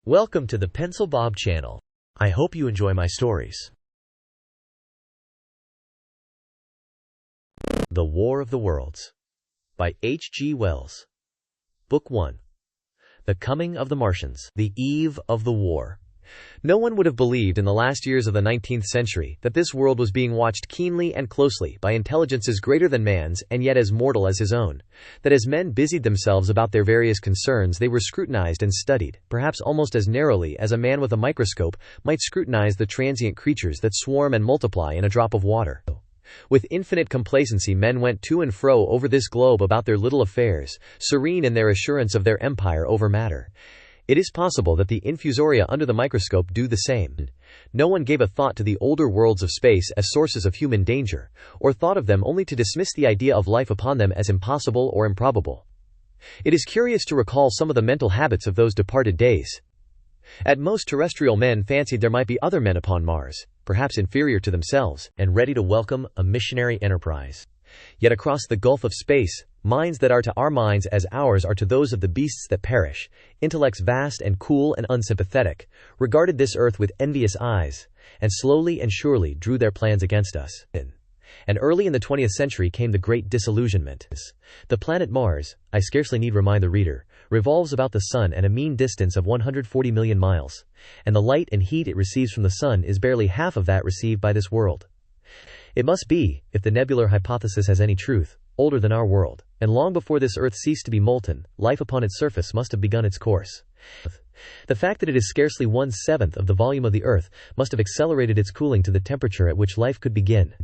Welcome to the Pencil Bob channel. I hope you enjoy my stories. The War of the Worlds by H. G. Wells. Book 1. The Coming of the Martians. The eve of the war. No one would have believed in the last years of the 19th century that this world was being watched keenly and closely by intelligences greater than man's and yet as mortal as his own. That as men busied themselves about their various concerns, they were scrutinized and studied, perhaps almost as narrowly as a man with a microscope might scrutinize the transient creatures that swarm and multiply in a drop of water. With infinite complacency men went to and fro over this globe about their little affairs, serene in their assurance of their empire over matter. It is possible that the infusoria under the microscope do the same. No one gave a thought to the older worlds of space as sources of human danger, or thought of them only to dismiss the idea of life upon them as impossible or improbable. It is curious to recall some of the mental habits of those departed days. At most, terrestrial men fancied there might be other men upon Mars, perhaps inferior to themselves, and ready to welcome a missionary enterprise. Yet across the gulf of space, minds that are to our minds as ours are to those of the beasts that perish, intellects vast and cool and unsympathetic, regarded this earth with envious eyes, and slowly and surely drew their plans against us. And early in the 20th century came the great disillusionment. The planet Mars, I scarcely need remind the reader, revolves about the Sun at a mean distance of 140 million miles, and the light and heat it receives from the Sun is barely half of that received by this world. It must be, if the nebular hypothesis has any truth, older than our world, and long before this earth ceased to be molten, life upon its surface must have begun its course. The fact that it is scarcely 1/7 of the volume of the earth must have accelerated its cooling to the temperature at which life could begin.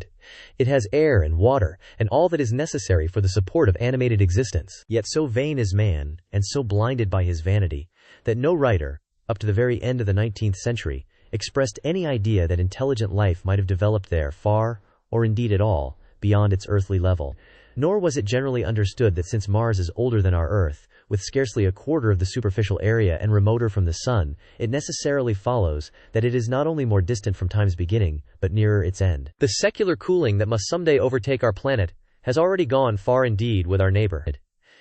It has air and water, and all that is necessary for the support of animated existence. Yet so vain is man, and so blinded by his vanity, that no writer, up to the very end of the 19th century, expressed any idea that intelligent life might have developed there far, or indeed at all, beyond its earthly level. Nor was it generally understood that since Mars is older than our Earth, with scarcely a quarter of the superficial area and remoter from the Sun, it necessarily follows that it is not only more distant from time's beginning, but nearer its end. The secular cooling that must someday overtake our planet has already gone far indeed with our neighbor.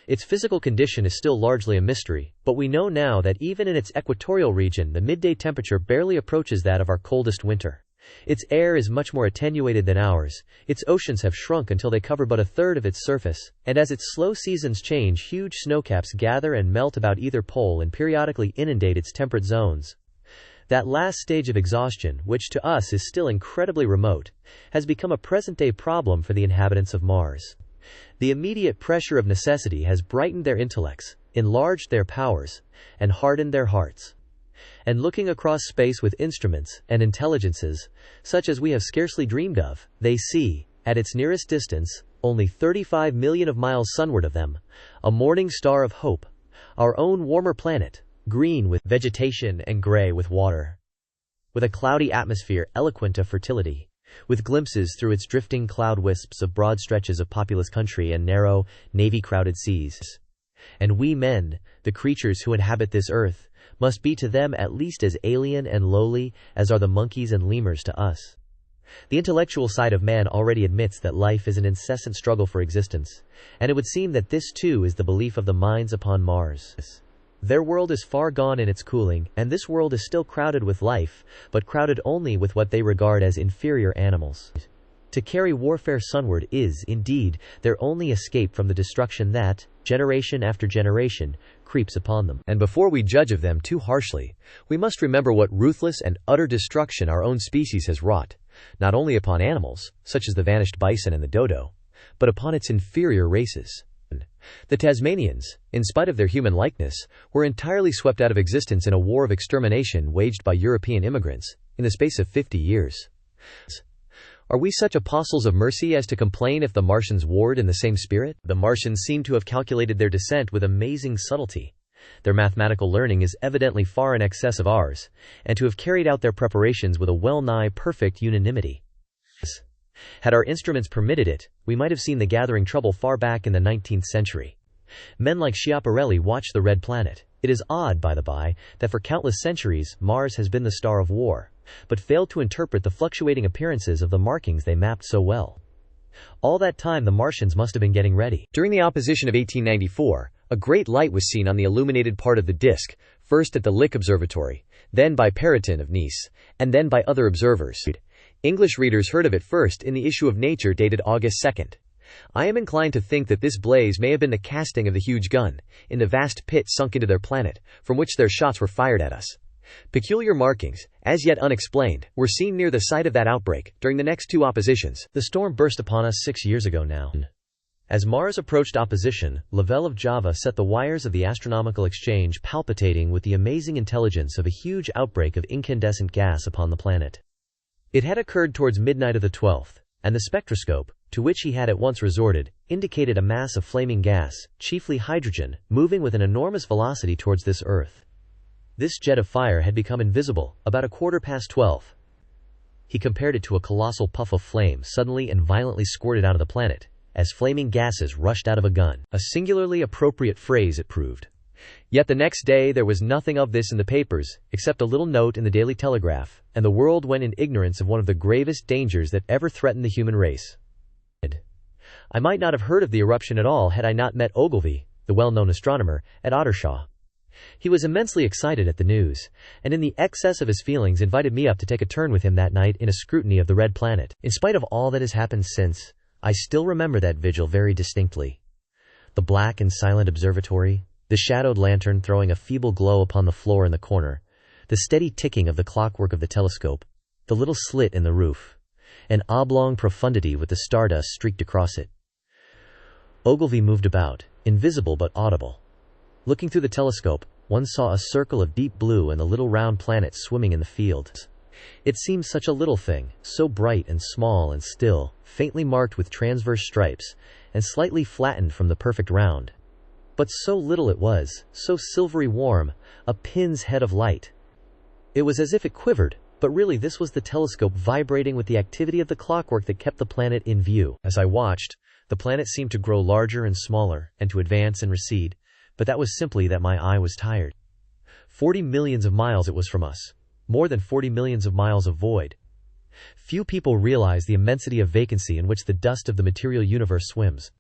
Its physical condition is still largely a mystery, but we know now that even in its equatorial region the midday temperature barely approaches that of our coldest winter. Its air is much more attenuated than ours, its oceans have shrunk until they cover but a third of its surface, and as its slow seasons change, huge snowcaps gather and melt about either pole and periodically inundate its temperate zones. That last stage of exhaustion, which to us is still incredibly remote, has become a present-day problem for the inhabitants of Mars. The immediate pressure of necessity has brightened their intellects, enlarged their powers, and hardened their hearts. And looking across space with instruments and intelligences, such as we have scarcely dreamed of, they see, at its nearest distance, only 35 million of miles sunward of them, a morning star of hope, our own warmer planet, green with vegetation and gray with water, with a cloudy atmosphere eloquent of fertility, with glimpses through its drifting cloud wisps of broad stretches of populous country and narrow, navy-crowded seas. And we men, the creatures who inhabit this earth, must be to them at least as alien and lowly as are the monkeys and lemurs to us. The intellectual side of man already admits that life is an incessant struggle for existence, and it would seem that this too is the belief of the minds upon Mars. Their world is far gone in its cooling, and this world is still crowded with life, but crowded only with what they regard as inferior animals. To carry warfare sunward is, indeed, their only escape from the destruction that, generation after generation, creeps upon them. And before we judge of them too harshly, we must remember what ruthless and utter destruction our own species has wrought, not only upon animals, such as the vanished bison and the dodo, but upon its inferior races. The Tasmanians, in spite of their human likeness, were entirely swept out of existence in a war of extermination waged by European immigrants, in the space of 50 years. Are we such apostles of mercy as to complain if the Martians warred in the same spirit? The Martians seem to have calculated their descent with amazing subtlety. Their mathematical learning is evidently far in excess of ours, and to have carried out their preparations with a well-nigh perfect unanimity. Had our instruments permitted it, we might have seen the gathering trouble far back in the 19th century. Men like Schiaparelli watched the red planet. It is odd, by the by, that for countless centuries Mars has been the star of war, but failed to interpret the fluctuating appearances of the markings they mapped so well. All that time the Martians must have been getting ready. During the opposition of 1894, a great light was seen on the illuminated part of the disk, first at the Lick Observatory, then by Periton of Nice, and then by other observers. English readers heard of it first in the issue of Nature dated August 2nd. I am inclined to think that this blaze may have been the casting of the huge gun, in the vast pit sunk into their planet, from which their shots were fired at us. Peculiar markings, as yet unexplained, were seen near the site of that outbreak. During the next two oppositions, the storm burst upon us 6 years ago now. As Mars approached opposition, Lavelle of Java set the wires of the astronomical exchange palpitating with the amazing intelligence of a huge outbreak of incandescent gas upon the planet. It had occurred towards midnight of the 12th, and the spectroscope, to which he had at once resorted, indicated a mass of flaming gas, chiefly hydrogen, moving with an enormous velocity towards this Earth. This jet of fire had become invisible, about 12:15. He compared it to a colossal puff of flame suddenly and violently squirted out of the planet, as flaming gases rushed out of a gun. A singularly appropriate phrase it proved. Yet the next day there was nothing of this in the papers, except a little note in the Daily Telegraph, and the world went in ignorance of one of the gravest dangers that ever threatened the human race. I might not have heard of the eruption at all had I not met Ogilvy, the well-known astronomer, at Ottershaw. He was immensely excited at the news, and in the excess of his feelings invited me up to take a turn with him that night in a scrutiny of the red planet. In spite of all that has happened since, I still remember that vigil very distinctly. The black and silent observatory, the shadowed lantern throwing a feeble glow upon the floor in the corner, the steady ticking of the clockwork of the telescope, the little slit in the roof, an oblong profundity with the stardust streaked across it. Ogilvy moved about, invisible but audible. Looking through the telescope, one saw a circle of deep blue and the little round planet swimming in the field. It seemed such a little thing, so bright and small and still, faintly marked with transverse stripes, and slightly flattened from the perfect round. But so little it was, so silvery warm, a pin's head of light. It was as if it quivered, but really this was the telescope vibrating with the activity of the clockwork that kept the planet in view. As I watched, the planet seemed to grow larger and smaller, and to advance and recede, but that was simply that my eye was tired. 40 millions of miles it was from us. More than 40 millions of miles of void. Few people realize the immensity of vacancy in which the dust of the material universe swims.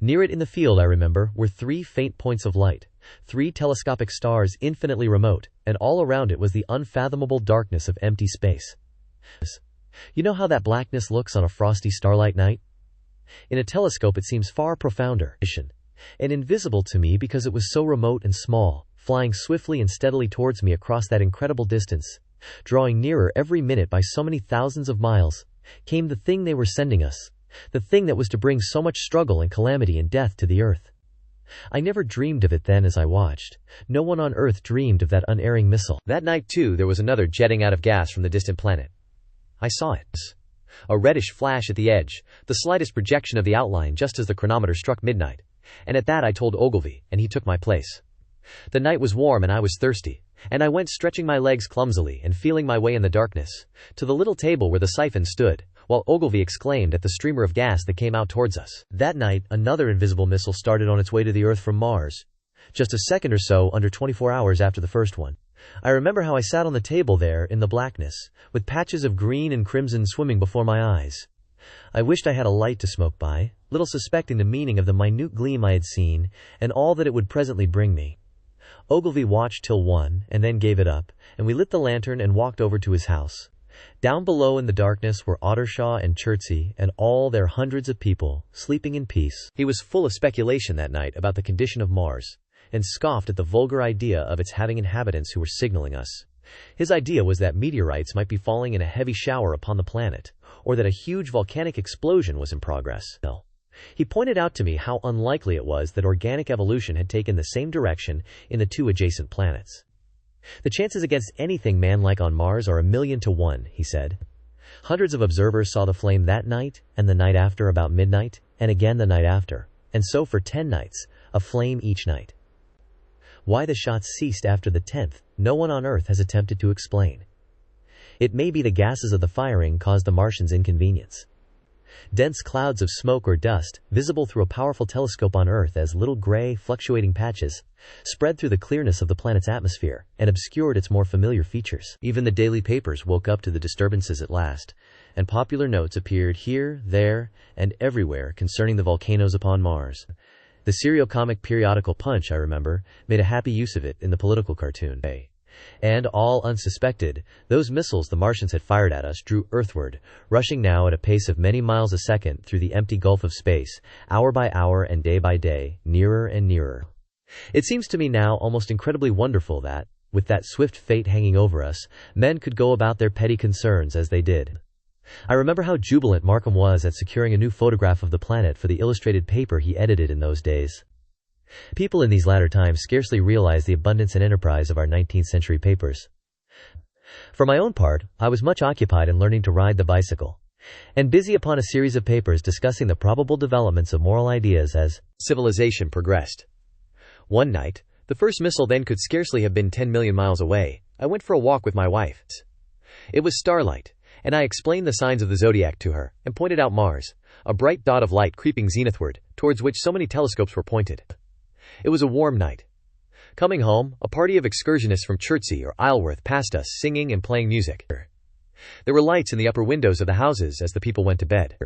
Near it in the field, I remember, were 3 faint points of light, 3 telescopic stars infinitely remote, and all around it was the unfathomable darkness of empty space. You know how that blackness looks on a frosty starlight night? In a telescope it seems far profounder, and invisible to me because it was so remote and small, flying swiftly and steadily towards me across that incredible distance, drawing nearer every minute by so many thousands of miles, came the thing they were sending us, the thing that was to bring so much struggle and calamity and death to the earth. I never dreamed of it then as I watched. No one on earth dreamed of that unerring missile. That night too there was another jetting out of gas from the distant planet. I saw it. A reddish flash at the edge, the slightest projection of the outline just as the chronometer struck midnight, and at that I told Ogilvy, and he took my place. The night was warm and I was thirsty, and I went stretching my legs clumsily and feeling my way in the darkness, to the little table where the siphon stood, while Ogilvy exclaimed at the streamer of gas that came out towards us. That night, another invisible missile started on its way to the Earth from Mars, just a second or so under 24 hours after the first one. I remember how I sat on the table there in the blackness, with patches of green and crimson swimming before my eyes. I wished I had a light to smoke by, little suspecting the meaning of the minute gleam I had seen, and all that it would presently bring me. Ogilvy watched till 1, and then gave it up, and we lit the lantern and walked over to his house. Down below in the darkness were Ottershaw and Chertsey, and all their hundreds of people, sleeping in peace. He was full of speculation that night about the condition of Mars, and scoffed at the vulgar idea of its having inhabitants who were signaling us. His idea was that meteorites might be falling in a heavy shower upon the planet, or that a huge volcanic explosion was in progress. He pointed out to me how unlikely it was that organic evolution had taken the same direction in the 2 adjacent planets. The chances against anything man-like on Mars are 1,000,000 to 1, he said. Hundreds of observers saw the flame that night, and the night after about midnight, and again the night after, and so for 10 nights, a flame each night. Why the shots ceased after the 10th, no one on Earth has attempted to explain. It may be the gases of the firing caused the Martians inconvenience. Dense clouds of smoke or dust, visible through a powerful telescope on Earth as little gray, fluctuating patches, spread through the clearness of the planet's atmosphere, and obscured its more familiar features. Even the daily papers woke up to the disturbances at last, and popular notes appeared here, there, and everywhere concerning the volcanoes upon Mars. The serial-comic periodical Punch, I remember, made a happy use of it in the political cartoon. And, all unsuspected, those missiles the Martians had fired at us drew earthward, rushing now at a pace of many miles a second through the empty gulf of space, hour by hour and day by day, nearer and nearer. It seems to me now almost incredibly wonderful that, with that swift fate hanging over us, men could go about their petty concerns as they did. I remember how jubilant Markham was at securing a new photograph of the planet for the illustrated paper he edited in those days. People in these latter times scarcely realize the abundance and enterprise of our 19th century papers. For my own part, I was much occupied in learning to ride the bicycle, and busy upon a series of papers discussing the probable developments of moral ideas as civilization progressed. One night, the first missile then could scarcely have been 10 million miles away, I went for a walk with my wife. It was starlight, and I explained the signs of the zodiac to her, and pointed out Mars, a bright dot of light creeping zenithward, towards which so many telescopes were pointed. It was a warm night. Coming home, a party of excursionists from Chertsey or Isleworth passed us, singing and playing music. There were lights in the upper windows of the houses as the people went to bed.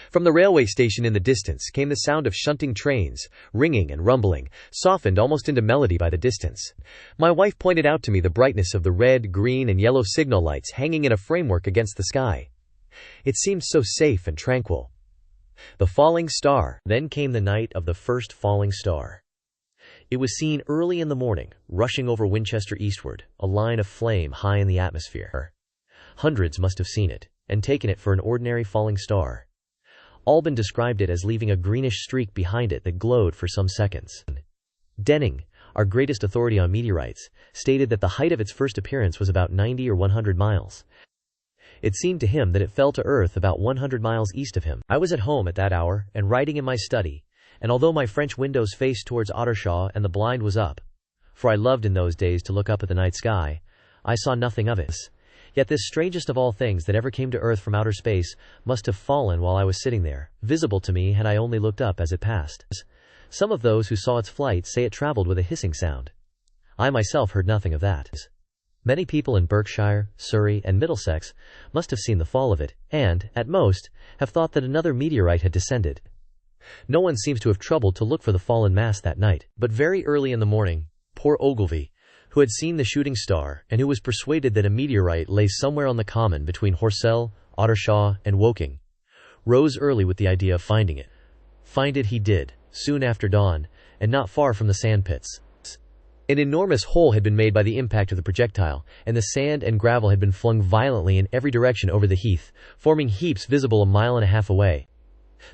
From the railway station in the distance came the sound of shunting trains, ringing and rumbling, softened almost into melody by the distance. My wife pointed out to me the brightness of the red, green, and yellow signal lights hanging in a framework against the sky. It seemed so safe and tranquil. The falling star. Then came the night of the first falling star. It was seen early in the morning, rushing over Winchester eastward, a line of flame high in the atmosphere. Hundreds must have seen it, and taken it for an ordinary falling star. Albin described it as leaving a greenish streak behind it that glowed for some seconds. Denning, our greatest authority on meteorites, stated that the height of its first appearance was about 90 or 100 miles. It seemed to him that it fell to Earth about 100 miles east of him. I was at home at that hour, and writing in my study, and although my French windows faced towards Ottershaw and the blind was up, for I loved in those days to look up at the night sky, I saw nothing of it. Yet this strangest of all things that ever came to Earth from outer space must have fallen while I was sitting there, visible to me had I only looked up as it passed. Some of those who saw its flight say it traveled with a hissing sound. I myself heard nothing of that. Many people in Berkshire, Surrey, and Middlesex must have seen the fall of it, and, at most, have thought that another meteorite had descended. No one seems to have troubled to look for the fallen mass that night, but very early in the morning, poor Ogilvy, who had seen the shooting star, and who was persuaded that a meteorite lay somewhere on the common between Horsell, Ottershaw, and Woking, rose early with the idea of finding it. Find it he did, soon after dawn, and not far from the sandpits. An enormous hole had been made by the impact of the projectile, and the sand and gravel had been flung violently in every direction over the heath, forming heaps visible a mile and a half away.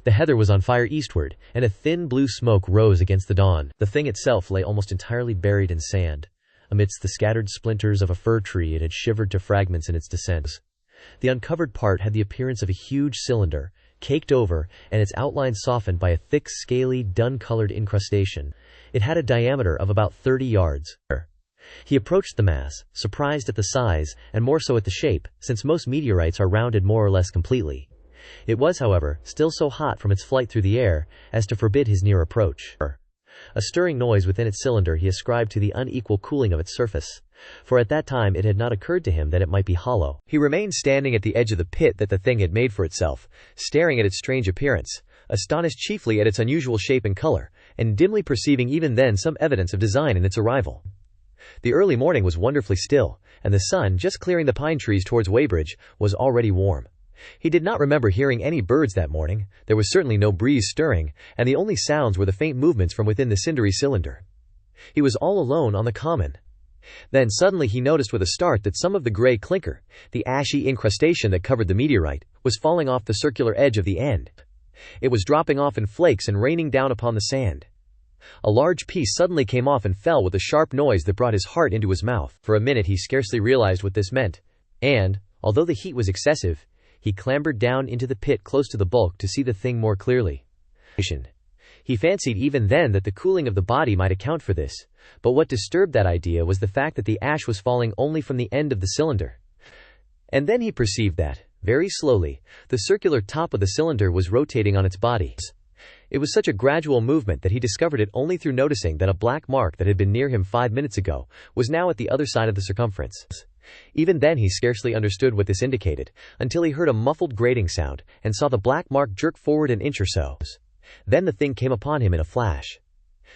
The heather was on fire eastward, and a thin blue smoke rose against the dawn. The thing itself lay almost entirely buried in sand. Amidst the scattered splinters of a fir tree it had shivered to fragments in its descent. The uncovered part had the appearance of a huge cylinder, caked over, and its outline softened by a thick, scaly, dun-colored incrustation. It had a diameter of about 30 yards. He approached the mass, surprised at the size, and more so at the shape, since most meteorites are rounded more or less completely. It was, however, still so hot from its flight through the air as to forbid his near approach. A stirring noise within its cylinder he ascribed to the unequal cooling of its surface, for at that time it had not occurred to him that it might be hollow. He remained standing at the edge of the pit that the thing had made for itself, staring at its strange appearance, astonished chiefly at its unusual shape and color, and dimly perceiving even then some evidence of design in its arrival. The early morning was wonderfully still, and the sun, just clearing the pine trees towards Weybridge, was already warm. He did not remember hearing any birds that morning, there was certainly no breeze stirring, and the only sounds were the faint movements from within the cindery cylinder. He was all alone on the common. Then suddenly he noticed with a start that some of the gray clinker, the ashy incrustation that covered the meteorite, was falling off the circular edge of the end. It was dropping off in flakes and raining down upon the sand. A large piece suddenly came off and fell with a sharp noise that brought his heart into his mouth. For a minute he scarcely realized what this meant, and, although the heat was excessive, he clambered down into the pit close to the bulk to see the thing more clearly. He fancied even then that the cooling of the body might account for this, but what disturbed that idea was the fact that the ash was falling only from the end of the cylinder. And then he perceived that, very slowly, the circular top of the cylinder was rotating on its body. It was such a gradual movement that he discovered it only through noticing that a black mark that had been near him 5 minutes ago was now at the other side of the circumference. Even then he scarcely understood what this indicated, until he heard a muffled grating sound, and saw the black mark jerk forward an inch or so. Then the thing came upon him in a flash.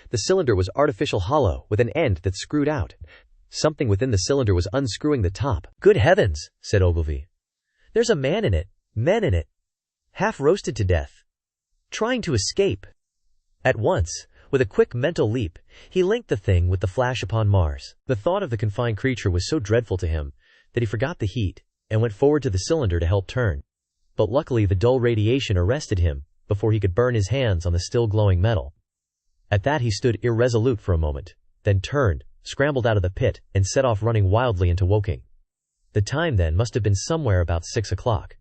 The cylinder was artificial hollow, with an end that screwed out. Something within the cylinder was unscrewing the top. "Good heavens," said Ogilvy. "There's a man in it, men in it, half roasted to death, trying to escape." At once, with a quick mental leap, he linked the thing with the flash upon Mars. The thought of the confined creature was so dreadful to him that he forgot the heat and went forward to the cylinder to help turn. But luckily the dull radiation arrested him before he could burn his hands on the still glowing metal. At that he stood irresolute for a moment, then turned, scrambled out of the pit, and set off running wildly into Woking. The time then must have been somewhere about 6 o'clock.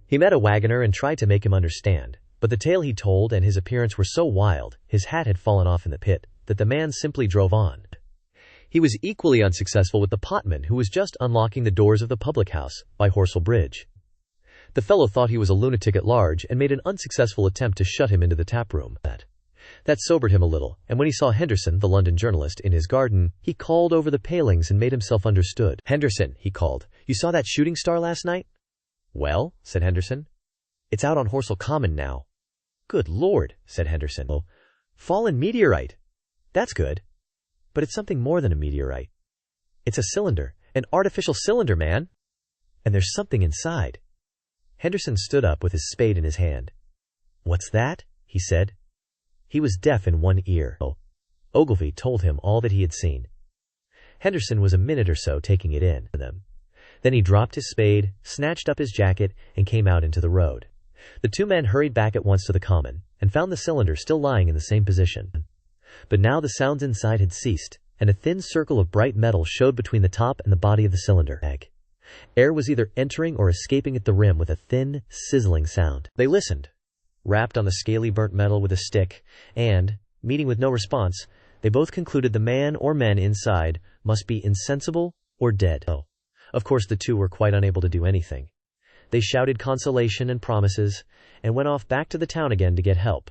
He met a wagoner and tried to make him understand, but the tale he told and his appearance were so wild, his hat had fallen off in the pit, that the man simply drove on. He was equally unsuccessful with the potman who was just unlocking the doors of the public house by Horsell Bridge. The fellow thought he was a lunatic at large and made an unsuccessful attempt to shut him into the tap room. That sobered him a little, and when he saw Henderson, the London journalist, in his garden, he called over the palings and made himself understood. "Henderson," he called, "you saw that shooting star last night?" "Well," said Henderson. "It's out on Horsell Common now." "Good Lord," said Henderson. "Oh, fallen meteorite. That's good. But it's something more than a meteorite. It's a cylinder, an artificial cylinder, man. And there's something inside." Henderson stood up with his spade in his hand. "What's that?" he said. He was deaf in one ear. Ogilvy told him all that he had seen. Henderson was a minute or so taking it in. Then he dropped his spade, snatched up his jacket, and came out into the road. The two men hurried back at once to the common, and found the cylinder still lying in the same position. But now the sounds inside had ceased, and a thin circle of bright metal showed between the top and the body of the cylinder. Air was either entering or escaping at the rim with a thin, sizzling sound. They listened, rapped on the scaly burnt metal with a stick, and, meeting with no response, they both concluded the man or men inside must be insensible or dead. Of course the two were quite unable to do anything. They shouted consolation and promises, and went off back to the town again to get help.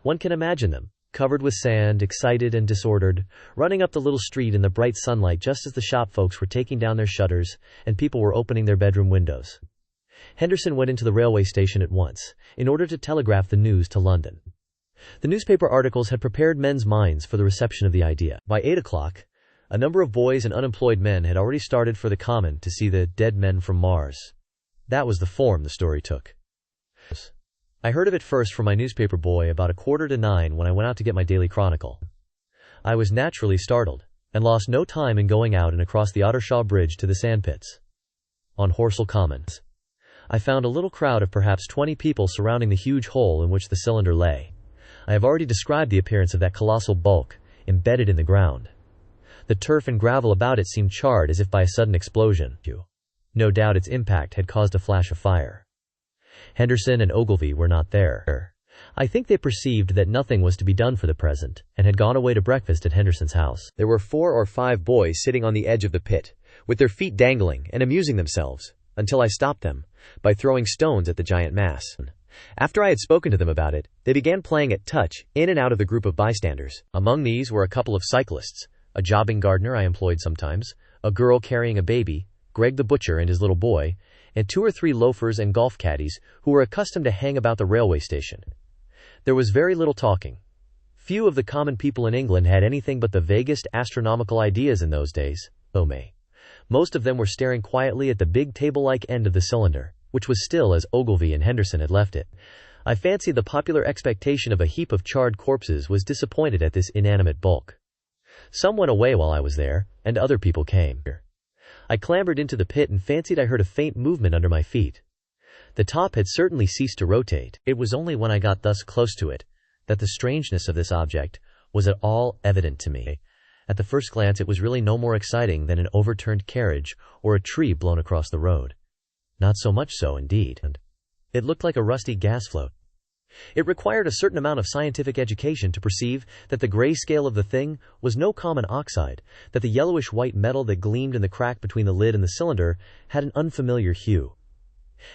One can imagine them, covered with sand, excited and disordered, running up the little street in the bright sunlight just as the shop folks were taking down their shutters and people were opening their bedroom windows. Henderson went into the railway station at once, in order to telegraph the news to London. The newspaper articles had prepared men's minds for the reception of the idea. By 8 o'clock, a number of boys and unemployed men had already started for the common to see the dead men from Mars. That was the form the story took. I heard of it first from my newspaper boy about 8:45 when I went out to get my daily chronicle. I was naturally startled, and lost no time in going out and across the Ottershaw Bridge to the sandpits. On Horsell Common, I found a little crowd of perhaps 20 people surrounding the huge hole in which the cylinder lay. I have already described the appearance of that colossal bulk, embedded in the ground. The turf and gravel about it seemed charred as if by a sudden explosion. No doubt its impact had caused a flash of fire. Henderson and Ogilvy were not there. I think they perceived that nothing was to be done for the present, and had gone away to breakfast at Henderson's house. There were 4 or 5 boys sitting on the edge of the pit, with their feet dangling and amusing themselves, until I stopped them, by throwing stones at the giant mass. After I had spoken to them about it, they began playing at touch, in and out of the group of bystanders. Among these were a couple of cyclists, a jobbing gardener I employed sometimes, a girl carrying a baby, Greg the butcher and his little boy, and 2 or 3 loafers and golf caddies who were accustomed to hang about the railway station. There was very little talking. Few of the common people in England had anything but the vaguest astronomical ideas in those days. Most of them were staring quietly at the big table-like end of the cylinder, which was still as Ogilvy and Henderson had left it. I fancied the popular expectation of a heap of charred corpses was disappointed at this inanimate bulk. Some went away while I was there, and other people came. I clambered into the pit and fancied I heard a faint movement under my feet. The top had certainly ceased to rotate. It was only when I got thus close to it that the strangeness of this object was at all evident to me. At the first glance it was really no more exciting than an overturned carriage or a tree blown across the road. Not so much so, indeed. It looked like a rusty gas float. It required a certain amount of scientific education to perceive that the gray scale of the thing was no common oxide, that the yellowish-white metal that gleamed in the crack between the lid and the cylinder had an unfamiliar hue.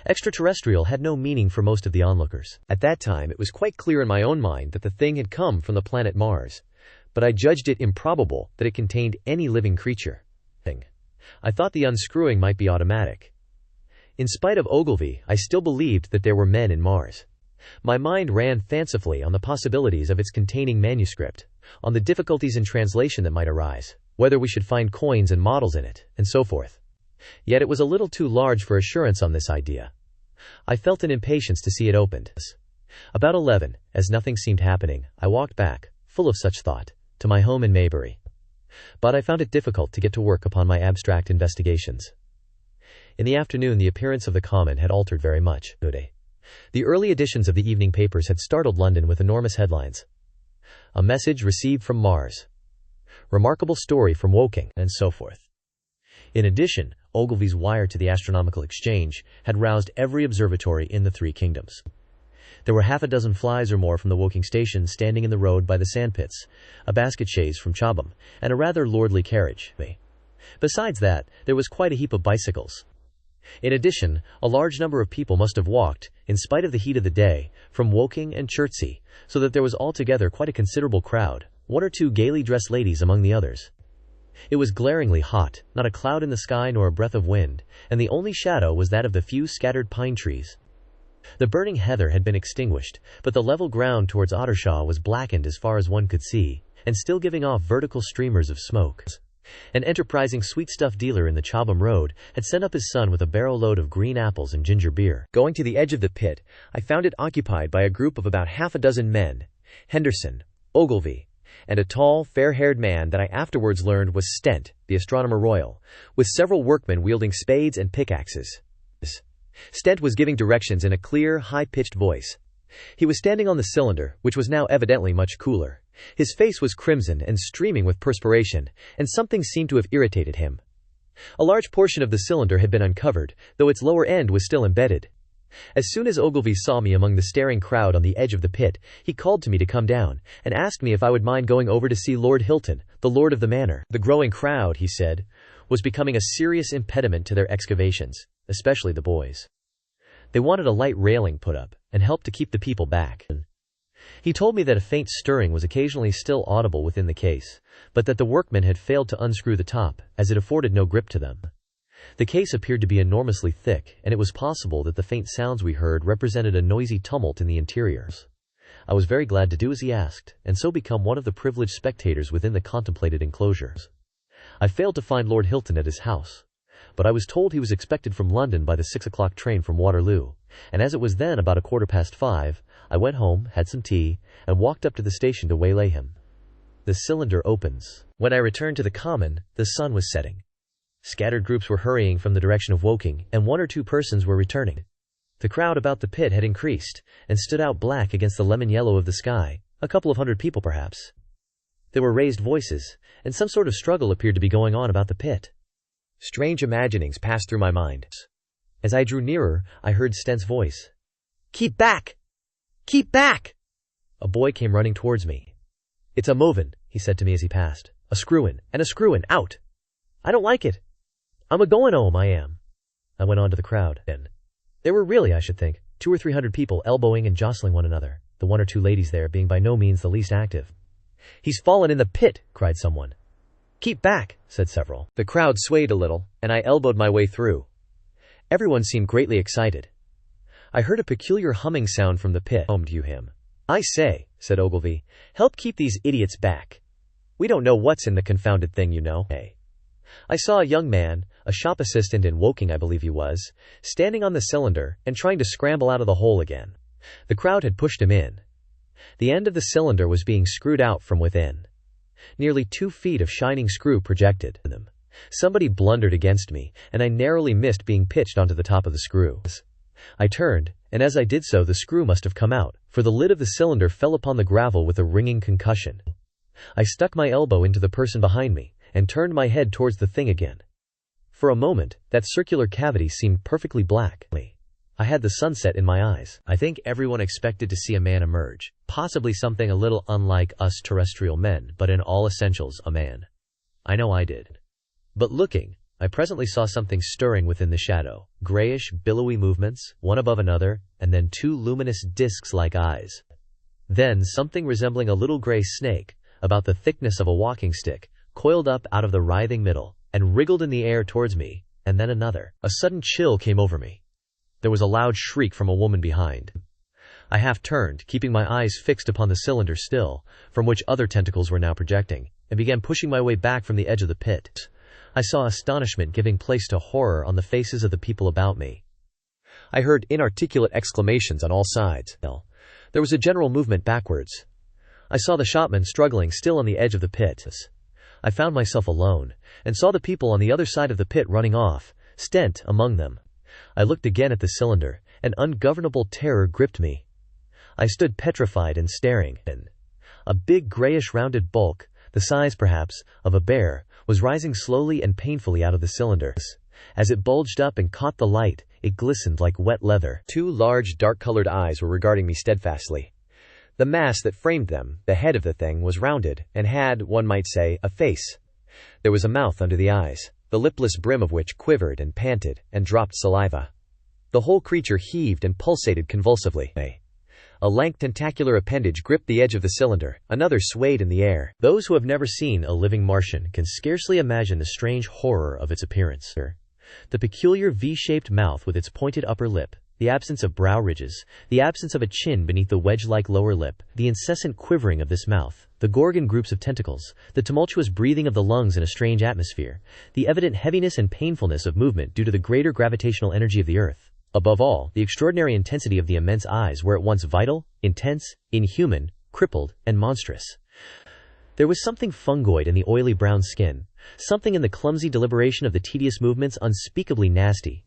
Extraterrestrial had no meaning for most of the onlookers. At that time it was quite clear in my own mind that the thing had come from the planet Mars, but I judged it improbable that it contained any living creature. I thought the unscrewing might be automatic. In spite of Ogilvy, I still believed that there were men in Mars. My mind ran fancifully on the possibilities of its containing manuscript, on the difficulties in translation that might arise, whether we should find coins and models in it, and so forth. Yet it was a little too large for assurance on this idea. I felt an impatience to see it opened. About 11, as nothing seemed happening, I walked back, full of such thought, to my home in Maybury. But I found it difficult to get to work upon my abstract investigations. In the afternoon the appearance of the Common had altered very much. The early editions of the evening papers had startled London with enormous headlines. A message received from Mars. Remarkable story from Woking, and so forth. In addition, Ogilvy's wire to the Astronomical Exchange had roused every observatory in the three kingdoms. There were half a dozen flies or more from the Woking station standing in the road by the sandpits, a basket chaise from Chobham, and a rather lordly carriage. Besides that, there was quite a heap of bicycles. In addition, a large number of people must have walked, in spite of the heat of the day, from Woking and Chertsey, so that there was altogether quite a considerable crowd, one or two gaily dressed ladies among the others. It was glaringly hot, not a cloud in the sky nor a breath of wind, and the only shadow was that of the few scattered pine trees. The burning heather had been extinguished, but the level ground towards Ottershaw was blackened as far as one could see, and still giving off vertical streamers of smoke. An enterprising sweetstuff dealer in the Chobham Road had sent up his son with a barrow load of green apples and ginger beer. Going to the edge of the pit, I found it occupied by a group of about half a dozen men, Henderson, Ogilvy, and a tall, fair-haired man that I afterwards learned was Stent, the Astronomer Royal, with several workmen wielding spades and pickaxes. Stent was giving directions in a clear, high-pitched voice. He was standing on the cylinder, which was now evidently much cooler. His face was crimson and streaming with perspiration, and something seemed to have irritated him. A large portion of the cylinder had been uncovered, though its lower end was still embedded. As soon as Ogilvy saw me among the staring crowd on the edge of the pit, he called to me to come down, and asked me if I would mind going over to see Lord Hilton, the lord of the manor. The growing crowd, he said, was becoming a serious impediment to their excavations, especially the boys. They wanted a light railing put up, and help to keep the people back. He told me that a faint stirring was occasionally still audible within the case, but that the workmen had failed to unscrew the top, as it afforded no grip to them. The case appeared to be enormously thick, and it was possible that the faint sounds we heard represented a noisy tumult in the interiors. I was very glad to do as he asked, and so become one of the privileged spectators within the contemplated enclosures. I failed to find Lord Hilton at his house, but I was told he was expected from London by the 6 o'clock train from Waterloo, and as it was then about 5:15, I went home, had some tea, and walked up to the station to waylay him. The cylinder opens. When I returned to the Common, the sun was setting. Scattered groups were hurrying from the direction of Woking, and one or two persons were returning. The crowd about the pit had increased, and stood out black against the lemon yellow of the sky, a couple of hundred people perhaps. There were raised voices, and some sort of struggle appeared to be going on about the pit. Strange imaginings passed through my mind. As I drew nearer, I heard Stent's voice. "Keep back! Keep back!" A boy came running towards me. "It's a movin'," he said to me as he passed. "A screwin', and a screwin', out! I don't like it. I'm a-goin' 'ome, I am." I went on to the crowd. Then there were really, I should think, 200 or 300 people elbowing and jostling one another, the one or two ladies there being by no means the least active. "He's fallen in the pit," cried someone. "Keep back," said several. The crowd swayed a little, and I elbowed my way through. Everyone seemed greatly excited. I heard a peculiar humming sound from the pit. "You him. I say," said Ogilvy, "help keep these idiots back. We don't know what's in the confounded thing, you know." I saw a young man, a shop assistant in Woking I believe he was, standing on the cylinder and trying to scramble out of the hole again. The crowd had pushed him in. The end of the cylinder was being screwed out from within. Nearly 2 feet of shining screw projected. Somebody blundered against me, and I narrowly missed being pitched onto the top of the screw. I turned, and as I did so the screw must have come out, for the lid of the cylinder fell upon the gravel with a ringing concussion. I stuck my elbow into the person behind me, and turned my head towards the thing again. For a moment, that circular cavity seemed perfectly black. I had the sunset in my eyes. I think everyone expected to see a man emerge, possibly something a little unlike us terrestrial men, but in all essentials a man. I know I did. But looking, I presently saw something stirring within the shadow, grayish, billowy movements, one above another, and then 2 luminous discs like eyes. Then something resembling a little gray snake, about the thickness of a walking stick, coiled up out of the writhing middle, and wriggled in the air towards me, and then another. A sudden chill came over me. There was a loud shriek from a woman behind. I half turned, keeping my eyes fixed upon the cylinder still, from which other tentacles were now projecting, and began pushing my way back from the edge of the pit. I saw astonishment giving place to horror on the faces of the people about me. I heard inarticulate exclamations on all sides. There was a general movement backwards. I saw the shopman struggling still on the edge of the pit. I found myself alone, and saw the people on the other side of the pit running off, Stent among them. I looked again at the cylinder, and ungovernable terror gripped me. I stood petrified and staring. A big grayish rounded bulk, the size, perhaps, of a bear, was rising slowly and painfully out of the cylinder. As it bulged up and caught the light, it glistened like wet leather. 2 large dark-colored eyes were regarding me steadfastly. The mass that framed them, the head of the thing, was rounded, and had, one might say, a face. There was a mouth under the eyes, the lipless brim of which quivered and panted, and dropped saliva. The whole creature heaved and pulsated convulsively. A lank tentacular appendage gripped the edge of the cylinder, another swayed in the air. Those who have never seen a living Martian can scarcely imagine the strange horror of its appearance. The peculiar V-shaped mouth with its pointed upper lip, the absence of brow ridges, the absence of a chin beneath the wedge-like lower lip, the incessant quivering of this mouth, the Gorgon groups of tentacles, the tumultuous breathing of the lungs in a strange atmosphere, the evident heaviness and painfulness of movement due to the greater gravitational energy of the Earth. Above all, the extraordinary intensity of the immense eyes were at once vital, intense, inhuman, crippled, and monstrous. There was something fungoid in the oily brown skin, something in the clumsy deliberation of the tedious movements unspeakably nasty.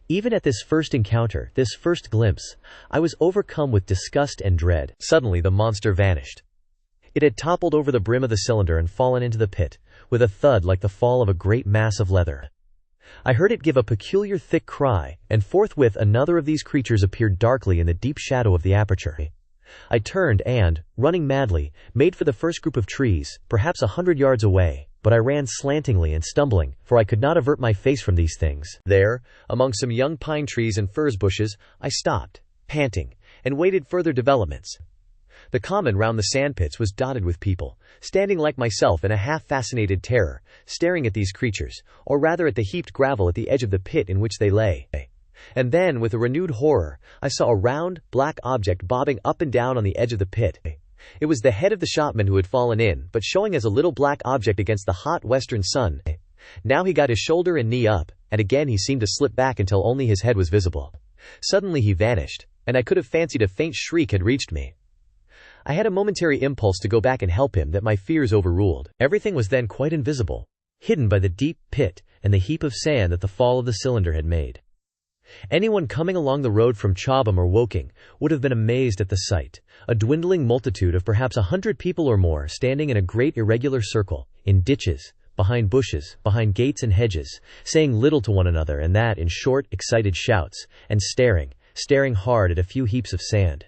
Even at this first encounter, this first glimpse, I was overcome with disgust and dread. Suddenly the monster vanished. It had toppled over the brim of the cylinder and fallen into the pit, with a thud like the fall of a great mass of leather. I heard it give a peculiar thick cry, and forthwith another of these creatures appeared darkly in the deep shadow of the aperture. I turned and, running madly, made for the first group of trees, perhaps 100 yards away, but I ran slantingly and stumbling, for I could not avert my face from these things. There, among some young pine trees and furze bushes, I stopped, panting, and waited further developments. The common round the sandpits was dotted with people, standing like myself in a half-fascinated terror, staring at these creatures, or rather at the heaped gravel at the edge of the pit in which they lay. And then, with a renewed horror, I saw a round, black object bobbing up and down on the edge of the pit. It was the head of the shopman who had fallen in, but showing as a little black object against the hot western sun. Now he got his shoulder and knee up, and again he seemed to slip back until only his head was visible. Suddenly he vanished, and I could have fancied a faint shriek had reached me. I had a momentary impulse to go back and help him that my fears overruled. Everything was then quite invisible, hidden by the deep pit and the heap of sand that the fall of the cylinder had made. Anyone coming along the road from Chobham or Woking would have been amazed at the sight, a dwindling multitude of perhaps 100 people or more standing in a great irregular circle, in ditches, behind bushes, behind gates and hedges, saying little to one another, and that in short, excited shouts, and staring hard at a few heaps of sand.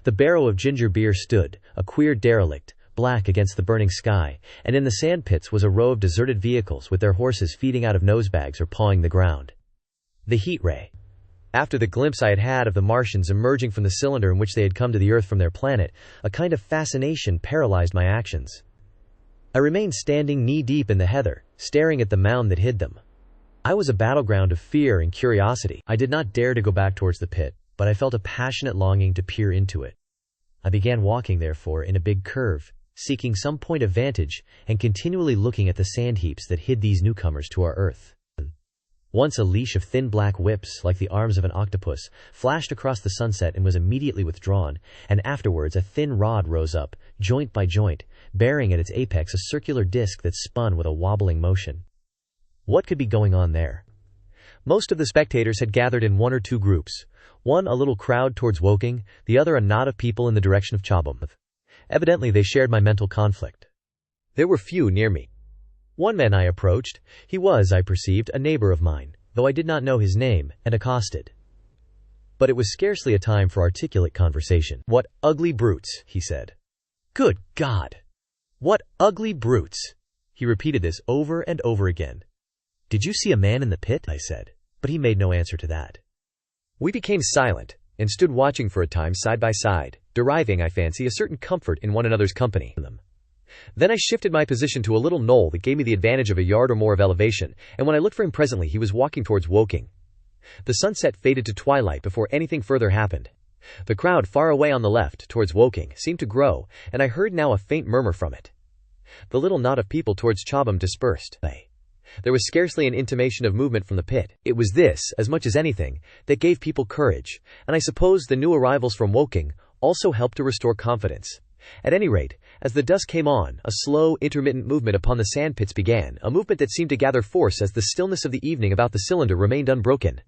The barrow of ginger beer stood, a queer derelict, black against the burning sky, and in the sand pits was a row of deserted vehicles with their horses feeding out of nosebags or pawing the ground. The heat ray. After the glimpse I had had of the Martians emerging from the cylinder in which they had come to the Earth from their planet, a kind of fascination paralyzed my actions. I remained standing knee-deep in the heather, staring at the mound that hid them. I was a battleground of fear and curiosity. I did not dare to go back towards the pit, but I felt a passionate longing to peer into it. I began walking, therefore, in a big curve, seeking some point of vantage, and continually looking at the sand heaps that hid these newcomers to our Earth. Once a leash of thin black whips, like the arms of an octopus, flashed across the sunset and was immediately withdrawn, and afterwards a thin rod rose up, joint by joint, bearing at its apex a circular disc that spun with a wobbling motion. What could be going on there? Most of the spectators had gathered in 1 or 2 groups, one a little crowd towards Woking, the other a knot of people in the direction of Chobham. Evidently they shared my mental conflict. There were few near me. One man I approached. He was, I perceived, a neighbor of mine, though I did not know his name, and accosted. But it was scarcely a time for articulate conversation. "What ugly brutes," he said. "Good God! What ugly brutes!" He repeated this over and over again. "Did you see a man in the pit?" I said, but he made no answer to that. We became silent, and stood watching for a time side by side, deriving, I fancy, a certain comfort in one another's company. Then I shifted my position to a little knoll that gave me the advantage of a yard or more of elevation, and when I looked for him presently he was walking towards Woking. The sunset faded to twilight before anything further happened. The crowd far away on the left, towards Woking, seemed to grow, and I heard now a faint murmur from it. The little knot of people towards Chobham dispersed. There was scarcely an intimation of movement from the pit. It was this, as much as anything, that gave people courage, and I suppose the new arrivals from Woking also helped to restore confidence. At any rate, as the dusk came on, a slow, intermittent movement upon the sandpits began, a movement that seemed to gather force as the stillness of the evening about the cylinder remained unbroken.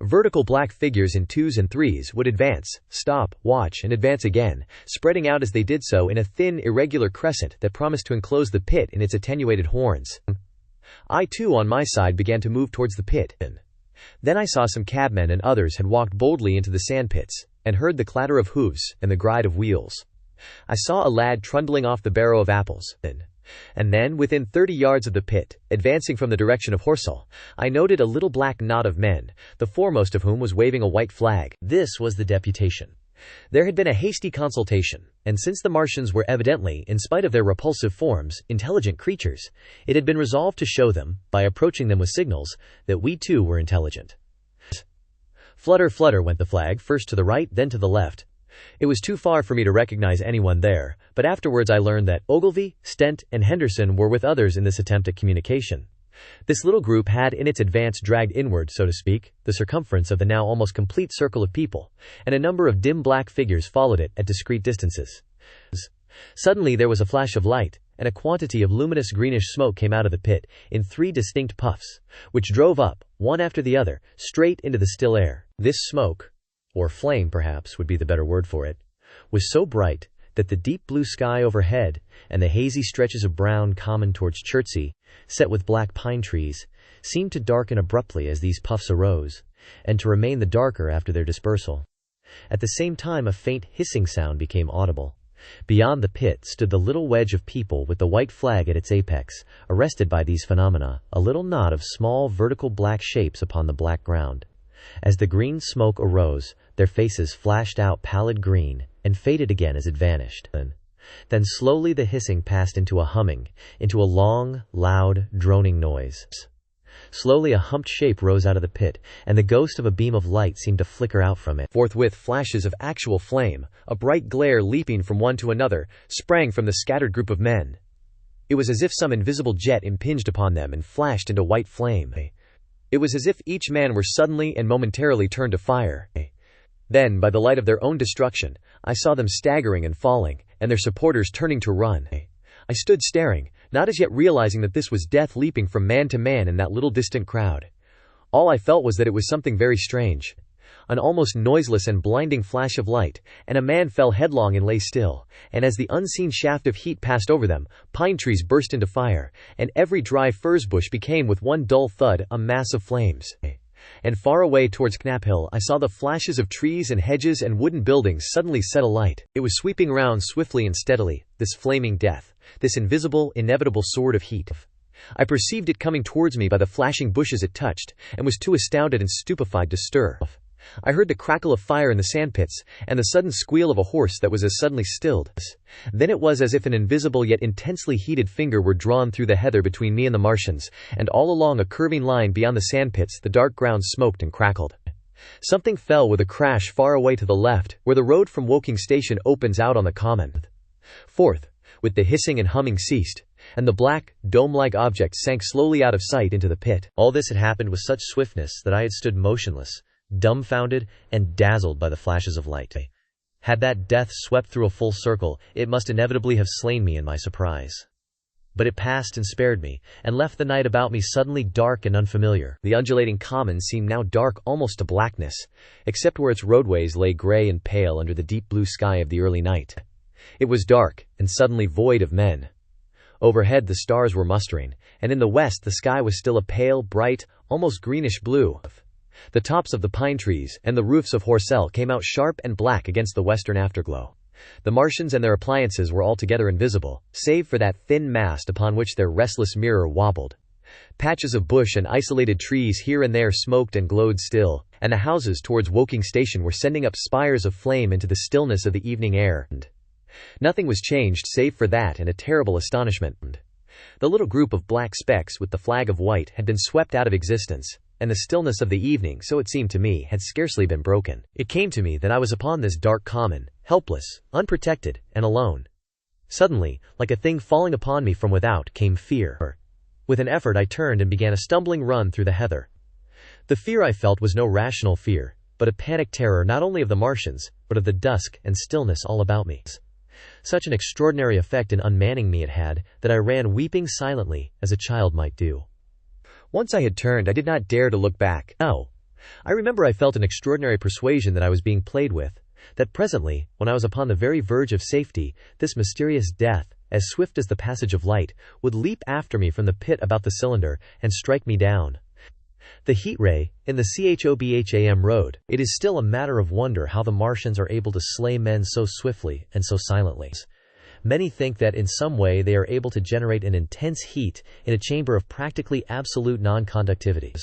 Vertical black figures in 2s and 3s would advance, stop, watch, and advance again, spreading out as they did so in a thin, irregular crescent that promised to enclose the pit in its attenuated horns. I too on my side began to move towards the pit. Then I saw some cabmen and others had walked boldly into the sandpits, and heard the clatter of hoofs and the gride of wheels. I saw a lad trundling off the barrow of apples. And then, within 30 yards of the pit, advancing from the direction of Horsell, I noted a little black knot of men, the foremost of whom was waving a white flag. This was the deputation. There had been a hasty consultation, and since the Martians were evidently, in spite of their repulsive forms, intelligent creatures, it had been resolved to show them, by approaching them with signals, that we too were intelligent. Flutter, flutter went the flag, first to the right, then to the left. It was too far for me to recognize anyone there, but afterwards I learned that Ogilvy, Stent, and Henderson were with others in this attempt at communication. This little group had in its advance dragged inward, so to speak, the circumference of the now almost complete circle of people, and a number of dim black figures followed it at discrete distances. Suddenly there was a flash of light, and a quantity of luminous greenish smoke came out of the pit, in 3 distinct puffs, which drove up, one after the other, straight into the still air. This smoke, or flame perhaps would be the better word for it, was so bright that the deep blue sky overhead and the hazy stretches of brown common towards Chertsey, set with black pine trees, seemed to darken abruptly as these puffs arose, and to remain the darker after their dispersal. At the same time a faint hissing sound became audible. Beyond the pit stood the little wedge of people with the white flag at its apex, arrested by these phenomena, a little knot of small vertical black shapes upon the black ground. As the green smoke arose, their faces flashed out pallid green, and faded again as it vanished. Then slowly the hissing passed into a humming, into a long, loud, droning noise. Slowly a humped shape rose out of the pit, and the ghost of a beam of light seemed to flicker out from it. Forthwith flashes of actual flame, a bright glare leaping from one to another, sprang from the scattered group of men. It was as if some invisible jet impinged upon them and flashed into white flame. It was as if each man were suddenly and momentarily turned to fire. Then, by the light of their own destruction, I saw them staggering and falling, and their supporters turning to run. I stood staring, not as yet realizing that this was death leaping from man to man in that little distant crowd. All I felt was that it was something very strange. An almost noiseless and blinding flash of light, and a man fell headlong and lay still, and as the unseen shaft of heat passed over them, pine trees burst into fire, and every dry furze bush became with one dull thud a mass of flames. And far away towards Knaphill I saw the flashes of trees and hedges and wooden buildings suddenly set alight. It was sweeping round swiftly and steadily, this flaming death, this invisible, inevitable sword of heat. I perceived it coming towards me by the flashing bushes it touched, and was too astounded and stupefied to stir. I heard the crackle of fire in the sandpits, and the sudden squeal of a horse that was as suddenly stilled. Then it was as if an invisible yet intensely heated finger were drawn through the heather between me and the Martians, and all along a curving line beyond the sandpits the dark ground smoked and crackled. Something fell with a crash far away to the left, where the road from Woking station opens out on the common. Forth, with the hissing and humming ceased, and the black, dome-like object sank slowly out of sight into the pit. All this had happened with such swiftness that I had stood motionless, dumbfounded and dazzled by the flashes of light. Had that death swept through a full circle, it must inevitably have slain me in my surprise. But it passed and spared me, and left the night about me suddenly dark and unfamiliar. The undulating common seemed now dark almost to blackness, except where its roadways lay gray and pale under the deep blue sky of the early night. It was dark, and suddenly void of men. Overhead the stars were mustering, and in the west the sky was still a pale, bright, almost greenish blue. The tops of the pine trees and the roofs of Horsell came out sharp and black against the western afterglow. The Martians and their appliances were altogether invisible, save for that thin mast upon which their restless mirror wobbled. Patches of bush and isolated trees here and there smoked and glowed still, and the houses towards Woking station were sending up spires of flame into the stillness of the evening air. Nothing was changed save for that and a terrible astonishment. The little group of black specks with the flag of white had been swept out of existence, and the stillness of the evening, so it seemed to me, had scarcely been broken. It came to me that I was upon this dark common, helpless, unprotected, and alone. Suddenly, like a thing falling upon me from without, came fear. With an effort I turned and began a stumbling run through the heather. The fear I felt was no rational fear, but a panic terror not only of the Martians, but of the dusk and stillness all about me. Such an extraordinary effect in unmanning me it had, that I ran weeping silently, as a child might do. Once I had turned, I did not dare to look back. No. I remember I felt an extraordinary persuasion that I was being played with, that presently, when I was upon the very verge of safety, this mysterious death, as swift as the passage of light, would leap after me from the pit about the cylinder, and strike me down. The heat ray, in the CHOBHAM road, it is still a matter of wonder how the Martians are able to slay men so swiftly and so silently. Many think that in some way they are able to generate an intense heat in a chamber of practically absolute non-conductivity.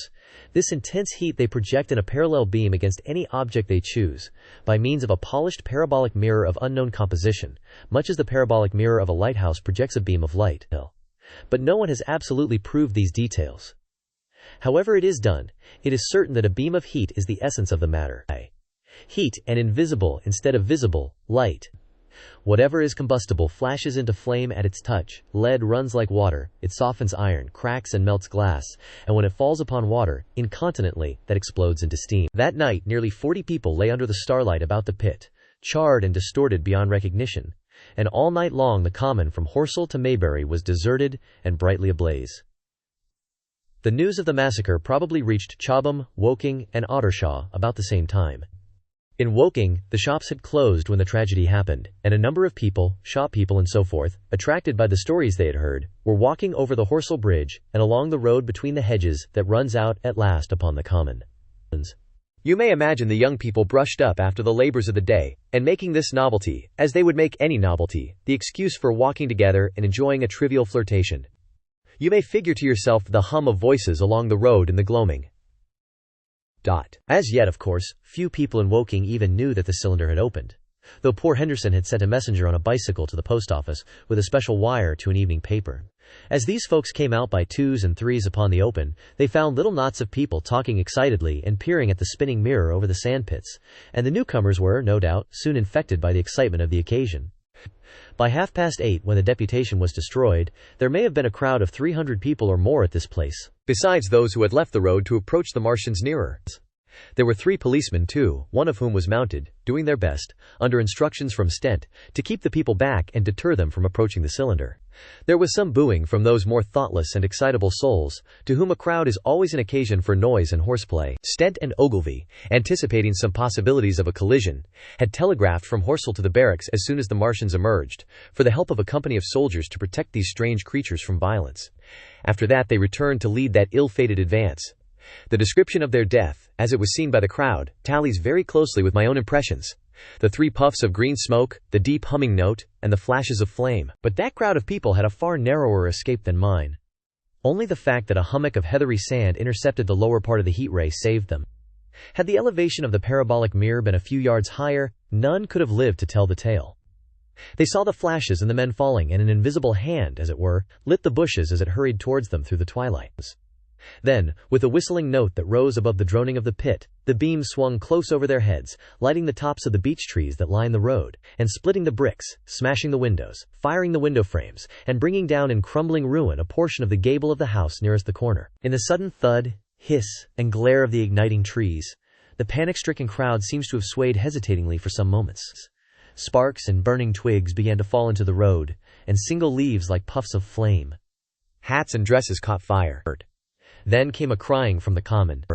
This intense heat they project in a parallel beam against any object they choose, by means of a polished parabolic mirror of unknown composition, much as the parabolic mirror of a lighthouse projects a beam of light. But no one has absolutely proved these details. However it is done, it is certain that a beam of heat is the essence of the matter. Heat, and invisible instead of visible, light. Whatever is combustible flashes into flame at its touch. Lead runs like water, it softens iron, cracks and melts glass, and when it falls upon water, incontinently, that explodes into steam. That night nearly 40 people lay under the starlight about the pit, charred and distorted beyond recognition, and all night long the common from Horsell to Maybury was deserted and brightly ablaze. The news of the massacre probably reached Chobham, Woking, and Ottershaw about the same time. In Woking, the shops had closed when the tragedy happened, and a number of people, shop people and so forth, attracted by the stories they had heard, were walking over the Horsell Bridge and along the road between the hedges that runs out at last upon the common. You may imagine the young people brushed up after the labors of the day, and making this novelty, as they would make any novelty, the excuse for walking together and enjoying a trivial flirtation. You may figure to yourself the hum of voices along the road in the gloaming. As yet, of course, few people in Woking even knew that the cylinder had opened, though poor Henderson had sent a messenger on a bicycle to the post office with a special wire to an evening paper. As these folks came out by twos and threes upon the open, they found little knots of people talking excitedly and peering at the spinning mirror over the sandpits, and the newcomers were, no doubt, soon infected by the excitement of the occasion. By 8:30, when the deputation was destroyed, there may have been a crowd of 300 people or more at this place, besides those who had left the road to approach the Martians nearer. There were 3 policemen too, one of whom was mounted, doing their best, under instructions from Stent, to keep the people back and deter them from approaching the cylinder. There was some booing from those more thoughtless and excitable souls, to whom a crowd is always an occasion for noise and horseplay. Stent and Ogilvy, anticipating some possibilities of a collision, had telegraphed from Horsell to the barracks as soon as the Martians emerged, for the help of a company of soldiers to protect these strange creatures from violence. After that they returned to lead that ill-fated advance. The description of their death, as it was seen by the crowd, tallies very closely with my own impressions. The 3 puffs of green smoke, the deep humming note, and the flashes of flame. But that crowd of people had a far narrower escape than mine. Only the fact that a hummock of heathery sand intercepted the lower part of the heat ray saved them. Had the elevation of the parabolic mirror been a few yards higher, none could have lived to tell the tale. They saw the flashes and the men falling, and an invisible hand, as it were, lit the bushes as it hurried towards them through the twilight. Then, with a whistling note that rose above the droning of the pit, the beam swung close over their heads, lighting the tops of the beech trees that line the road, and splitting the bricks, smashing the windows, firing the window frames, and bringing down in crumbling ruin a portion of the gable of the house nearest the corner. In the sudden thud, hiss, and glare of the igniting trees, the panic-stricken crowd seems to have swayed hesitatingly for some moments. Sparks and burning twigs began to fall into the road, and single leaves like puffs of flame. Hats and dresses caught fire. Then came a crying from the common.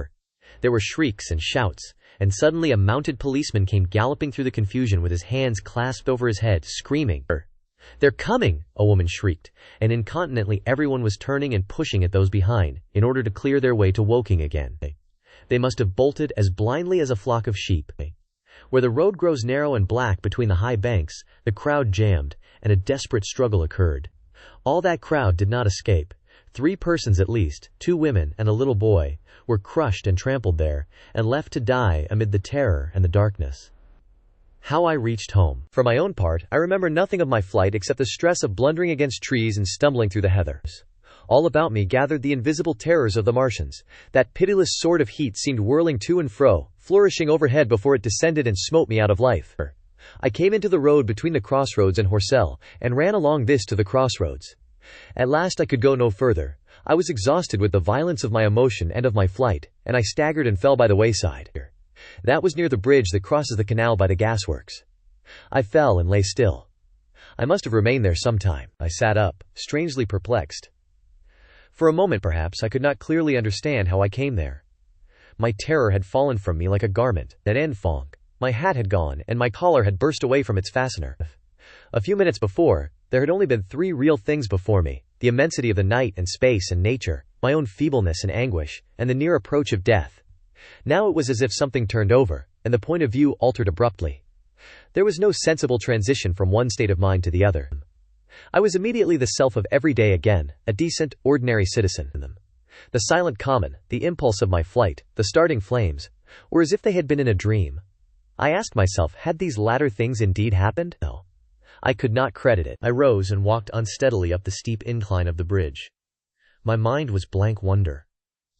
There were shrieks and shouts, and suddenly a mounted policeman came galloping through the confusion with his hands clasped over his head, screaming. "They're coming!" a woman shrieked, and incontinently everyone was turning and pushing at those behind, in order to clear their way to Woking again. They must have bolted as blindly as a flock of sheep. Where the road grows narrow and black between the high banks, the crowd jammed, and a desperate struggle occurred. All that crowd did not escape. 3 persons at least, 2 women and a little boy, were crushed and trampled there, and left to die amid the terror and the darkness. How I reached home. For my own part, I remember nothing of my flight except the stress of blundering against trees and stumbling through the heather. All about me gathered the invisible terrors of the Martians. That pitiless sword of heat seemed whirling to and fro, flourishing overhead before it descended and smote me out of life. I came into the road between the crossroads and Horcel, and ran along this to the crossroads. At last I could go no further. I was exhausted with the violence of my emotion and of my flight, and I staggered and fell by the wayside. That was near the bridge that crosses the canal by the gasworks. I fell and lay still. I must have remained there some time. I sat up, strangely perplexed. For a moment perhaps I could not clearly understand how I came there. My terror had fallen from me like a garment, that en fong. My hat had gone, and my collar had burst away from its fastener. A few minutes before, there had only been 3 real things before me: the immensity of the night and space and nature, my own feebleness and anguish, and the near approach of death. Now it was as if something turned over, and the point of view altered abruptly. There was no sensible transition from one state of mind to the other. I was immediately the self of every day again, a decent, ordinary citizen. The silent common, the impulse of my flight, the starting flames, were as if they had been in a dream. I asked myself, had these latter things indeed happened? No. I could not credit it. I rose and walked unsteadily up the steep incline of the bridge. My mind was blank wonder.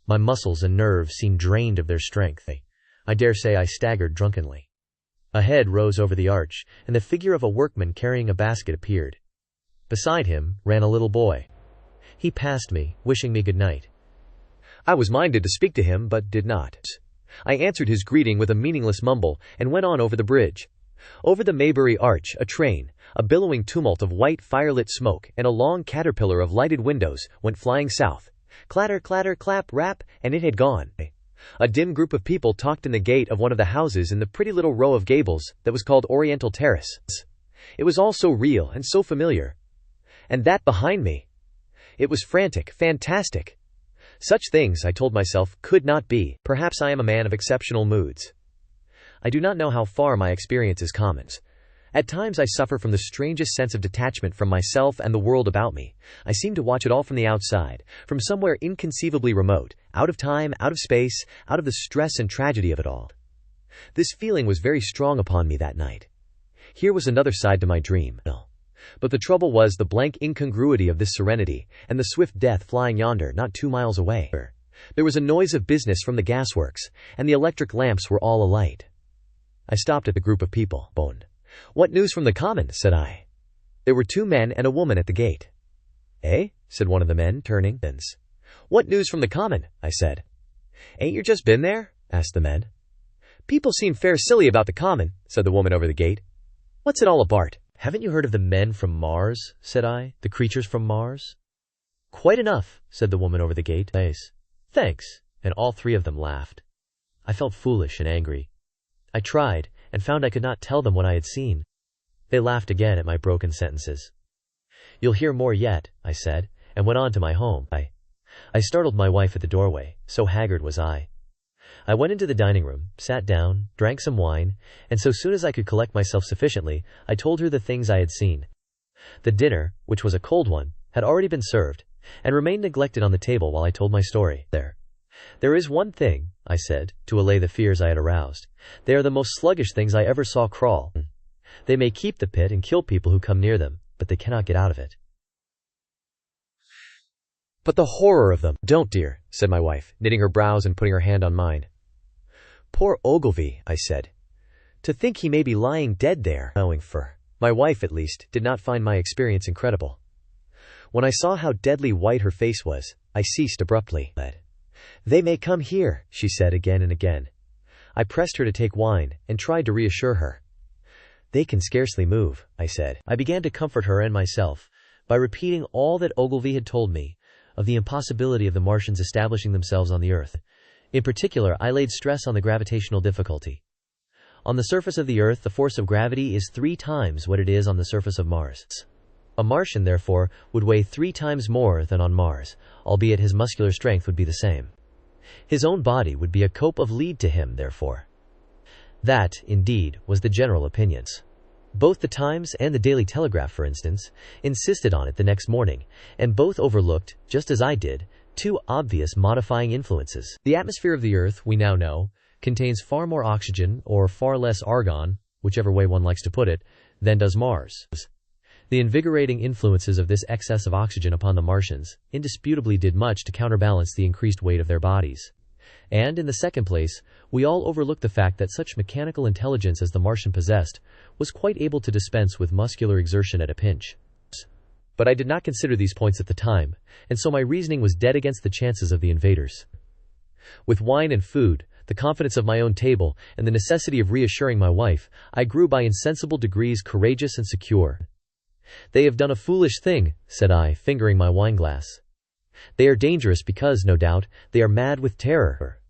My muscles and nerves seemed drained of their strength. I dare say I staggered drunkenly. A head rose over the arch, and the figure of a workman carrying a basket appeared. Beside him ran a little boy. He passed me, wishing me good night. I was minded to speak to him, but did not. I answered his greeting with a meaningless mumble, and went on over the bridge. Over the Maybury Arch, a train, a billowing tumult of white firelit smoke, and a long caterpillar of lighted windows, went flying south. Clatter, clatter, clap, rap, and it had gone. A dim group of people talked in the gate of one of the houses in the pretty little row of gables that was called Oriental Terrace. It was all so real and so familiar. And that behind me! It was frantic, fantastic. Such things, I told myself, could not be. Perhaps I am a man of exceptional moods. I do not know how far my experience is common. At times I suffer from the strangest sense of detachment from myself and the world about me. I seem to watch it all from the outside, from somewhere inconceivably remote, out of time, out of space, out of the stress and tragedy of it all. This feeling was very strong upon me that night. Here was another side to my dream. But the trouble was the blank incongruity of this serenity, and the swift death flying yonder, not 2 miles away. There was a noise of business from the gasworks, and the electric lamps were all alight. I stopped at the group of people. "What news from the common?" said I. There were 2 men and a woman at the gate. "Eh?" said one of the men, turning. "What news from the common?" I said. "Ain't you just been there?" asked the men. "People seem fair silly about the common," said the woman over the gate. "What's it all about?" "Haven't you heard of the men from Mars?" said I. "The creatures from Mars?" "Quite enough," said the woman over the gate. "Thanks." And all 3 of them laughed. I felt foolish and angry. I tried, and found I could not tell them what I had seen. They laughed again at my broken sentences. "You'll hear more yet," I said, and went on to my home. I startled my wife at the doorway, so haggard was I. I went into the dining room, sat down, drank some wine, and so soon as I could collect myself sufficiently, I told her the things I had seen. The dinner, which was a cold one, had already been served, and remained neglected on the table while I told my story. There is one thing," I said, to allay the fears I had aroused. "They are the most sluggish things I ever saw crawl. They may keep the pit and kill people who come near them, but they cannot get out of it." "But the horror of them!" "Don't, dear," said my wife, knitting her brows and putting her hand on mine. "Poor Ogilvy," I said. "To think he may be lying dead there." My wife, at least, did not find my experience incredible. When I saw how deadly white her face was, I ceased abruptly. "They may come here," she said again and again. I pressed her to take wine, and tried to reassure her. "They can scarcely move," I said. I began to comfort her and myself, by repeating all that Ogilvy had told me, of the impossibility of the Martians establishing themselves on the Earth. In particular, I laid stress on the gravitational difficulty. On the surface of the Earth, the force of gravity is 3 times what it is on the surface of Mars. A Martian, therefore, would weigh 3 times more than on Mars, albeit his muscular strength would be the same. His own body would be a cope of lead to him, therefore. That, indeed, was the general opinion. Both the Times and the Daily Telegraph, for instance, insisted on it the next morning, and both overlooked, just as I did, 2 obvious modifying influences. The atmosphere of the Earth, we now know, contains far more oxygen, or far less argon, whichever way one likes to put it, than does Mars. The invigorating influences of this excess of oxygen upon the Martians indisputably did much to counterbalance the increased weight of their bodies. And, in the second place, we all overlook the fact that such mechanical intelligence as the Martian possessed was quite able to dispense with muscular exertion at a pinch. But I did not consider these points at the time, and so my reasoning was dead against the chances of the invaders. With wine and food, the confidence of my own table, and the necessity of reassuring my wife, I grew by insensible degrees courageous and secure. "They have done a foolish thing," said I, fingering my wineglass. "They are dangerous because, no doubt, they are mad with terror.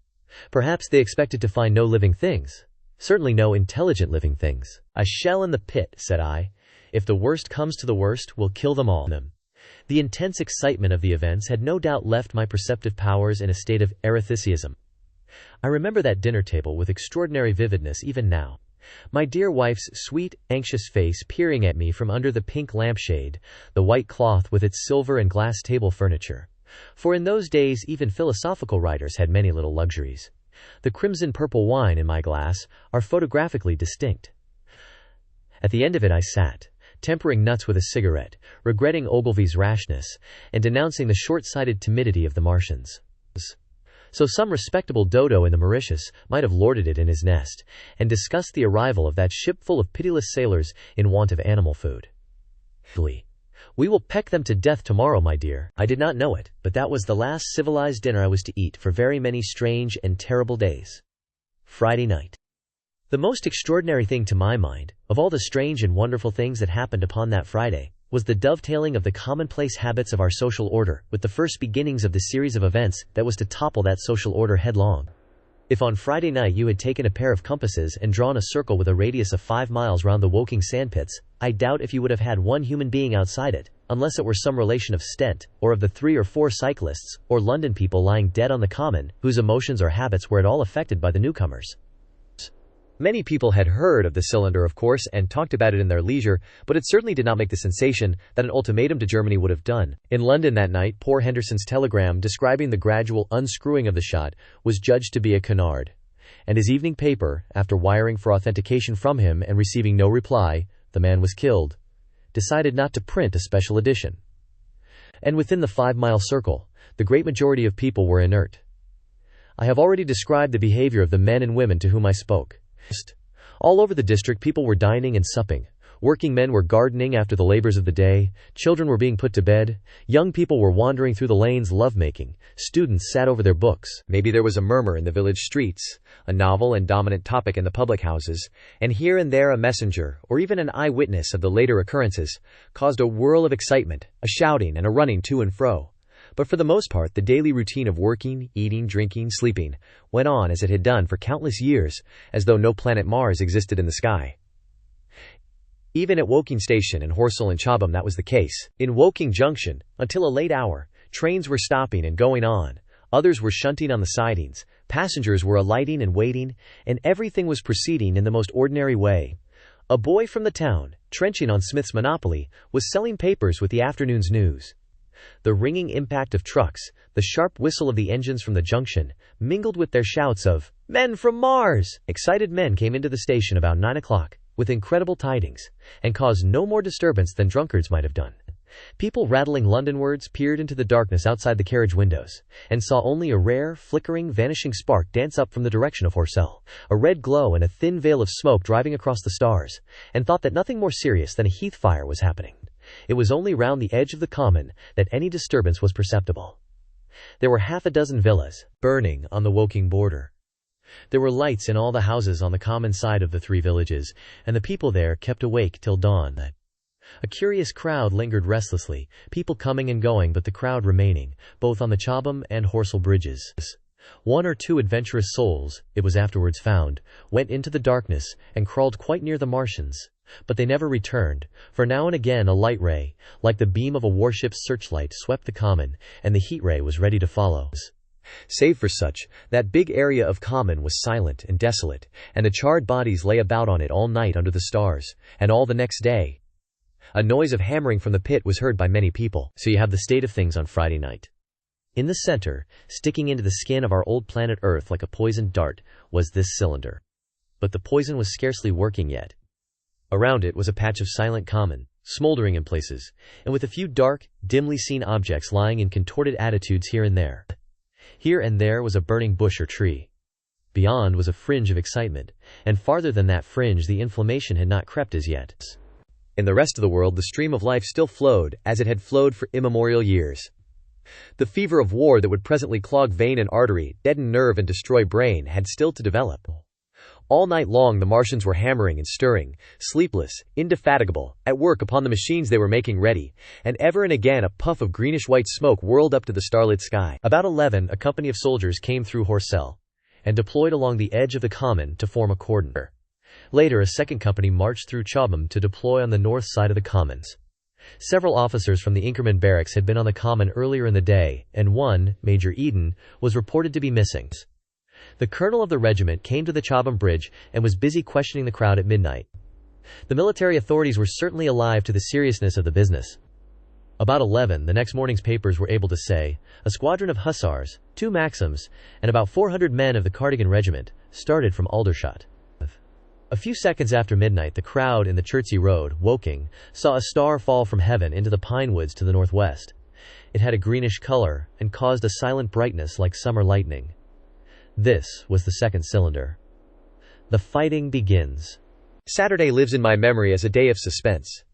Perhaps they expected to find no living things. Certainly no intelligent living things." "A shell in the pit," said I. "If the worst comes to the worst, we'll kill them all." The intense excitement of the events had no doubt left my perceptive powers in a state of erethisism. I remember that dinner table with extraordinary vividness even now. My dear wife's sweet, anxious face peering at me from under the pink lampshade, the white cloth with its silver and glass table furniture. For in those days even philosophical writers had many little luxuries. The crimson-purple wine in my glass are photographically distinct. At the end of it I sat, tempering nuts with a cigarette, regretting Ogilvy's rashness, and denouncing the short-sighted timidity of the Martians. So some respectable dodo in the Mauritius might have lorded it in his nest, and discussed the arrival of that ship full of pitiless sailors in want of animal food. "We will peck them to death tomorrow, my dear." I did not know it, but that was the last civilized dinner I was to eat for very many strange and terrible days. Friday night. The most extraordinary thing to my mind, of all the strange and wonderful things that happened upon that Friday, was the dovetailing of the commonplace habits of our social order with the first beginnings of the series of events that was to topple that social order headlong. If on Friday night you had taken a pair of compasses and drawn a circle with a radius of 5 miles round the Woking sandpits, I doubt if you would have had one human being outside it, unless it were some relation of Stent, or of the 3 or 4 cyclists, or London people lying dead on the common, whose emotions or habits were at all affected by the newcomers. Many people had heard of the cylinder, of course, and talked about it in their leisure, but it certainly did not make the sensation that an ultimatum to Germany would have done. In London that night, poor Henderson's telegram describing the gradual unscrewing of the shot was judged to be a canard, and his evening paper, after wiring for authentication from him and receiving no reply, "The man was killed," decided not to print a special edition. And within the 5-mile circle, the great majority of people were inert. I have already described the behavior of the men and women to whom I spoke. All over the district people were dining and supping. Working men were gardening after the labors of the day. Children were being put to bed. Young people were wandering through the lanes love-making. Students sat over their books. Maybe there was a murmur in the village streets, a novel and dominant topic in the public houses, and here and there a messenger, or even an eyewitness of the later occurrences, caused a whirl of excitement, a shouting and a running to and fro. But for the most part, the daily routine of working, eating, drinking, sleeping went on as it had done for countless years, as though no planet Mars existed in the sky. Even at Woking Station in Horsell and Chobham that was the case. In Woking Junction, until a late hour, trains were stopping and going on, others were shunting on the sidings, passengers were alighting and waiting, and everything was proceeding in the most ordinary way. A boy from the town, trenching on Smith's Monopoly, was selling papers with the afternoon's news. The ringing impact of trucks, the sharp whistle of the engines from the junction, mingled with their shouts of "Men from Mars!" Excited men came into the station about 9 o'clock, with incredible tidings, and caused no more disturbance than drunkards might have done. People rattling Londonwards peered into the darkness outside the carriage windows, and saw only a rare, flickering, vanishing spark dance up from the direction of Horsell, a red glow and a thin veil of smoke driving across the stars, and thought that nothing more serious than a heath fire was happening. It was only round the edge of the common that any disturbance was perceptible. There were 6 villas burning on the Woking border. There were lights in all the houses on the common side of the 3 villages, and the people there kept awake till dawn. A curious crowd lingered restlessly, people coming and going, but the crowd remaining, both on the Chobham and Horsell bridges. 1 or 2 adventurous souls, it was afterwards found, went into the darkness and crawled quite near the Martians. But they never returned, for now and again a light ray, like the beam of a warship's searchlight, swept the common, and the heat ray was ready to follow. Save for such, that big area of common was silent and desolate, and the charred bodies lay about on it all night under the stars, and all the next day. A noise of hammering from the pit was heard by many people. So you have the state of things on Friday night. In the center, sticking into the skin of our old planet Earth like a poisoned dart, was this cylinder. But the poison was scarcely working yet. Around it was a patch of silent common, smoldering in places, and with a few dark, dimly seen objects lying in contorted attitudes here and there. Here and there was a burning bush or tree. Beyond was a fringe of excitement, and farther than that fringe the inflammation had not crept as yet. In the rest of the world the stream of life still flowed, as it had flowed for immemorial years. The fever of war that would presently clog vein and artery, deaden nerve and destroy brain had still to develop. All night long the Martians were hammering and stirring, sleepless, indefatigable, at work upon the machines they were making ready, and ever and again a puff of greenish-white smoke whirled up to the starlit sky. About 11 a company of soldiers came through Horcel, and deployed along the edge of the common to form a cordon. Later a second company marched through Chobham to deploy on the north side of the commons. Several officers from the Inkerman barracks had been on the common earlier in the day, and one, Major Eden, was reported to be missing. The colonel of the regiment came to the Chobham Bridge and was busy questioning the crowd at midnight. The military authorities were certainly alive to the seriousness of the business. About 11 the next morning's papers were able to say, a squadron of hussars, 2 Maxims, and about 400 men of the Cardigan regiment, started from Aldershot. A few seconds after midnight the crowd in the Chertsey Road, Woking, saw a star fall from heaven into the pine woods to the northwest. It had a greenish color, and caused a silent brightness like summer lightning. This was the second cylinder. The fighting begins. Saturday lives in my memory as a day of suspense.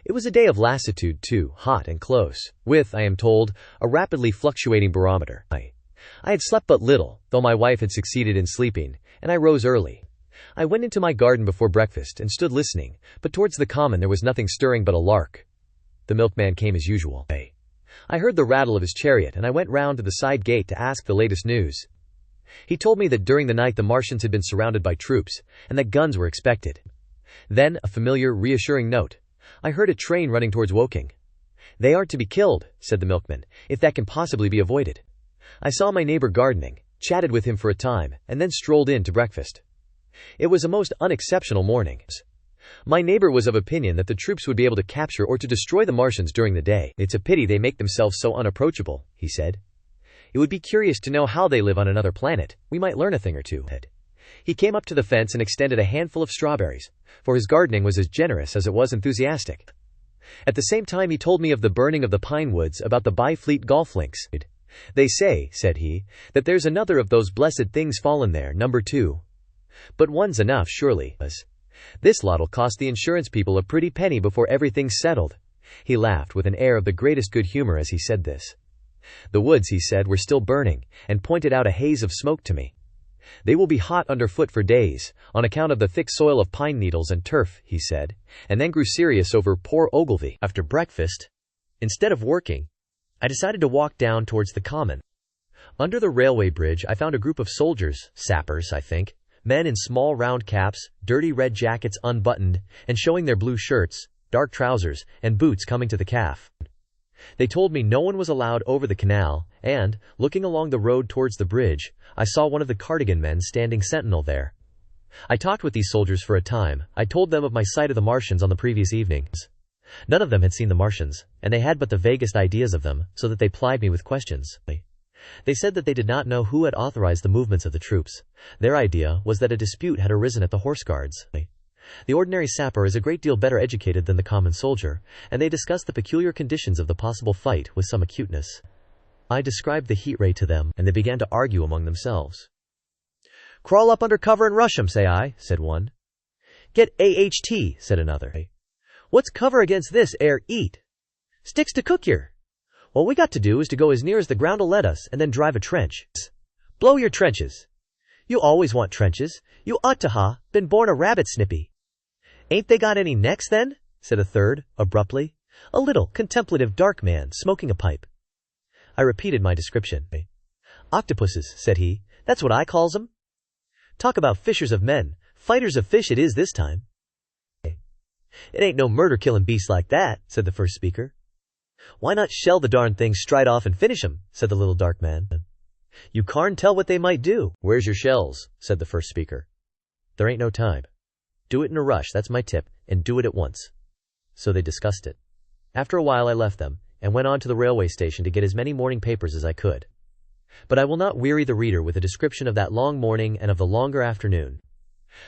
It was a day of lassitude too, hot and close, with, I am told, a rapidly fluctuating barometer. I had slept but little, though my wife had succeeded in sleeping, and I rose early. I went into my garden before breakfast and stood listening, but towards the common there was nothing stirring but a lark. The milkman came as usual. I heard the rattle of his chariot and I went round to the side gate to ask the latest news. He told me that during the night the Martians had been surrounded by troops, and that guns were expected. Then, a familiar, reassuring note. I heard a train running towards Woking. They are to be killed, said the milkman, if that can possibly be avoided. I saw my neighbor gardening, chatted with him for a time, and then strolled in to breakfast. It was a most unexceptional morning. My neighbor was of opinion that the troops would be able to capture or to destroy the Martians during the day. It's a pity they make themselves so unapproachable, he said. It would be curious to know how they live on another planet. We might learn a thing or two. He came up to the fence and extended a handful of strawberries, for his gardening was as generous as it was enthusiastic. At the same time he told me of the burning of the pine woods about the Byfleet golf links. They say, said he, that there's another of those blessed things fallen there, number 2. But one's enough, surely. This lot'll cost the insurance people a pretty penny before everything's settled. He laughed with an air of the greatest good humor as he said this. The woods, he said, were still burning, and pointed out a haze of smoke to me. They will be hot underfoot for days, on account of the thick soil of pine needles and turf, he said, and then grew serious over poor Ogilvy. After breakfast, instead of working, I decided to walk down towards the common. Under the railway bridge I found a group of soldiers, sappers, I think, men in small round caps, dirty red jackets unbuttoned, and showing their blue shirts, dark trousers, and boots coming to the calf. They told me no one was allowed over the canal, and, looking along the road towards the bridge, I saw one of the Cardigan men standing sentinel there. I talked with these soldiers for a time. I told them of my sight of the Martians on the previous evening. None of them had seen the Martians, and they had but the vaguest ideas of them, so that they plied me with questions. They said that they did not know who had authorized the movements of the troops. Their idea was that a dispute had arisen at the Horse Guards. The ordinary sapper is a great deal better educated than the common soldier, and they discussed the peculiar conditions of the possible fight with some acuteness. I described the heat ray to them, and they began to argue among themselves. "Crawl up under cover and rush 'em, say I," said one. "Get AHT," said another. "What's cover against this air eat? Sticks to cook yer. What we got to do is to go as near as the ground'll let us, and then drive a trench. Blow your trenches. You always want trenches. You ought to ha been born a rabbit snippy." "Ain't they got any necks then?" said a third, abruptly, a little, contemplative dark man smoking a pipe. I repeated my description. "Octopuses," said he, "that's what I calls 'em. Talk about fishers of men, fighters of fish it is this time." "It ain't no murder-killing beast like that," said the first speaker. "Why not shell the darn things straight off and finish 'em," said the little dark man. "You carn tell what they might do." "Where's your shells?" said the first speaker. "There ain't no time. Do it in a rush, that's my tip, and do it at once." So they discussed it. After a while I left them, and went on to the railway station to get as many morning papers as I could. But I will not weary the reader with a description of that long morning and of the longer afternoon.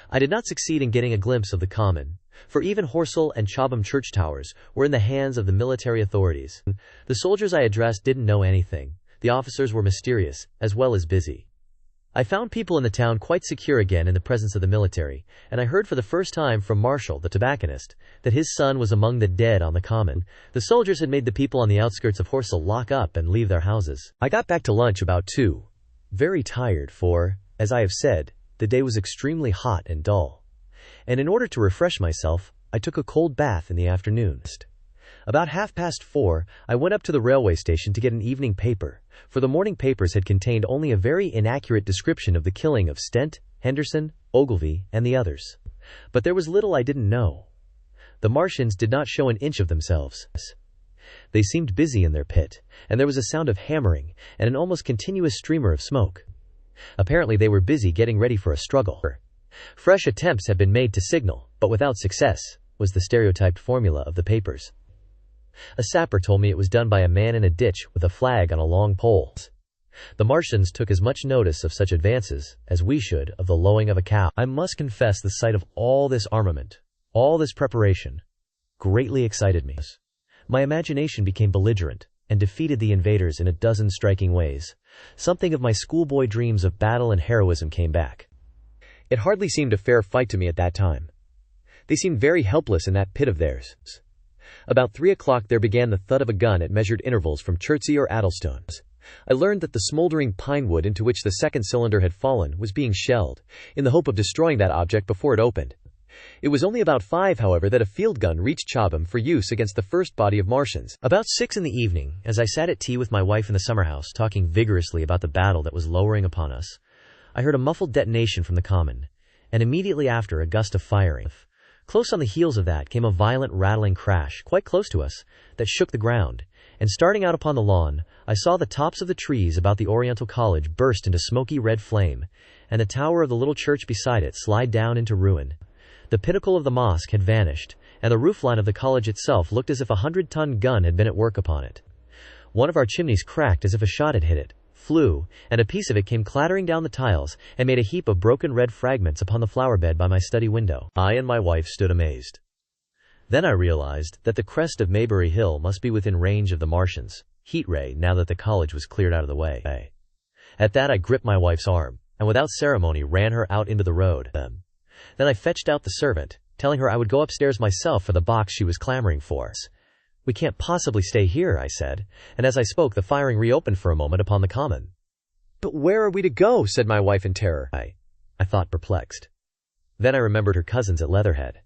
I did not succeed in getting a glimpse of the common, For even Horsell and Chobham church towers were in the hands of the military authorities. The soldiers I addressed didn't know anything. The officers were mysterious, as well as busy. I found people in the town quite secure again in the presence of the military, and I heard for the first time from Marshall, the tobacconist, that his son was among the dead on the common. The soldiers had made the people on the outskirts of Horsell lock up and leave their houses. I got back to lunch about 2. Very tired for, as I have said, the day was extremely hot and dull. And in order to refresh myself, I took a cold bath in the afternoon. About 4:30, I went up to the railway station to get an evening paper, for the morning papers had contained only a very inaccurate description of the killing of Stent, Henderson, Ogilvy, and the others. But there was little I didn't know. The Martians did not show an inch of themselves. They seemed busy in their pit, and there was a sound of hammering and an almost continuous streamer of smoke. Apparently they were busy getting ready for a struggle. Fresh attempts had been made to signal, but without success, was the stereotyped formula of the papers. A sapper told me it was done by a man in a ditch with a flag on a long pole. The Martians took as much notice of such advances as we should of the lowing of a cow. I must confess the sight of all this armament, all this preparation, greatly excited me. My imagination became belligerent and defeated the invaders in a dozen striking ways. Something of my schoolboy dreams of battle and heroism came back. It hardly seemed a fair fight to me at that time. They seemed very helpless in that pit of theirs. About 3 o'clock there began the thud of a gun at measured intervals from Chertsey or Addlestone. I learned that the smoldering pine wood into which the second cylinder had fallen was being shelled, in the hope of destroying that object before it opened. It was only about 5, however, that a field gun reached Chobham for use against the first body of Martians. About 6 in the evening, as I sat at tea with my wife in the summer house, talking vigorously about the battle that was lowering upon us, I heard a muffled detonation from the common, and immediately after a gust of firing. Close on the heels of that came a violent rattling crash, quite close to us, that shook the ground, and starting out upon the lawn, I saw the tops of the trees about the Oriental College burst into smoky red flame, and the tower of the little church beside it slide down into ruin. The pinnacle of the mosque had vanished, and the roofline of the college itself looked as if a 100-ton gun had been at work upon it. One of our chimneys cracked as if a shot had hit it, flew, and a piece of it came clattering down the tiles and made a heap of broken red fragments upon the flower bed by my study window. I and my wife stood amazed. Then I realized that the crest of Maybury Hill must be within range of the Martians' heat ray now that the college was cleared out of the way. At that I gripped my wife's arm, and without ceremony ran her out into the road. Then I fetched out the servant, telling her I would go upstairs myself for the box she was clamoring for. "We can't possibly stay here," I said, and as I spoke the firing reopened for a moment upon the common. "But where are we to go?" said my wife in terror. I thought, perplexed. Then I remembered her cousins at Leatherhead.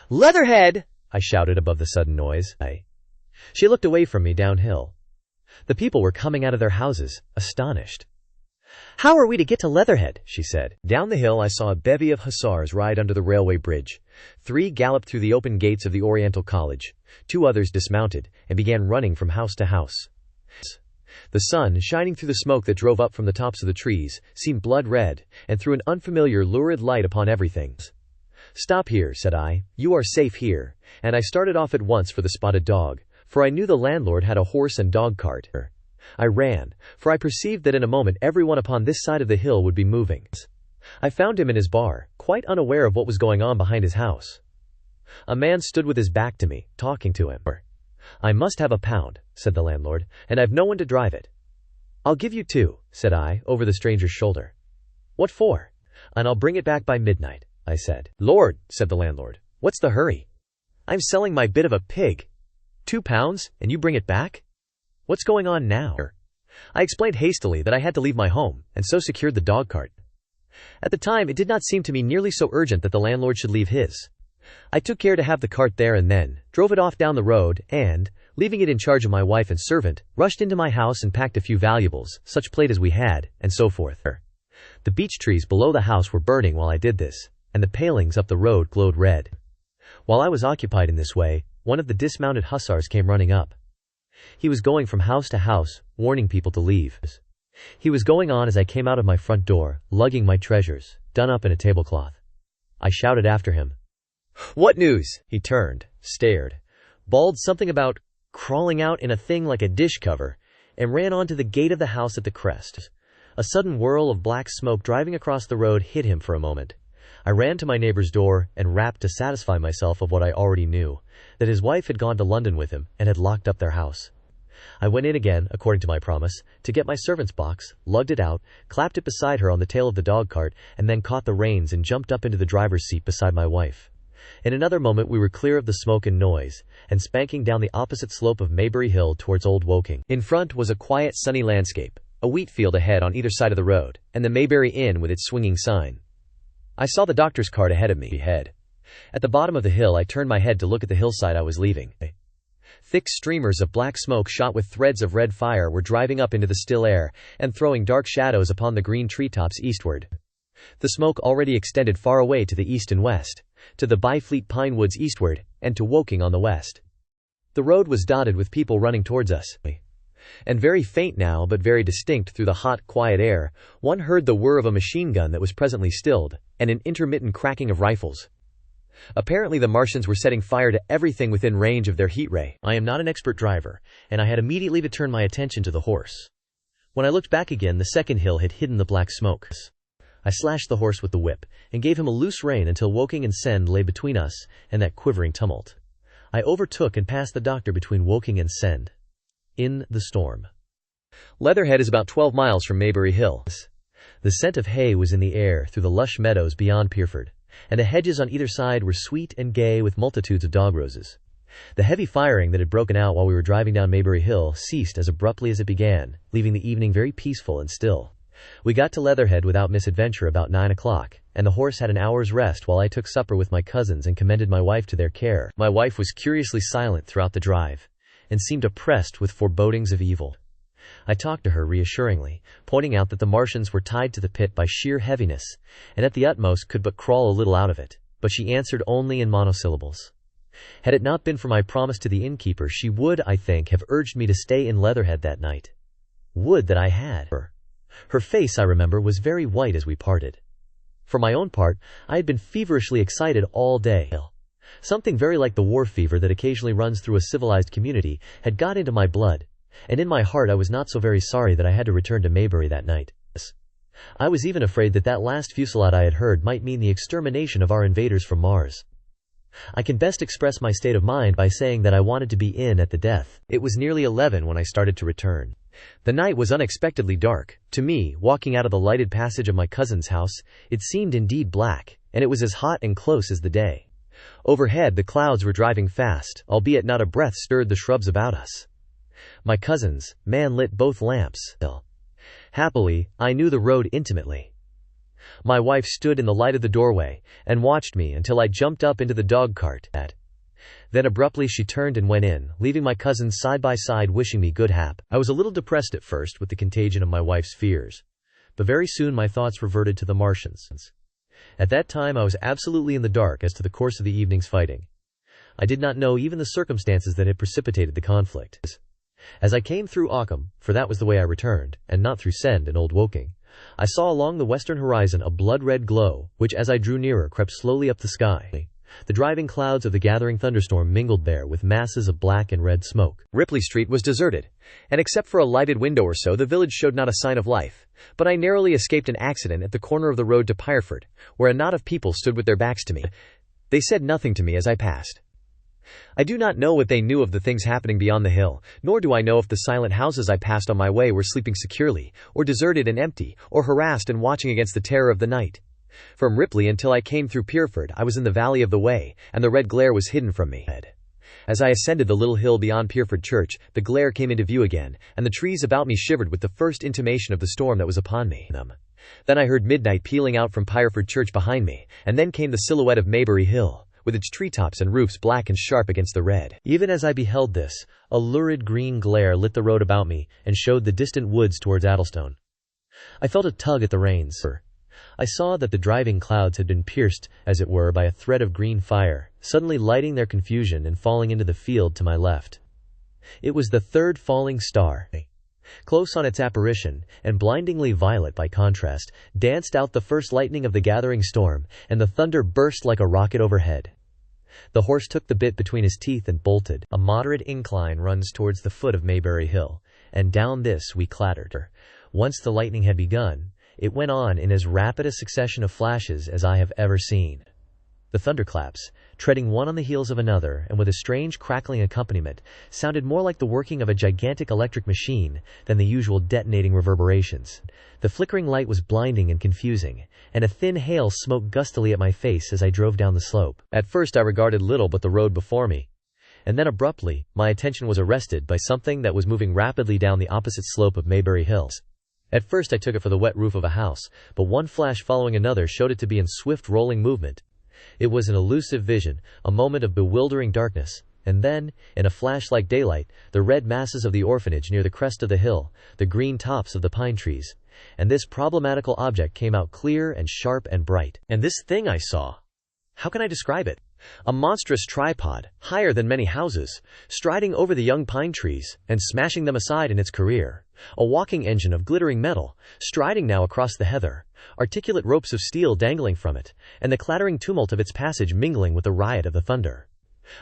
"Leatherhead!" I shouted above the sudden noise. She looked away from me downhill. The people were coming out of their houses, astonished. "How are we to get to Leatherhead?" she said. Down the hill I saw a bevy of hussars ride under the railway bridge. 3 galloped through the open gates of the Oriental College. 2 others dismounted and began running from house to house. The sun, shining through the smoke that drove up from the tops of the trees, seemed blood red, and threw an unfamiliar lurid light upon everything. "Stop here," said I. "You are safe here," and I started off at once for the Spotted Dog, for I knew the landlord had a horse and dog cart. I ran, for I perceived that in a moment everyone upon this side of the hill would be moving. I found him in his bar, quite unaware of what was going on behind his house. A man stood with his back to me, talking to him. "I must have £1," said the landlord, "and I've no one to drive it." "I'll give you 2, said I, over the stranger's shoulder. "What for?" "And I'll bring it back by midnight," I said. "Lord," said the landlord, "what's the hurry? I'm selling my bit of a pig. £2, and you bring it back? What's going on now?" I explained hastily that I had to leave my home, and so secured the dog cart. At the time it did not seem to me nearly so urgent that the landlord should leave his. I took care to have the cart there and then, drove it off down the road, and, leaving it in charge of my wife and servant, rushed into my house and packed a few valuables, such plate as we had, and so forth. The beech trees below the house were burning while I did this, and the palings up the road glowed red. While I was occupied in this way, one of the dismounted hussars came running up. He was going from house to house, warning people to leave. He was going on as I came out of my front door, lugging my treasures, done up in a tablecloth. I shouted after him. "What news?" He turned, stared, bawled something about crawling out in a thing like a dish cover, and ran on to the gate of the house at the crest. A sudden whirl of black smoke driving across the road hid him for a moment. I ran to my neighbor's door and rapped to satisfy myself of what I already knew, that his wife had gone to London with him and had locked up their house. I went in again, according to my promise, to get my servant's box, lugged it out, clapped it beside her on the tail of the dog cart, and then caught the reins and jumped up into the driver's seat beside my wife. In another moment we were clear of the smoke and noise, and spanking down the opposite slope of Maybury Hill towards Old Woking. In front was a quiet, sunny landscape, a wheat field ahead on either side of the road, and the Maybury Inn with its swinging sign. I saw the doctor's cart ahead of me. At the bottom of the hill I turned my head to look at the hillside I was leaving. Thick streamers of black smoke shot with threads of red fire were driving up into the still air and throwing dark shadows upon the green treetops eastward. The smoke already extended far away to the east and west, to the Byfleet pine woods eastward, and to Woking on the west. The road was dotted with people running towards us. And very faint now but very distinct through the hot, quiet air, one heard the whir of a machine gun that was presently stilled, and an intermittent cracking of rifles. Apparently the Martians were setting fire to everything within range of their heat ray. I am not an expert driver, and I had immediately to turn my attention to the horse. When I looked back again, the second hill had hidden the black smoke. I slashed the horse with the whip, and gave him a loose rein until Woking and Send lay between us and that quivering tumult. I overtook and passed the doctor between Woking and Send. In the storm. Leatherhead is about 12 miles from Maybury Hill. The scent of hay was in the air through the lush meadows beyond Pierford, and the hedges on either side were sweet and gay with multitudes of dog roses. The heavy firing that had broken out while we were driving down Maybury Hill ceased as abruptly as it began, leaving the evening very peaceful and still. We got to Leatherhead without misadventure about 9 o'clock, and the horse had an hour's rest while I took supper with my cousins and commended my wife to their care. My wife was curiously silent throughout the drive, and seemed oppressed with forebodings of evil. I talked to her reassuringly, pointing out that the Martians were tied to the pit by sheer heaviness, and at the utmost could but crawl a little out of it, but she answered only in monosyllables. Had it not been for my promise to the innkeeper, she would, I think, have urged me to stay in Leatherhead that night. Would that I had. Her face, I remember, was very white as we parted. For my own part, I had been feverishly excited all day. Something very like the war fever that occasionally runs through a civilized community had got into my blood, and in my heart I was not so very sorry that I had to return to Maybury that night. I was even afraid that that last fusillade I had heard might mean the extermination of our invaders from Mars. I can best express my state of mind by saying that I wanted to be in at the death. It was nearly 11 when I started to return. The night was unexpectedly dark. To me, walking out of the lighted passage of my cousin's house, it seemed indeed black, and it was as hot and close as the day. Overhead the clouds were driving fast, albeit not a breath stirred the shrubs about us. My cousin's man lit both lamps. Happily, I knew the road intimately. My wife stood in the light of the doorway, and watched me until I jumped up into the dog cart. Then abruptly she turned and went in, leaving my cousins side by side wishing me good hap. I was a little depressed at first with the contagion of my wife's fears, but very soon my thoughts reverted to the Martians. At that time I was absolutely in the dark as to the course of the evening's fighting. I did not know even the circumstances that had precipitated the conflict. As I came through Ockham, for that was the way I returned, and not through Send and Old Woking, I saw along the western horizon a blood-red glow, which as I drew nearer crept slowly up the sky. The driving clouds of the gathering thunderstorm mingled there with masses of black and red smoke. Ripley Street was deserted, and except for a lighted window or so the village showed not a sign of life, but I narrowly escaped an accident at the corner of the road to Pireford, where a knot of people stood with their backs to me. They said nothing to me as I passed. I do not know what they knew of the things happening beyond the hill, nor do I know if the silent houses I passed on my way were sleeping securely, or deserted and empty, or harassed and watching against the terror of the night. From Ripley until I came through Pierford I was in the valley of the Wey, and the red glare was hidden from me. As I ascended the little hill beyond Pierford Church, the glare came into view again, and the trees about me shivered with the first intimation of the storm that was upon me. Then I heard midnight pealing out from Pireford Church behind me, and then came the silhouette of Maybury Hill, with its treetops and roofs black and sharp against the red. Even as I beheld this, a lurid green glare lit the road about me, and showed the distant woods towards Addlestone. I felt a tug at the reins. I saw that the driving clouds had been pierced, as it were, by a thread of green fire, suddenly lighting their confusion and falling into the field to my left. It was the third falling star. Close on its apparition, and blindingly violet by contrast, danced out the first lightning of the gathering storm, and the thunder burst like a rocket overhead. The horse took the bit between his teeth and bolted. A moderate incline runs towards the foot of Maybury Hill, and down this we clattered. Once the lightning had begun, It went on in as rapid a succession of flashes as I have ever seen. The thunderclaps, treading one on the heels of another and with a strange crackling accompaniment, sounded more like the working of a gigantic electric machine than the usual detonating reverberations. The flickering light was blinding and confusing, and a thin hail smote gustily at my face as I drove down the slope. At first I regarded little but the road before me. And then abruptly, my attention was arrested by something that was moving rapidly down the opposite slope of Maybury Hills. At first I took it for the wet roof of a house, but one flash following another showed it to be in swift rolling movement. It was an elusive vision, a moment of bewildering darkness, and then, in a flash like daylight, the red masses of the orphanage near the crest of the hill, the green tops of the pine trees, and this problematical object came out clear and sharp and bright. And this thing I saw, how can I describe it? A monstrous tripod, higher than many houses, striding over the young pine trees, and smashing them aside in its career. A walking engine of glittering metal, striding now across the heather, articulate ropes of steel dangling from it, and the clattering tumult of its passage mingling with the riot of the thunder.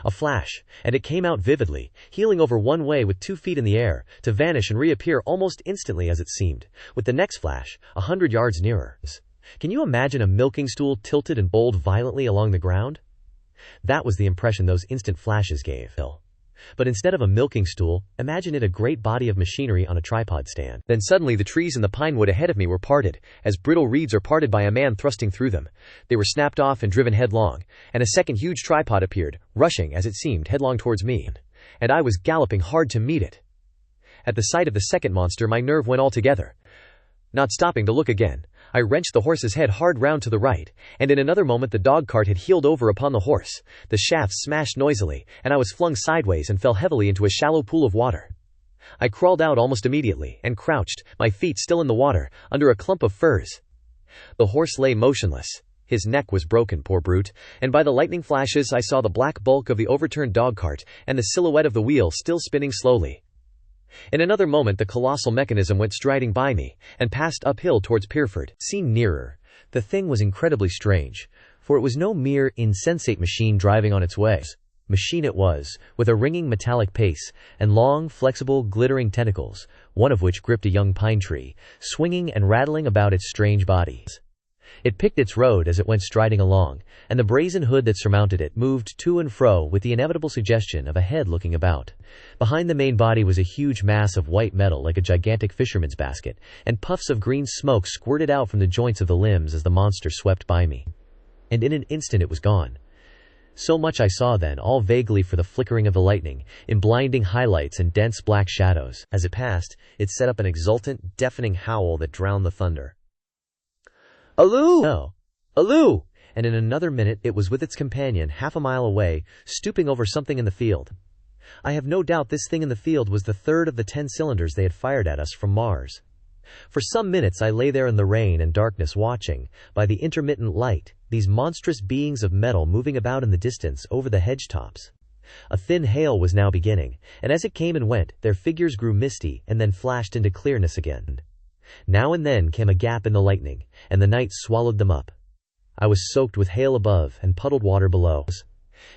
A flash, and it came out vividly, heeling over one way with 2 feet in the air, to vanish and reappear almost instantly as it seemed, with the next flash, 100 yards nearer. Can you imagine a milking stool tilted and bowled violently along the ground? That was the impression those instant flashes gave. But instead of a milking stool, imagine it a great body of machinery on a tripod stand. Then suddenly the trees in the pine wood ahead of me were parted, as brittle reeds are parted by a man thrusting through them. They were snapped off and driven headlong, and a second huge tripod appeared, rushing, as it seemed, headlong towards me. And I was galloping hard to meet it. At the sight of the second monster my nerve went altogether. Not stopping to look again, I wrenched the horse's head hard round to the right, and in another moment the dog-cart had heeled over upon the horse. The shafts smashed noisily, and I was flung sideways and fell heavily into a shallow pool of water. I crawled out almost immediately, and crouched, my feet still in the water, under a clump of firs. The horse lay motionless. His neck was broken, poor brute, and by the lightning flashes I saw the black bulk of the overturned dog-cart, and the silhouette of the wheel still spinning slowly. In another moment the colossal mechanism went striding by me, and passed uphill towards Pierford. Seen nearer, the thing was incredibly strange, for it was no mere insensate machine driving on its way. Machine it was, with a ringing metallic pace, and long, flexible, glittering tentacles, one of which gripped a young pine tree, swinging and rattling about its strange body. It picked its road as it went striding along, and the brazen hood that surmounted it moved to and fro with the inevitable suggestion of a head looking about. Behind the main body was a huge mass of white metal like a gigantic fisherman's basket, and puffs of green smoke squirted out from the joints of the limbs as the monster swept by me. And in an instant it was gone. So much I saw then, all vaguely for the flickering of the lightning, in blinding highlights and dense black shadows. As it passed, it set up an exultant, deafening howl that drowned the thunder. "Alloo! No. Alloo!" And in another minute it was with its companion half a mile away, stooping over something in the field. I have no doubt this thing in the field was the third of the 10 cylinders they had fired at us from Mars. For some minutes I lay there in the rain and darkness watching, by the intermittent light, these monstrous beings of metal moving about in the distance over the hedge tops. A thin hail was now beginning, and as it came and went, their figures grew misty and then flashed into clearness again. Now and then came a gap in the lightning, and the night swallowed them up. I was soaked with hail above and puddled water below.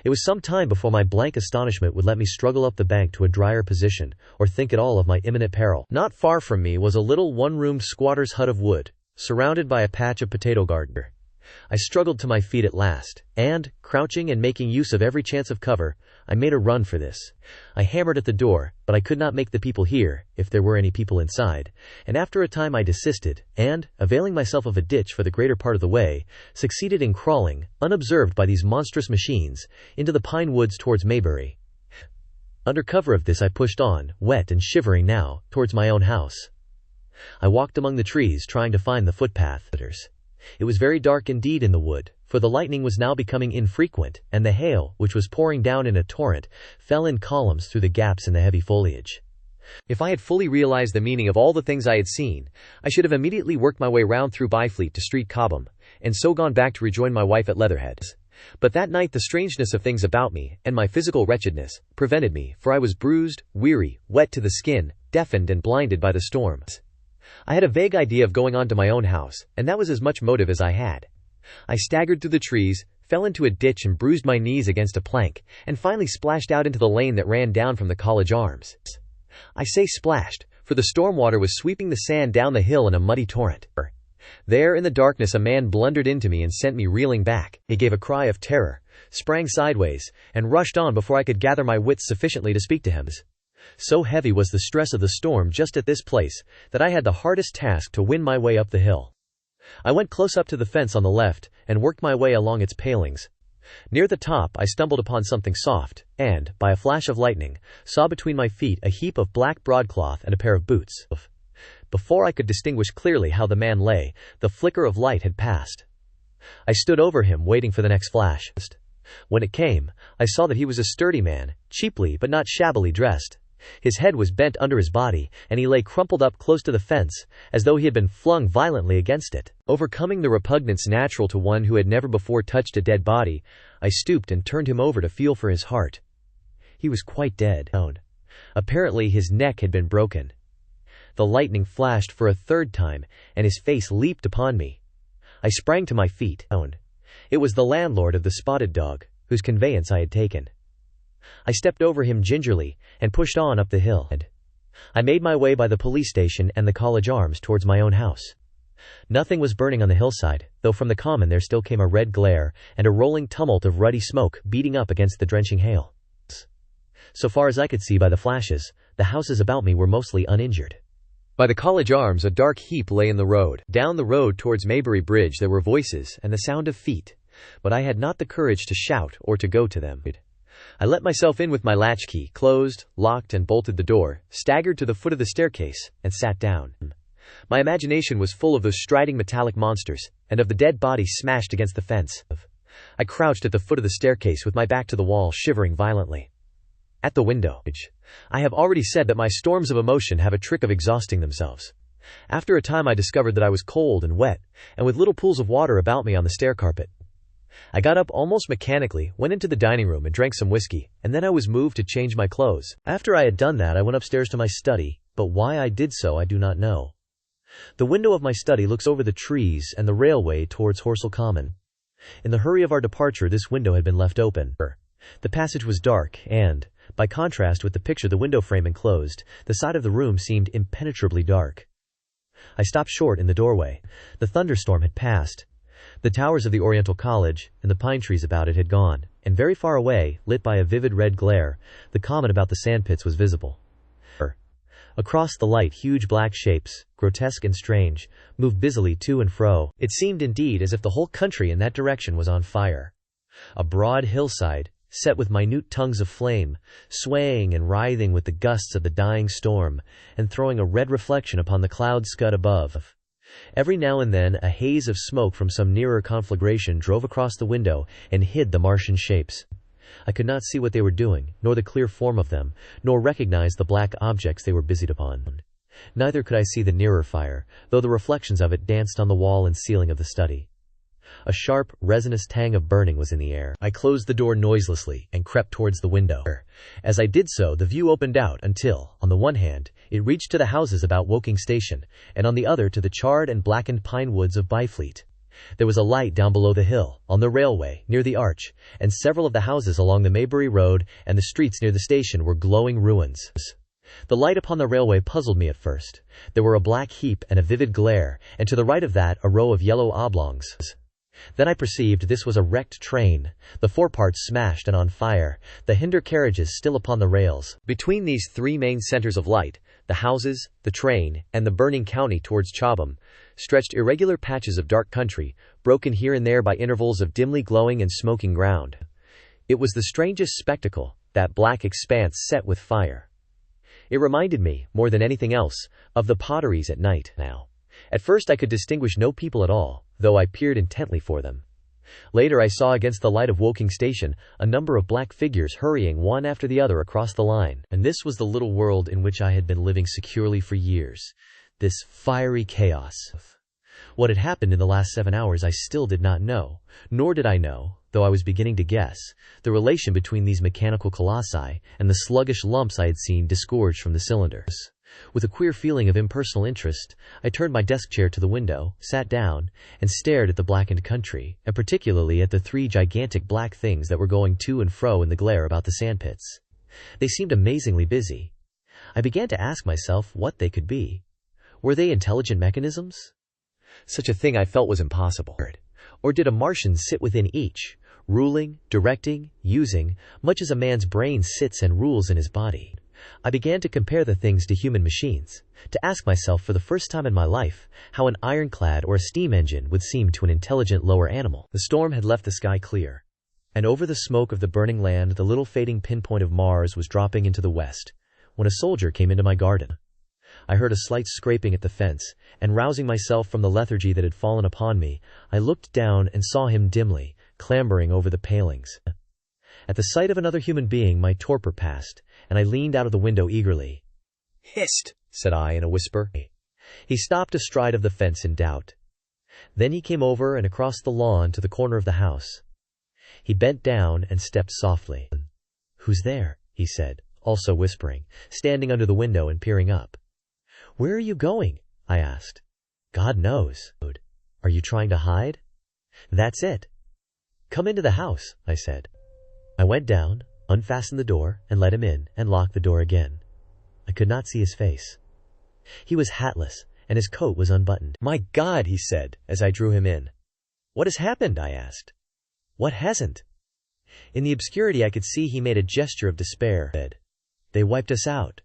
It was some time before my blank astonishment would let me struggle up the bank to a drier position, or think at all of my imminent peril. Not far from me was a little one-roomed squatter's hut of wood, surrounded by a patch of potato garden. I struggled to my feet at last, and, crouching and making use of every chance of cover, I made a run for this. I hammered at the door, but I could not make the people hear, if there were any people inside, and after a time I desisted, and, availing myself of a ditch for the greater part of the way, succeeded in crawling, unobserved by these monstrous machines, into the pine woods towards Maybury. Under cover of this I pushed on, wet and shivering now, towards my own house. I walked among the trees trying to find the footpath. It was very dark indeed in the wood, for the lightning was now becoming infrequent, and the hail, which was pouring down in a torrent, fell in columns through the gaps in the heavy foliage. If I had fully realized the meaning of all the things I had seen, I should have immediately worked my way round through Byfleet to Street Cobham, and so gone back to rejoin my wife at Leatherhead. But that night the strangeness of things about me, and my physical wretchedness, prevented me, for I was bruised, weary, wet to the skin, deafened and blinded by the storm. I had a vague idea of going on to my own house, and that was as much motive as I had. I staggered through the trees, fell into a ditch and bruised my knees against a plank, and finally splashed out into the lane that ran down from the College Arms. I say splashed, for the storm water was sweeping the sand down the hill in a muddy torrent. There in the darkness a man blundered into me and sent me reeling back. He gave a cry of terror, sprang sideways, and rushed on before I could gather my wits sufficiently to speak to him. So heavy was the stress of the storm just at this place, that I had the hardest task to win my way up the hill. I went close up to the fence on the left, and worked my way along its palings. Near the top I stumbled upon something soft, and, by a flash of lightning, saw between my feet a heap of black broadcloth and a pair of boots. Before I could distinguish clearly how the man lay, the flicker of light had passed. I stood over him waiting for the next flash. When it came, I saw that he was a sturdy man, cheaply but not shabbily dressed. His head was bent under his body, and he lay crumpled up close to the fence, as though he had been flung violently against it. Overcoming the repugnance natural to one who had never before touched a dead body, I stooped and turned him over to feel for his heart. He was quite dead. Apparently his neck had been broken. The lightning flashed for a third time, and his face leaped upon me. I sprang to my feet. It was the landlord of the Spotted Dog, whose conveyance I had taken. I stepped over him gingerly, and pushed on up the hill. I made my way by the police station and the College Arms towards my own house. Nothing was burning on the hillside, though from the common there still came a red glare, and a rolling tumult of ruddy smoke beating up against the drenching hail. So far as I could see by the flashes, the houses about me were mostly uninjured. By the College Arms a dark heap lay in the road. Down the road towards Maybury Bridge there were voices, and the sound of feet, but I had not the courage to shout or to go to them. I let myself in with my latchkey, closed, locked and bolted the door, staggered to the foot of the staircase, and sat down. My imagination was full of those striding metallic monsters, and of the dead bodies smashed against the fence. I crouched at the foot of the staircase with my back to the wall, shivering violently. At the window. I have already said that my storms of emotion have a trick of exhausting themselves. After a time I discovered that I was cold and wet, and with little pools of water about me on the stair carpet. I got up almost mechanically, went into the dining room and drank some whiskey, and then I was moved to change my clothes. After I had done that I went upstairs to my study, but why I did so I do not know. The window of my study looks over the trees and the railway towards Horsell Common. In the hurry of our departure this window had been left open. The passage was dark, and, by contrast with the picture the window frame enclosed, the side of the room seemed impenetrably dark. I stopped short in the doorway. The thunderstorm had passed. The towers of the Oriental College and the pine trees about it had gone, and very far away, lit by a vivid red glare, the common about the sandpits was visible. Across the light huge black shapes, grotesque and strange, moved busily to and fro. It seemed indeed as if the whole country in that direction was on fire. A broad hillside, set with minute tongues of flame, swaying and writhing with the gusts of the dying storm, and throwing a red reflection upon the cloud scud above. Every now and then a haze of smoke from some nearer conflagration drove across the window and hid the Martian shapes. I could not see what they were doing, nor the clear form of them, nor recognize the black objects they were busied upon. Neither could I see the nearer fire, though the reflections of it danced on the wall and ceiling of the study. A sharp, resinous tang of burning was in the air. I closed the door noiselessly and crept towards the window. As I did so, the view opened out until, on the one hand, it reached to the houses about Woking Station, and on the other to the charred and blackened pine woods of Byfleet. There was a light down below the hill, on the railway, near the arch, and several of the houses along the Maybury Road and the streets near the station were glowing ruins. The light upon the railway puzzled me at first. There were a black heap and a vivid glare, and to the right of that a row of yellow oblongs. Then I perceived this was a wrecked train, the foreparts smashed and on fire, the hinder carriages still upon the rails. Between these three main centers of light, the houses, the train, and the burning county towards Chobham, stretched irregular patches of dark country, broken here and there by intervals of dimly glowing and smoking ground. It was the strangest spectacle, that black expanse set with fire. It reminded me, more than anything else, of the potteries at night. Now, at first I could distinguish no people at all, though I peered intently for them. Later I saw against the light of Woking Station a number of black figures hurrying one after the other across the line. And this was the little world in which I had been living securely for years. This fiery chaos. What had happened in the last 7 hours I still did not know, nor did I know, though I was beginning to guess, the relation between these mechanical colossi and the sluggish lumps I had seen disgorged from the cylinders. With a queer feeling of impersonal interest, I turned my desk chair to the window, sat down, and stared at the blackened country, and particularly at the three gigantic black things that were going to and fro in the glare about the sandpits. They seemed amazingly busy. I began to ask myself what they could be. Were they intelligent mechanisms? Such a thing I felt was impossible. Or did a Martian sit within each, ruling, directing, using, much as a man's brain sits and rules in his body? I began to compare the things to human machines, to ask myself for the first time in my life how an ironclad or a steam engine would seem to an intelligent lower animal. The storm had left the sky clear, and over the smoke of the burning land the little fading pinpoint of Mars was dropping into the west, when a soldier came into my garden. I heard a slight scraping at the fence, and rousing myself from the lethargy that had fallen upon me, I looked down and saw him dimly, clambering over the palings. At the sight of another human being my torpor passed, and I leaned out of the window eagerly. "Hist!" said I in a whisper. He stopped astride of the fence in doubt. Then he came over and across the lawn to the corner of the house. He bent down and stepped softly. "Who's there?" he said, also whispering, standing under the window and peering up. "Where are you going?" I asked. "God knows." "Are you trying to hide?" "That's it." "Come into the house," I said. I went down, unfastened the door, and let him in, and locked the door again. I could not see his face. He was hatless, and his coat was unbuttoned. "My God," he said, as I drew him in. "What has happened?" I asked. "What hasn't?" In the obscurity I could see he made a gesture of despair. "They wiped us out.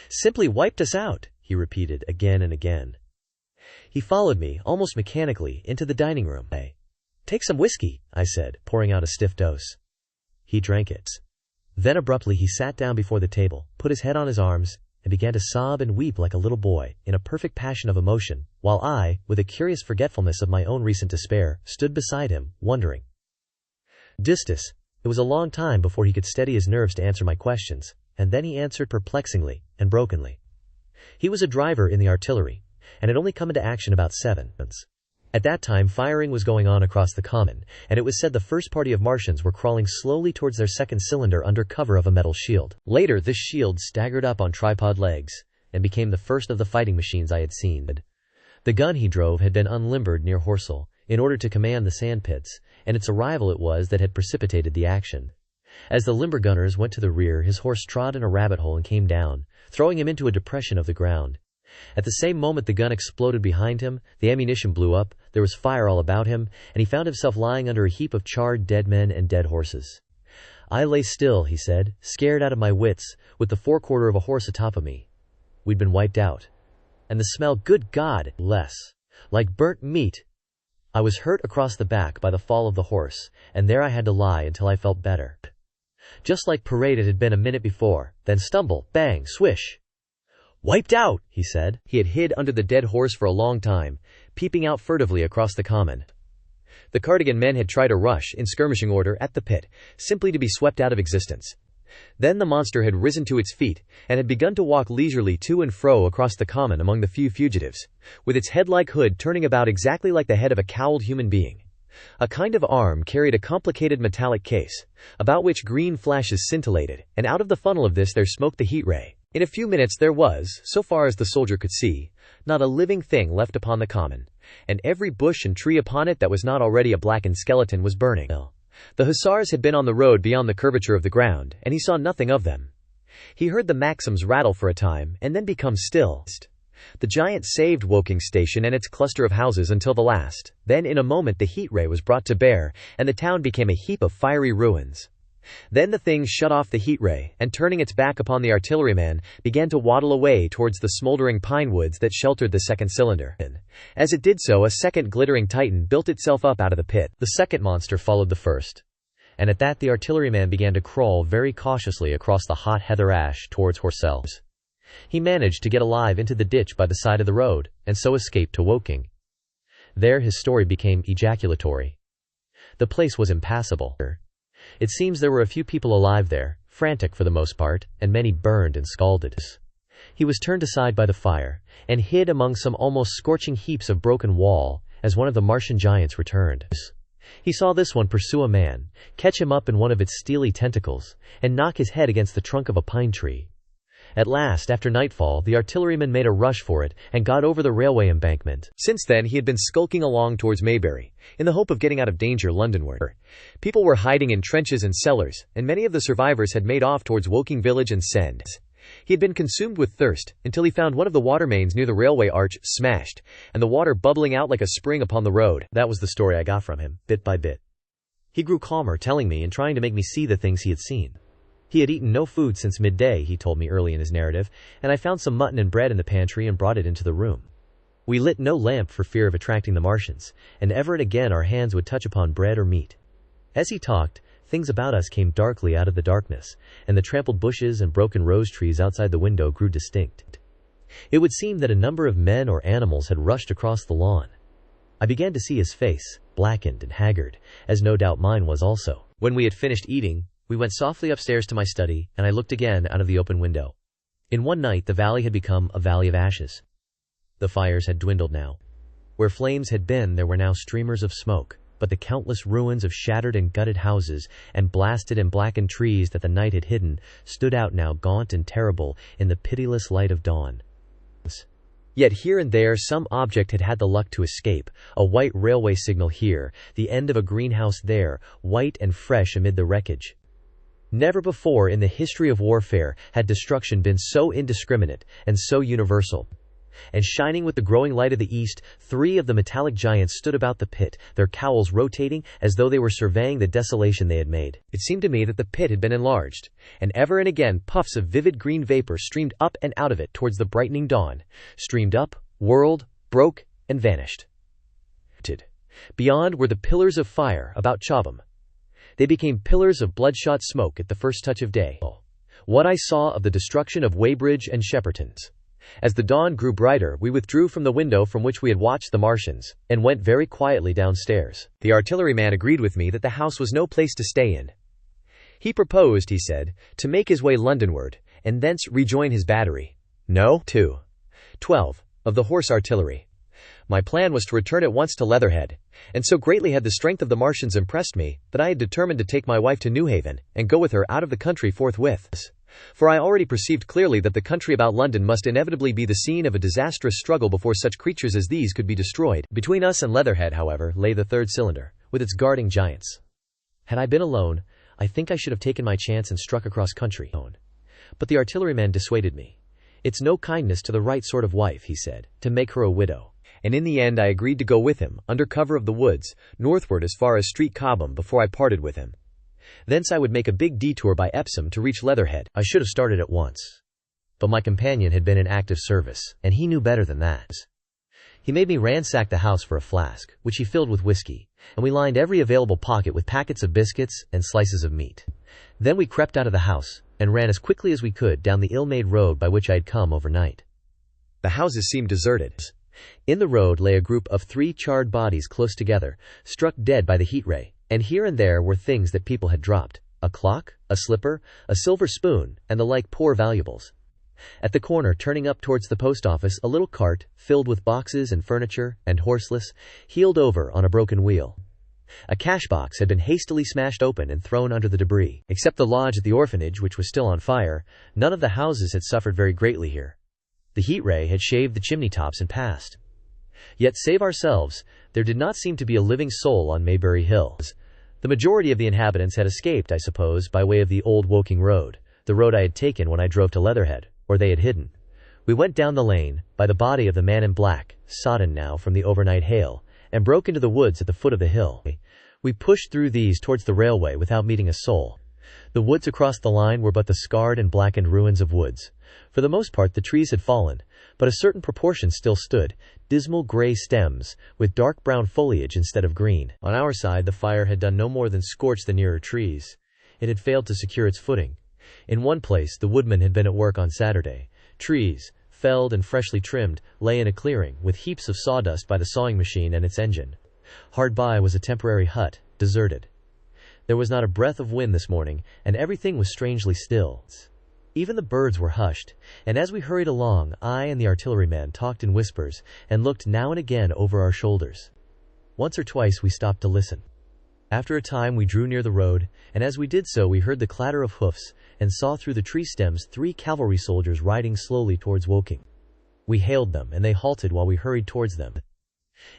Simply wiped us out," he repeated again and again. He followed me, almost mechanically, into the dining room. "Hey, take some whiskey," I said, pouring out a stiff dose. He drank it. Then abruptly he sat down before the table, put his head on his arms, and began to sob and weep like a little boy, in a perfect passion of emotion, while I, with a curious forgetfulness of my own recent despair, stood beside him, wondering. It was a long time before he could steady his nerves to answer my questions, and then he answered perplexingly and brokenly. He was a driver in the artillery, and had only come into action about 7 months. At that time firing was going on across the common, and it was said the first party of Martians were crawling slowly towards their second cylinder under cover of a metal shield. Later this shield staggered up on tripod legs, and became the first of the fighting machines I had seen. The gun he drove had been unlimbered near Horsell, in order to command the sandpits, and its arrival it was that had precipitated the action. As the limber gunners went to the rear, his horse trod in a rabbit hole and came down, throwing him into a depression of the ground. At the same moment the gun exploded behind him, the ammunition blew up, there was fire all about him, and he found himself lying under a heap of charred dead men and dead horses. "I lay still," he said, "scared out of my wits, with the forequarter of a horse atop of me. We'd been wiped out. And the smell, good God, like burnt meat. I was hurt across the back by the fall of the horse, and there I had to lie until I felt better. Just like parade it had been a minute before, then stumble, bang, swish. Wiped out," he said. He had hid under the dead horse for a long time, peeping out furtively across the common. The Cardigan men had tried a rush, in skirmishing order, at the pit, simply to be swept out of existence. Then the monster had risen to its feet, and had begun to walk leisurely to and fro across the common among the few fugitives, with its head-like hood turning about exactly like the head of a cowled human being. A kind of arm carried a complicated metallic case, about which green flashes scintillated, and out of the funnel of this there smoked the heat ray. In a few minutes there was, so far as the soldier could see, not a living thing left upon the common, and every bush and tree upon it that was not already a blackened skeleton was burning. The hussars had been on the road beyond the curvature of the ground, and he saw nothing of them. He heard the Maxims rattle for a time, and then become still. The giant saved Woking station and its cluster of houses until the last. Then in a moment the heat ray was brought to bear, and the town became a heap of fiery ruins. Then the thing shut off the heat ray, and turning its back upon the artilleryman, began to waddle away towards the smoldering pine woods that sheltered the second cylinder. As it did so, a second glittering titan built itself up out of the pit. The second monster followed the first, and at that the artilleryman began to crawl very cautiously across the hot heather ash towards Horsell. He managed to get alive into the ditch by the side of the road, and so escaped to Woking. There his story became ejaculatory. The place was impassable. It seems there were a few people alive there, frantic for the most part, and many burned and scalded. He was turned aside by the fire, and hid among some almost scorching heaps of broken wall, as one of the Martian giants returned. He saw this one pursue a man, catch him up in one of its steely tentacles, and knock his head against the trunk of a pine tree. At last, after nightfall, the artilleryman made a rush for it, and got over the railway embankment. Since then he had been skulking along towards Maybury, in the hope of getting out of danger Londonward. People were hiding in trenches and cellars, and many of the survivors had made off towards Woking village and Send. He had been consumed with thirst until he found one of the water mains near the railway arch smashed, and the water bubbling out like a spring upon the road. That was the story I got from him, bit by bit. He grew calmer, telling me and trying to make me see the things he had seen. He had eaten no food since midday, he told me early in his narrative, and I found some mutton and bread in the pantry and brought it into the room. We lit no lamp for fear of attracting the Martians, and ever and again our hands would touch upon bread or meat. As he talked, things about us came darkly out of the darkness, and the trampled bushes and broken rose trees outside the window grew distinct. It would seem that a number of men or animals had rushed across the lawn. I began to see his face, blackened and haggard, as no doubt mine was also. When we had finished eating, we went softly upstairs to my study, and I looked again out of the open window. In one night the valley had become a valley of ashes. The fires had dwindled now. Where flames had been, there were now streamers of smoke, but the countless ruins of shattered and gutted houses and blasted and blackened trees that the night had hidden stood out now gaunt and terrible in the pitiless light of dawn. Yet here and there some object had had the luck to escape, a white railway signal here, the end of a greenhouse there, white and fresh amid the wreckage. Never before in the history of warfare had destruction been so indiscriminate and so universal. And shining with the growing light of the east, 3 of the metallic giants stood about the pit, their cowls rotating as though they were surveying the desolation they had made. It seemed to me that the pit had been enlarged, and ever and again puffs of vivid green vapor streamed up and out of it towards the brightening dawn, streamed up, whirled, broke, and vanished. Beyond were the pillars of fire about Chatham. They became pillars of bloodshot smoke at the first touch of day. What I saw of the destruction of Weybridge and Shepperton's. As the dawn grew brighter, we withdrew from the window from which we had watched the Martians, and went very quietly downstairs. The artilleryman agreed with me that the house was no place to stay in. He proposed, he said, to make his way Londonward, and thence rejoin his battery. No. 12 of the horse artillery. My plan was to return at once to Leatherhead, and so greatly had the strength of the Martians impressed me, that I had determined to take my wife to Newhaven, and go with her out of the country forthwith. For I already perceived clearly that the country about London must inevitably be the scene of a disastrous struggle before such creatures as these could be destroyed. Between us and Leatherhead, however, lay the 3rd cylinder, with its guarding giants. Had I been alone, I think I should have taken my chance and struck across country. But the artilleryman dissuaded me. It's no kindness to the right sort of wife, he said, to make her a widow. And in the end I agreed to go with him, under cover of the woods, northward as far as Street Cobham before I parted with him. Thence I would make a big detour by Epsom to reach Leatherhead. I should have started at once. But my companion had been in active service, and he knew better than that. He made me ransack the house for a flask, which he filled with whiskey, and we lined every available pocket with packets of biscuits and slices of meat. Then we crept out of the house, and ran as quickly as we could down the ill-made road by which I had come overnight. The houses seemed deserted. In the road lay a group of 3 charred bodies close together, struck dead by the heat ray. And here and there were things that people had dropped, a clock, a slipper, a silver spoon, and the like poor valuables. At the corner turning up towards the post office, a little cart, filled with boxes and furniture, and horseless, heeled over on a broken wheel. A cash box had been hastily smashed open and thrown under the debris. Except the lodge at the orphanage, which was still on fire, none of the houses had suffered very greatly here. The heat ray had shaved the chimney tops and passed. Yet save ourselves, there did not seem to be a living soul on Maybury Hill. The majority of the inhabitants had escaped, I suppose, by way of the old Woking road, the road I had taken when I drove to Leatherhead, or they had hidden. We went down the lane, by the body of the man in black, sodden now from the overnight hail, and broke into the woods at the foot of the hill. We pushed through these towards the railway without meeting a soul. The woods across the line were but the scarred and blackened ruins of woods. For the most part the trees had fallen, but a certain proportion still stood, dismal grey stems, with dark brown foliage instead of green. On our side the fire had done no more than scorch the nearer trees. It had failed to secure its footing. In one place the woodmen had been at work on Saturday. Trees, felled and freshly trimmed, lay in a clearing, with heaps of sawdust by the sawing machine and its engine. Hard by was a temporary hut, deserted. There was not a breath of wind this morning, and everything was strangely still. Even the birds were hushed, and as we hurried along, I and the artilleryman talked in whispers, and looked now and again over our shoulders. Once or twice we stopped to listen. After a time we drew near the road, and as we did so we heard the clatter of hoofs, and saw through the tree stems 3 cavalry soldiers riding slowly towards Woking. We hailed them, and they halted while we hurried towards them.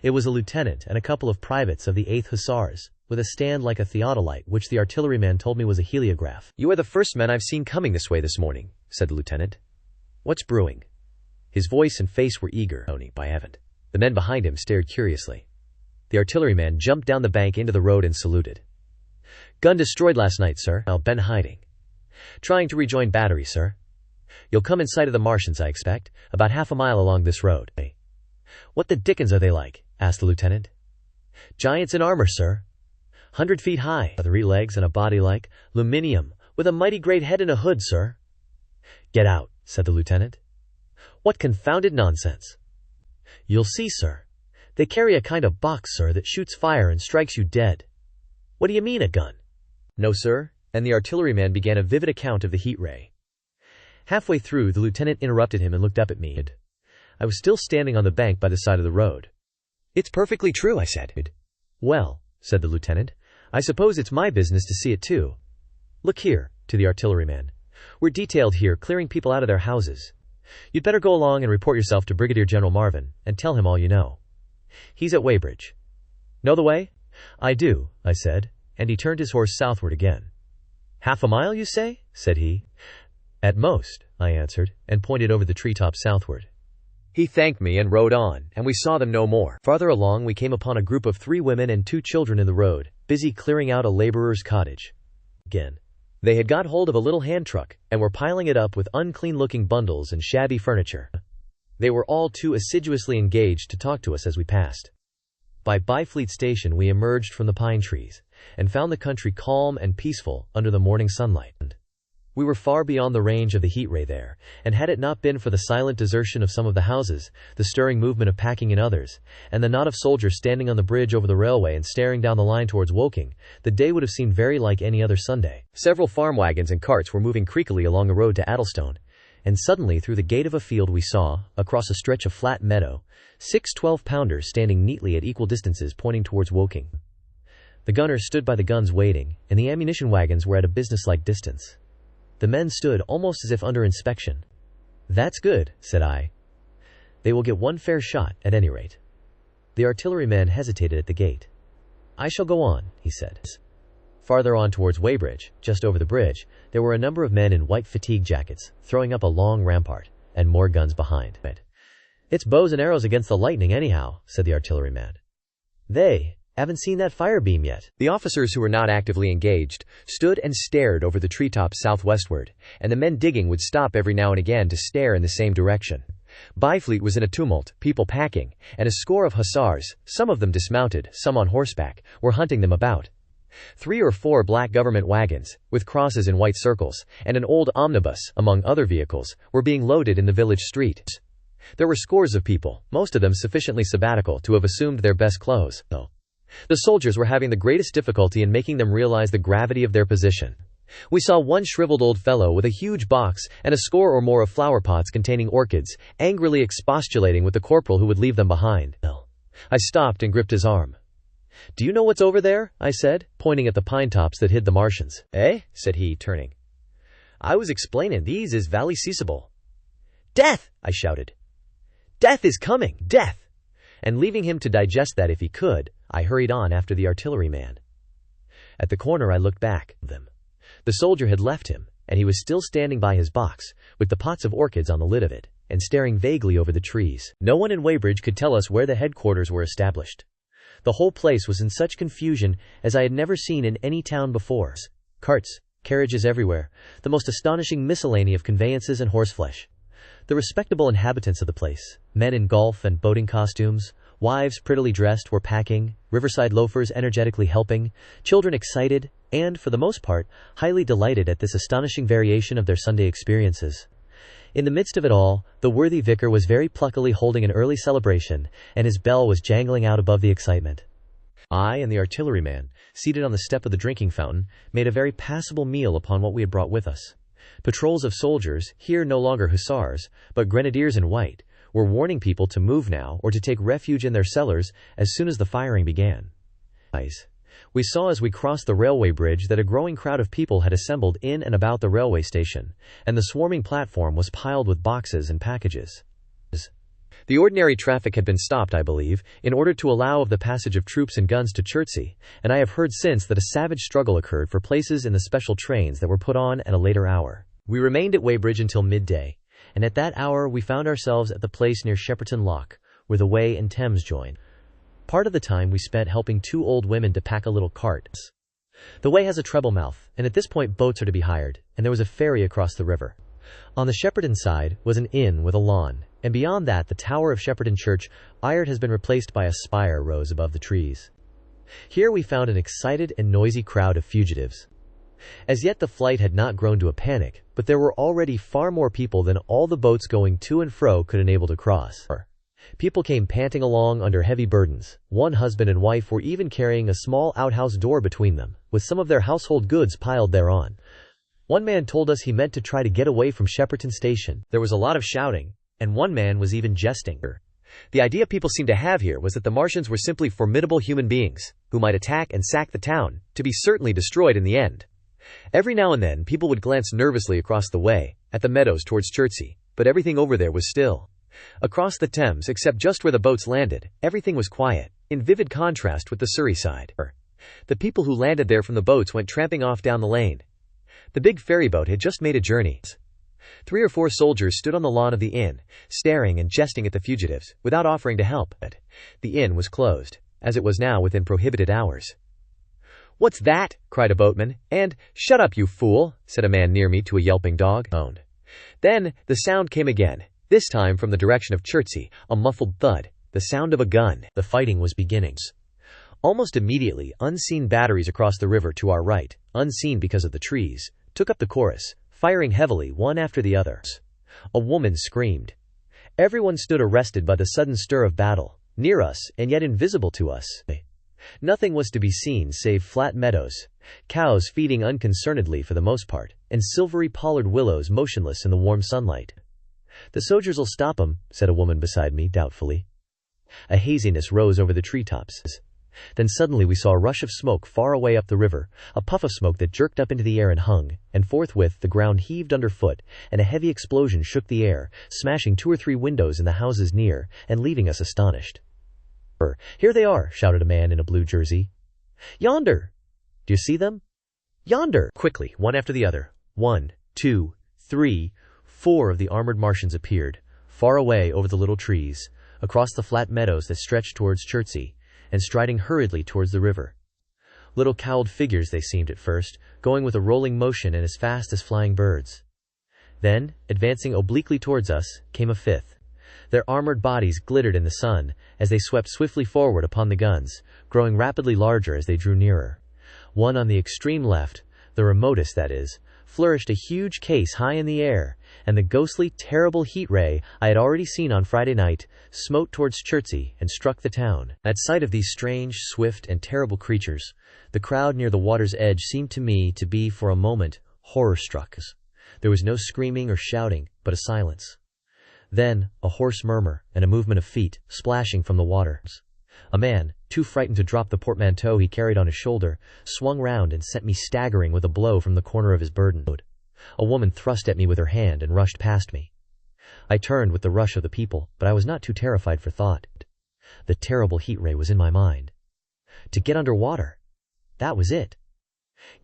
It was a lieutenant and a couple of privates of the 8th Hussars. with a stand like a theodolite, which the artilleryman told me was a heliograph. "You are the first men I've seen coming this way this morning," said the lieutenant. "What's brewing?" His voice and face were eager. "Tony, by heaven." The men behind him stared curiously. The artilleryman jumped down the bank into the road and saluted. "Gun destroyed last night, sir. I've been hiding. Trying to rejoin battery, sir. You'll come in sight of the Martians, I expect, about half a mile along this road." "What the dickens are they like?" asked the lieutenant. "Giants in armor, sir. 100 feet high, 3 legs and a body like aluminium, with a mighty great head and a hood, sir." "Get out," said the lieutenant. "What confounded nonsense." "You'll see, sir. They carry a kind of box, sir, that shoots fire and strikes you dead." "What do you mean, a gun?" "No, sir," and the artilleryman began a vivid account of the heat ray. Halfway through, the lieutenant interrupted him and looked up at me. I was still standing on the bank by the side of the road. "It's perfectly true," I said. "Well," said the lieutenant, "I suppose it's my business to see it too. Look here," to the artilleryman. "We're detailed here clearing people out of their houses. You'd better go along and report yourself to Brigadier General Marvin, and tell him all you know. He's at Weybridge. Know the way?" "I do," I said, and he turned his horse southward again. "Half a mile, you say?" said he. "At most," I answered, and pointed over the treetops southward. He thanked me and rode on, and we saw them no more. Farther along we came upon a group of 3 women and 2 children in the road, busy clearing out a laborer's cottage. Again, they had got hold of a little hand truck, and were piling it up with unclean-looking bundles and shabby furniture. They were all too assiduously engaged to talk to us as we passed. By Byfleet Station we emerged from the pine trees, and found the country calm and peaceful under the morning sunlight. We were far beyond the range of the heat ray there, and had it not been for the silent desertion of some of the houses, the stirring movement of packing in others, and the knot of soldiers standing on the bridge over the railway and staring down the line towards Woking, the day would have seemed very like any other Sunday. Several farm wagons and carts were moving creakily along the road to Addlestone, and suddenly through the gate of a field we saw, across a stretch of flat meadow, 6 12-pounders standing neatly at equal distances pointing towards Woking. The gunners stood by the guns waiting, and the ammunition wagons were at a businesslike distance. The men stood almost as if under inspection. "That's good," said I. "They will get one fair shot, at any rate." The artilleryman hesitated at the gate. "I shall go on," he said. Farther on towards Weybridge, just over the bridge, there were a number of men in white fatigue jackets, throwing up a long rampart, and more guns behind. "It's bows and arrows against the lightning anyhow," said the artilleryman. "They haven't seen that fire beam yet." The officers who were not actively engaged stood and stared over the treetops southwestward, and the men digging would stop every now and again to stare in the same direction. Byfleet was in a tumult, people packing, and a score of hussars, some of them dismounted, some on horseback, were hunting them about. 3 or 4 black government wagons, with crosses in white circles, and an old omnibus, among other vehicles, were being loaded in the village street. There were scores of people, most of them sufficiently sabbatical to have assumed their best clothes, though the soldiers were having the greatest difficulty in making them realize the gravity of their position. We saw one shriveled old fellow with a huge box and a score or more of flower pots containing orchids, angrily expostulating with the corporal who would leave them behind. I stopped and gripped his arm. "Do you know what's over there?" I said, pointing at the pine tops that hid the Martians. "Eh?" said he, turning. "I was explaining, these is valley seeable." "Death!" I shouted. "Death is coming! Death!" And leaving him to digest that if he could, I hurried on after the artilleryman. At the corner I looked back at them. The soldier had left him, and he was still standing by his box, with the pots of orchids on the lid of it, and staring vaguely over the trees. No one in Weybridge could tell us where the headquarters were established. The whole place was in such confusion as I had never seen in any town before. Carts, carriages everywhere, the most astonishing miscellany of conveyances and horseflesh. The respectable inhabitants of the place, men in golf and boating costumes, wives prettily dressed, were packing, riverside loafers energetically helping, children excited, and, for the most part, highly delighted at this astonishing variation of their Sunday experiences. In the midst of it all, the worthy vicar was very pluckily holding an early celebration, and his bell was jangling out above the excitement. I and the artilleryman, seated on the step of the drinking fountain, made a very passable meal upon what we had brought with us. Patrols of soldiers, here no longer hussars, but grenadiers in white, were warning people to move now or to take refuge in their cellars as soon as the firing began. We saw as we crossed the railway bridge that a growing crowd of people had assembled in and about the railway station, and the swarming platform was piled with boxes and packages. The ordinary traffic had been stopped, I believe, in order to allow of the passage of troops and guns to Chertsey, and I have heard since that a savage struggle occurred for places in the special trains that were put on at a later hour. We remained at Weybridge until midday, and at that hour we found ourselves at the place near Shepperton Lock, where the Wey and Thames join. Part of the time we spent helping two old women to pack a little cart. The Wey has a treble mouth, and at this point boats are to be hired, and there was a ferry across the river. On the Shepperton side was an inn with a lawn, and beyond that the tower of Shepperton Church Ired has been replaced by a spire rose above the trees. Here we found an excited and noisy crowd of fugitives. As yet the flight had not grown to a panic, but there were already far more people than all the boats going to and fro could enable to cross. People came panting along under heavy burdens. One husband and wife were even carrying a small outhouse door between them, with some of their household goods piled thereon. One man told us he meant to try to get away from Shepperton Station. There was a lot of shouting, and one man was even jesting. The idea people seemed to have here was that the Martians were simply formidable human beings, who might attack and sack the town, to be certainly destroyed in the end. Every now and then people would glance nervously across the Wey, at the meadows towards Chertsey, but everything over there was still. Across the Thames, except just where the boats landed, everything was quiet, in vivid contrast with the Surrey side. The people who landed there from the boats went tramping off down the lane. The big ferry boat had just made a journey. 3 or 4 soldiers stood on the lawn of the inn, staring and jesting at the fugitives, without offering to help. The inn was closed, as it was now within prohibited hours. "What's that?" cried a boatman, and "Shut up, you fool," said a man near me to a yelping dog. Then the sound came again. This time from the direction of Chertsey, a muffled thud, the sound of a gun. The fighting was beginning. Almost immediately, unseen batteries across the river to our right, unseen because of the trees, took up the chorus, firing heavily one after the other. A woman screamed. Everyone stood arrested by the sudden stir of battle, near us and yet invisible to us. Nothing was to be seen save flat meadows, cows feeding unconcernedly for the most part, and silvery pollard willows motionless in the warm sunlight. "The soldiers'll stop 'em," said a woman beside me, doubtfully. A haziness rose over the treetops. Then suddenly we saw a rush of smoke far away up the river, a puff of smoke that jerked up into the air and hung, and forthwith the ground heaved underfoot, and a heavy explosion shook the air, smashing 2 or 3 windows in the houses near, and leaving us astonished. "Here they are," shouted a man in a blue jersey. "Yonder! Do you see them? Yonder!" Quickly, one after the other, 1, 2, 3, 4 of the armored Martians appeared, far away over the little trees, across the flat meadows that stretched towards Chertsey, and striding hurriedly towards the river. Little cowled figures they seemed at first, going with a rolling motion and as fast as flying birds. Then, advancing obliquely towards us, came a 5th. Their armored bodies glittered in the sun, as they swept swiftly forward upon the guns, growing rapidly larger as they drew nearer. One on the extreme left, the remotest that is, flourished a huge case high in the air, and the ghostly, terrible heat ray I had already seen on Friday night smote towards Chertsey and struck the town. At sight of these strange, swift, and terrible creatures, the crowd near the water's edge seemed to me to be, for a moment, horror-struck. There was no screaming or shouting, but a silence. Then, a hoarse murmur, and a movement of feet, splashing from the water. A man, too frightened to drop the portmanteau he carried on his shoulder, swung round and sent me staggering with a blow from the corner of his burden. A woman thrust at me with her hand and rushed past me. I turned with the rush of the people, but I was not too terrified for thought. The terrible heat ray was in my mind. To get under water. That was it.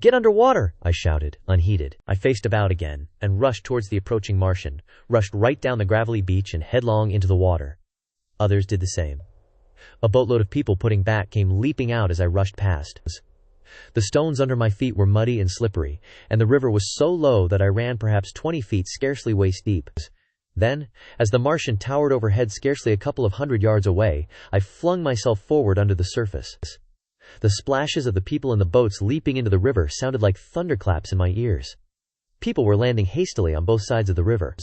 "Get under water!" I shouted, unheeded. I faced about again, and rushed towards the approaching Martian, rushed right down the gravelly beach and headlong into the water. Others did the same. A boatload of people putting back came leaping out as I rushed past. The stones under my feet were muddy and slippery, and the river was so low that I ran perhaps 20 feet scarcely waist deep. Then, as the Martian towered overhead scarcely a couple of 100 yards away, I flung myself forward under the surface. The splashes of the people in the boats leaping into the river sounded like thunderclaps in my ears. People were landing hastily on both sides of the river.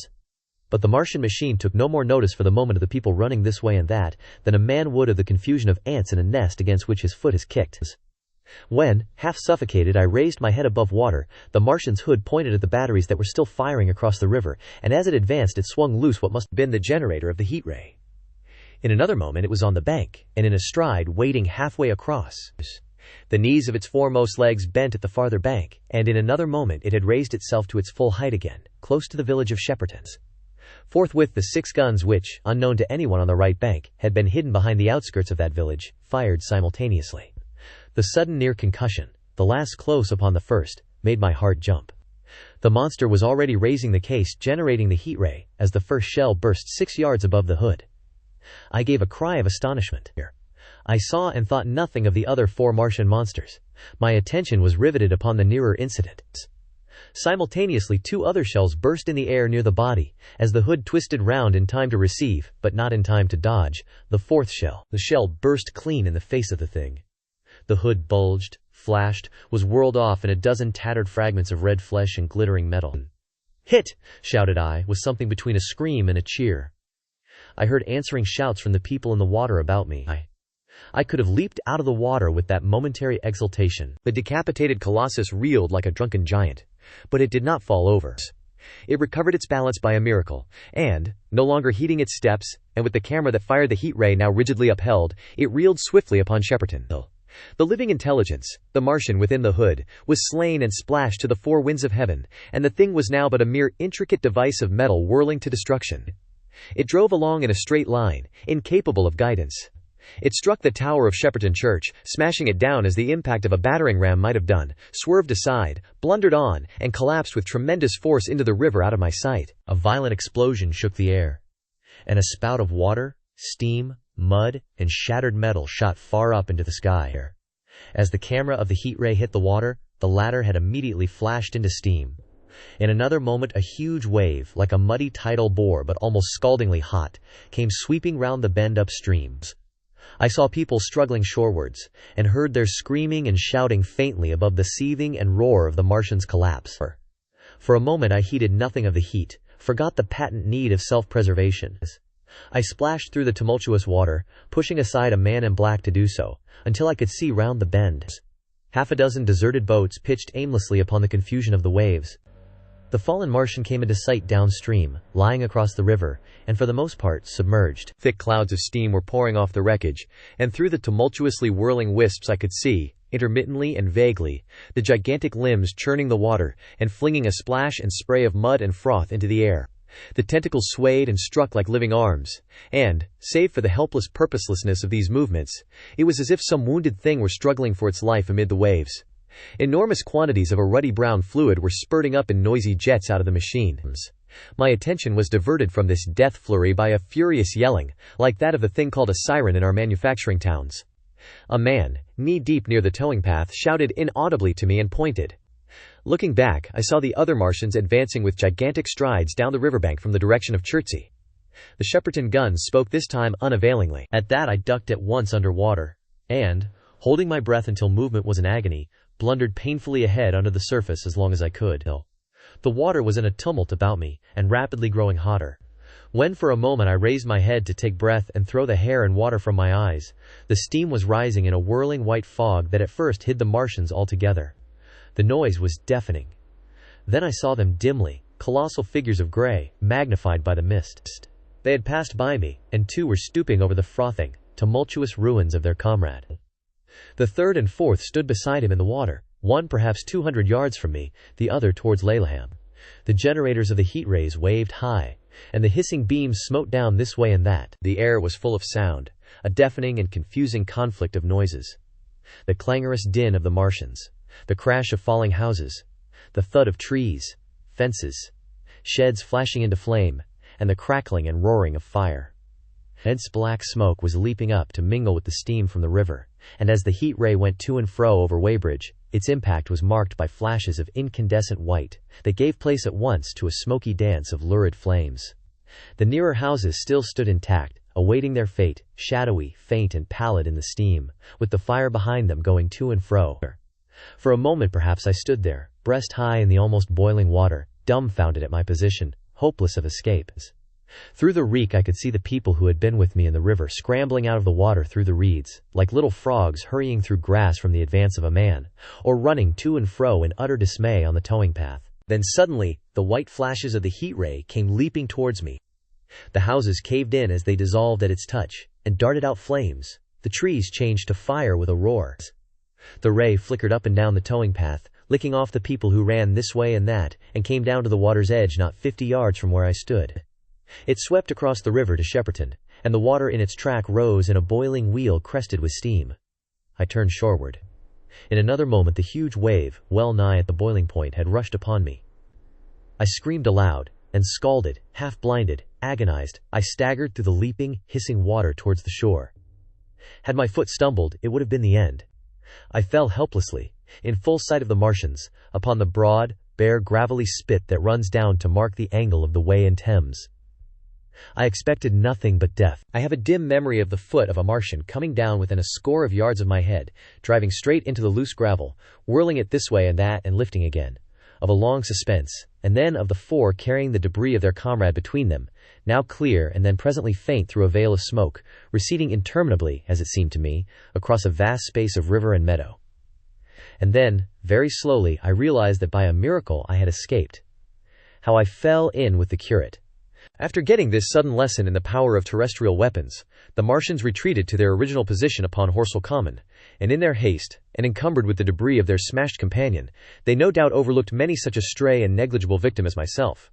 But the Martian machine took no more notice for the moment of the people running this way and that than a man would of the confusion of ants in a nest against which his foot has kicked. When, half suffocated, I raised my head above water, the Martian's hood pointed at the batteries that were still firing across the river, and as it advanced it swung loose what must have been the generator of the heat ray. In another moment it was on the bank, and in a stride wading halfway across. The knees of its foremost legs bent at the farther bank, and in another moment it had raised itself to its full height again, close to the village of Shepperton's. Forthwith the 6 guns which, unknown to anyone on the right bank, had been hidden behind the outskirts of that village, fired simultaneously. The sudden near concussion, the last close upon the first, made my heart jump. The monster was already raising the case, generating the heat ray, as the first shell burst 6 yards above the hood. I gave a cry of astonishment. I saw and thought nothing of the other 4 Martian monsters. My attention was riveted upon the nearer incident. Simultaneously 2 other shells burst in the air near the body, as the hood twisted round in time to receive, but not in time to dodge, the 4th shell. The shell burst clean in the face of the thing. The hood bulged, flashed, was whirled off in a dozen tattered fragments of red flesh and glittering metal. "Hit!" shouted I, with something between a scream and a cheer. I heard answering shouts from the people in the water about me. I could have leaped out of the water with that momentary exultation. The decapitated colossus reeled like a drunken giant, but it did not fall over. It recovered its balance by a miracle, and, no longer heeding its steps, and with the camera that fired the heat ray now rigidly upheld, it reeled swiftly upon Shepperton. The living intelligence, the Martian within the hood, was slain and splashed to the 4 winds of heaven, and the thing was now but a mere intricate device of metal whirling to destruction. It drove along in a straight line, incapable of guidance. It struck the tower of Shepperton Church, smashing it down as the impact of a battering ram might have done, swerved aside, blundered on, and collapsed with tremendous force into the river out of my sight. A violent explosion shook the air, and a spout of water, steam, mud, and shattered metal shot far up into the sky. As the camera of the heat ray hit the water, the latter had immediately flashed into steam. In another moment a huge wave, like a muddy tidal bore but almost scaldingly hot, came sweeping round the bend upstream. I saw people struggling shorewards, and heard their screaming and shouting faintly above the seething and roar of the Martians' collapse. For a moment I heeded nothing of the heat, forgot the patent need of self-preservation. I splashed through the tumultuous water, pushing aside a man in black to do so, until I could see round the bend. Half a dozen deserted boats pitched aimlessly upon the confusion of the waves. The fallen Martian came into sight downstream, lying across the river, and for the most part submerged. Thick clouds of steam were pouring off the wreckage, and through the tumultuously whirling wisps I could see, intermittently and vaguely, the gigantic limbs churning the water, and flinging a splash and spray of mud and froth into the air. The tentacles swayed and struck like living arms, and, save for the helpless purposelessness of these movements, it was as if some wounded thing were struggling for its life amid the waves. Enormous quantities of a ruddy brown fluid were spurting up in noisy jets out of the machines. My attention was diverted from this death flurry by a furious yelling, like that of the thing called a siren in our manufacturing towns. A man, knee-deep near the towing path, shouted inaudibly to me and pointed. Looking back, I saw the other Martians advancing with gigantic strides down the riverbank from the direction of Chertsey. The Shepperton guns spoke this time unavailingly. At that I ducked at once under water, and, holding my breath until movement was an agony, blundered painfully ahead under the surface as long as I could. The water was in a tumult about me, and rapidly growing hotter. When for a moment I raised my head to take breath and throw the hair and water from my eyes, the steam was rising in a whirling white fog that at first hid the Martians altogether. The noise was deafening. Then I saw them dimly, colossal figures of gray, magnified by the mist. They had passed by me, and 2 were stooping over the frothing, tumultuous ruins of their comrade. The 3rd and 4th stood beside him in the water, one perhaps 200 yards from me, the other towards Laleham. The generators of the heat rays waved high, and the hissing beams smote down this way and that. The air was full of sound, a deafening and confusing conflict of noises. The clangorous din of the Martians, the crash of falling houses, the thud of trees, fences, sheds flashing into flame, and the crackling and roaring of fire. Dense black smoke was leaping up to mingle with the steam from the river, and as the heat ray went to and fro over Weybridge, its impact was marked by flashes of incandescent white that gave place at once to a smoky dance of lurid flames. The nearer houses still stood intact, awaiting their fate, shadowy, faint and pallid in the steam, with the fire behind them going to and fro. For a moment perhaps I stood there, breast high in the almost boiling water, dumbfounded at my position, hopeless of escape. Through the reek I could see the people who had been with me in the river scrambling out of the water through the reeds, like little frogs hurrying through grass from the advance of a man, or running to and fro in utter dismay on the towing path. Then suddenly, the white flashes of the heat ray came leaping towards me. The houses caved in as they dissolved at its touch, and darted out flames. The trees changed to fire with a roar. The ray flickered up and down the towing path, licking off the people who ran this way and that, and came down to the water's edge not 50 yards from where I stood. It swept across the river to Shepperton, and the water in its track rose in a boiling wheel crested with steam. I turned shoreward. In another moment the huge wave, well nigh at the boiling point, had rushed upon me. I screamed aloud, and scalded, half-blinded, agonized, I staggered through the leaping, hissing water towards the shore. Had my foot stumbled, it would have been the end. I fell helplessly, in full sight of the Martians, upon the broad, bare gravelly spit that runs down to mark the angle of the Wey and Thames. I expected nothing but death. I have a dim memory of the foot of a Martian coming down within a score of yards of my head, driving straight into the loose gravel, whirling it this way and that and lifting again. Of a long suspense, and then of the four carrying the debris of their comrade between them, now clear and then presently faint through a veil of smoke, receding interminably, as it seemed to me, across a vast space of river and meadow. And then, very slowly, I realized that by a miracle I had escaped. How I fell in with the curate. After getting this sudden lesson in the power of terrestrial weapons, the Martians retreated to their original position upon Horsell Common, and in their haste, and encumbered with the debris of their smashed companion, they no doubt overlooked many such a stray and negligible victim as myself.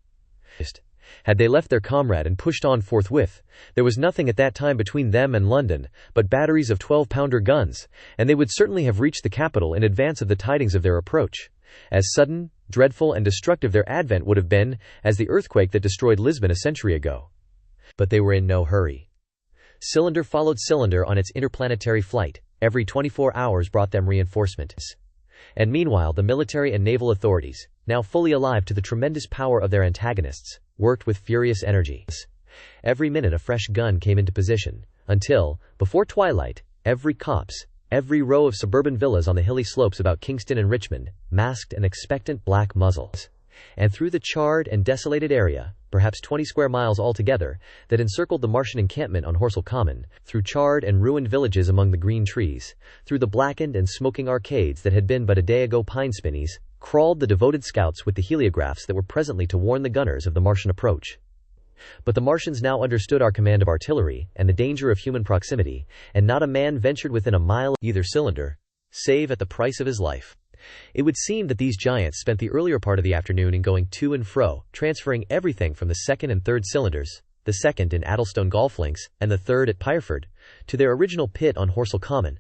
Had they left their comrade and pushed on forthwith, there was nothing at that time between them and London but batteries of 12-pounder guns, and they would certainly have reached the capital in advance of the tidings of their approach. As sudden, dreadful, and destructive their advent would have been as the earthquake that destroyed Lisbon a century ago. But they were in no hurry. Cylinder followed cylinder on its interplanetary flight. Every 24 hours brought them reinforcements. And meanwhile the military and naval authorities, now fully alive to the tremendous power of their antagonists, worked with furious energy. Every minute a fresh gun came into position, until, before twilight, every copse, every row of suburban villas on the hilly slopes about Kingston and Richmond, masked an expectant black muzzle. And through the charred and desolated area, perhaps 20 square miles altogether, that encircled the Martian encampment on Horsell Common, through charred and ruined villages among the green trees, through the blackened and smoking arcades that had been but a day ago pine spinneys, crawled the devoted scouts with the heliographs that were presently to warn the gunners of the Martian approach. But the Martians now understood our command of artillery, and the danger of human proximity, and not a man ventured within a mile of either cylinder, save at the price of his life. It would seem that these giants spent the earlier part of the afternoon in going to and fro, transferring everything from the second and third cylinders, the second in Addlestone Golf Links, and the third at Pireford, to their original pit on Horsell Common.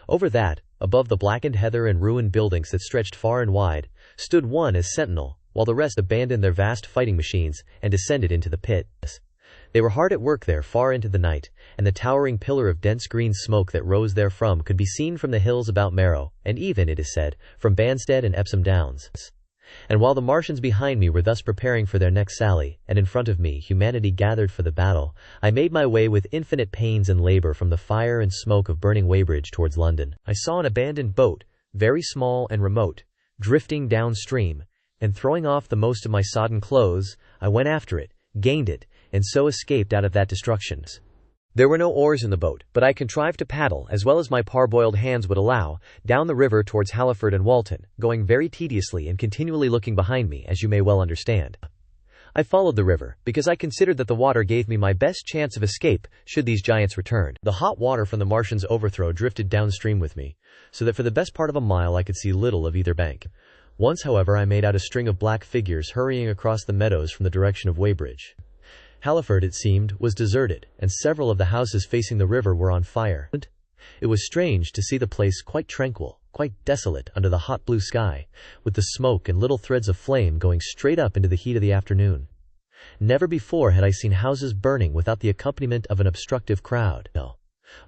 Over that, above the blackened heather and ruined buildings that stretched far and wide, stood one as sentinel, while the rest abandoned their vast fighting machines and descended into the pit. They were hard at work there far into the night, and the towering pillar of dense green smoke that rose therefrom could be seen from the hills about Marrow, and even, it is said, from Banstead and Epsom Downs. And while the Martians behind me were thus preparing for their next sally, and in front of me humanity gathered for the battle, I made my way with infinite pains and labor from the fire and smoke of burning Weybridge towards London. I saw an abandoned boat, very small and remote, drifting downstream, and throwing off the most of my sodden clothes, I went after it, gained it, and so escaped out of that destruction. There were no oars in the boat, but I contrived to paddle, as well as my parboiled hands would allow, down the river towards Halliford and Walton, going very tediously and continually looking behind me, as you may well understand. I followed the river, because I considered that the water gave me my best chance of escape, should these giants return. The hot water from the Martians' overthrow drifted downstream with me, so that for the best part of a mile I could see little of either bank. Once, however, I made out a string of black figures hurrying across the meadows from the direction of Weybridge. Halliford, it seemed, was deserted, and several of the houses facing the river were on fire. It was strange to see the place quite tranquil, quite desolate under the hot blue sky, with the smoke and little threads of flame going straight up into the heat of the afternoon. Never before had I seen houses burning without the accompaniment of an obstructive crowd.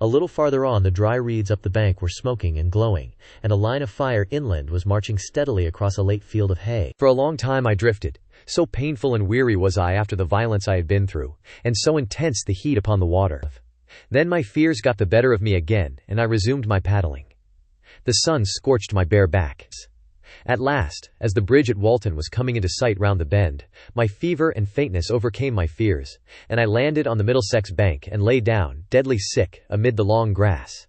A little farther on the dry reeds up the bank were smoking and glowing, and a line of fire inland was marching steadily across a late field of hay. For a long time I drifted. So painful and weary was I after the violence I had been through, and so intense the heat upon the water. Then my fears got the better of me again, and I resumed my paddling. The sun scorched my bare back. At last, as the bridge at Walton was coming into sight round the bend, my fever and faintness overcame my fears, and I landed on the Middlesex bank and lay down, deadly sick, amid the long grass.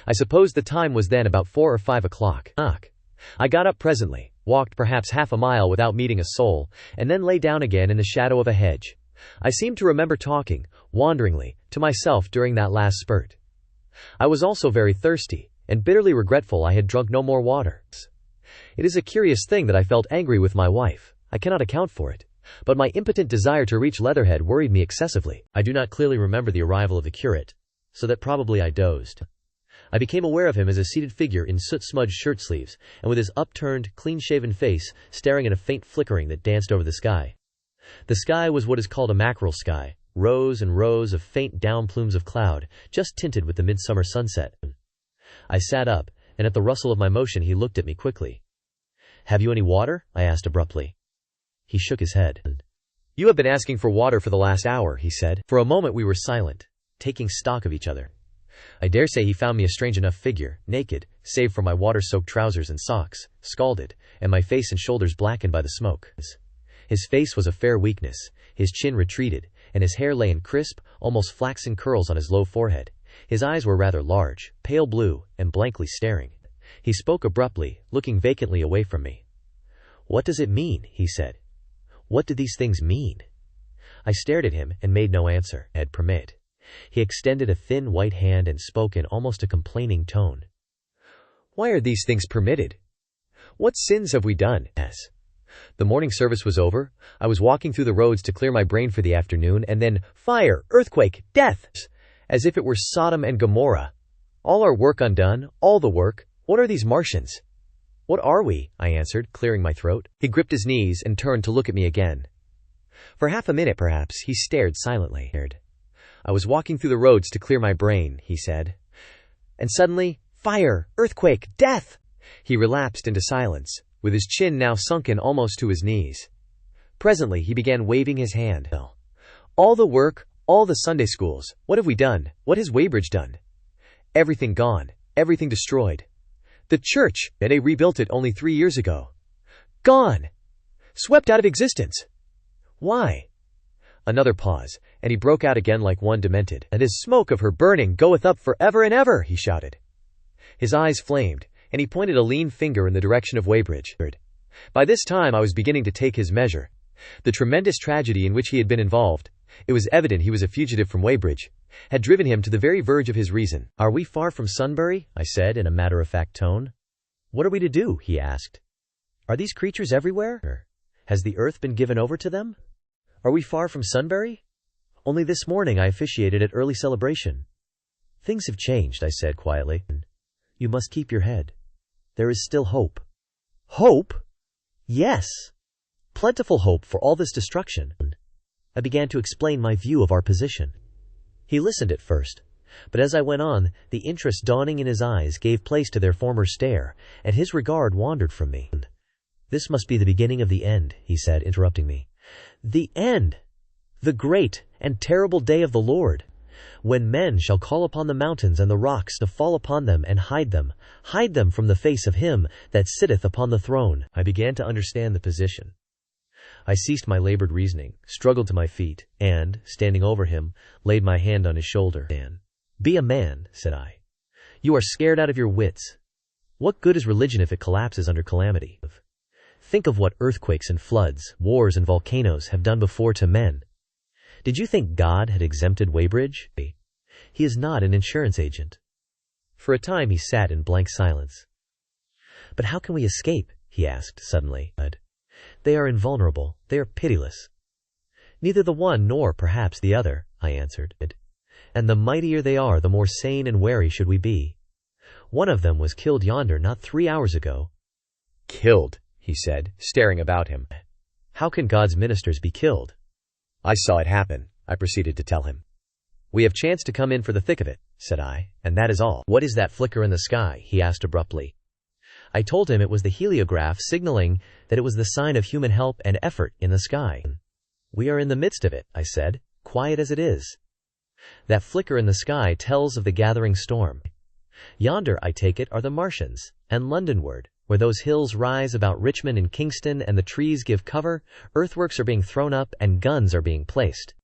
I suppose the time was then about 4 or 5 o'clock. I got up presently, walked perhaps half a mile without meeting a soul, and then lay down again in the shadow of a hedge. I seem to remember talking, wanderingly, to myself during that last spurt. I was also very thirsty, and bitterly regretful I had drunk no more water. It is a curious thing that I felt angry with my wife. I cannot account for it. But my impotent desire to reach Leatherhead worried me excessively. I do not clearly remember the arrival of the curate, so that probably I dozed. I became aware of him as a seated figure in soot-smudged shirt sleeves, and with his upturned, clean-shaven face staring at a faint flickering that danced over the sky. The sky was what is called a mackerel sky, rows and rows of faint down plumes of cloud, just tinted with the midsummer sunset. I sat up, and at the rustle of my motion he looked at me quickly. "Have you any water?" I asked abruptly. He shook his head. "You have been asking for water for the last hour," he said. For a moment we were silent, taking stock of each other. I dare say he found me a strange enough figure, naked, save for my water-soaked trousers and socks, scalded, and my face and shoulders blackened by the smoke. His face was a fair weakness, his chin retreated, and his hair lay in crisp, almost flaxen curls on his low forehead. His eyes were rather large, pale blue, and blankly staring. He spoke abruptly, looking vacantly away from me. "What does it mean?" he said. "What do these things mean?" I stared at him and made no answer. Permit. He extended a thin white hand and spoke in almost a complaining tone. "Why are these things permitted? What sins have we done?" The morning service was over. I was walking through the roads to clear my brain for the afternoon, and then fire, earthquake, death, as if it were Sodom and Gomorrah. All our work undone, all the work. What are these Martians? "What are we?" I answered, clearing my throat. He gripped his knees and turned to look at me again. For half a minute, perhaps, he stared silently. "I was walking through the roads to clear my brain," he said. And suddenly, fire, earthquake, death! He relapsed into silence, with his chin now sunken almost to his knees. Presently he began waving his hand. "All the work, all the Sunday schools, what have we done? What has Weybridge done? Everything gone, everything destroyed. The church, they rebuilt it only 3 years ago. Gone! Swept out of existence. Why?" Another pause, and he broke out again like one demented. "And his smoke of her burning goeth up for ever and ever," he shouted. His eyes flamed, and he pointed a lean finger in the direction of Weybridge. By this time I was beginning to take his measure. The tremendous tragedy in which he had been involved, it was evident he was a fugitive from Weybridge, had driven him to the very verge of his reason. "Are we far from Sunbury?" I said in a matter-of-fact tone. "What are we to do?" he asked. "Are these creatures everywhere? Has the earth been given over to them? Are we far from Sunbury? Only this morning I officiated at early celebration." "Things have changed," I said quietly. "You must keep your head. There is still hope." "Hope?" "Yes. Plentiful hope for all this destruction." I began to explain my view of our position. He listened at first, but as I went on, the interest dawning in his eyes gave place to their former stare, and his regard wandered from me. "This must be the beginning of the end," he said, interrupting me. "The end! The great and terrible day of the Lord, when men shall call upon the mountains and the rocks to fall upon them and hide them from the face of him that sitteth upon the throne." I began to understand the position. I ceased my labored reasoning, struggled to my feet, and, standing over him, laid my hand on his shoulder. "Be a man," said I. "You are scared out of your wits. What good is religion if it collapses under calamity? Think of what earthquakes and floods, wars and volcanoes have done before to men. Did you think God had exempted Weybridge? He is not an insurance agent." For a time he sat in blank silence. "But how can we escape?" he asked suddenly. "They are invulnerable. They are pitiless." "Neither the one nor perhaps the other," I answered. "And the mightier they are, the more sane and wary should we be. One of them was killed yonder not 3 hours ago." "Killed?" he said, staring about him. "How can God's ministers be killed?" "I saw it happen," I proceeded to tell him. "We have chanced to come in for the thick of it," said I, "and that is all." "What is that flicker in the sky?" he asked abruptly. I told him it was the heliograph signaling that it was the sign of human help and effort in the sky. "We are in the midst of it," I said, "quiet as it is. That flicker in the sky tells of the gathering storm. Yonder, I take it, are the Martians, and Londonward, where those hills rise about Richmond and Kingston and the trees give cover, earthworks are being thrown up and guns are being placed.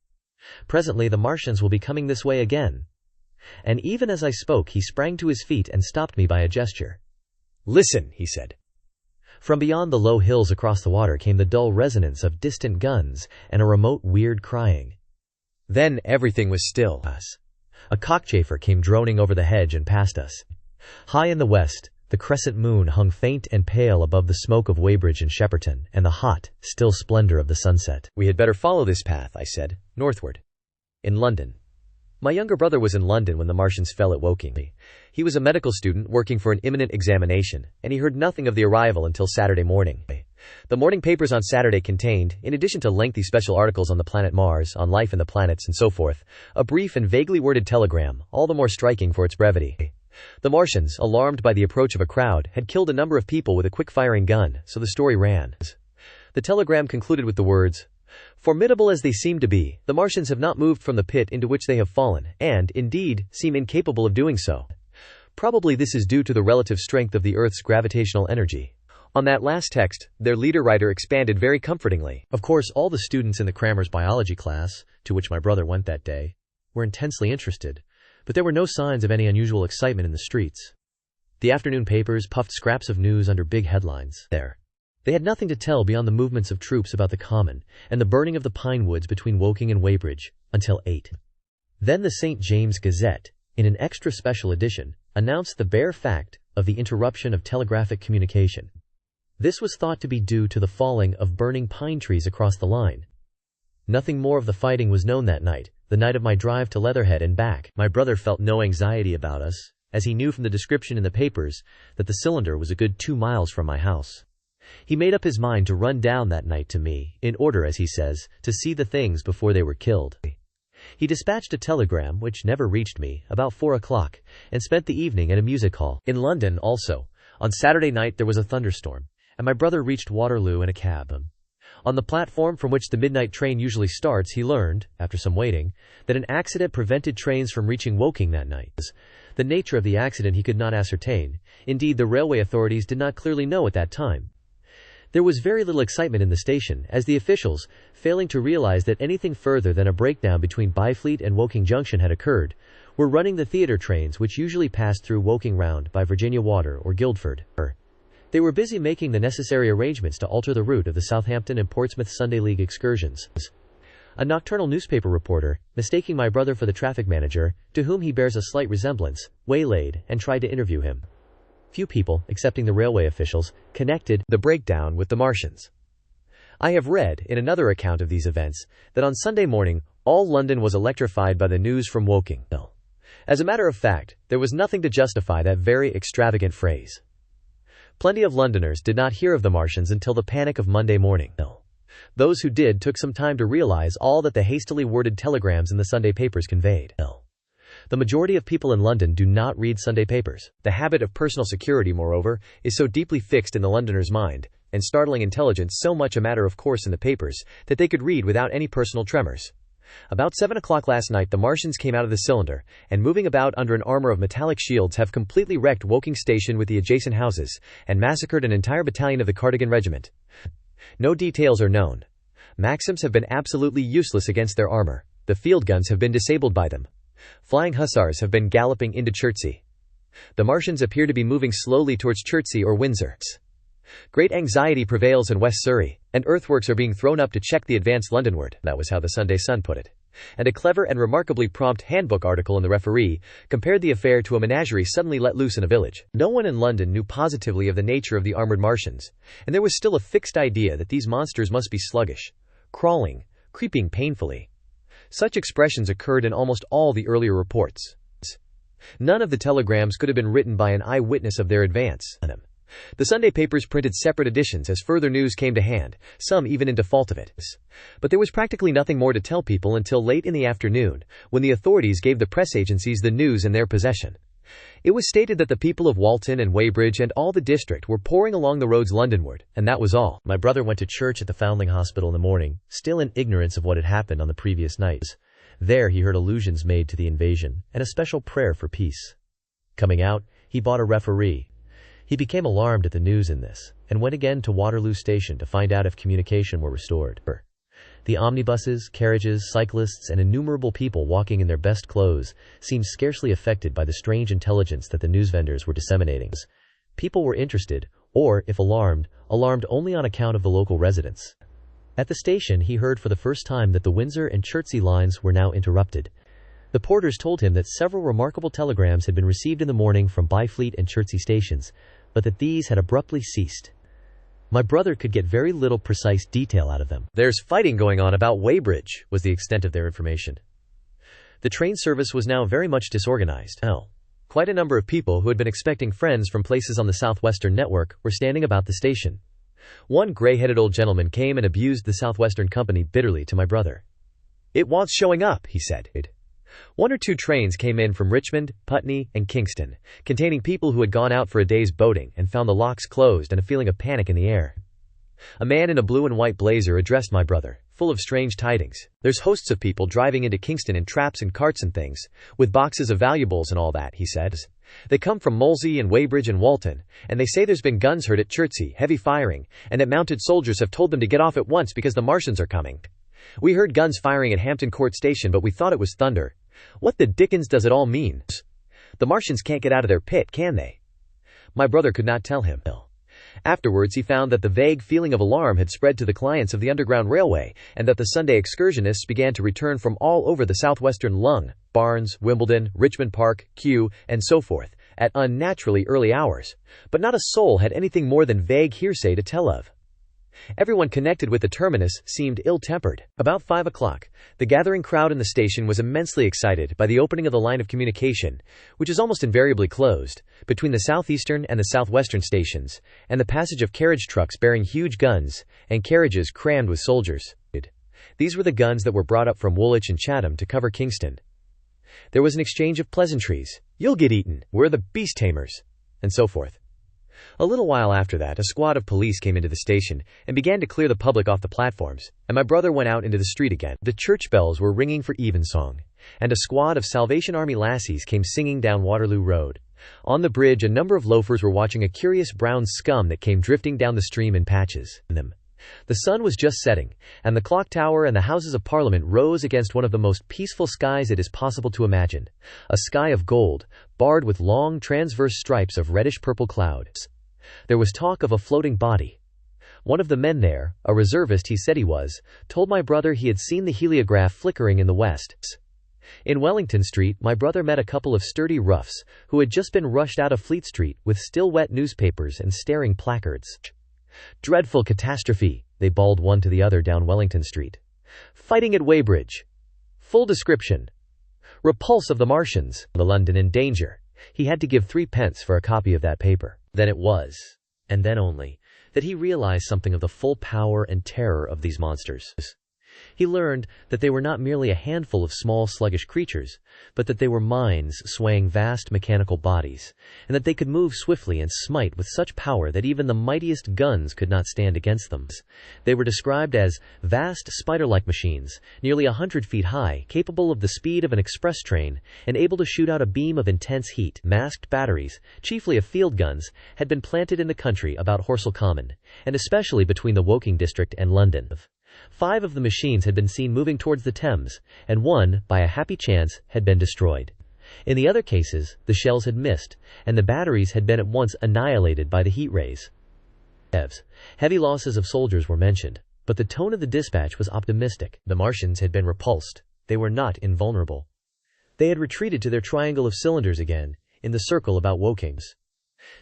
Presently the Martians will be coming this way again." And even as I spoke he sprang to his feet and stopped me by a gesture. "Listen," he said. From beyond the low hills across the water came the dull resonance of distant guns and a remote weird crying. Then everything was still. A cockchafer came droning over the hedge and past us. High in the west, The crescent moon hung faint and pale above the smoke of Weybridge and Shepperton, and the hot, still splendor of the sunset. "We had better follow this path," I said, "northward." In London. My younger brother was in London when the Martians fell at Woking. He was a medical student working for an imminent examination, and he heard nothing of the arrival until Saturday morning. The morning papers on Saturday contained, in addition to lengthy special articles on the planet Mars, on life in the planets and so forth, a brief and vaguely worded telegram, all the more striking for its brevity. The Martians, alarmed by the approach of a crowd, had killed a number of people with a quick-firing gun, so the story ran. The telegram concluded with the words, "Formidable as they seem to be, the Martians have not moved from the pit into which they have fallen, and, indeed, seem incapable of doing so. Probably this is due to the relative strength of the Earth's gravitational energy." On that last text, their leader-writer expanded very comfortingly. Of course, all the students in the crammer's biology class, to which my brother went that day, were intensely interested, but there were no signs of any unusual excitement in the streets. The afternoon papers puffed scraps of news under big headlines. They had nothing to tell beyond the movements of troops about the common, and the burning of the pine woods between Woking and Weybridge, until 8. Then the St. James Gazette, in an extra special edition, announced the bare fact of the interruption of telegraphic communication. This was thought to be due to the falling of burning pine trees across the line. Nothing more of the fighting was known that night, the night of my drive to Leatherhead and back. My brother felt no anxiety about us, as he knew from the description in the papers that the cylinder was a good 2 miles from my house. He made up his mind to run down that night to me, in order, as he says, to see the things before they were killed. He dispatched a telegram, which never reached me, about 4 o'clock, and spent the evening at a music hall. In London, also, on Saturday night there was a thunderstorm, and my brother reached Waterloo in a cab. On the platform from which the midnight train usually starts, he learned, after some waiting, that an accident prevented trains from reaching Woking that night. The nature of the accident he could not ascertain. Indeed, the railway authorities did not clearly know at that time. There was very little excitement in the station, as the officials, failing to realize that anything further than a breakdown between Byfleet and Woking Junction had occurred, were running the theatre trains which usually passed through Woking round by Virginia Water or Guildford. They were busy making the necessary arrangements to alter the route of the Southampton and Portsmouth Sunday League excursions. A nocturnal newspaper reporter, mistaking my brother for the traffic manager, to whom he bears a slight resemblance, waylaid and tried to interview him. Few people, excepting the railway officials, connected the breakdown with the Martians. I have read, in another account of these events, that on Sunday morning, all London was electrified by the news from Woking. As a matter of fact, there was nothing to justify that very extravagant phrase. Plenty of Londoners did not hear of the Martians until the panic of Monday morning. Those who did took some time to realize all that the hastily worded telegrams in the Sunday papers conveyed. The majority of people in London do not read Sunday papers. The habit of personal security, moreover, is so deeply fixed in the Londoner's mind, and startling intelligence so much a matter of course in the papers, that they could read without any personal tremors. About 7 o'clock last night the Martians came out of the cylinder, and moving about under an armor of metallic shields have completely wrecked Woking Station with the adjacent houses, and massacred an entire battalion of the Cardigan Regiment. No details are known. Maxims have been absolutely useless against their armor. The field guns have been disabled by them. Flying hussars have been galloping into Chertsey. The Martians appear to be moving slowly towards Chertsey or Windsor. Great anxiety prevails in West Surrey, and earthworks are being thrown up to check the advance Londonward. That was how the Sunday Sun put it. And a clever and remarkably prompt handbook article in the Referee compared the affair to a menagerie suddenly let loose in a village. No one in London knew positively of the nature of the armored Martians, and there was still a fixed idea that these monsters must be sluggish, crawling, creeping painfully. Such expressions occurred in almost all the earlier reports. None of the telegrams could have been written by an eyewitness of their advance. The Sunday papers printed separate editions as further news came to hand, some even in default of it. But there was practically nothing more to tell people until late in the afternoon, when the authorities gave the press agencies the news in their possession. It was stated that the people of Walton and Weybridge and all the district were pouring along the roads Londonward, and that was all. My brother went to church at the Foundling Hospital in the morning, still in ignorance of what had happened on the previous nights. There he heard allusions made to the invasion, and a special prayer for peace. Coming out, he bought a Referee. He became alarmed at the news in this, and went again to Waterloo Station to find out if communication were restored. The omnibuses, carriages, cyclists, and innumerable people walking in their best clothes seemed scarcely affected by the strange intelligence that the newsvendors were disseminating. People were interested, or, if alarmed only on account of the local residents. At the station he heard for the first time that the Windsor and Chertsey lines were now interrupted. The porters told him that several remarkable telegrams had been received in the morning from Byfleet and Chertsey stations, but that these had abruptly ceased. My brother could get very little precise detail out of them. "There's fighting going on about Weybridge," was the extent of their information. The train service was now very much disorganized. Quite a number of people who had been expecting friends from places on the Southwestern network were standing about the station. One gray-headed old gentleman came and abused the Southwestern company bitterly to my brother. "It wants showing up," he said. One or two trains came in from Richmond, Putney, and Kingston, containing people who had gone out for a day's boating and found the locks closed and a feeling of panic in the air. A man in a blue and white blazer addressed my brother, full of strange tidings. "There's hosts of people driving into Kingston in traps and carts and things, with boxes of valuables and all that," he said. "They come from Molesey and Weybridge and Walton, and they say there's been guns heard at Chertsey, heavy firing, and that mounted soldiers have told them to get off at once because the Martians are coming. We heard guns firing at Hampton Court Station, but we thought it was thunder. What the dickens does it all mean? The Martians can't get out of their pit, can they?" My brother could not tell him. Afterwards he found that the vague feeling of alarm had spread to the clients of the Underground Railway, and that the Sunday excursionists began to return from all over the southwestern Lung, Barnes, Wimbledon, Richmond Park, Kew, and so forth, at unnaturally early hours, but not a soul had anything more than vague hearsay to tell of. Everyone connected with the terminus seemed ill-tempered. About 5 o'clock, the gathering crowd in the station was immensely excited by the opening of the line of communication, which is almost invariably closed, between the southeastern and the southwestern stations, and the passage of carriage trucks bearing huge guns, and carriages crammed with soldiers. These were the guns that were brought up from Woolwich and Chatham to cover Kingston. There was an exchange of pleasantries. "You'll get eaten. We're the beast tamers," and so forth. A little while after that, a squad of police came into the station and began to clear the public off the platforms, and my brother went out into the street again. The church bells were ringing for evensong, and a squad of Salvation Army lassies came singing down Waterloo Road. On the bridge, a number of loafers were watching a curious brown scum that came drifting down the stream in patches. The sun was just setting, and the clock tower and the Houses of Parliament rose against one of the most peaceful skies it is possible to imagine, a sky of gold, barred with long transverse stripes of reddish-purple clouds. There was talk of a floating body. One of the men there, a reservist he said he was, told my brother he had seen the heliograph flickering in the west. In Wellington Street, my brother met a couple of sturdy roughs, who had just been rushed out of Fleet Street with still-wet newspapers and staring placards. "Dreadful catastrophe," they bawled one to the other down Wellington Street. "Fighting at Weybridge. Full description. Repulse of the Martians. The London in danger." He had to give 3 pence for a copy of that paper. Then it was, and then only, that he realized something of the full power and terror of these monsters. He learned that they were not merely a handful of small, sluggish creatures, but that they were minds swaying vast mechanical bodies, and that they could move swiftly and smite with such power that even the mightiest guns could not stand against them. They were described as vast spider-like machines, nearly 100 feet high, capable of the speed of an express train, and able to shoot out a beam of intense heat. Masked batteries, chiefly of field guns, had been planted in the country about Horsell Common, and especially between the Woking district and London. 5 of the machines had been seen moving towards the Thames, and one, by a happy chance, had been destroyed. In the other cases, the shells had missed, and the batteries had been at once annihilated by the heat rays. Heavy losses of soldiers were mentioned, but the tone of the dispatch was optimistic. The Martians had been repulsed. They were not invulnerable. They had retreated to their triangle of cylinders again, in the circle about Woking's.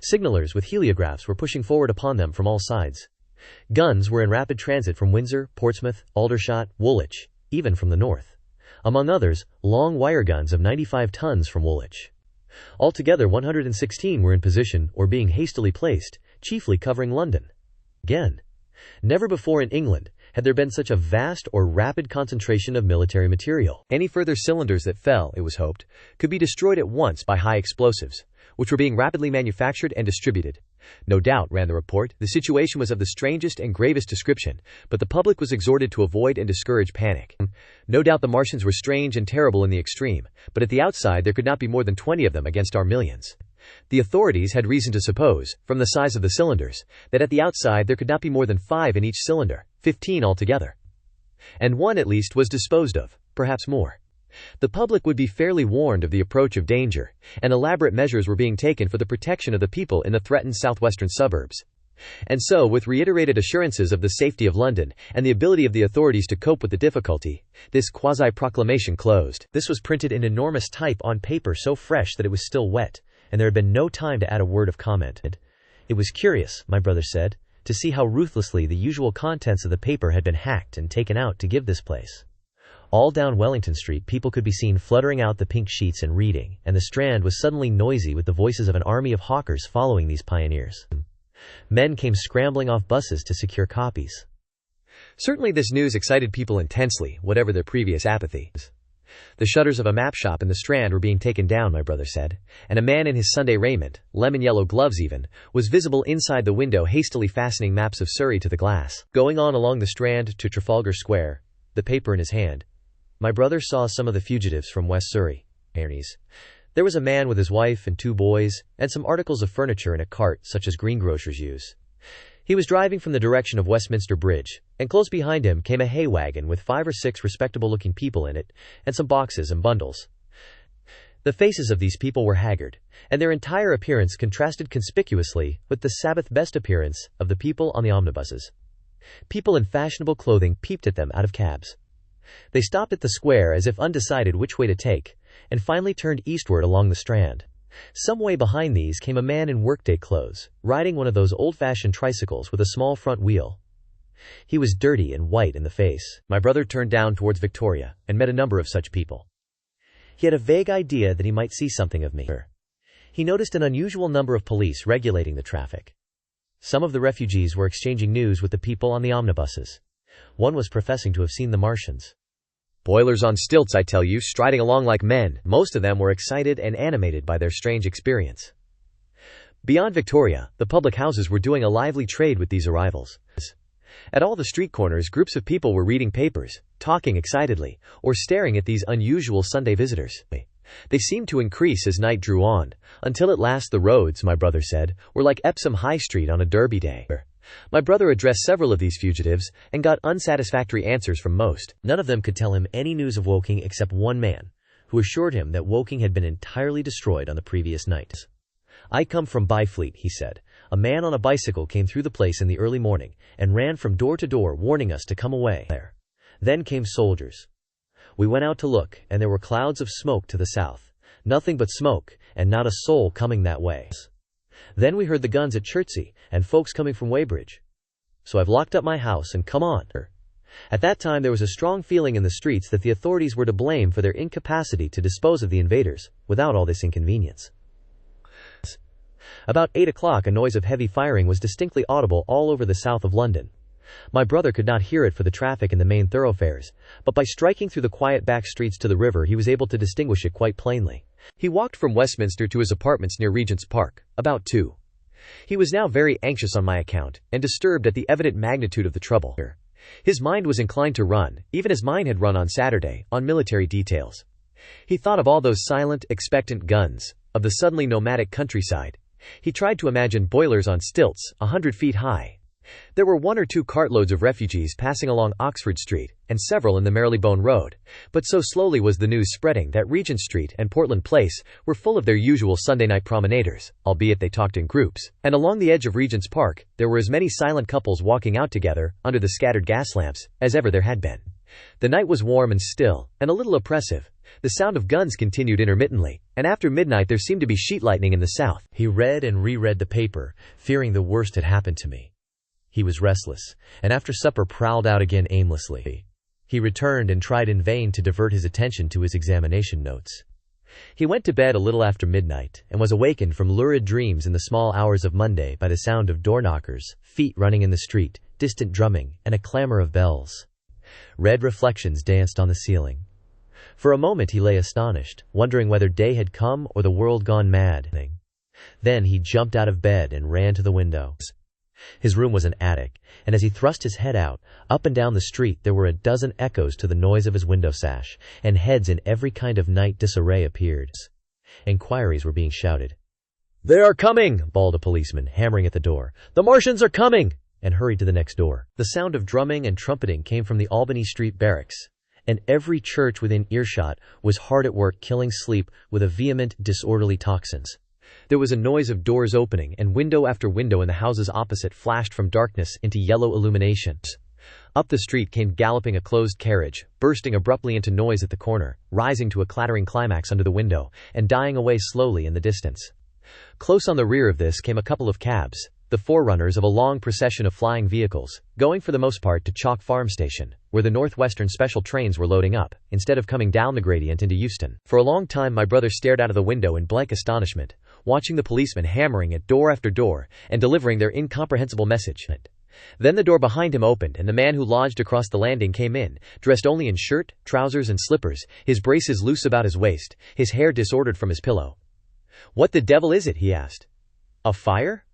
Signalers with heliographs were pushing forward upon them from all sides. Guns were in rapid transit from Windsor, Portsmouth, Aldershot, Woolwich, even from the north. Among others, long wire guns of 95 tons from Woolwich. Altogether 116 were in position or being hastily placed, chiefly covering London. Again, never before in England had there been such a vast or rapid concentration of military material. Any further cylinders that fell, it was hoped, could be destroyed at once by high explosives, which were being rapidly manufactured and distributed. No doubt, ran the report, the situation was of the strangest and gravest description, but the public was exhorted to avoid and discourage panic. No doubt the Martians were strange and terrible in the extreme, but at the outside there could not be more than 20 of them against our millions. The authorities had reason to suppose, from the size of the cylinders, that at the outside there could not be more than 5 in each cylinder, 15 altogether. And one at least was disposed of, perhaps more. The public would be fairly warned of the approach of danger, and elaborate measures were being taken for the protection of the people in the threatened southwestern suburbs. And so, with reiterated assurances of the safety of London, and the ability of the authorities to cope with the difficulty, this quasi-proclamation closed. This was printed in enormous type on paper so fresh that it was still wet, and there had been no time to add a word of comment. It was curious, my brother said, to see how ruthlessly the usual contents of the paper had been hacked and taken out to give this place. All down Wellington Street people could be seen fluttering out the pink sheets and reading, and the Strand was suddenly noisy with the voices of an army of hawkers following these pioneers. Men came scrambling off buses to secure copies. Certainly this news excited people intensely, whatever their previous apathy. The shutters of a map shop in the Strand were being taken down, my brother said, and a man in his Sunday raiment, lemon-yellow gloves even, was visible inside the window hastily fastening maps of Surrey to the glass. Going on along the Strand to Trafalgar Square, the paper in his hand, my brother saw some of the fugitives from West Surrey, armies. There was a man with his wife and 2 boys, and some articles of furniture in a cart such as greengrocers use. He was driving from the direction of Westminster Bridge, and close behind him came a hay wagon with 5 or 6 respectable-looking people in it, and some boxes and bundles. The faces of these people were haggard, and their entire appearance contrasted conspicuously with the Sabbath-best appearance of the people on the omnibuses. People in fashionable clothing peeped at them out of cabs. They stopped at the square as if undecided which way to take, and finally turned eastward along the Strand. Some way behind these came a man in workday clothes, riding one of those old-fashioned tricycles with a small front wheel. He was dirty and white in the face. My brother turned down towards Victoria, and met a number of such people. He had a vague idea that he might see something of me. He noticed an unusual number of police regulating the traffic. Some of the refugees were exchanging news with the people on the omnibuses. One was professing to have seen the Martians. Boilers on stilts, I tell you, striding along like men. Most of them were excited and animated by their strange experience. Beyond Victoria, the public houses were doing a lively trade with these arrivals. At all the street corners, groups of people were reading papers, talking excitedly, or staring at these unusual Sunday visitors. They seemed to increase as night drew on, until at last the roads, my brother said, were like Epsom High Street on a Derby day. My brother addressed several of these fugitives, and got unsatisfactory answers from most. None of them could tell him any news of Woking except one man, who assured him that Woking had been entirely destroyed on the previous night. I come from Byfleet, he said. A man on a bicycle came through the place in the early morning, and ran from door to door warning us to come away. Then came soldiers. We went out to look, and there were clouds of smoke to the south. Nothing but smoke, and not a soul coming that way. Then we heard the guns at Chertsey, and folks coming from Weybridge. So I've locked up my house and come on. At that time there was a strong feeling in the streets that the authorities were to blame for their incapacity to dispose of the invaders, without all this inconvenience. About 8 o'clock a noise of heavy firing was distinctly audible all over the south of London. My brother could not hear it for the traffic in the main thoroughfares, but by striking through the quiet back streets to the river he was able to distinguish it quite plainly. He walked from Westminster to his apartments near Regent's Park, about 2. He was now very anxious on my account, and disturbed at the evident magnitude of the trouble. His mind was inclined to run, even as mine had run on Saturday, on military details. He thought of all those silent, expectant guns, of the suddenly nomadic countryside. He tried to imagine boilers on stilts, 100 feet high. There were 1 or 2 cartloads of refugees passing along Oxford Street, and several in the Marylebone Road, but so slowly was the news spreading that Regent Street and Portland Place were full of their usual Sunday night promenaders, albeit they talked in groups, and along the edge of Regent's Park there were as many silent couples walking out together, under the scattered gas lamps, as ever there had been. The night was warm and still, and a little oppressive. The sound of guns continued intermittently, and after midnight there seemed to be sheet lightning in the south. He read and reread the paper, fearing the worst had happened to me. He was restless, and after supper prowled out again aimlessly. He returned and tried in vain to divert his attention to his examination notes. He went to bed a little after midnight, and was awakened from lurid dreams in the small hours of Monday by the sound of door knockers, feet running in the street, distant drumming, and a clamor of bells. Red reflections danced on the ceiling. For a moment he lay astonished, wondering whether day had come or the world gone mad. Then he jumped out of bed and ran to the window. His room was an attic, and as he thrust his head out, up and down the street there were a dozen echoes to the noise of his window sash, and heads in every kind of night disarray appeared. Inquiries were being shouted. "They are coming!" bawled a policeman, hammering at the door. "The Martians are coming!" and hurried to the next door. The sound of drumming and trumpeting came from the Albany Street barracks, and every church within earshot was hard at work killing sleep with a vehement, disorderly tocsins. There was a noise of doors opening, and window after window in the houses opposite flashed from darkness into yellow illuminations. Up the street came galloping a closed carriage, bursting abruptly into noise at the corner, rising to a clattering climax under the window, and dying away slowly in the distance. Close on the rear of this came a couple of cabs, the forerunners of a long procession of flying vehicles, going for the most part to Chalk Farm Station, where the Northwestern special trains were loading up, instead of coming down the gradient into Euston. For a long time my brother stared out of the window in blank astonishment, watching the policemen hammering at door after door, and delivering their incomprehensible message. Then the door behind him opened and the man who lodged across the landing came in, dressed only in shirt, trousers and slippers, his braces loose about his waist, his hair disordered from his pillow. "What the devil is it?" he asked. "A fire?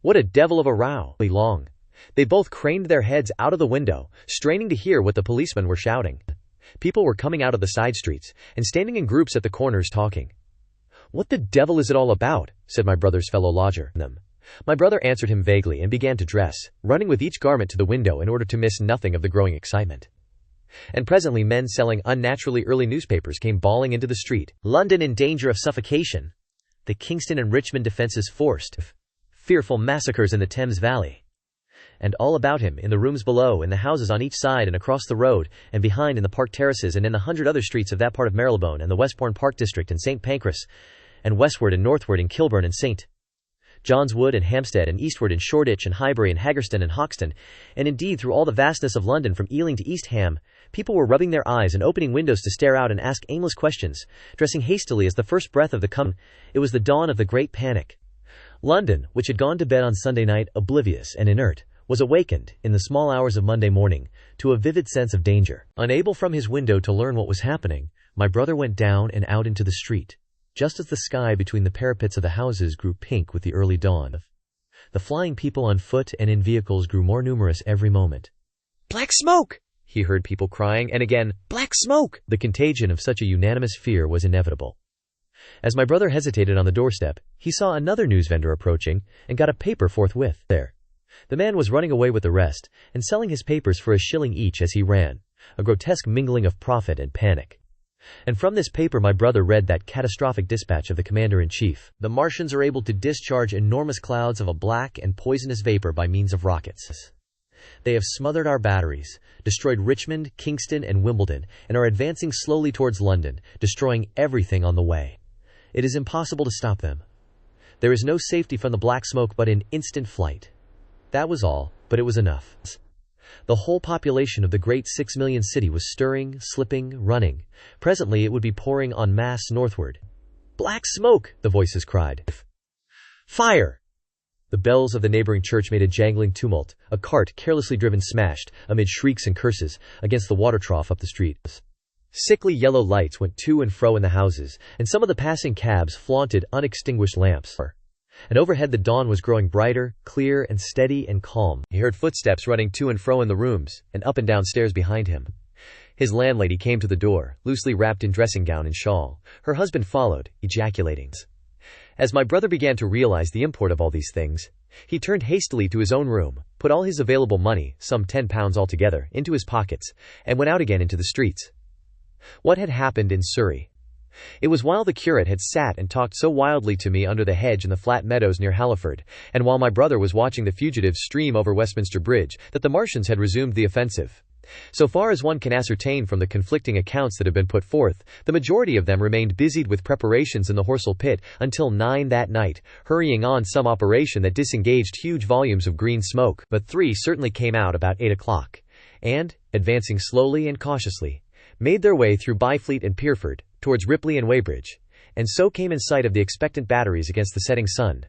What a devil of a row!" Long. They both craned their heads out of the window, straining to hear what the policemen were shouting. People were coming out of the side streets, and standing in groups at the corners talking. "What the devil is it all about?" said my brother's fellow lodger. My brother answered him vaguely and began to dress, running with each garment to the window in order to miss nothing of the growing excitement. And presently men selling unnaturally early newspapers came bawling into the street. "London in danger of suffocation. The Kingston and Richmond defences forced. Fearful massacres in the Thames Valley." And all about him, in the rooms below, in the houses on each side and across the road, and behind in the park terraces and in the 100 other streets of that part of Marylebone and the Westbourne Park District and St. Pancras, and westward and northward in Kilburn and St. John's Wood and Hampstead and eastward in Shoreditch and Highbury and Haggerston and Hoxton, and indeed through all the vastness of London from Ealing to East Ham, people were rubbing their eyes and opening windows to stare out and ask aimless questions, dressing hastily as the first breath of the coming. It was the dawn of the Great Panic. London, which had gone to bed on Sunday night oblivious and inert, was awakened, in the small hours of Monday morning, to a vivid sense of danger. Unable from his window to learn what was happening, my brother went down and out into the street, just as the sky between the parapets of the houses grew pink with the early dawn. The flying people on foot and in vehicles grew more numerous every moment. "Black smoke!" he heard people crying, and again, "Black smoke!" The contagion of such a unanimous fear was inevitable. As my brother hesitated on the doorstep, he saw another newsvendor approaching, and got a paper forthwith. There. The man was running away with the rest, and selling his papers for $1 each as he ran, a grotesque mingling of profit and panic. And from this paper my brother read that catastrophic dispatch of the commander-in-chief. "The Martians are able to discharge enormous clouds of a black and poisonous vapor by means of rockets. They have smothered our batteries, destroyed Richmond, Kingston, and Wimbledon, and are advancing slowly towards London, destroying everything on the way. It is impossible to stop them. There is no safety from the black smoke but in instant flight." That was all, but it was enough. The whole population of the great 6 million city was stirring, slipping, running. Presently it would be pouring en masse northward. "Black smoke!" the voices cried. "Fire!" The bells of the neighboring church made a jangling tumult. A cart, carelessly driven, smashed, amid shrieks and curses, against the water trough up the street. Sickly yellow lights went to and fro in the houses, and some of the passing cabs flaunted unextinguished lamps. And overhead the dawn was growing brighter, clear and steady and calm. He heard footsteps running to and fro in the rooms, and up and down stairs behind him. His landlady came to the door, loosely wrapped in dressing gown and shawl. Her husband followed, ejaculating. As my brother began to realize the import of all these things, he turned hastily to his own room, put all his available money, some £10 altogether, into his pockets, and went out again into the streets. What had happened in Surrey? It was while the curate had sat and talked so wildly to me under the hedge in the flat meadows near Halliford, and while my brother was watching the fugitives stream over Westminster Bridge, that the Martians had resumed the offensive. So far as one can ascertain from the conflicting accounts that have been put forth, the majority of them remained busied with preparations in the Horsell pit until 9 that night, hurrying on some operation that disengaged huge volumes of green smoke. But 3 certainly came out about 8 o'clock, and, advancing slowly and cautiously, made their way through Byfleet and Pierford, towards Ripley and Weybridge, and so came in sight of the expectant batteries against the setting sun.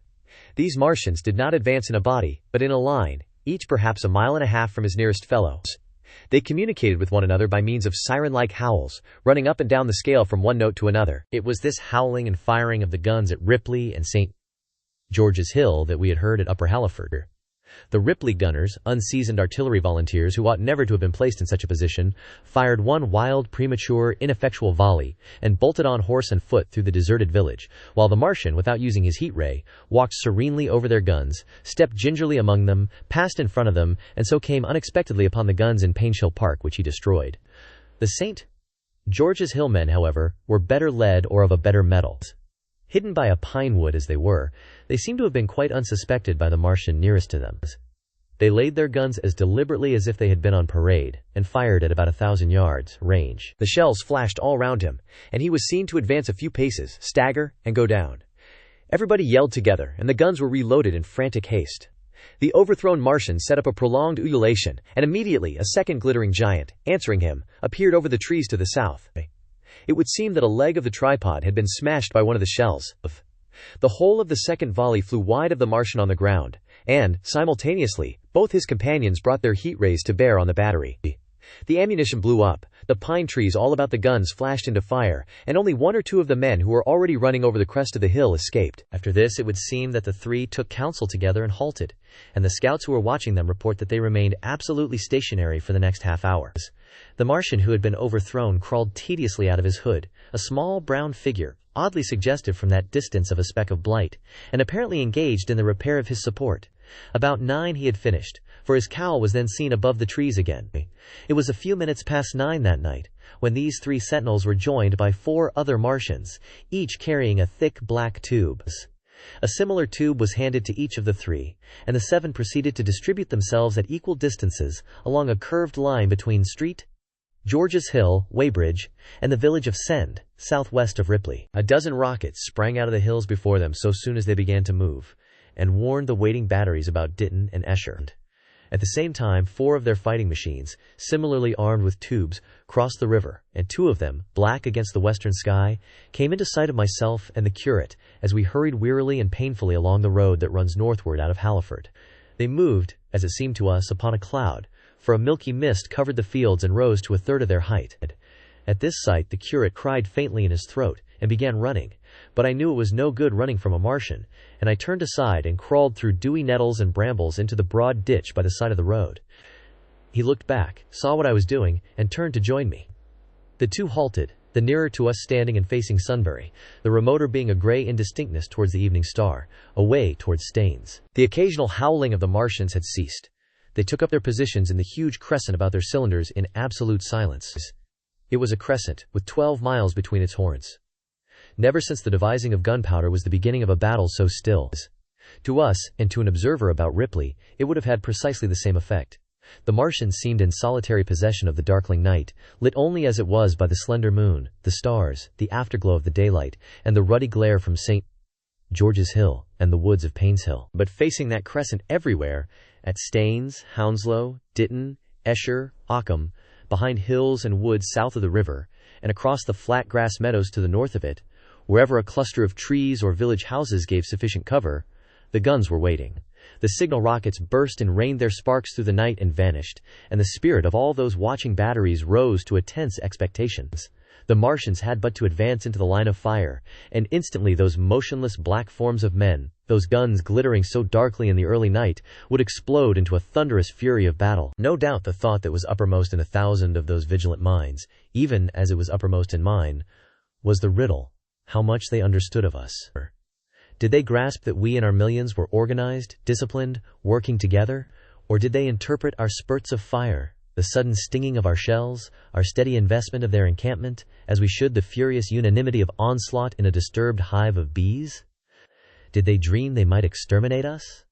These Martians did not advance in a body, but in a line, each perhaps 1.5 miles from his nearest fellow. They communicated with one another by means of siren-like howls, running up and down the scale from one note to another. It was this howling and firing of the guns at Ripley and St. George's Hill that we had heard at Upper Halliford. The Ripley gunners, unseasoned artillery volunteers who ought never to have been placed in such a position, fired one wild, premature, ineffectual volley, and bolted on horse and foot through the deserted village, while the Martian, without using his heat ray, walked serenely over their guns, stepped gingerly among them, passed in front of them, and so came unexpectedly upon the guns in Painchill Park, which he destroyed. The St. George's Hill men, however, were better led or of a better mettle. Hidden by a pine wood as they were, they seem to have been quite unsuspected by the Martian nearest to them. They laid their guns as deliberately as if they had been on parade, and fired at about 1,000 yards range. The shells flashed all round him, and he was seen to advance a few paces, stagger, and go down. Everybody yelled together, and the guns were reloaded in frantic haste. The overthrown Martian set up a prolonged ululation, and immediately a second glittering giant, answering him, appeared over the trees to the south. It would seem that a leg of the tripod had been smashed by one of the shells. The whole of the second volley flew wide of the Martian on the ground, and, simultaneously, both his companions brought their heat rays to bear on the battery. The ammunition blew up, the pine trees all about the guns flashed into fire, and only one or two of the men who were already running over the crest of the hill escaped. After this, it would seem that the three took counsel together and halted, and the scouts who were watching them report that they remained absolutely stationary for the next half hour. The Martian who had been overthrown crawled tediously out of his hood, a small brown figure, oddly suggestive from that distance of a speck of blight, and apparently engaged in the repair of his support. About 9 he had finished, for his cowl was then seen above the trees again. It was a few minutes past 9 that night, when these 3 sentinels were joined by 4 other Martians, each carrying a thick black tube. A similar tube was handed to each of the 3, and the 7 proceeded to distribute themselves at equal distances along a curved line between Street, George's Hill, Weybridge, and the village of Send, southwest of Ripley. A dozen rockets sprang out of the hills before them so soon as they began to move, and warned the waiting batteries about Ditton and Esher. At the same time, 4 of their fighting machines, similarly armed with tubes, crossed the river, and 2 of them, black against the western sky, came into sight of myself and the curate as we hurried wearily and painfully along the road that runs northward out of Halliford. They moved, as it seemed to us, upon a cloud, for a milky mist covered the fields and rose to a third of their height. At this sight the curate cried faintly in his throat, and began running, but I knew it was no good running from a Martian, and I turned aside and crawled through dewy nettles and brambles into the broad ditch by the side of the road. He looked back, saw what I was doing, and turned to join me. The 2 halted, the nearer to us standing and facing Sunbury, the remoter being a grey indistinctness towards the evening star, away towards Staines. The occasional howling of the Martians had ceased. They took up their positions in the huge crescent about their cylinders in absolute silence. It was a crescent, with 12 miles between its horns. Never since the devising of gunpowder was the beginning of a battle so still. To us, and to an observer about Ripley, it would have had precisely the same effect. The Martians seemed in solitary possession of the darkling night, lit only as it was by the slender moon, the stars, the afterglow of the daylight, and the ruddy glare from St. George's Hill, and the woods of Painshill. But facing that crescent everywhere, at Staines, Hounslow, Ditton, Esher, Ockham, behind hills and woods south of the river, and across the flat grass meadows to the north of it, wherever a cluster of trees or village houses gave sufficient cover, the guns were waiting. The signal rockets burst and rained their sparks through the night and vanished, and the spirit of all those watching batteries rose to a tense expectation. The Martians had but to advance into the line of fire, and instantly those motionless black forms of men, those guns glittering so darkly in the early night, would explode into a thunderous fury of battle. No doubt the thought that was uppermost in 1,000 of those vigilant minds, even as it was uppermost in mine, was the riddle: how much they understood of us. Did they grasp that we and our millions were organized, disciplined, working together? Or did they interpret our spurts of fire, the sudden stinging of our shells, our steady investment of their encampment, as we should the furious unanimity of onslaught in a disturbed hive of bees? Did they dream they might exterminate us?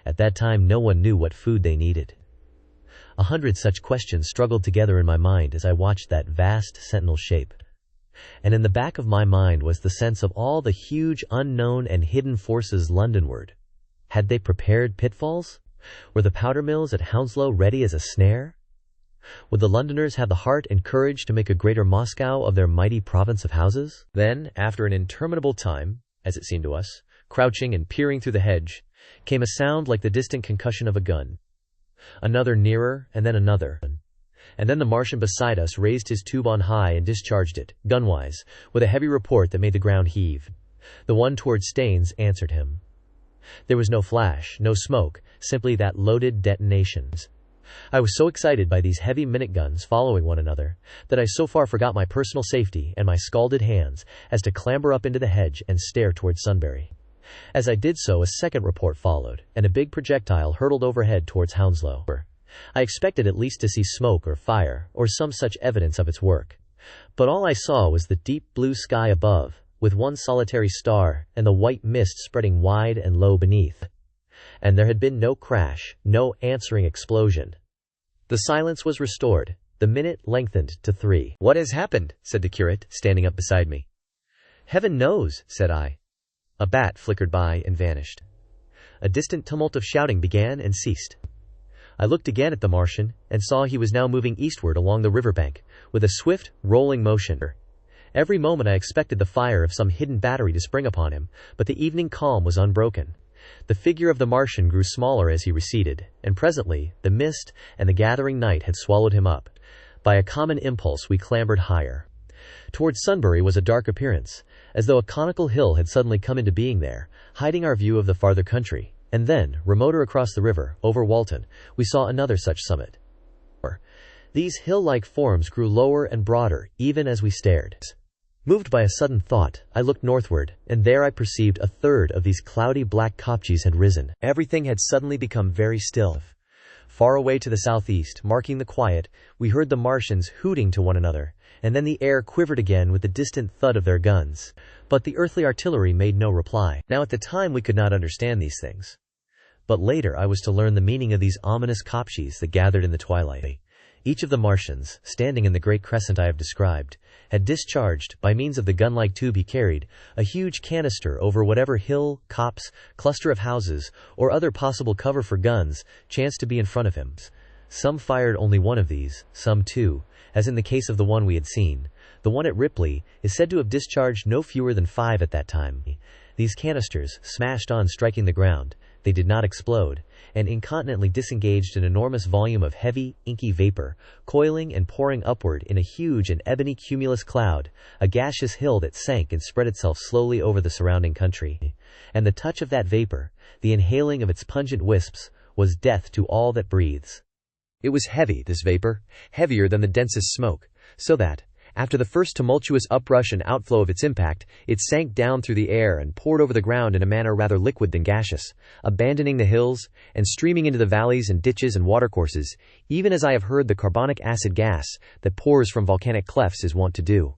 At that time no one knew what food they needed. 100 such questions struggled together in my mind as I watched that vast sentinel shape. And in the back of my mind was the sense of all the huge unknown and hidden forces Londonward. Had they prepared pitfalls? Were the powder mills at Hounslow ready as a snare? Would the Londoners have the heart and courage to make a greater Moscow of their mighty province of houses? Then, after an interminable time, as it seemed to us, crouching and peering through the hedge, came a sound like the distant concussion of a gun. Another nearer, and then another. And then the Martian beside us raised his tube on high and discharged it, gunwise, with a heavy report that made the ground heave. The one toward Staines answered him. There was no flash, no smoke, simply that loaded detonation. I was so excited by these heavy minute guns following one another, that I so far forgot my personal safety and my scalded hands as to clamber up into the hedge and stare toward Sunbury. As I did so, a second report followed, and a big projectile hurtled overhead towards Hounslow. I expected at least to see smoke or fire, or some such evidence of its work. But all I saw was the deep blue sky above, with one solitary star, and the white mist spreading wide and low beneath. And there had been no crash, no answering explosion. The silence was restored. The minute lengthened to 3. "What has happened?" said the curate, standing up beside me. "Heaven knows," said I. A bat flickered by and vanished. A distant tumult of shouting began and ceased. I looked again at the Martian, and saw he was now moving eastward along the riverbank, with a swift, rolling motion. Every moment I expected the fire of some hidden battery to spring upon him, but the evening calm was unbroken. The figure of the Martian grew smaller as he receded, and presently, the mist and the gathering night had swallowed him up. By a common impulse we clambered higher. Towards Sunbury was a dark appearance, as though a conical hill had suddenly come into being there, hiding our view of the farther country. And then, remoter across the river, over Walton, we saw another such summit. These hill-like forms grew lower and broader, even as we stared. Moved by a sudden thought, I looked northward, and there I perceived a third of these cloudy black kopjes had risen. Everything had suddenly become very still. Far away to the southeast, marking the quiet, we heard the Martians hooting to one another, and then the air quivered again with the distant thud of their guns. But the earthly artillery made no reply. Now at the time we could not understand these things. But later I was to learn the meaning of these ominous kopjes that gathered in the twilight. Each of the Martians, standing in the great crescent I have described, had discharged, by means of the gun-like tube he carried, a huge canister over whatever hill, copse, cluster of houses, or other possible cover for guns, chanced to be in front of him. Some fired only one of these, some two, as in the case of the one we had seen. The one at Ripley is said to have discharged no fewer than 5 at that time. These canisters smashed on striking the ground. They did not explode, and incontinently disengaged an enormous volume of heavy, inky vapor, coiling and pouring upward in a huge and ebony cumulus cloud, a gaseous hill that sank and spread itself slowly over the surrounding country. And the touch of that vapor, the inhaling of its pungent wisps, was death to all that breathes. It was heavy, this vapor, heavier than the densest smoke, so that, after the first tumultuous uprush and outflow of its impact, it sank down through the air and poured over the ground in a manner rather liquid than gaseous, abandoning the hills, and streaming into the valleys and ditches and watercourses, even as I have heard the carbonic acid gas that pours from volcanic clefts is wont to do.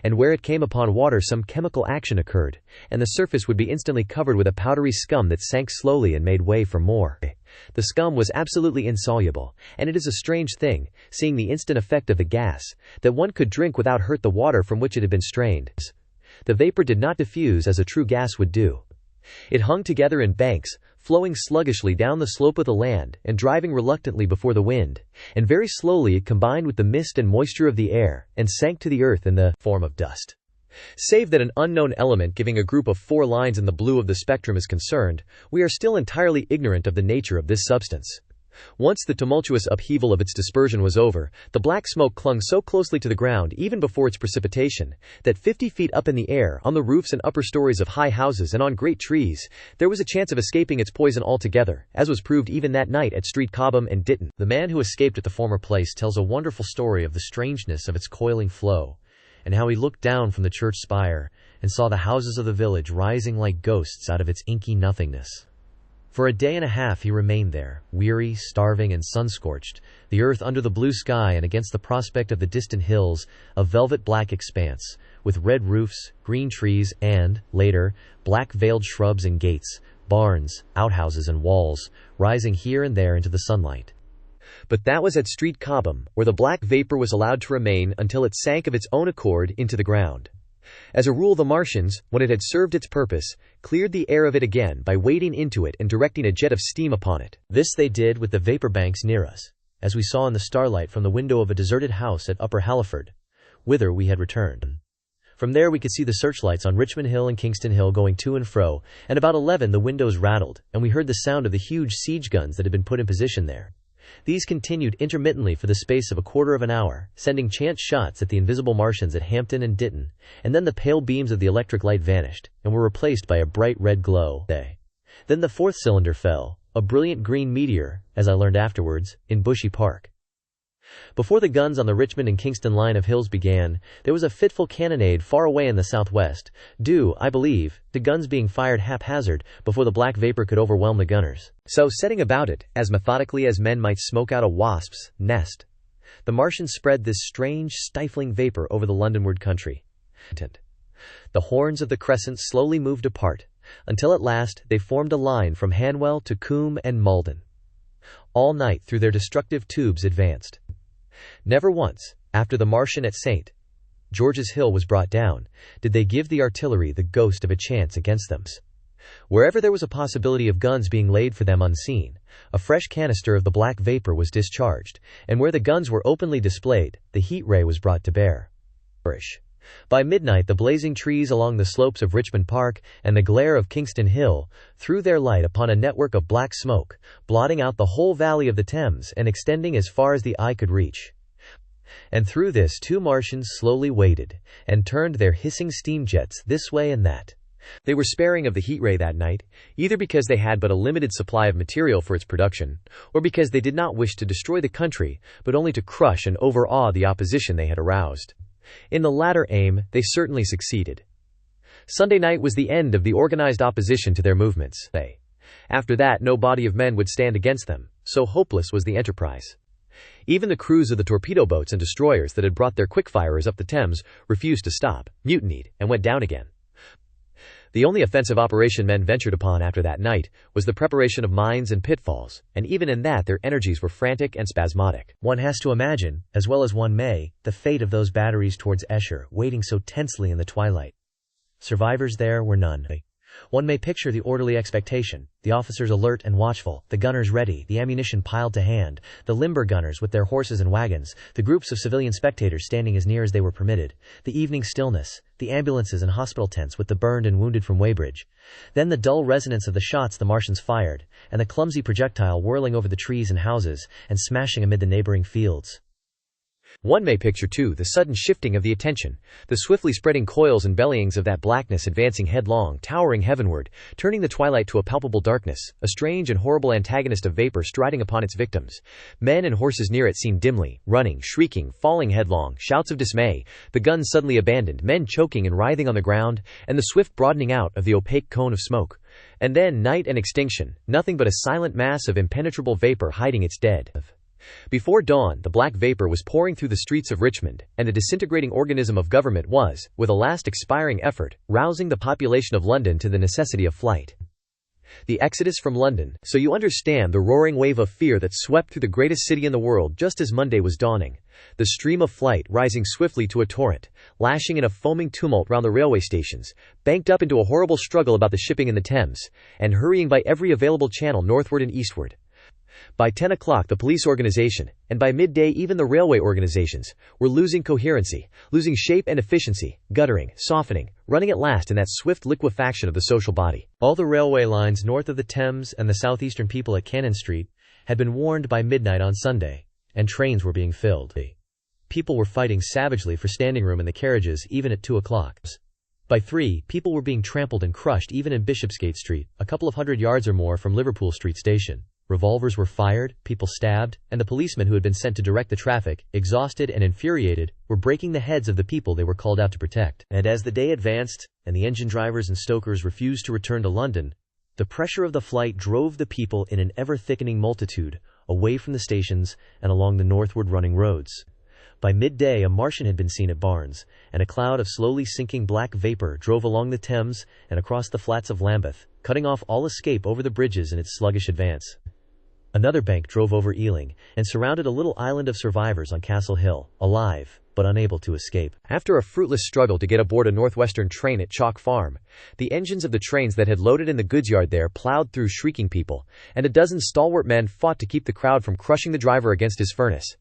And where it came upon water some chemical action occurred, and the surface would be instantly covered with a powdery scum that sank slowly and made way for more. The scum was absolutely insoluble, and it is a strange thing, seeing the instant effect of the gas, that one could drink without hurt the water from which it had been strained. The vapor did not diffuse as a true gas would do. It hung together in banks, flowing sluggishly down the slope of the land and driving reluctantly before the wind, and very slowly it combined with the mist and moisture of the air, and sank to the earth in the form of dust. Save that an unknown element giving a group of 4 lines in the blue of the spectrum is concerned, we are still entirely ignorant of the nature of this substance. Once the tumultuous upheaval of its dispersion was over, the black smoke clung so closely to the ground even before its precipitation, that 50 feet up in the air, on the roofs and upper stories of high houses and on great trees, there was a chance of escaping its poison altogether, as was proved even that night at Street Cobham and Ditton. The man who escaped at the former place tells a wonderful story of the strangeness of its coiling flow, and how he looked down from the church spire, and saw the houses of the village rising like ghosts out of its inky nothingness. For a day and a half he remained there, weary, starving, and sun-scorched, the earth under the blue sky and against the prospect of the distant hills, a velvet-black expanse, with red roofs, green trees, and, later, black-veiled shrubs and gates, barns, outhouses and walls, rising here and there into the sunlight. But that was at Street Cobham, where the black vapor was allowed to remain until it sank of its own accord into the ground. As a rule, the Martians, when it had served its purpose, cleared the air of it again by wading into it and directing a jet of steam upon it. This they did with the vapor banks near us, as we saw in the starlight from the window of a deserted house at Upper Halliford, whither we had returned. From there we could see the searchlights on Richmond Hill and Kingston Hill going to and fro, and about 11 the windows rattled, and we heard the sound of the huge siege guns that had been put in position there. These continued intermittently for the space of a quarter of an hour, sending chance shots at the invisible Martians at Hampton and Ditton, and then the pale beams of the electric light vanished, and were replaced by a bright red glow. Then the 4th cylinder fell, a brilliant green meteor, as I learned afterwards, in Bushy Park. Before the guns on the Richmond and Kingston line of hills began, there was a fitful cannonade far away in the southwest, due, I believe, to guns being fired haphazard before the black vapor could overwhelm the gunners. So, setting about it, as methodically as men might smoke out a wasp's nest, the Martians spread this strange, stifling vapor over the Londonward country. The horns of the crescent slowly moved apart, until at last they formed a line from Hanwell to Coombe and Malden. All night through their destructive tubes advanced. Never once, after the Martian at St. George's Hill was brought down, did they give the artillery the ghost of a chance against them? Wherever there was a possibility of guns being laid for them unseen, a fresh canister of the black vapor was discharged, and where the guns were openly displayed, the heat ray was brought to bear. By midnight the blazing trees along the slopes of Richmond Park and the glare of Kingston Hill threw their light upon a network of black smoke, blotting out the whole valley of the Thames and extending as far as the eye could reach. And through this 2 Martians slowly waded, and turned their hissing steam jets this way and that. They were sparing of the heat ray that night, either because they had but a limited supply of material for its production, or because they did not wish to destroy the country, but only to crush and overawe the opposition they had aroused. In the latter aim, they certainly succeeded. Sunday night was the end of the organized opposition to their movements. After that, no body of men would stand against them, so hopeless was the enterprise. Even the crews of the torpedo boats and destroyers that had brought their quick-firers up the Thames refused to stop, mutinied, and went down again. The only offensive operation men ventured upon after that night was the preparation of mines and pitfalls, and even in that their energies were frantic and spasmodic. One has to imagine, as well as one may, the fate of those batteries towards Esher, waiting so tensely in the twilight. Survivors there were none. One may picture the orderly expectation, the officers alert and watchful, the gunners ready, the ammunition piled to hand, the limber gunners with their horses and wagons, the groups of civilian spectators standing as near as they were permitted, the evening stillness, the ambulances and hospital tents with the burned and wounded from Weybridge. Then the dull resonance of the shots the Martians fired, and the clumsy projectile whirling over the trees and houses, and smashing amid the neighboring fields. One may picture, too, the sudden shifting of the attention, the swiftly spreading coils and bellyings of that blackness advancing headlong, towering heavenward, turning the twilight to a palpable darkness, a strange and horrible antagonist of vapor striding upon its victims. Men and horses near it seen dimly, running, shrieking, falling headlong, shouts of dismay, the guns suddenly abandoned, men choking and writhing on the ground, and the swift broadening out of the opaque cone of smoke. And then night and extinction, nothing but a silent mass of impenetrable vapor hiding its dead. Before dawn, the black vapor was pouring through the streets of Richmond, and the disintegrating organism of government was, with a last expiring effort, rousing the population of London to the necessity of flight. The exodus from London, so you understand the roaring wave of fear that swept through the greatest city in the world just as Monday was dawning. The stream of flight rising swiftly to a torrent, lashing in a foaming tumult round the railway stations, banked up into a horrible struggle about the shipping in the Thames, and hurrying by every available channel northward and eastward. By 10 o'clock the police organization, and by midday even the railway organizations, were losing coherency, losing shape and efficiency, guttering, softening, running at last in that swift liquefaction of the social body. All the railway lines north of the Thames and the southeastern people at Cannon Street had been warned by midnight on Sunday, and trains were being filled. People were fighting savagely for standing room in the carriages even at 2 o'clock. By 3, people were being trampled and crushed even in Bishopsgate Street, a couple of hundred yards or more from Liverpool Street Station. Revolvers were fired, people stabbed, and the policemen who had been sent to direct the traffic, exhausted and infuriated, were breaking the heads of the people they were called out to protect. And as the day advanced, and the engine drivers and stokers refused to return to London, the pressure of the flight drove the people in an ever-thickening multitude, away from the stations and along the northward running roads. By midday a Martian had been seen at Barnes, and a cloud of slowly sinking black vapor drove along the Thames and across the flats of Lambeth, cutting off all escape over the bridges in its sluggish advance. Another bank drove over Ealing, and surrounded a little island of survivors on Castle Hill, alive, but unable to escape. After a fruitless struggle to get aboard a northwestern train at Chalk Farm, the engines of the trains that had loaded in the goods yard there plowed through shrieking people, and a dozen stalwart men fought to keep the crowd from crushing the driver against his furnace.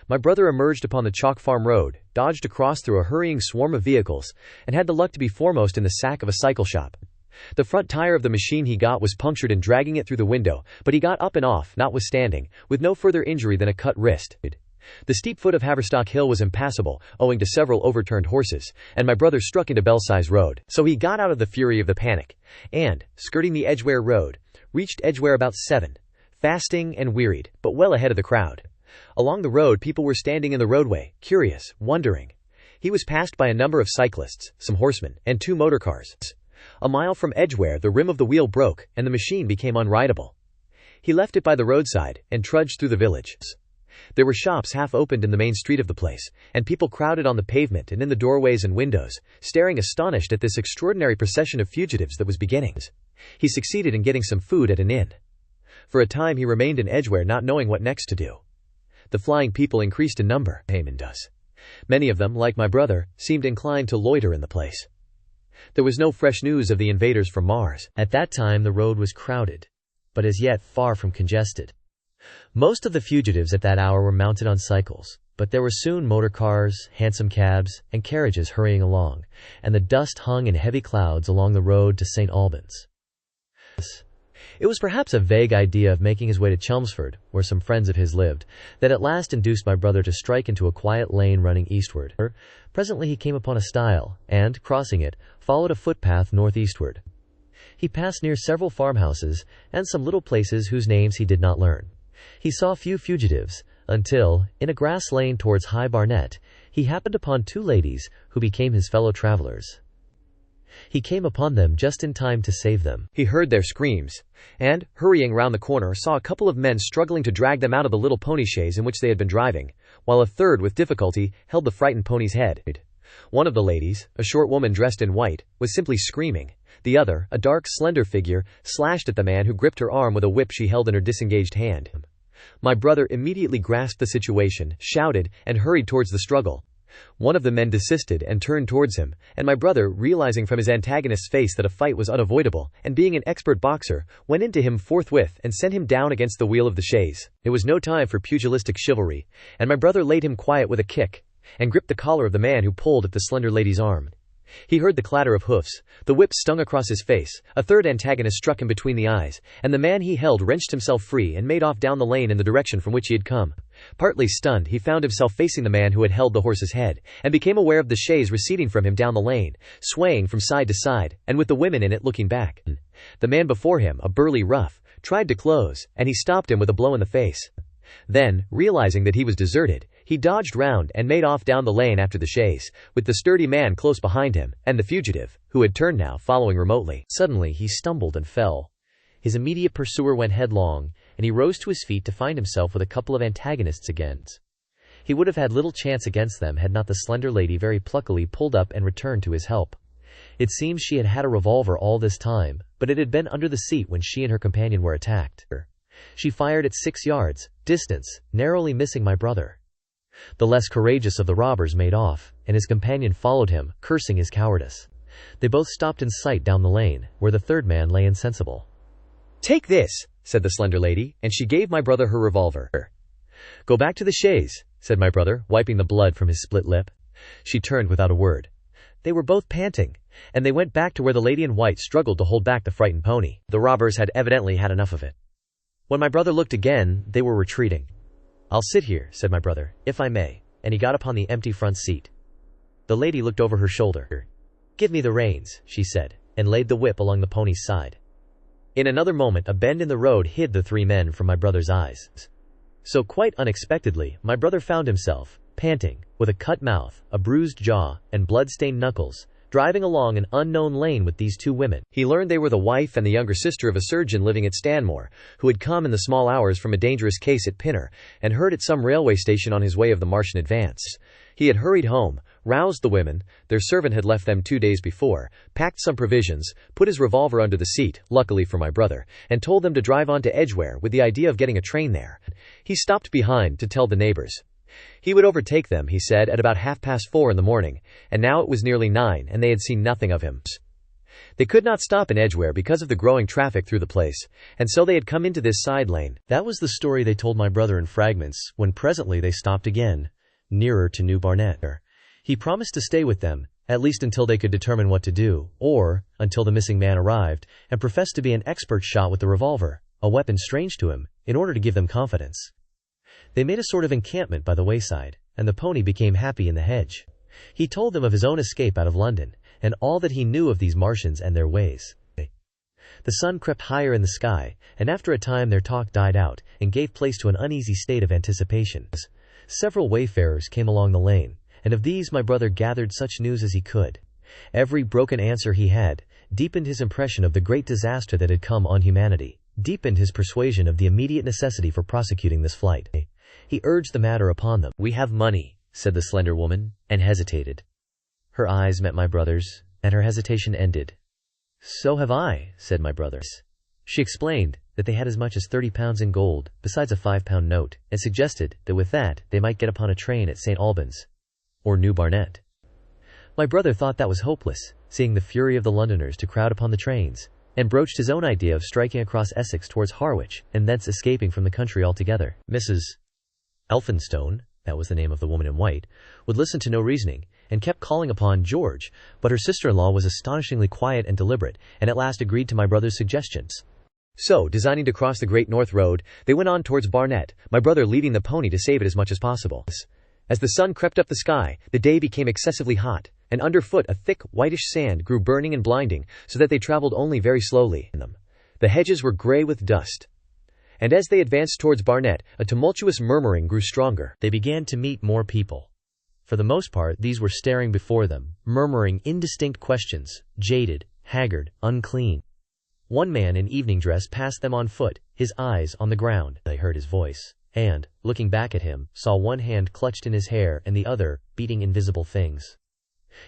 My brother emerged upon the Chalk Farm road, dodged across through a hurrying swarm of vehicles, and had the luck to be foremost in the sack of a cycle shop. The front tire of the machine he got was punctured in dragging it through the window, but he got up and off, notwithstanding, with no further injury than a cut wrist. The steep foot of Haverstock Hill was impassable, owing to several overturned horses, and my brother struck into Belsize Road. So he got out of the fury of the panic, and, skirting the Edgware Road, reached Edgware about 7, fasting and wearied, but well ahead of the crowd. Along the road people were standing in the roadway, curious, wondering. He was passed by a number of cyclists, some horsemen, and 2 motor cars. A mile from Edgware the rim of the wheel broke, and the machine became unrideable. He left it by the roadside, and trudged through the village. There were shops half opened in the main street of the place, and people crowded on the pavement and in the doorways and windows, staring astonished at this extraordinary procession of fugitives that was beginning. He succeeded in getting some food at an inn. For a time he remained in Edgware not knowing what next to do. The flying people increased in number. Haman does. Many of them, like my brother, seemed inclined to loiter in the place. There was no fresh news of the invaders from Mars. At that time the road was crowded, but as yet far from congested. Most of the fugitives at that hour were mounted on cycles, but there were soon motor cars, hansom cabs, and carriages hurrying along, and the dust hung in heavy clouds along the road to St. Albans. It was perhaps a vague idea of making his way to Chelmsford, where some friends of his lived, that at last induced my brother to strike into a quiet lane running eastward. Presently he came upon a stile, and, crossing it, followed a footpath northeastward. He passed near several farmhouses, and some little places whose names he did not learn. He saw few fugitives, until, in a grass lane towards High Barnet, he happened upon two ladies, who became his fellow travelers. He came upon them just in time to save them. He heard their screams, and, hurrying round the corner, saw a couple of men struggling to drag them out of the little pony chaise in which they had been driving, while a third, with difficulty, held the frightened pony's head. One of the ladies, a short woman dressed in white, was simply screaming. The other, a dark, slender figure, slashed at the man who gripped her arm with a whip she held in her disengaged hand. My brother immediately grasped the situation, shouted, and hurried towards the struggle. One of the men desisted and turned towards him, and my brother, realizing from his antagonist's face that a fight was unavoidable, and being an expert boxer, went into him forthwith and sent him down against the wheel of the chaise. It was no time for pugilistic chivalry, and my brother laid him quiet with a kick, and gripped the collar of the man who pulled at the slender lady's arm. He heard the clatter of hoofs, the whip stung across his face, a third antagonist struck him between the eyes, and the man he held wrenched himself free and made off down the lane in the direction from which he had come. Partly stunned, he found himself facing the man who had held the horse's head, and became aware of the chaise receding from him down the lane, swaying from side to side, and with the women in it looking back. The man before him, a burly rough, tried to close, and he stopped him with a blow in the face. Then, realizing that he was deserted, he dodged round and made off down the lane after the chaise, with the sturdy man close behind him, and the fugitive, who had turned now, following remotely. Suddenly he stumbled and fell. His immediate pursuer went headlong, and he rose to his feet to find himself with a couple of antagonists against. He would have had little chance against them had not the slender lady very pluckily pulled up and returned to his help. It seems she had had a revolver all this time, but it had been under the seat when she and her companion were attacked. She fired at 6 yards distance, narrowly missing my brother. The less courageous of the robbers made off, and his companion followed him, cursing his cowardice. They both stopped in sight down the lane, where the third man lay insensible. "Take this," said the slender lady, and she gave my brother her revolver. "Go back to the chaise," said my brother, wiping the blood from his split lip. She turned without a word. They were both panting, and they went back to where the lady in white struggled to hold back the frightened pony. The robbers had evidently had enough of it. When my brother looked again, they were retreating. "I'll sit here," said my brother, "if I may," and he got upon the empty front seat. The lady looked over her shoulder. "Give me the reins," she said, and laid the whip along the pony's side. In another moment a bend in the road hid the three men from my brother's eyes. So quite unexpectedly, my brother found himself, panting, with a cut mouth, a bruised jaw, and blood-stained knuckles, driving along an unknown lane with these two women. He learned they were the wife and the younger sister of a surgeon living at Stanmore, who had come in the small hours from a dangerous case at Pinner, and heard at some railway station on his way of the Martian advance. He had hurried home, roused the women, their servant had left them 2 days before, packed some provisions, put his revolver under the seat, luckily for my brother, and told them to drive on to Edgware with the idea of getting a train there. He stopped behind to tell the neighbors. He would overtake them, he said, at about 4:30 in the morning, and now it was nearly 9 and they had seen nothing of him. They could not stop in Edgware because of the growing traffic through the place, and so they had come into this side lane. That was the story they told my brother in fragments, when presently they stopped again, nearer to New Barnet. He promised to stay with them, at least until they could determine what to do, or until the missing man arrived, and professed to be an expert shot with the revolver, a weapon strange to him, in order to give them confidence. They made a sort of encampment by the wayside, and the pony became happy in the hedge. He told them of his own escape out of London, and all that he knew of these Martians and their ways. The sun crept higher in the sky, and after a time their talk died out, and gave place to an uneasy state of anticipation. Several wayfarers came along the lane, and of these my brother gathered such news as he could. Every broken answer he had deepened his impression of the great disaster that had come on humanity, deepened his persuasion of the immediate necessity for prosecuting this flight. He urged the matter upon them. "We have money," said the slender woman, and hesitated. Her eyes met my brother's, and her hesitation ended. "So have I," said my brother. She explained that they had as much as £30 in gold, besides a £5 note, and suggested that with that they might get upon a train at St. Albans. or New Barnet. My brother thought that was hopeless, seeing the fury of the Londoners to crowd upon the trains, and broached his own idea of striking across Essex towards Harwich, and thence escaping from the country altogether. Mrs. Elphinstone, that was the name of the woman in white, would listen to no reasoning, and kept calling upon George, but her sister-in-law was astonishingly quiet and deliberate, and at last agreed to my brother's suggestions. So, designing to cross the Great North Road, they went on towards Barnet, my brother leading the pony to save it as much as possible. As the sun crept up the sky, the day became excessively hot, and underfoot a thick, whitish sand grew burning and blinding, so that they traveled only very slowly in them. The hedges were grey with dust, and as they advanced towards Barnet, a tumultuous murmuring grew stronger. They began to meet more people. For the most part, these were staring before them, murmuring indistinct questions, jaded, haggard, unclean. One man in evening dress passed them on foot, his eyes on the ground. They heard his voice, and, looking back at him, saw one hand clutched in his hair and the other beating invisible things.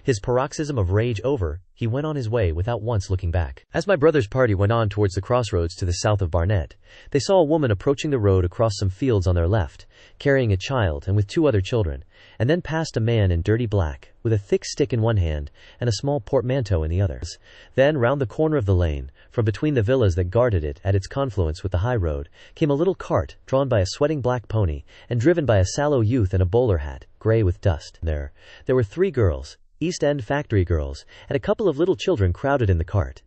His paroxysm of rage over, he went on his way without once looking back. As my brother's party went on towards the crossroads to the south of Barnet, they saw a woman approaching the road across some fields on their left, carrying a child and with 2 other children, and then passed a man in dirty black, with a thick stick in one hand and a small portmanteau in the other. Then, round the corner of the lane, from between the villas that guarded it at its confluence with the high road, came a little cart, drawn by a sweating black pony, and driven by a sallow youth in a bowler hat, grey with dust. There were 3 girls, East End factory girls, and a couple of little children crowded in the cart.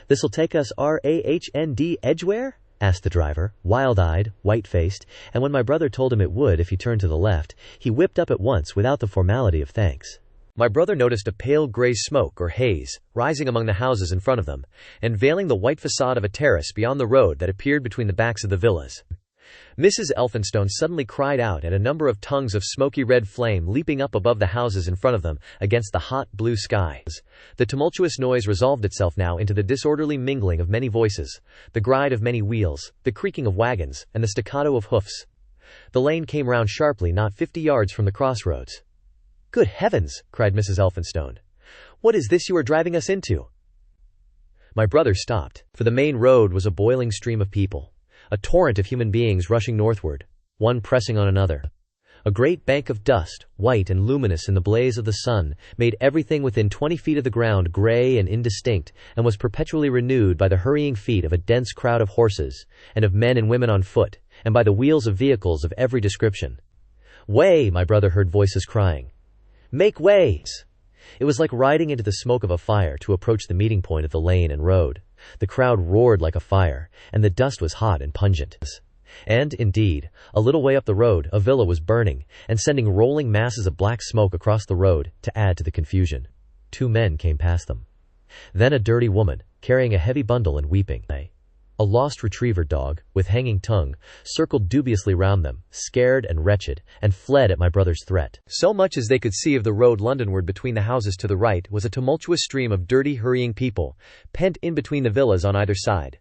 "This'll take us Rahnd Edgware?" asked the driver, wild-eyed, white-faced, and when my brother told him it would if he turned to the left, he whipped up at once without the formality of thanks. My brother noticed a pale grey smoke or haze rising among the houses in front of them, and veiling the white facade of a terrace beyond the road that appeared between the backs of the villas. Mrs. Elphinstone suddenly cried out at a number of tongues of smoky red flame leaping up above the houses in front of them against the hot blue sky. The tumultuous noise resolved itself now into the disorderly mingling of many voices, the gride of many wheels, the creaking of wagons, and the staccato of hoofs. The lane came round sharply not 50 yards from the crossroads. "Good heavens!" cried Mrs. Elphinstone. "What is this you are driving us into?" My brother stopped, for the main road was a boiling stream of people. A torrent of human beings rushing northward, one pressing on another. A great bank of dust, white and luminous in the blaze of the sun, made everything within 20 feet of the ground grey and indistinct, and was perpetually renewed by the hurrying feet of a dense crowd of horses, and of men and women on foot, and by the wheels of vehicles of every description. "Way!" my brother heard voices crying. "Make way!" It was like riding into the smoke of a fire to approach the meeting point of the lane and road. The crowd roared like a fire, and the dust was hot and pungent. And, indeed, a little way up the road, a villa was burning, and sending rolling masses of black smoke across the road, to add to the confusion. 2 men came past them. Then a dirty woman, carrying a heavy bundle and weeping. A lost retriever dog, with hanging tongue, circled dubiously round them, scared and wretched, and fled at my brother's threat. So much as they could see of the road Londonward between the houses to the right was a tumultuous stream of dirty, hurrying people, pent in between the villas on either side.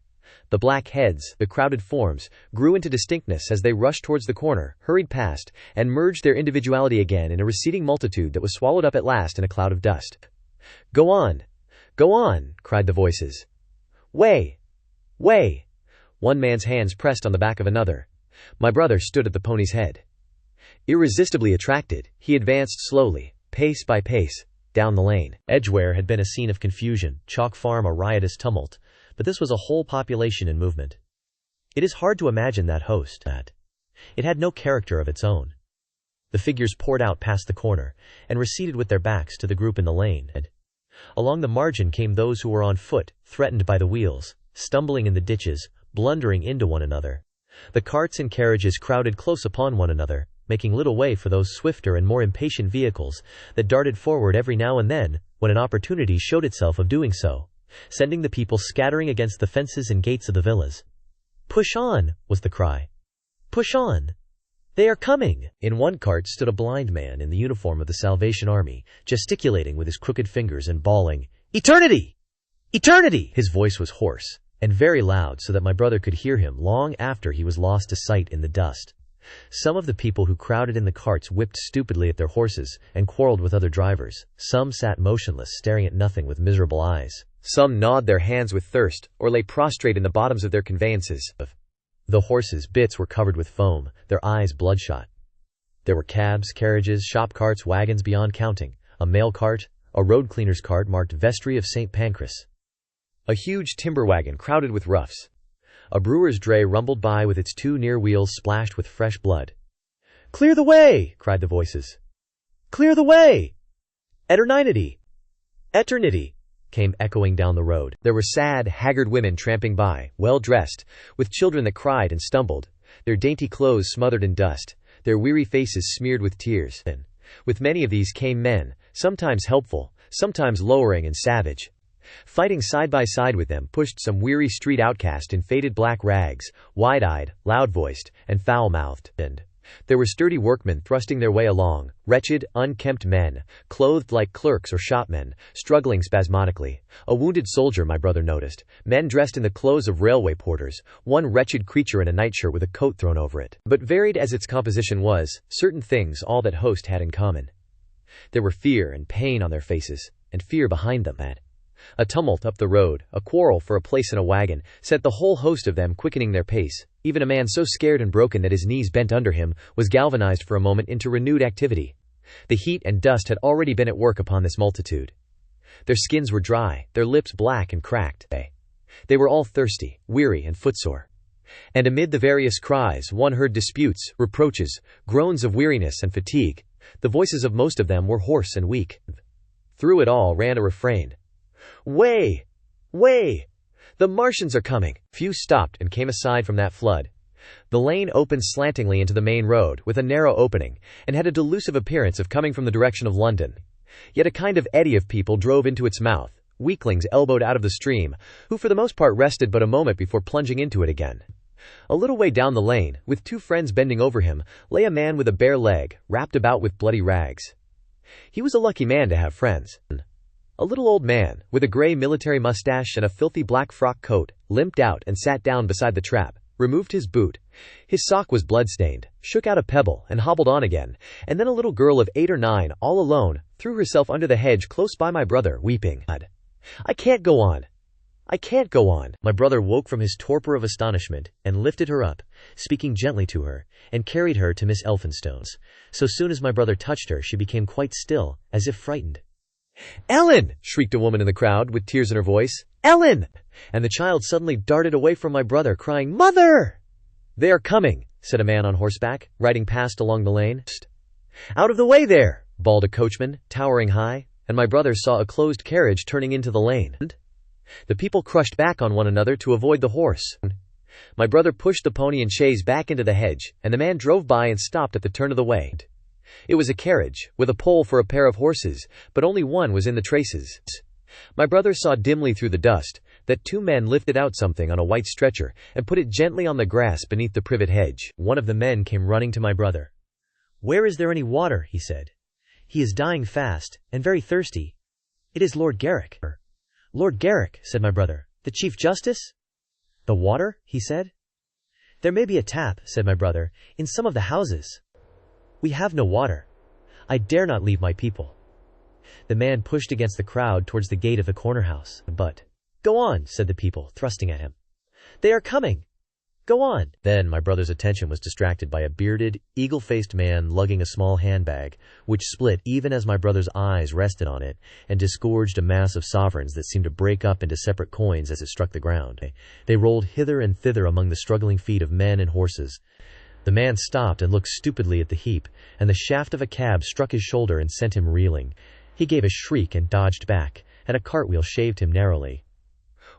The black heads, the crowded forms, grew into distinctness as they rushed towards the corner, hurried past, and merged their individuality again in a receding multitude that was swallowed up at last in a cloud of dust. "Go on! Go on!" cried the voices. "Way! Way!" One man's hands pressed on the back of another. My brother stood at the pony's head. Irresistibly attracted, he advanced slowly, pace by pace, down the lane. Edgware had been a scene of confusion, Chalk Farm a riotous tumult, but this was a whole population in movement. It is hard to imagine that host. It had no character of its own. The figures poured out past the corner, and receded with their backs to the group in the lane. Along the margin came those who were on foot, threatened by the wheels, stumbling in the ditches, blundering into one another. The carts and carriages crowded close upon one another, making little way for those swifter and more impatient vehicles that darted forward every now and then, when an opportunity showed itself of doing so, sending the people scattering against the fences and gates of the villas. "Push on!" was the cry. "Push on! They are coming!" In one cart stood a blind man in the uniform of the Salvation Army, gesticulating with his crooked fingers and bawling, "Eternity! Eternity!" His voice was hoarse and very loud, so that my brother could hear him long after he was lost to sight in the dust. Some of the people who crowded in the carts whipped stupidly at their horses and quarreled with other drivers. Some sat motionless, staring at nothing with miserable eyes. Some gnawed their hands with thirst, or lay prostrate in the bottoms of their conveyances. The horses' bits were covered with foam, their eyes bloodshot. There were cabs, carriages, shop carts, wagons beyond counting, a mail cart, a road cleaner's cart marked Vestry of St. Pancras, a huge timber wagon crowded with roughs. A brewer's dray rumbled by with its two near wheels splashed with fresh blood. "Clear the way!" cried the voices. "Clear the way!" "Eternity! Eternity!" came echoing down the road. There were sad, haggard women tramping by, well-dressed, with children that cried and stumbled, their dainty clothes smothered in dust, their weary faces smeared with tears. And with many of these came men, sometimes helpful, sometimes lowering and savage. Fighting side by side with them pushed some weary street outcast in faded black rags, wide-eyed, loud-voiced, and foul-mouthed. And there were sturdy workmen thrusting their way along, wretched, unkempt men, clothed like clerks or shopmen, struggling spasmodically. A wounded soldier, my brother noticed, men dressed in the clothes of railway porters, one wretched creature in a nightshirt with a coat thrown over it. But varied as its composition was, certain things all that host had in common. There were fear and pain on their faces, and fear behind them. A tumult up the road, a quarrel for a place in a wagon, set the whole host of them quickening their pace. Even a man so scared and broken that his knees bent under him was galvanized for a moment into renewed activity. The heat and dust had already been at work upon this multitude. Their skins were dry, their lips black and cracked. They were all thirsty, weary, and footsore. And amid the various cries, one heard disputes, reproaches, groans of weariness and fatigue. The voices of most of them were hoarse and weak. Through it all ran a refrain. "Way! Way! The Martians are coming!" Few stopped and came aside from that flood. The lane opened slantingly into the main road, with a narrow opening, and had a delusive appearance of coming from the direction of London. Yet a kind of eddy of people drove into its mouth, weaklings elbowed out of the stream, who for the most part rested but a moment before plunging into it again. A little way down the lane, with two friends bending over him, lay a man with a bare leg, wrapped about with bloody rags. He was a lucky man to have friends. A little old man, with a gray military mustache and a filthy black frock coat, limped out and sat down beside the trap, removed his boot. His sock was blood-stained, shook out a pebble, and hobbled on again, and then a little girl of 8 or 9, all alone, threw herself under the hedge close by my brother, weeping. "I can't go on! I can't go on!" My brother woke from his torpor of astonishment, and lifted her up, speaking gently to her, and carried her to Miss Elphinstone's. So soon as my brother touched her, she became quite still, as if frightened. "Ellen!" shrieked a woman in the crowd, with tears in her voice. "Ellen!" And the child suddenly darted away from my brother, crying, "Mother!" "They are coming," said a man on horseback, riding past along the lane. "Out of the way there!" bawled a coachman, towering high, and my brother saw a closed carriage turning into the lane. The people crushed back on one another to avoid the horse. My brother pushed the pony and chaise back into the hedge, and the man drove by and stopped at the turn of the way. It was a carriage, with a pole for a pair of horses, but only one was in the traces. My brother saw dimly through the dust that 2 men lifted out something on a white stretcher and put it gently on the grass beneath the privet hedge. One of the men came running to my brother. "Where is there any water?" he said. "He is dying fast, and very thirsty." "It is Lord Garrick." "Lord Garrick," said my brother. "The Chief Justice?" "The water?" he said. "There may be a tap," said my brother, "in some of the houses. We have no water. I dare not leave my people." The man pushed against the crowd towards the gate of the corner house. "But go on," said the people, thrusting at him. "They are coming. Go on." Then my brother's attention was distracted by a bearded, eagle-faced man lugging a small handbag, which split even as my brother's eyes rested on it, and disgorged a mass of sovereigns that seemed to break up into separate coins as it struck the ground. They rolled hither and thither among the struggling feet of men and horses. The man stopped and looked stupidly at the heap, and the shaft of a cab struck his shoulder and sent him reeling. He gave a shriek and dodged back, and a cartwheel shaved him narrowly.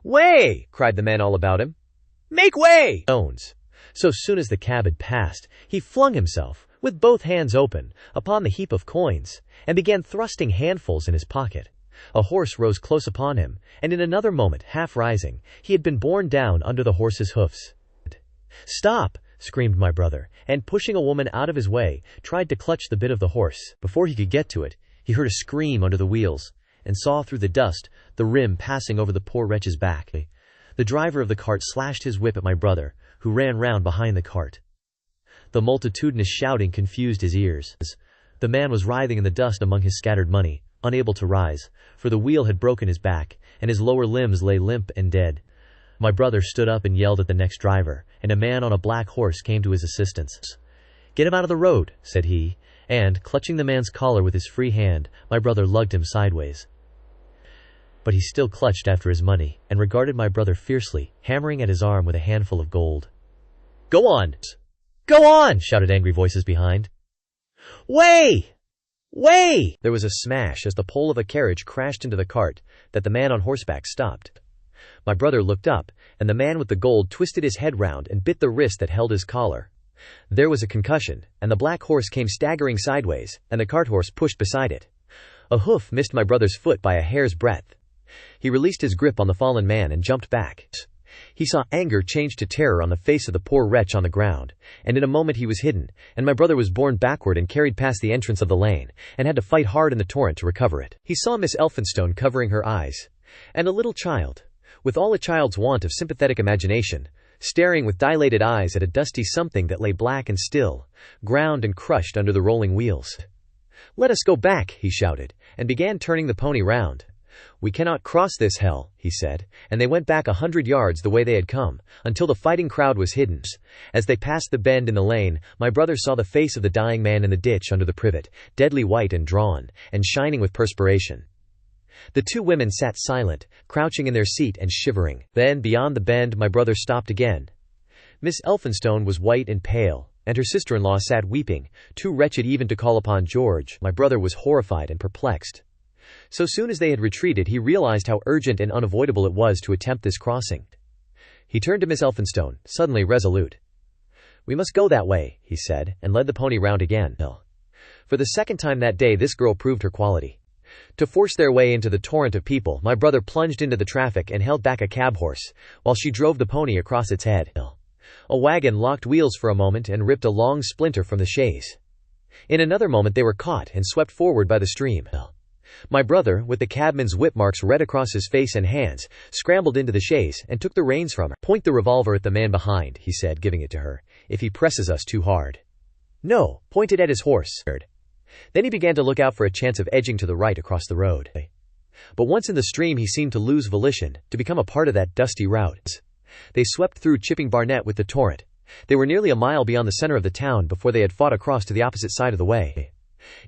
"Way!" cried the men all about him. "Make way!" So soon as the cab had passed, he flung himself, with both hands open, upon the heap of coins, and began thrusting handfuls in his pocket. A horse rose close upon him, and in another moment, half rising, he had been borne down under the horse's hoofs. "Stop!" screamed my brother, and pushing a woman out of his way, tried to clutch the bit of the horse. Before he could get to it, he heard a scream under the wheels, and saw through the dust the rim passing over the poor wretch's back. The driver of the cart slashed his whip at my brother, who ran round behind the cart. The multitudinous shouting confused his ears. The man was writhing in the dust among his scattered money, unable to rise, for the wheel had broken his back, and his lower limbs lay limp and dead. My brother stood up and yelled at the next driver, and a man on a black horse came to his assistance. "Get him out of the road," said he, and, clutching the man's collar with his free hand, my brother lugged him sideways. But he still clutched after his money, and regarded my brother fiercely, hammering at his arm with a handful of gold. "Go on! Go on!" shouted angry voices behind. "Way! Way!" There was a smash as the pole of a carriage crashed into the cart that the man on horseback stopped. My brother looked up, and the man with the gold twisted his head round and bit the wrist that held his collar. There was a concussion, and the black horse came staggering sideways, and the cart horse pushed beside it. A hoof missed my brother's foot by a hair's breadth. He released his grip on the fallen man and jumped back. He saw anger change to terror on the face of the poor wretch on the ground, and in a moment he was hidden, and my brother was borne backward and carried past the entrance of the lane, and had to fight hard in the torrent to recover it. He saw Miss Elphinstone covering her eyes, and a little child, with all a child's want of sympathetic imagination, staring with dilated eyes at a dusty something that lay black and still, ground and crushed under the rolling wheels. "Let us go back," he shouted, and began turning the pony round. "We cannot cross this hell," he said, and they went back 100 yards the way they had come, until the fighting crowd was hidden. As they passed the bend in the lane, my brother saw the face of the dying man in the ditch under the privet, deadly white and drawn, and shining with perspiration. The two women sat silent, crouching in their seat and shivering. Then, beyond the bend, my brother stopped again. Miss Elphinstone was white and pale, and her sister-in-law sat weeping, too wretched even to call upon George. My brother was horrified and perplexed. So soon as they had retreated, he realized how urgent and unavoidable it was to attempt this crossing. He turned to Miss Elphinstone, suddenly resolute. "We must go that way," he said, and led the pony round again. For the second time that day this girl proved her quality. To force their way into the torrent of people, my brother plunged into the traffic and held back a cab horse, while she drove the pony across its head. A wagon locked wheels for a moment and ripped a long splinter from the chaise. In another moment they were caught and swept forward by the stream. My brother, with the cabman's whip marks red across his face and hands, scrambled into the chaise and took the reins from her. "Point the revolver at the man behind," he said, giving it to her, "if he presses us too hard." "No, point it at his horse." Then he began to look out for a chance of edging to the right across the road. But once in the stream he seemed to lose volition, to become a part of that dusty rout. They swept through Chipping Barnet with the torrent. They were nearly a mile beyond the center of the town before they had fought across to the opposite side of the way.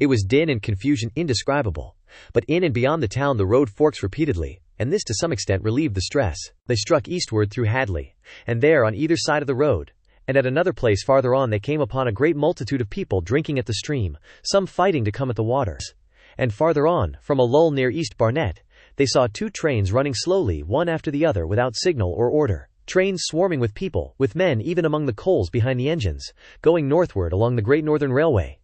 It was din and confusion indescribable, but in and beyond the town the road forks repeatedly, and this to some extent relieved the stress. They struck eastward through Hadley, and there on either side of the road, and at another place farther on they came upon a great multitude of people drinking at the stream, some fighting to come at the waters. And farther on, from a lull near East Barnet, they saw two trains running slowly one after the other without signal or order. Trains swarming with people, with men even among the coals behind the engines, going northward along the Great Northern Railway.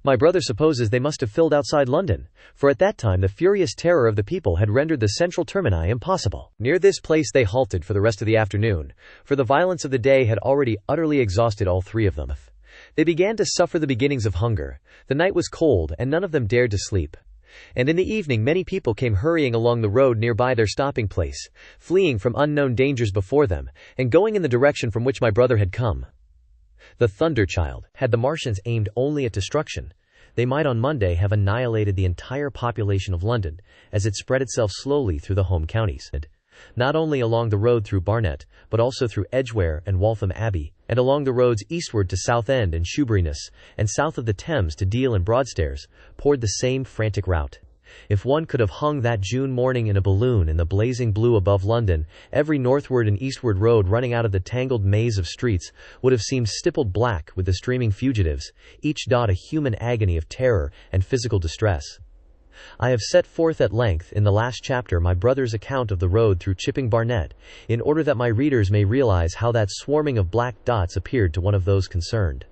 My brother supposes they must have filled outside London, for at that time the furious terror of the people had rendered the central termini impossible. Near this place they halted for the rest of the afternoon, for the violence of the day had already utterly exhausted all three of them. They began to suffer the beginnings of hunger. The night was cold, and none of them dared to sleep. And in the evening many people came hurrying along the road nearby their stopping place, fleeing from unknown dangers before them, and going in the direction from which my brother had come. The Thunder Child. Had the Martians aimed only at destruction, they might on Monday have annihilated the entire population of London, as it spread itself slowly through the home counties. Not only along the road through Barnet, but also through Edgware and Waltham Abbey, and along the roads eastward to Southend and Shoeburyness, and south of the Thames to Deal and Broadstairs, poured the same frantic rout. If one could have hung that June morning in a balloon in the blazing blue above London, every northward and eastward road running out of the tangled maze of streets would have seemed stippled black with the streaming fugitives, each dot a human agony of terror and physical distress. I have set forth at length in the last chapter my brother's account of the road through Chipping Barnet, in order that my readers may realize how that swarming of black dots appeared to one of those concerned.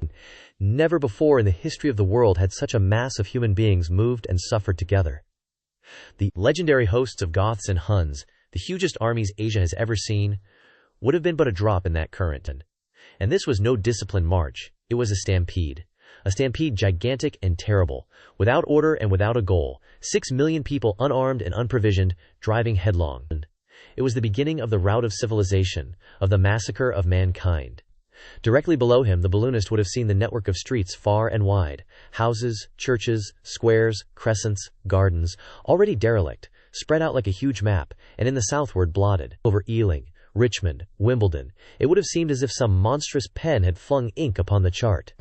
Never before in the history of the world had such a mass of human beings moved and suffered together. The legendary hosts of Goths and Huns, the hugest armies Asia has ever seen, would have been but a drop in that current. And this was no disciplined march, it was a stampede. A stampede gigantic and terrible, without order and without a goal, 6 million people unarmed and unprovisioned, driving headlong. It was the beginning of the rout of civilization, of the massacre of mankind. Directly below him the balloonist would have seen the network of streets far and wide, houses, churches, squares, crescents, gardens, already derelict, spread out like a huge map, and in the southward blotted over Ealing, Richmond, Wimbledon. It would have seemed as if some monstrous pen had flung ink upon the chart.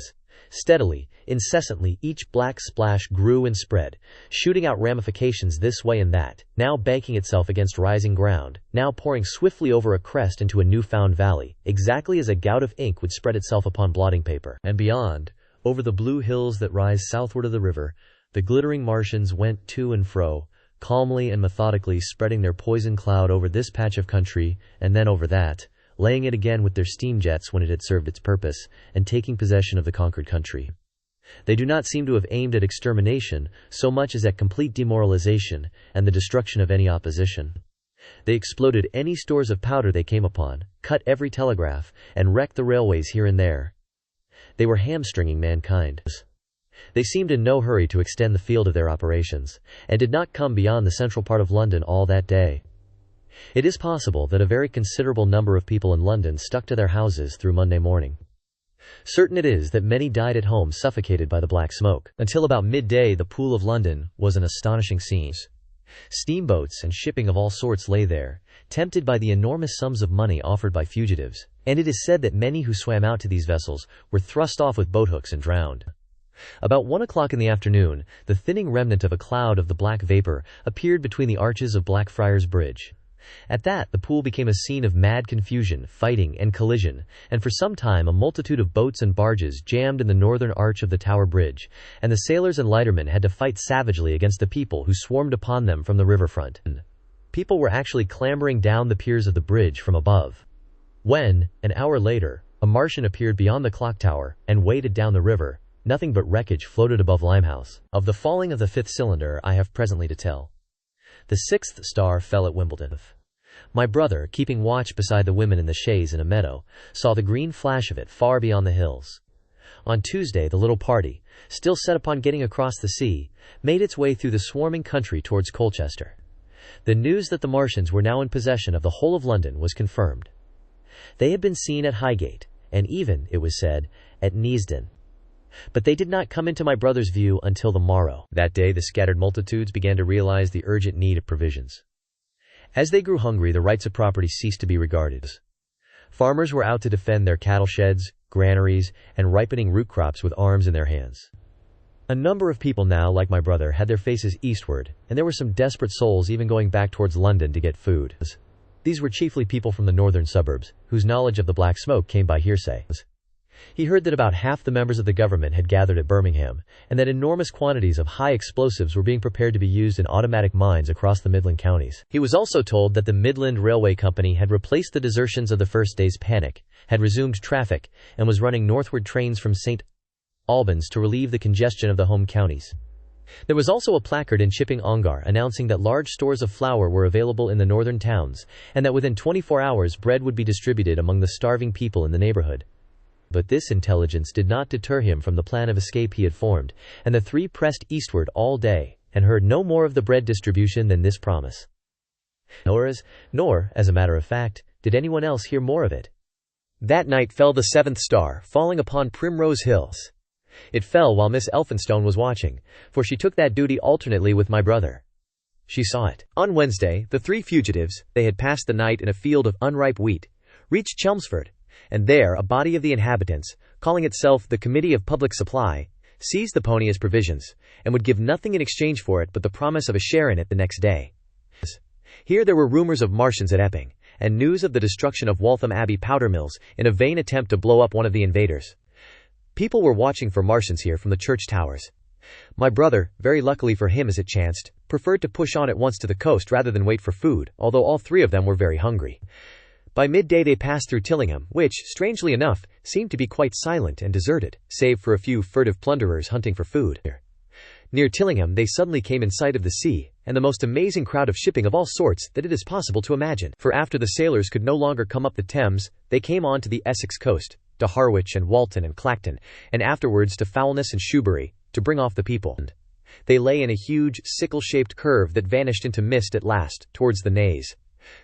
Steadily, incessantly, each black splash grew and spread, shooting out ramifications this way and that, now banking itself against rising ground, now pouring swiftly over a crest into a newfound valley, exactly as a gout of ink would spread itself upon blotting paper. And beyond, over the blue hills that rise southward of the river, the glittering Martians went to and fro, calmly and methodically spreading their poison cloud over this patch of country, and then over that, laying it again with their steam jets when it had served its purpose, and taking possession of the conquered country. They do not seem to have aimed at extermination so much as at complete demoralization and the destruction of any opposition. They exploded any stores of powder they came upon, cut every telegraph, and wrecked the railways here and there. They were hamstringing mankind. They seemed in no hurry to extend the field of their operations, and did not come beyond the central part of London all that day. It is possible that a very considerable number of people in London stuck to their houses through Monday morning. Certain it is that many died at home suffocated by the black smoke. Until about midday the Pool of London was an astonishing scene. Steamboats and shipping of all sorts lay there, tempted by the enormous sums of money offered by fugitives, and it is said that many who swam out to these vessels were thrust off with boathooks and drowned. About 1 o'clock in the afternoon, the thinning remnant of a cloud of the black vapor appeared between the arches of Blackfriars Bridge. At that, the pool became a scene of mad confusion, fighting, and collision, and for some time a multitude of boats and barges jammed in the northern arch of the Tower Bridge, and the sailors and lightermen had to fight savagely against the people who swarmed upon them from the riverfront. People were actually clambering down the piers of the bridge from above. When, an hour later, a Martian appeared beyond the clock tower and waded down the river, nothing but wreckage floated above Limehouse. Of the falling of the 5th cylinder I have presently to tell. The 6th star fell at Wimbledon. My brother, keeping watch beside the women in the chaise in a meadow, saw the green flash of it far beyond the hills. On Tuesday the little party, still set upon getting across the sea, made its way through the swarming country towards Colchester. The news that the Martians were now in possession of the whole of London was confirmed. They had been seen at Highgate, and even, it was said, at Neasden. But they did not come into my brother's view until the morrow. That day the scattered multitudes began to realize the urgent need of provisions. As they grew hungry, the rights of property ceased to be regarded. Farmers were out to defend their cattle sheds, granaries, and ripening root crops with arms in their hands. A number of people now, like my brother, had their faces eastward, and there were some desperate souls even going back towards London to get food. These were chiefly people from the northern suburbs, whose knowledge of the black smoke came by hearsay. He heard that about half the members of the government had gathered at Birmingham, and that enormous quantities of high explosives were being prepared to be used in automatic mines across the Midland counties. He was also told that the Midland Railway Company had replaced the desertions of the first day's panic, had resumed traffic, and was running northward trains from St. Albans to relieve the congestion of the home counties. There was also a placard in Chipping Ongar announcing that large stores of flour were available in the northern towns, and that within 24 hours bread would be distributed among the starving people in the neighborhood. But this intelligence did not deter him from the plan of escape he had formed, and the three pressed eastward all day, and heard no more of the bread distribution than this promise. Nor, as a matter of fact, did anyone else hear more of it. That night fell the 7th star, falling upon Primrose Hills. It fell while Miss Elphinstone was watching, for she took that duty alternately with my brother. She saw it. On Wednesday, the three fugitives, they had passed the night in a field of unripe wheat, reached Chelmsford, and there a body of the inhabitants, calling itself the Committee of Public Supply, seized the pony as provisions, and would give nothing in exchange for it but the promise of a share in it the next day. Here there were rumors of Martians at Epping, and news of the destruction of Waltham Abbey powder mills in a vain attempt to blow up one of the invaders. People were watching for Martians here from the church towers. My brother, very luckily for him as it chanced, preferred to push on at once to the coast rather than wait for food, although all three of them were very hungry. By midday they passed through Tillingham, which, strangely enough, seemed to be quite silent and deserted, save for a few furtive plunderers hunting for food. Near Tillingham they suddenly came in sight of the sea, and the most amazing crowd of shipping of all sorts that it is possible to imagine. For after the sailors could no longer come up the Thames, they came on to the Essex coast, to Harwich and Walton and Clacton, and afterwards to Foulness and Shoebury, to bring off the people. They lay in a huge, sickle-shaped curve that vanished into mist at last, towards the Naze.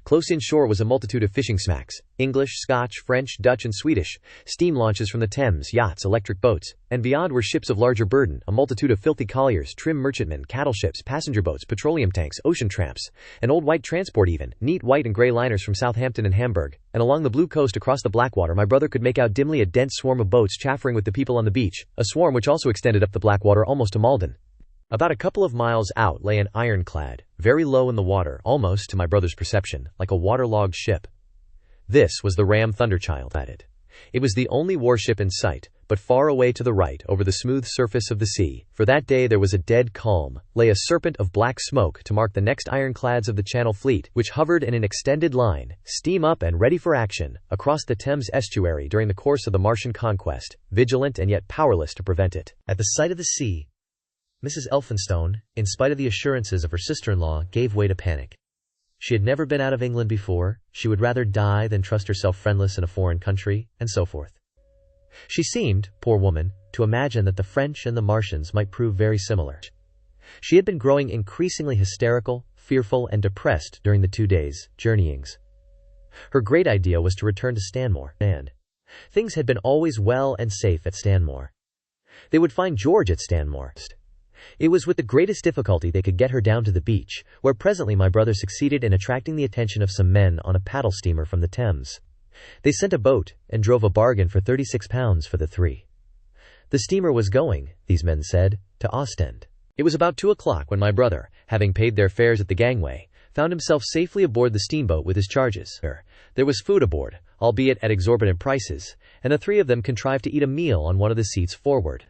Close inshore was a multitude of fishing smacks, English, Scotch, French, Dutch and Swedish, steam launches from the Thames, yachts, electric boats, and beyond were ships of larger burden, a multitude of filthy colliers, trim merchantmen, cattle ships, passenger boats, petroleum tanks, ocean tramps, an old white transport even, neat white and grey liners from Southampton and Hamburg, and along the blue coast across the Blackwater my brother could make out dimly a dense swarm of boats chaffering with the people on the beach, a swarm which also extended up the Blackwater almost to Malden. About a couple of miles out lay an ironclad, very low in the water, almost, to my brother's perception, like a waterlogged ship. This was the ram Thunderchild added. It was the only warship in sight, but far away to the right, over the smooth surface of the sea, for that day there was a dead calm, lay a serpent of black smoke to mark the next ironclads of the Channel Fleet, which hovered in an extended line, steam up and ready for action, across the Thames estuary during the course of the Martian conquest, vigilant and yet powerless to prevent it. At the sight of the sea, Mrs. Elphinstone, in spite of the assurances of her sister-in-law, gave way to panic. She had never been out of England before, she would rather die than trust herself friendless in a foreign country, and so forth. She seemed, poor woman, to imagine that the French and the Martians might prove very similar. She had been growing increasingly hysterical, fearful, and depressed during the 2 days' journeyings. Her great idea was to return to Stanmore, and things had been always well and safe at Stanmore. They would find George at Stanmore. It was with the greatest difficulty they could get her down to the beach, where presently my brother succeeded in attracting the attention of some men on a paddle steamer from the Thames. They sent a boat, and drove a bargain for £36 for the 3. The steamer was going, these men said, to Ostend. It was about 2 o'clock when my brother, having paid their fares at the gangway, found himself safely aboard the steamboat with his charges. There was food aboard, albeit at exorbitant prices, and the 3 of them contrived to eat a meal on one of the seats forward.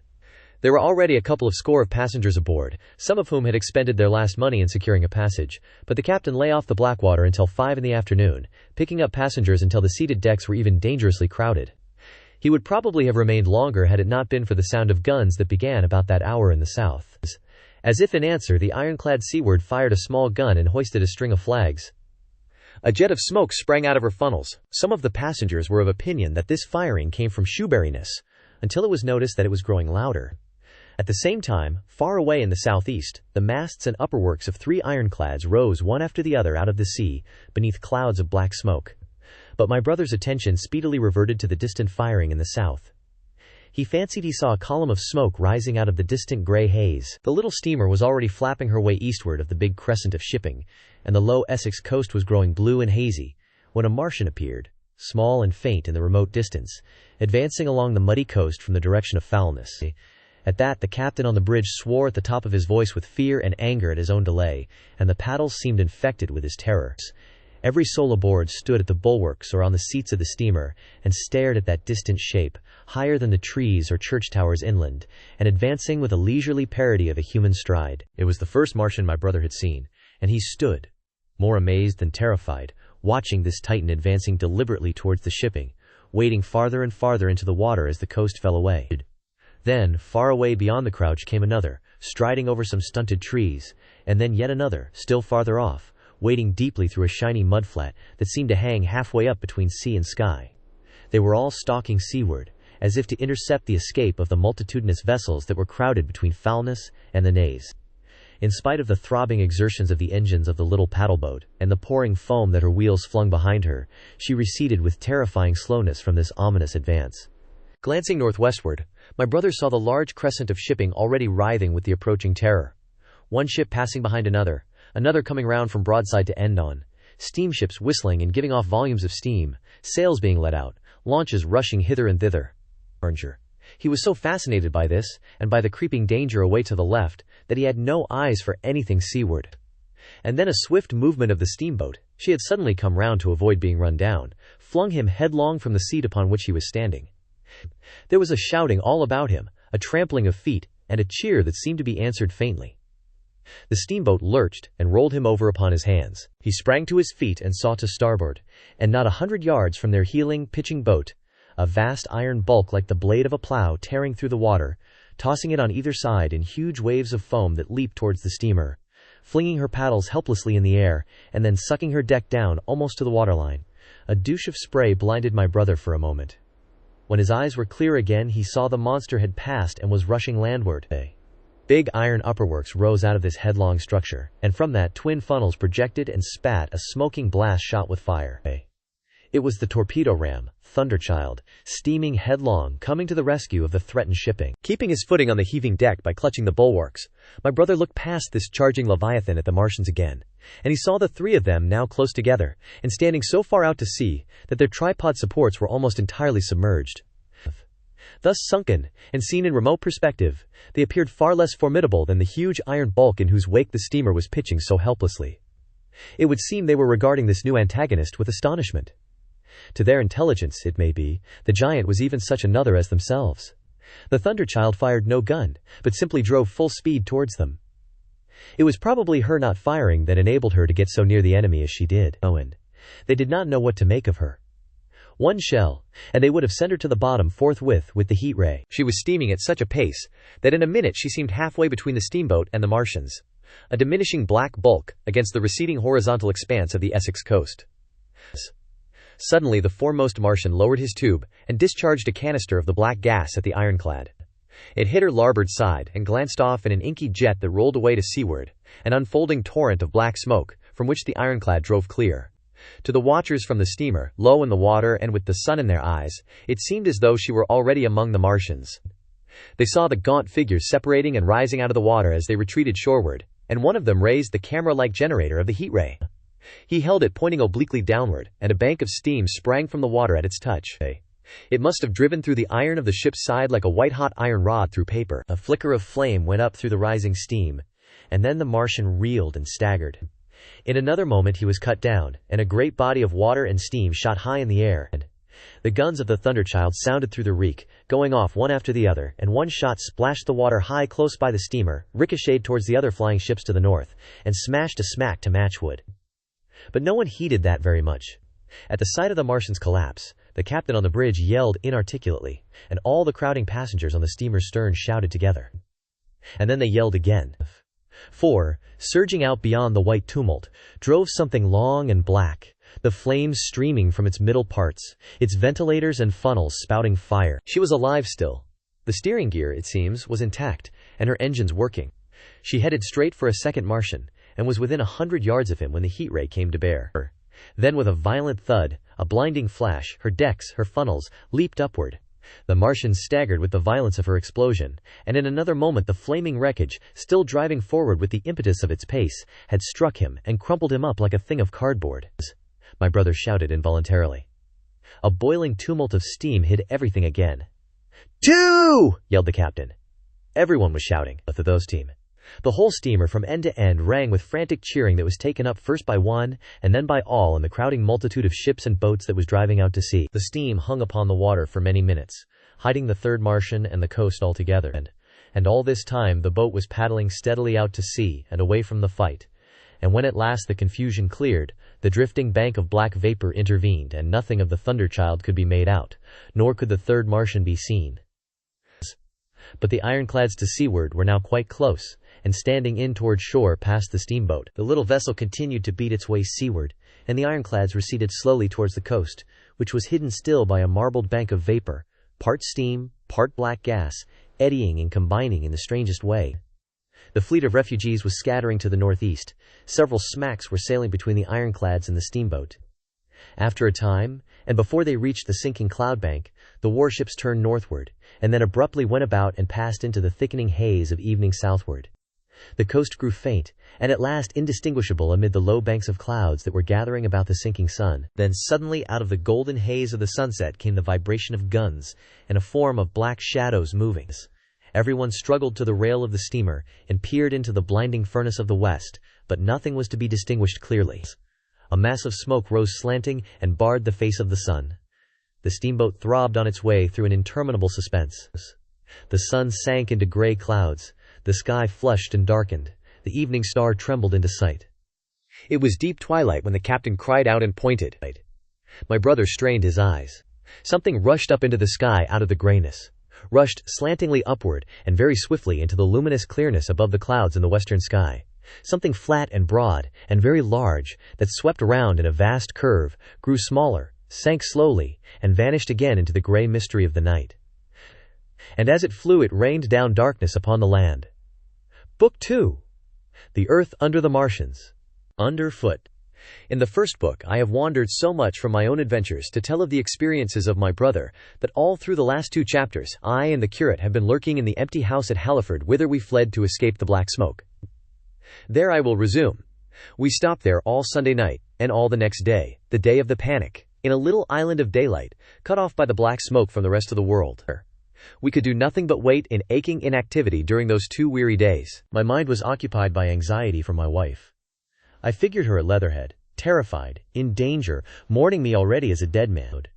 There were already a couple of score of passengers aboard, some of whom had expended their last money in securing a passage, but the captain lay off the Blackwater until 5 in the afternoon, picking up passengers until the seated decks were even dangerously crowded. He would probably have remained longer had it not been for the sound of guns that began about that hour in the south. As if in answer, the ironclad seaward fired a small gun and hoisted a string of flags. A jet of smoke sprang out of her funnels. Some of the passengers were of opinion that this firing came from shoeberryness, until it was noticed that it was growing louder. At the same time, far away in the southeast, the masts and upperworks of 3 ironclads rose one after the other out of the sea, beneath clouds of black smoke. But my brother's attention speedily reverted to the distant firing in the south. He fancied he saw a column of smoke rising out of the distant grey haze. The little steamer was already flapping her way eastward of the big crescent of shipping, and the low Essex coast was growing blue and hazy, when a Martian appeared, small and faint in the remote distance, advancing along the muddy coast from the direction of Foulness. At that, the captain on the bridge swore at the top of his voice with fear and anger at his own delay, and the paddles seemed infected with his terrors. Every soul aboard stood at the bulwarks or on the seats of the steamer, and stared at that distant shape, higher than the trees or church towers inland, and advancing with a leisurely parody of a human stride. It was the first Martian my brother had seen, and he stood, more amazed than terrified, watching this Titan advancing deliberately towards the shipping, wading farther and farther into the water as the coast fell away. Then, far away beyond the crouch came another, striding over some stunted trees, and then yet another, still farther off, wading deeply through a shiny mudflat that seemed to hang halfway up between sea and sky. They were all stalking seaward, as if to intercept the escape of the multitudinous vessels that were crowded between Foulness and the Naze. In spite of the throbbing exertions of the engines of the little paddleboat, and the pouring foam that her wheels flung behind her, she receded with terrifying slowness from this ominous advance. Glancing northwestward, my brother saw the large crescent of shipping already writhing with the approaching terror. One ship passing behind another, another coming round from broadside to end on, steamships whistling and giving off volumes of steam, sails being let out, launches rushing hither and thither. He was so fascinated by this, and by the creeping danger away to the left, that he had no eyes for anything seaward. And then a swift movement of the steamboat, she had suddenly come round to avoid being run down, flung him headlong from the seat upon which he was standing. There was a shouting all about him, a trampling of feet, and a cheer that seemed to be answered faintly. The steamboat lurched and rolled him over upon his hands. He sprang to his feet and saw to starboard, and not 100 yards from their heeling, pitching boat, a vast iron bulk like the blade of a plow tearing through the water, tossing it on either side in huge waves of foam that leaped towards the steamer, flinging her paddles helplessly in the air, and then sucking her deck down almost to the waterline. A douche of spray blinded my brother for a moment. When his eyes were clear again, he saw the monster had passed and was rushing landward. Big iron upperworks rose out of this headlong structure, and from that twin funnels projected and spat a smoking blast shot with fire. It was the torpedo ram, Thunderchild, steaming headlong, coming to the rescue of the threatened shipping. Keeping his footing on the heaving deck by clutching the bulwarks, my brother looked past this charging Leviathan at the Martians again, and he saw the three of them now close together, and standing so far out to sea that their tripod supports were almost entirely submerged. Thus sunken, and seen in remote perspective, they appeared far less formidable than the huge iron bulk in whose wake the steamer was pitching so helplessly. It would seem they were regarding this new antagonist with astonishment. To their intelligence, it may be, the giant was even such another as themselves. The Thunderchild fired no gun, but simply drove full speed towards them. It was probably her not firing that enabled her to get so near the enemy as she did. They did not know what to make of her. One shell, and they would have sent her to the bottom forthwith with the heat ray. She was steaming at such a pace that in a minute she seemed halfway between the steamboat and the Martians, a diminishing black bulk against the receding horizontal expanse of the Essex coast. Suddenly the foremost Martian lowered his tube and discharged a canister of the black gas at the ironclad. It hit her larboard side and glanced off in an inky jet that rolled away to seaward, an unfolding torrent of black smoke, from which the ironclad drove clear. To the watchers from the steamer, low in the water and with the sun in their eyes, it seemed as though she were already among the Martians. They saw the gaunt figures separating and rising out of the water as they retreated shoreward, and one of them raised the camera-like generator of the heat ray. He held it pointing obliquely downward, and a bank of steam sprang from the water at its touch. It must have driven through the iron of the ship's side like a white-hot iron rod through paper. A flicker of flame went up through the rising steam, and then the Martian reeled and staggered. In another moment he was cut down, and a great body of water and steam shot high in the air. The guns of the Thunderchild sounded through the reek, going off one after the other, and one shot splashed the water high close by the steamer, ricocheted towards the other flying ships to the north, and smashed a smack to matchwood. But no one heeded that very much. At the sight of the Martian's collapse, the captain on the bridge yelled inarticulately, and all the crowding passengers on the steamer's stern shouted together. And then they yelled again. For, surging out beyond the white tumult, drove something long and black, the flames streaming from its middle parts, its ventilators and funnels spouting fire. She was alive still. The steering gear, it seems, was intact, and her engines working. She headed straight for a second Martian, and was within 100 yards of him when the heat ray came to bear. Then with a violent thud, a blinding flash, her decks, her funnels, leaped upward. The Martian staggered with the violence of her explosion, and in another moment the flaming wreckage, still driving forward with the impetus of its pace, had struck him and crumpled him up like a thing of cardboard. My brother shouted involuntarily. A boiling tumult of steam hid everything again. "Two!" yelled the captain. Everyone was shouting, but those team. The whole steamer from end to end rang with frantic cheering that was taken up first by one, and then by all in the crowding multitude of ships and boats that was driving out to sea. The steam hung upon the water for many minutes, hiding the third Martian and the coast altogether, and all this time the boat was paddling steadily out to sea and away from the fight. And when at last the confusion cleared, the drifting bank of black vapor intervened, and nothing of the Thunderchild could be made out, nor could the third Martian be seen. But the ironclads to seaward were now quite close, and standing in toward shore past the steamboat. The little vessel continued to beat its way seaward, and the ironclads receded slowly towards the coast, which was hidden still by a marbled bank of vapor, part steam, part black gas, eddying and combining in the strangest way. The fleet of refugees was scattering to the northeast. Several smacks were sailing between the ironclads and the steamboat. After a time, and before they reached the sinking cloudbank, the warships turned northward, and then abruptly went about and passed into the thickening haze of evening southward. The coast grew faint, and at last indistinguishable amid the low banks of clouds that were gathering about the sinking sun. Then suddenly out of the golden haze of the sunset came the vibration of guns, and a form of black shadows moving. Everyone struggled to the rail of the steamer, and peered into the blinding furnace of the west, but nothing was to be distinguished clearly. A mass of smoke rose slanting and barred the face of the sun. The steamboat throbbed on its way through an interminable suspense. The sun sank into gray clouds. The sky flushed and darkened. The evening star trembled into sight. It was deep twilight when the captain cried out and pointed. My brother strained his eyes. Something rushed up into the sky out of the grayness, rushed slantingly upward and very swiftly into the luminous clearness above the clouds in the western sky. Something flat and broad and very large that swept around in a vast curve, grew smaller, sank slowly, and vanished again into the gray mystery of the night. And as it flew it rained down darkness upon the land. Book 2. The Earth Under the Martians. Underfoot. In the first book, I have wandered so much from my own adventures to tell of the experiences of my brother, that all through the last 2 chapters, I and the curate have been lurking in the empty house at Halliford whither we fled to escape the black smoke. There I will resume. We stopped there all Sunday night, and all the next day, the day of the panic, in a little island of daylight, cut off by the black smoke from the rest of the world. We could do nothing but wait in aching inactivity during those 2 weary days. My mind was occupied by anxiety for my wife. I figured her at Leatherhead, terrified, in danger, mourning me already as a dead man.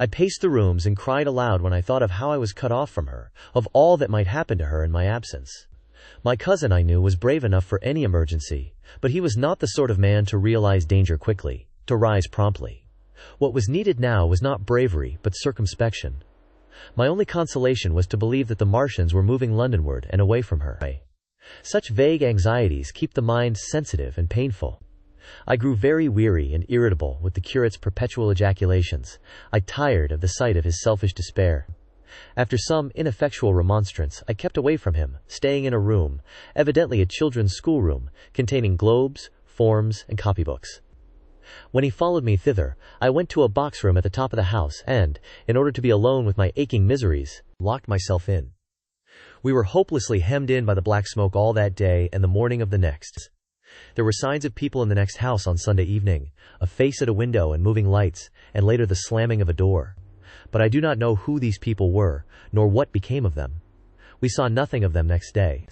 I paced the rooms and cried aloud when I thought of how I was cut off from her, of all that might happen to her in my absence. My cousin, I knew, was brave enough for any emergency, but he was not the sort of man to realize danger quickly, to rise promptly. What was needed now was not bravery, but circumspection. My only consolation was to believe that the Martians were moving Londonward and away from her. Such vague anxieties keep the mind sensitive and painful. I grew very weary and irritable with the curate's perpetual ejaculations. I tired of the sight of his selfish despair. After some ineffectual remonstrance, I kept away from him, staying in a room, evidently a children's schoolroom, containing globes, forms, and copybooks. When he followed me thither, I went to a box room at the top of the house and, in order to be alone with my aching miseries, locked myself in. We were hopelessly hemmed in by the black smoke all that day and the morning of the next. There were signs of people in the next house on Sunday evening, a face at a window and moving lights, and later the slamming of a door. But I do not know who these people were, nor what became of them. We saw nothing of them next day.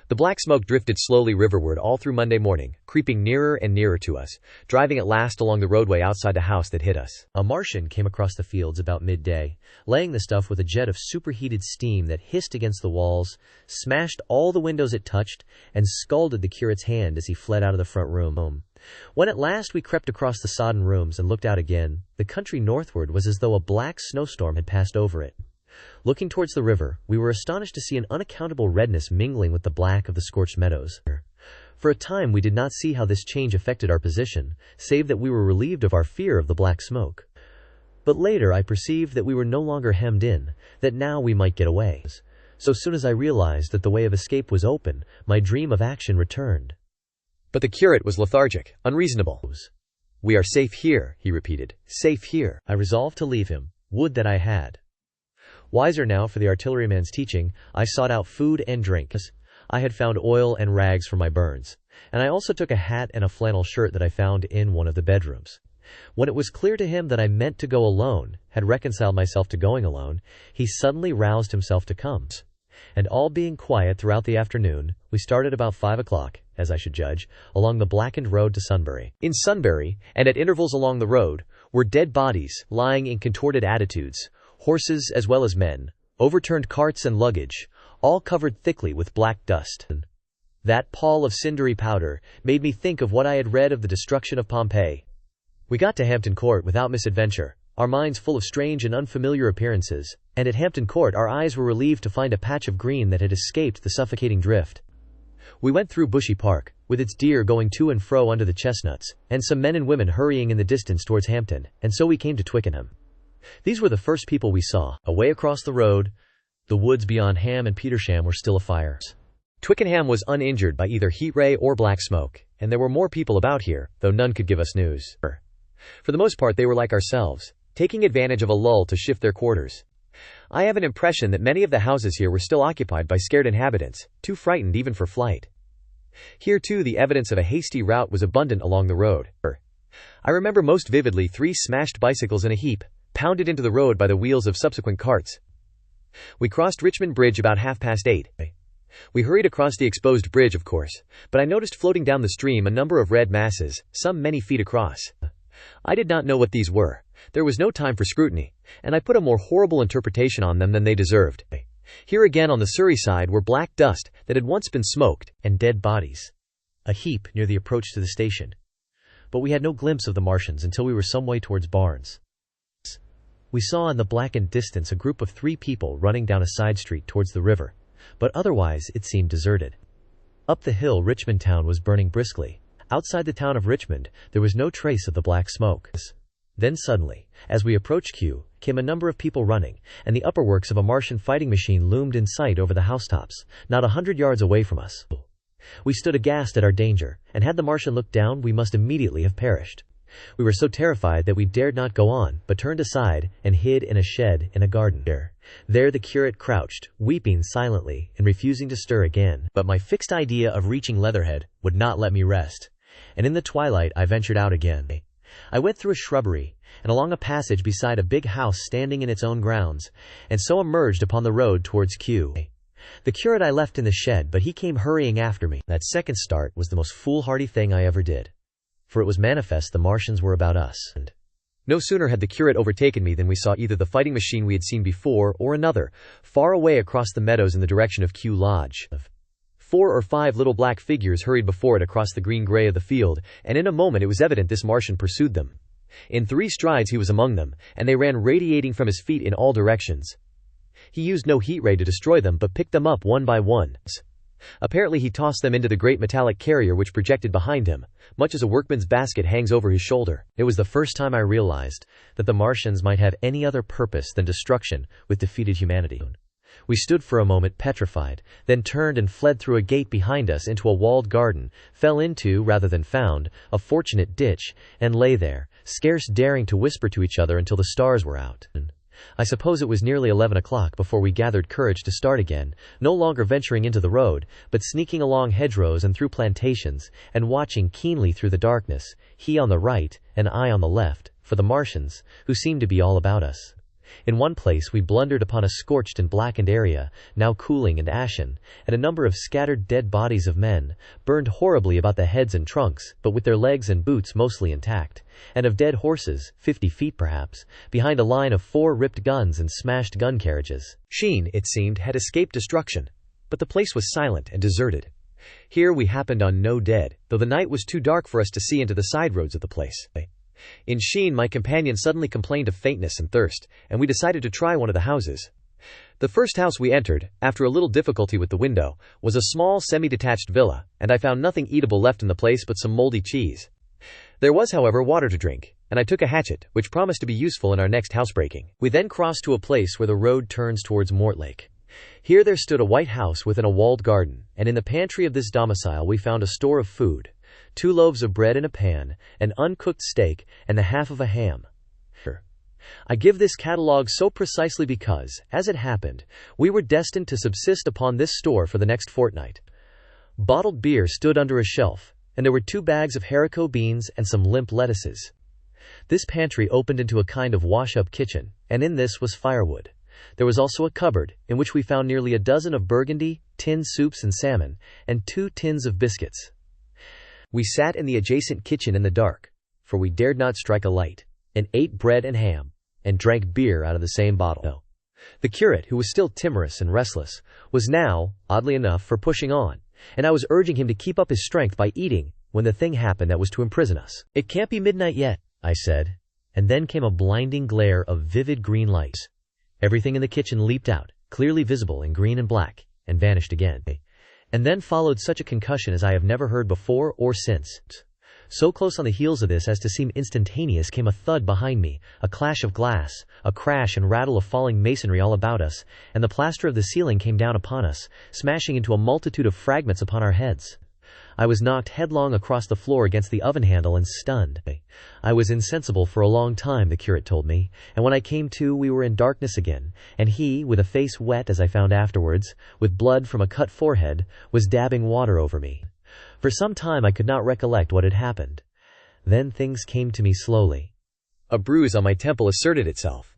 The black smoke drifted slowly riverward all through Monday morning, creeping nearer and nearer to us, driving at last along the roadway outside the house that hid us. A Martian came across the fields about midday, laying the stuff with a jet of superheated steam that hissed against the walls, smashed all the windows it touched, and scalded the curate's hand as he fled out of the front room. When at last we crept across the sodden rooms and looked out again, the country northward was as though a black snowstorm had passed over it. Looking towards the river, we were astonished to see an unaccountable redness mingling with the black of the scorched meadows. For a time we did not see how this change affected our position, save that we were relieved of our fear of the black smoke. But later I perceived that we were no longer hemmed in, that now we might get away. So soon as I realized that the way of escape was open, my dream of action returned. But the curate was lethargic, unreasonable. "We are safe here," he repeated. "Safe here." I resolved to leave him. Would that I had. Wiser now for the artilleryman's teaching, I sought out food and drink. I had found oil and rags for my burns, and I also took a hat and a flannel shirt that I found in one of the bedrooms. When it was clear to him that I meant to go alone, had reconciled myself to going alone, he suddenly roused himself to come. And all being quiet throughout the afternoon, we started about 5 o'clock, as I should judge, along the blackened road to Sunbury. In Sunbury, and at intervals along the road, were dead bodies, lying in contorted attitudes, horses as well as men, overturned carts and luggage, all covered thickly with black dust. That pall of cindery powder made me think of what I had read of the destruction of Pompeii. We got to Hampton Court without misadventure, our minds full of strange and unfamiliar appearances, and at Hampton Court our eyes were relieved to find a patch of green that had escaped the suffocating drift. We went through Bushy Park, with its deer going to and fro under the chestnuts, and some men and women hurrying in the distance towards Hampton, and so we came to Twickenham. These were the first people we saw. Away across the road, the woods beyond Ham and Petersham were still afire. Twickenham was uninjured by either heat ray or black smoke, and there were more people about here, though none could give us news. For the most part they were like ourselves, taking advantage of a lull to shift their quarters. I have an impression that many of the houses here were still occupied by scared inhabitants, too frightened even for flight. Here too the evidence of a hasty rout was abundant along the road. I remember most vividly 3 smashed bicycles in a heap, pounded into the road by the wheels of subsequent carts. We crossed Richmond Bridge about 8:30. We hurried across the exposed bridge, of course, but I noticed floating down the stream a number of red masses, some many feet across. I did not know what these were. There was no time for scrutiny, and I put a more horrible interpretation on them than they deserved. Here again on the Surrey side were black dust that had once been smoked, and dead bodies. A heap near the approach to the station. But we had no glimpse of the Martians until we were some way towards Barnes. We saw in the blackened distance a group of 3 people running down a side street towards the river, but otherwise it seemed deserted. Up the hill Richmond town was burning briskly. Outside the town of Richmond, there was no trace of the black smoke. Then suddenly, as we approached Q, came a number of people running, and the upperworks of a Martian fighting machine loomed in sight over the housetops, not 100 yards away from us. We stood aghast at our danger, and had the Martian looked down, we must immediately have perished. We were so terrified that we dared not go on, but turned aside and hid in a shed in a garden. There the curate crouched, weeping silently and refusing to stir again. But my fixed idea of reaching Leatherhead would not let me rest, and in the twilight I ventured out again. I went through a shrubbery, and along a passage beside a big house standing in its own grounds, and so emerged upon the road towards Q. The curate I left in the shed, but he came hurrying after me. That second start was the most foolhardy thing I ever did, for it was manifest the Martians were about us. And no sooner had the curate overtaken me than we saw either the fighting machine we had seen before or another, far away across the meadows in the direction of Q Lodge. 4 or 5 little black figures hurried before it across the green-gray of the field, and in a moment it was evident this Martian pursued them. In 3 strides he was among them, and they ran radiating from his feet in all directions. He used no heat ray to destroy them, but picked them up one by one. Apparently he tossed them into the great metallic carrier which projected behind him, much as a workman's basket hangs over his shoulder. It was the first time I realized that the Martians might have any other purpose than destruction with defeated humanity. We stood for a moment petrified, then turned and fled through a gate behind us into a walled garden, fell into, rather than found, a fortunate ditch, and lay there, scarce daring to whisper to each other until the stars were out. I suppose it was nearly 11 o'clock before we gathered courage to start again, no longer venturing into the road, but sneaking along hedgerows and through plantations, and watching keenly through the darkness, he on the right, and I on the left, for the Martians, who seemed to be all about us. In one place we blundered upon a scorched and blackened area, now cooling and ashen, and a number of scattered dead bodies of men, burned horribly about the heads and trunks, but with their legs and boots mostly intact, and of dead horses, 50 feet perhaps, behind a line of 4 ripped guns and smashed gun carriages. Sheen, it seemed, had escaped destruction, but the place was silent and deserted. Here we happened on no dead, though the night was too dark for us to see into the side roads of the place. In Sheen, my companion suddenly complained of faintness and thirst, and we decided to try one of the houses. The first house we entered, after a little difficulty with the window, was a small semi-detached villa, and I found nothing eatable left in the place but some moldy cheese. There was, however, water to drink, and I took a hatchet, which promised to be useful in our next housebreaking. We then crossed to a place where the road turns towards Mortlake. Here there stood a white house within a walled garden, and in the pantry of this domicile we found a store of food: 2 loaves of bread in a pan, an uncooked steak, and the half of a ham. I give this catalogue so precisely because, as it happened, we were destined to subsist upon this store for the next fortnight. Bottled beer stood under a shelf, and there were 2 bags of haricot beans and some limp lettuces. This pantry opened into a kind of wash-up kitchen, and in this was firewood. There was also a cupboard, in which we found nearly a dozen of burgundy, tinned soups and salmon, and 2 tins of biscuits. We sat in the adjacent kitchen in the dark, for we dared not strike a light, and ate bread and ham, and drank beer out of the same bottle. The curate, who was still timorous and restless, was now, oddly enough, for pushing on, and I was urging him to keep up his strength by eating, when the thing happened that was to imprison us. "It can't be midnight yet," I said, and then came a blinding glare of vivid green lights. Everything in the kitchen leaped out, clearly visible in green and black, and vanished again. And then followed such a concussion as I have never heard before or since. So close on the heels of this as to seem instantaneous came a thud behind me, a clash of glass, a crash and rattle of falling masonry all about us, and the plaster of the ceiling came down upon us, smashing into a multitude of fragments upon our heads. I was knocked headlong across the floor against the oven handle and stunned. I was insensible for a long time, the curate told me, and when I came to we were in darkness again, and he, with a face wet as I found afterwards, with blood from a cut forehead, was dabbing water over me. For some time I could not recollect what had happened. Then things came to me slowly. A bruise on my temple asserted itself.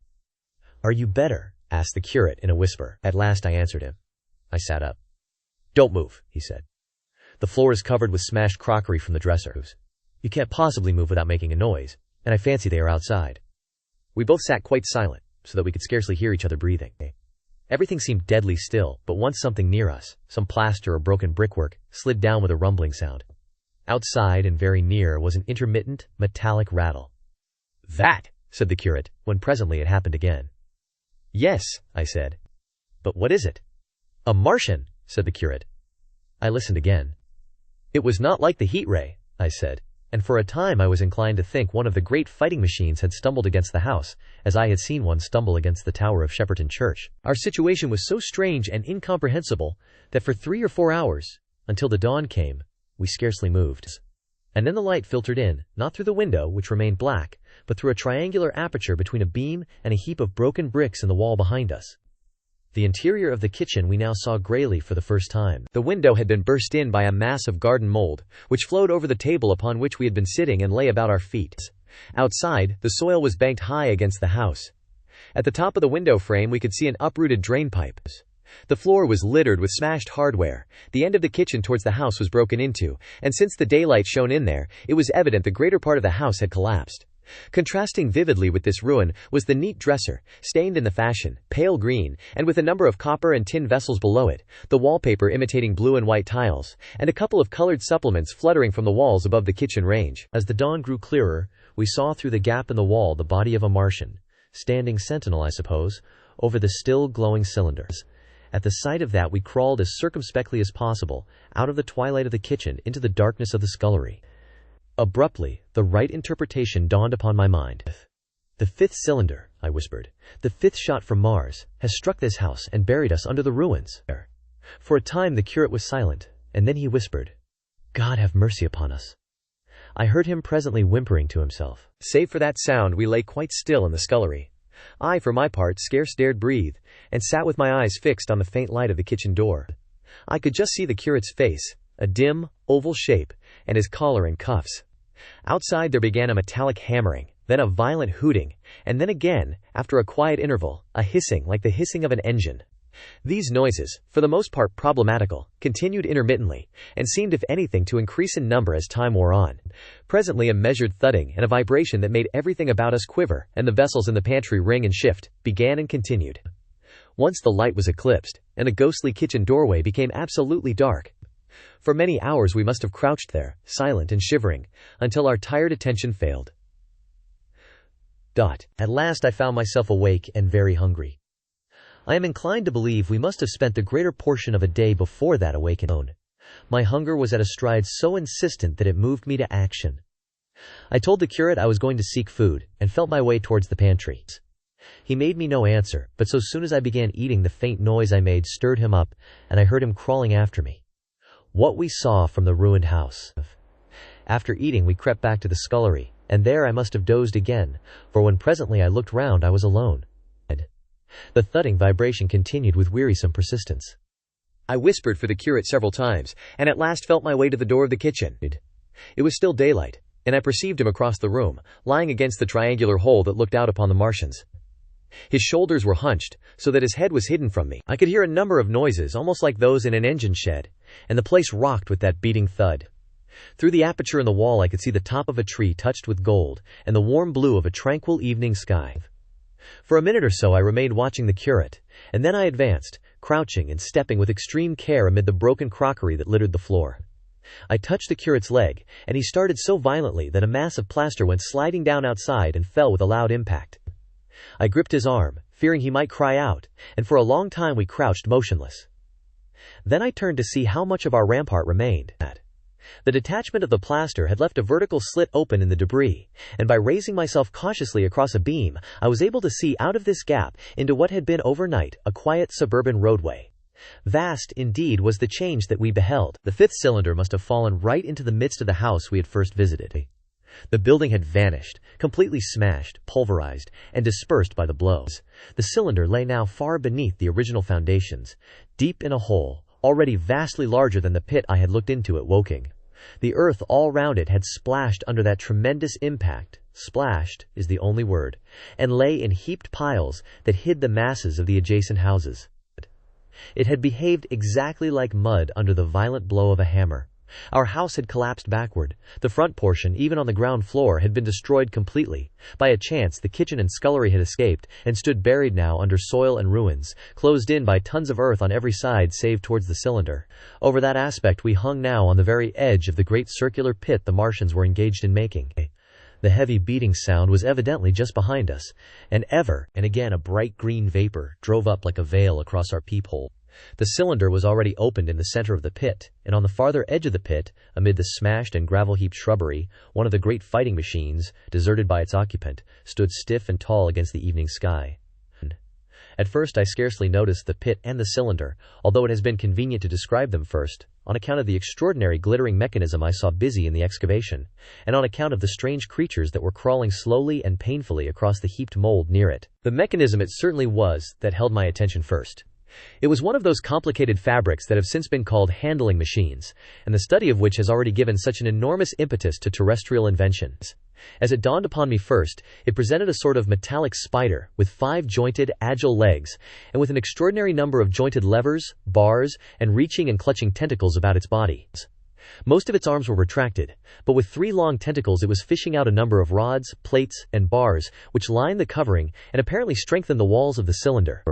"Are you better?" asked the curate in a whisper. At last I answered him. I sat up. "Don't move," he said. "The floor is covered with smashed crockery from the dressers. You can't possibly move without making a noise, and I fancy they are outside." We both sat quite silent, so that we could scarcely hear each other breathing. Everything seemed deadly still, but once something near us, some plaster or broken brickwork, slid down with a rumbling sound. Outside and very near was an intermittent, metallic rattle. "That," said the curate, when presently it happened again. "Yes," I said. "But what is it?" "A Martian," said the curate. I listened again. "It was not like the heat ray," I said, and for a time I was inclined to think one of the great fighting machines had stumbled against the house, as I had seen one stumble against the tower of Shepperton Church. Our situation was so strange and incomprehensible that for 3 or 4 hours, until the dawn came, we scarcely moved. And then the light filtered in, not through the window, which remained black, but through a triangular aperture between a beam and a heap of broken bricks in the wall behind us. The interior of the kitchen we now saw grayly for the first time. The window had been burst in by a mass of garden mold, which flowed over the table upon which we had been sitting and lay about our feet. Outside, the soil was banked high against the house. At the top of the window frame we could see an uprooted drain pipe. The floor was littered with smashed hardware. The end of the kitchen towards the house was broken into, and since the daylight shone in there, it was evident the greater part of the house had collapsed. Contrasting vividly with this ruin was the neat dresser, stained in the fashion, pale green, and with a number of copper and tin vessels below it, the wallpaper imitating blue and white tiles, and a couple of colored supplements fluttering from the walls above the kitchen range. As the dawn grew clearer, we saw through the gap in the wall the body of a Martian, standing sentinel, I suppose, over the still glowing cylinders. At the sight of that we crawled as circumspectly as possible, out of the twilight of the kitchen into the darkness of the scullery. Abruptly, the right interpretation dawned upon my mind. "The 5th cylinder," I whispered, "the 5th shot from Mars, has struck this house and buried us under the ruins." For a time the curate was silent, and then he whispered, "God have mercy upon us." I heard him presently whimpering to himself. Save for that sound we lay quite still in the scullery. I, for my part, scarce dared breathe, and sat with my eyes fixed on the faint light of the kitchen door. I could just see the curate's face, a dim, oval shape, and his collar and cuffs. Outside there began a metallic hammering, then a violent hooting, and then again, after a quiet interval, a hissing like the hissing of an engine. These noises, for the most part problematical, continued intermittently, and seemed if anything to increase in number as time wore on. Presently a measured thudding and a vibration that made everything about us quiver, and the vessels in the pantry ring and shift, began and continued. Once the light was eclipsed, and the ghostly kitchen doorway became absolutely dark. For many hours we must have crouched there, silent and shivering, until our tired attention failed. At last I found myself awake and very hungry. I am inclined to believe we must have spent the greater portion of a day before that awakening. My hunger was at a stride so insistent that it moved me to action. I told the curate I was going to seek food, and felt my way towards the pantry. He made me no answer, but so soon as I began eating the faint noise I made stirred him up, and I heard him crawling after me. What we saw from the ruined house. After eating we crept back to the scullery, and there I must have dozed again, for when presently I looked round I was alone. The thudding vibration continued with wearisome persistence. I whispered for the curate several times, and at last felt my way to the door of the kitchen. It was still daylight, and I perceived him across the room, lying against the triangular hole that looked out upon the Martians. His shoulders were hunched, so that his head was hidden from me. I could hear a number of noises, almost like those in an engine shed, and the place rocked with that beating thud. Through the aperture in the wall I could see the top of a tree touched with gold, and the warm blue of a tranquil evening sky. For a minute or so I remained watching the curate, and then I advanced, crouching and stepping with extreme care amid the broken crockery that littered the floor. I touched the curate's leg, and he started so violently that a mass of plaster went sliding down outside and fell with a loud impact. I gripped his arm, fearing he might cry out, and for a long time we crouched motionless. Then I turned to see how much of our rampart remained. The detachment of the plaster had left a vertical slit open in the debris, and by raising myself cautiously across a beam, I was able to see out of this gap into what had been overnight a quiet suburban roadway. Vast, indeed, was the change that we beheld. The 5th cylinder must have fallen right into the midst of the house we had first visited. The building had vanished, completely smashed, pulverized, and dispersed by the blows. The cylinder lay now far beneath the original foundations, deep in a hole, already vastly larger than the pit I had looked into at Woking. The earth all round it had splashed under that tremendous impact. Splashed is the only word, and lay in heaped piles that hid the masses of the adjacent houses. It had behaved exactly like mud under the violent blow of a hammer. Our house had collapsed backward. The front portion, even on the ground floor, had been destroyed completely. By a chance, the kitchen and scullery had escaped, and stood buried now under soil and ruins, closed in by tons of earth on every side save towards the cylinder. Over that aspect we hung now on the very edge of the great circular pit the Martians were engaged in making. The heavy beating sound was evidently just behind us, and ever and again a bright green vapor drove up like a veil across our peephole. The cylinder was already opened in the center of the pit, and on the farther edge of the pit, amid the smashed and gravel-heaped shrubbery, one of the great fighting machines, deserted by its occupant, stood stiff and tall against the evening sky. At first I scarcely noticed the pit and the cylinder, although it has been convenient to describe them first, on account of the extraordinary glittering mechanism I saw busy in the excavation, and on account of the strange creatures that were crawling slowly and painfully across the heaped mold near it. The mechanism it certainly was that held my attention first. It was one of those complicated fabrics that have since been called handling machines, and the study of which has already given such an enormous impetus to terrestrial inventions. As it dawned upon me first, it presented a sort of metallic spider, with 5 jointed, agile legs, and with an extraordinary number of jointed levers, bars, and reaching and clutching tentacles about its body. Most of its arms were retracted, but with 3 long tentacles it was fishing out a number of rods, plates, and bars, which lined the covering, and apparently strengthened the walls of the cylinder.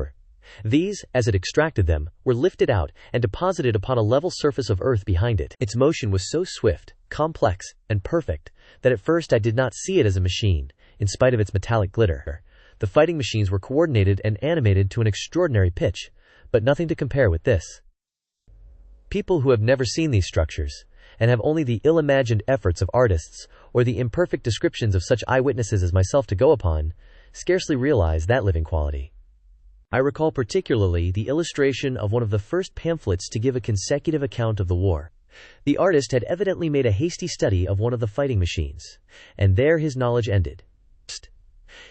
These, as it extracted them, were lifted out and deposited upon a level surface of earth behind it. Its motion was so swift, complex, and perfect, that at first I did not see it as a machine, in spite of its metallic glitter. The fighting machines were coordinated and animated to an extraordinary pitch, but nothing to compare with this. People who have never seen these structures, and have only the ill-imagined efforts of artists, or the imperfect descriptions of such eyewitnesses as myself to go upon, scarcely realize that living quality. I recall particularly the illustration of one of the first pamphlets to give a consecutive account of the war. The artist had evidently made a hasty study of one of the fighting machines, and there his knowledge ended.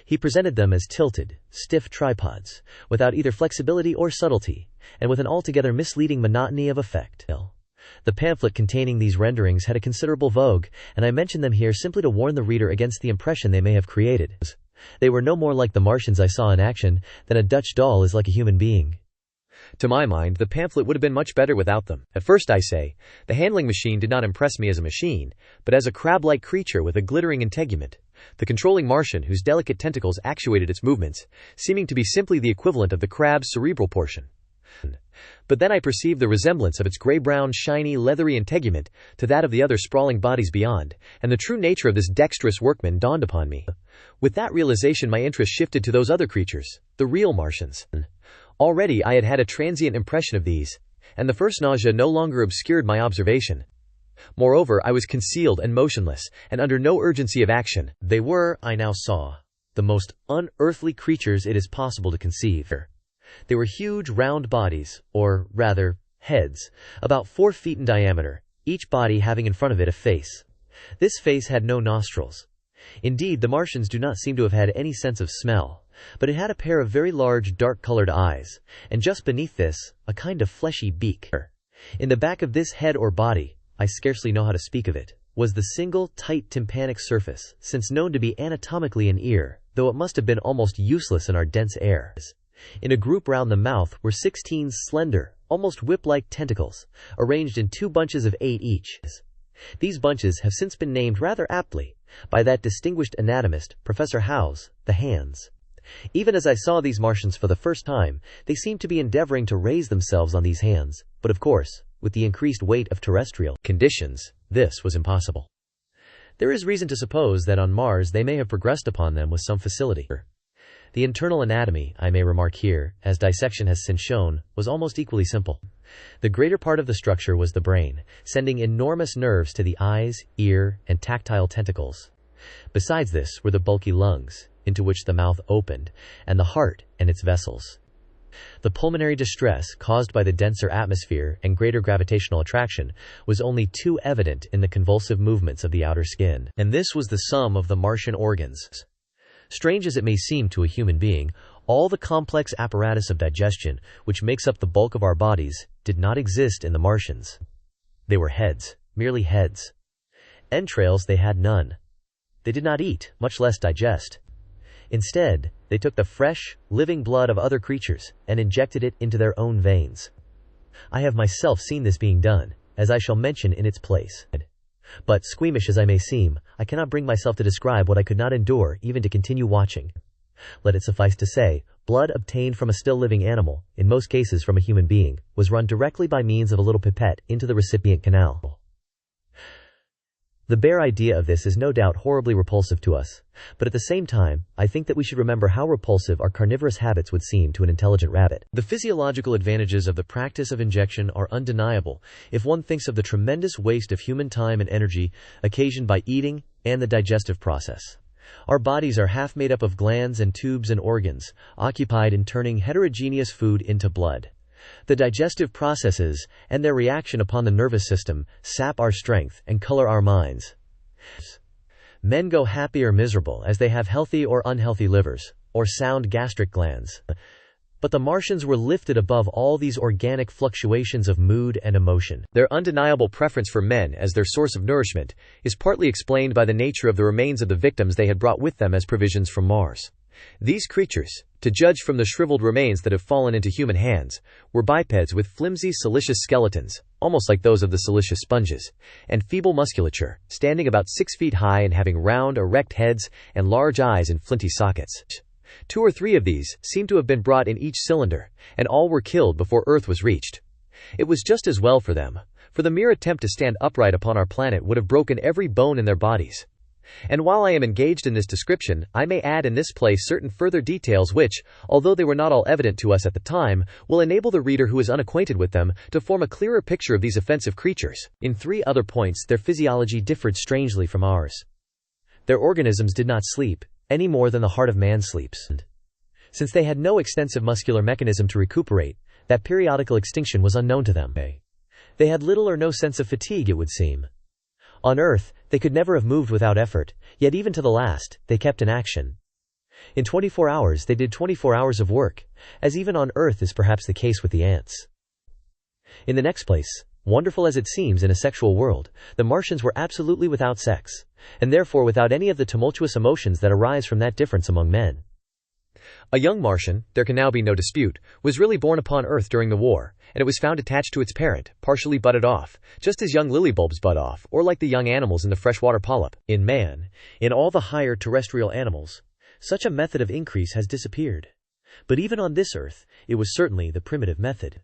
He presented them as tilted, stiff tripods, without either flexibility or subtlety, and with an altogether misleading monotony of effect. The pamphlet containing these renderings had a considerable vogue, and I mention them here simply to warn the reader against the impression they may have created. They were no more like the Martians I saw in action than a Dutch doll is like a human being. To my mind, the pamphlet would have been much better without them. At first, I say, the handling machine did not impress me as a machine, but as a crab-like creature with a glittering integument, the controlling Martian whose delicate tentacles actuated its movements, seeming to be simply the equivalent of the crab's cerebral portion. But then I perceived the resemblance of its gray-brown, shiny, leathery integument to that of the other sprawling bodies beyond, and the true nature of this dexterous workman dawned upon me. With that realization my interest shifted to those other creatures, the real Martians. Already I had had a transient impression of these, and the first nausea no longer obscured my observation. Moreover, I was concealed and motionless, and under no urgency of action. They were, I now saw, the most unearthly creatures it is possible to conceive. They were huge round bodies, or, rather, heads, about 4 feet in diameter, each body having in front of it a face. This face had no nostrils. Indeed, the Martians do not seem to have had any sense of smell, but it had a pair of very large dark-colored eyes, and just beneath this, a kind of fleshy beak. In the back of this head or body, I scarcely know how to speak of it, was the single, tight tympanic surface, since known to be anatomically an ear, though it must have been almost useless in our dense air. In a group round the mouth were 16 slender, almost whip-like tentacles, arranged in 2 bunches of 8 each. These bunches have since been named rather aptly, by that distinguished anatomist, Professor Howes, the hands. Even as I saw these Martians for the first time, they seemed to be endeavoring to raise themselves on these hands, but of course, with the increased weight of terrestrial conditions, this was impossible. There is reason to suppose that on Mars they may have progressed upon them with some facility. The internal anatomy, I may remark here, as dissection has since shown, was almost equally simple. The greater part of the structure was the brain, sending enormous nerves to the eyes, ear, and tactile tentacles. Besides this were the bulky lungs, into which the mouth opened, and the heart and its vessels. The pulmonary distress caused by the denser atmosphere and greater gravitational attraction was only too evident in the convulsive movements of the outer skin, and this was the sum of the Martian organs. Strange as it may seem to a human being, all the complex apparatus of digestion, which makes up the bulk of our bodies, did not exist in the Martians. They were heads, merely heads. Entrails they had none. They did not eat, much less digest. Instead, they took the fresh, living blood of other creatures, and injected it into their own veins. I have myself seen this being done, as I shall mention in its place. But, squeamish as I may seem, I cannot bring myself to describe what I could not endure even to continue watching. Let it suffice to say, blood obtained from a still living animal, in most cases from a human being, was run directly by means of a little pipette into the recipient canal. The bare idea of this is no doubt horribly repulsive to us, but at the same time, I think that we should remember how repulsive our carnivorous habits would seem to an intelligent rabbit. The physiological advantages of the practice of injection are undeniable if one thinks of the tremendous waste of human time and energy occasioned by eating and the digestive process. Our bodies are half made up of glands and tubes and organs, occupied in turning heterogeneous food into blood. The digestive processes, and their reaction upon the nervous system, sap our strength and color our minds. Men go happy or miserable as they have healthy or unhealthy livers, or sound gastric glands. But the Martians were lifted above all these organic fluctuations of mood and emotion. Their undeniable preference for men as their source of nourishment is partly explained by the nature of the remains of the victims they had brought with them as provisions from Mars. These creatures, to judge from the shriveled remains that have fallen into human hands, were bipeds with flimsy siliceous skeletons, almost like those of the siliceous sponges, and feeble musculature, standing about 6 feet high and having round, erect heads and large eyes in flinty sockets. 2 or 3 of these seem to have been brought in each cylinder, and all were killed before Earth was reached. It was just as well for them, for the mere attempt to stand upright upon our planet would have broken every bone in their bodies. And while I am engaged in this description, I may add in this place certain further details which, although they were not all evident to us at the time, will enable the reader who is unacquainted with them to form a clearer picture of these offensive creatures. In 3 other points their physiology differed strangely from ours. Their organisms did not sleep, any more than the heart of man sleeps. Since they had no extensive muscular mechanism to recuperate, that periodical extinction was unknown to them. They had little or no sense of fatigue, it would seem. On Earth, they could never have moved without effort, yet even to the last, they kept in action. In 24 hours they did 24 hours of work, as even on Earth is perhaps the case with the ants. In the next place, wonderful as it seems in a sexual world, the Martians were absolutely without sex, and therefore without any of the tumultuous emotions that arise from that difference among men. A young Martian, there can now be no dispute, was really born upon Earth during the war, and it was found attached to its parent, partially budded off, just as young lily bulbs bud off, or like the young animals in the freshwater polyp. In man, in all the higher terrestrial animals, such a method of increase has disappeared. But even on this Earth, it was certainly the primitive method.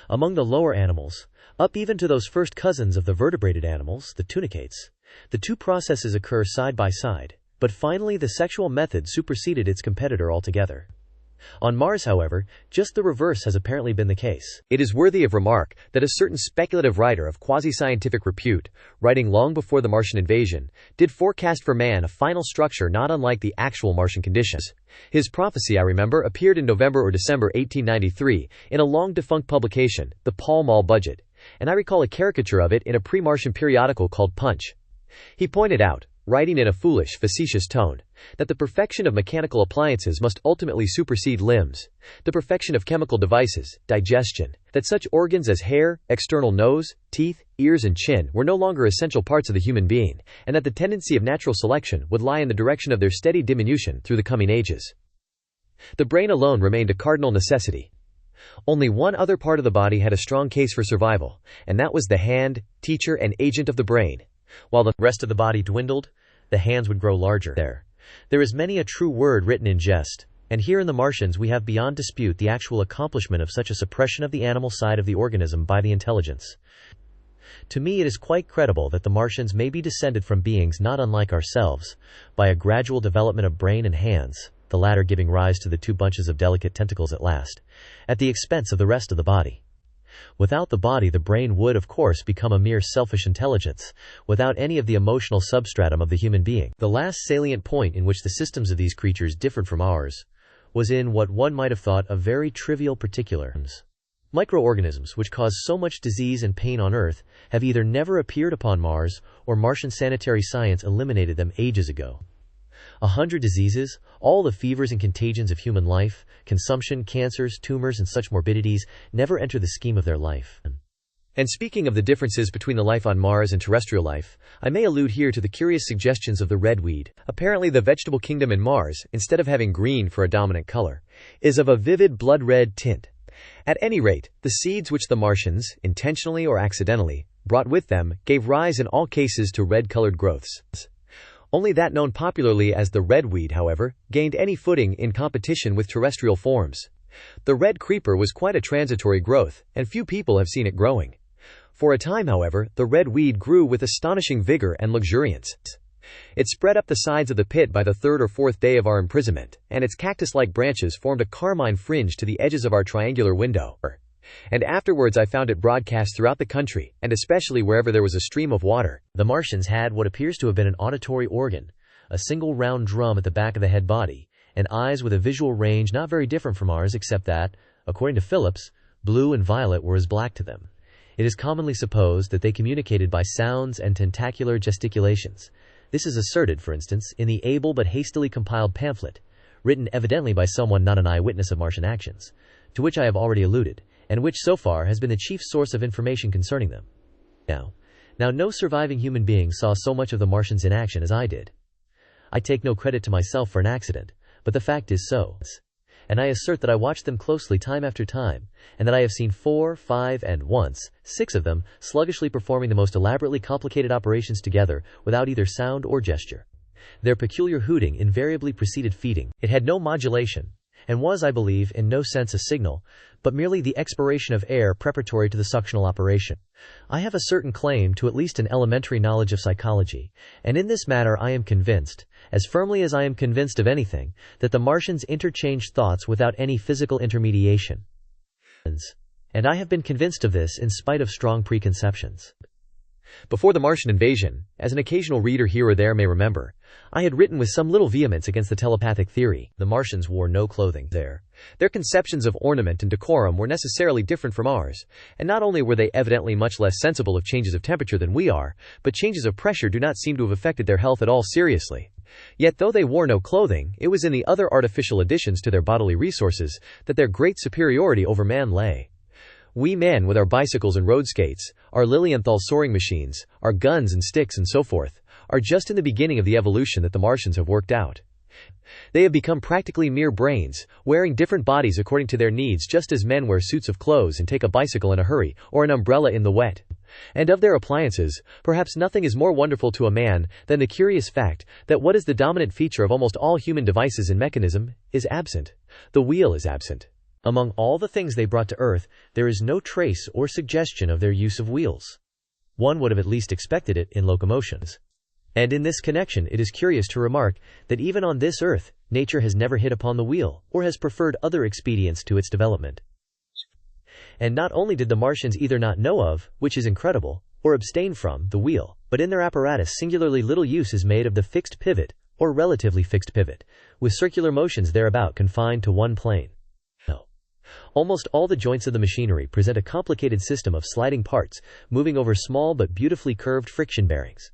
Among the lower animals, up even to those first cousins of the vertebrated animals, the tunicates, the 2 processes occur side by side. But finally the sexual method superseded its competitor altogether. On Mars, however, just the reverse has apparently been the case. It is worthy of remark that a certain speculative writer of quasi-scientific repute, writing long before the Martian invasion, did forecast for man a final structure not unlike the actual Martian conditions. His prophecy, I remember, appeared in November or December 1893 in a long-defunct publication, the Pall Mall Budget, and I recall a caricature of it in a pre-Martian periodical called Punch. He pointed out, writing in a foolish, facetious tone, that the perfection of mechanical appliances must ultimately supersede limbs, the perfection of chemical devices, digestion, that such organs as hair, external nose, teeth, ears and chin were no longer essential parts of the human being, and that the tendency of natural selection would lie in the direction of their steady diminution through the coming ages. The brain alone remained a cardinal necessity. Only one other part of the body had a strong case for survival, and that was the hand, teacher and agent of the brain. While the rest of the body dwindled, the hands would grow larger. There is many a true word written in jest, and here in the Martians we have beyond dispute the actual accomplishment of such a suppression of the animal side of the organism by the intelligence. To me it is quite credible that the Martians may be descended from beings not unlike ourselves, by a gradual development of brain and hands, the latter giving rise to the 2 bunches of delicate tentacles at last, at the expense of the rest of the body. Without the body the brain would of course become a mere selfish intelligence, without any of the emotional substratum of the human being. The last salient point in which the systems of these creatures differed from ours was in what one might have thought a very trivial particular. Microorganisms which cause so much disease and pain on Earth have either never appeared upon Mars, or Martian sanitary science eliminated them ages ago. 100 diseases, all the fevers and contagions of human life, consumption, cancers, tumors and such morbidities, never enter the scheme of their life. And speaking of the differences between the life on Mars and terrestrial life, I may allude here to the curious suggestions of the red weed. Apparently the vegetable kingdom in Mars, instead of having green for a dominant color, is of a vivid blood-red tint. At any rate, the seeds which the Martians, intentionally or accidentally, brought with them, gave rise in all cases to red-colored growths. Only that known popularly as the red weed, however, gained any footing in competition with terrestrial forms. The red creeper was quite a transitory growth, and few people have seen it growing. For a time, however, the red weed grew with astonishing vigor and luxuriance. It spread up the sides of the pit by the third or fourth day of our imprisonment, and its cactus-like branches formed a carmine fringe to the edges of our triangular window. And afterwards I found it broadcast throughout the country, and especially wherever there was a stream of water. The Martians had what appears to have been an auditory organ, a single round drum at the back of the head body, and eyes with a visual range not very different from ours, except that, according to Phillips, blue and violet were as black to them. It is commonly supposed that they communicated by sounds and tentacular gesticulations. This is asserted, for instance, in the able but hastily compiled pamphlet, written evidently by someone not an eyewitness of Martian actions, to which I have already alluded, and which so far has been the chief source of information concerning them. Now, no surviving human being saw so much of the Martians in action as I did. I take no credit to myself for an accident, but the fact is so. And I assert that I watched them closely time after time, and that I have seen 4, 5, and once 6 of them sluggishly performing the most elaborately complicated operations together without either sound or gesture. Their peculiar hooting invariably preceded feeding. It had no modulation, and was, I believe, in no sense a signal, but merely the expiration of air preparatory to the suctional operation. I have a certain claim to at least an elementary knowledge of psychology, and in this matter I am convinced, as firmly as I am convinced of anything, that the Martians interchanged thoughts without any physical intermediation. And I have been convinced of this in spite of strong preconceptions. Before the Martian invasion, as an occasional reader here or there may remember, I had written with some little vehemence against the telepathic theory. The Martians wore no clothing. Their conceptions of ornament and decorum were necessarily different from ours, and not only were they evidently much less sensible of changes of temperature than we are, but changes of pressure do not seem to have affected their health at all seriously. Yet though they wore no clothing, it was in the other artificial additions to their bodily resources that their great superiority over man lay. We men, with our bicycles and road skates, our Lilienthal soaring machines, our guns and sticks and so forth, are just in the beginning of the evolution that the Martians have worked out. They have become practically mere brains, wearing different bodies according to their needs, just as men wear suits of clothes and take a bicycle in a hurry, or an umbrella in the wet. And of their appliances, perhaps nothing is more wonderful to a man than the curious fact that what is the dominant feature of almost all human devices and mechanism is absent. The wheel is absent. Among all the things they brought to earth, there is no trace or suggestion of their use of wheels. One would have at least expected it in locomotions. And in this connection it is curious to remark that even on this earth, nature has never hit upon the wheel, or has preferred other expedients to its development. And not only did the Martians either not know of, which is incredible, or abstain from, the wheel, but in their apparatus singularly little use is made of the fixed pivot, or relatively fixed pivot, with circular motions thereabout confined to one plane. Almost all the joints of the machinery present a complicated system of sliding parts, moving over small but beautifully curved friction bearings.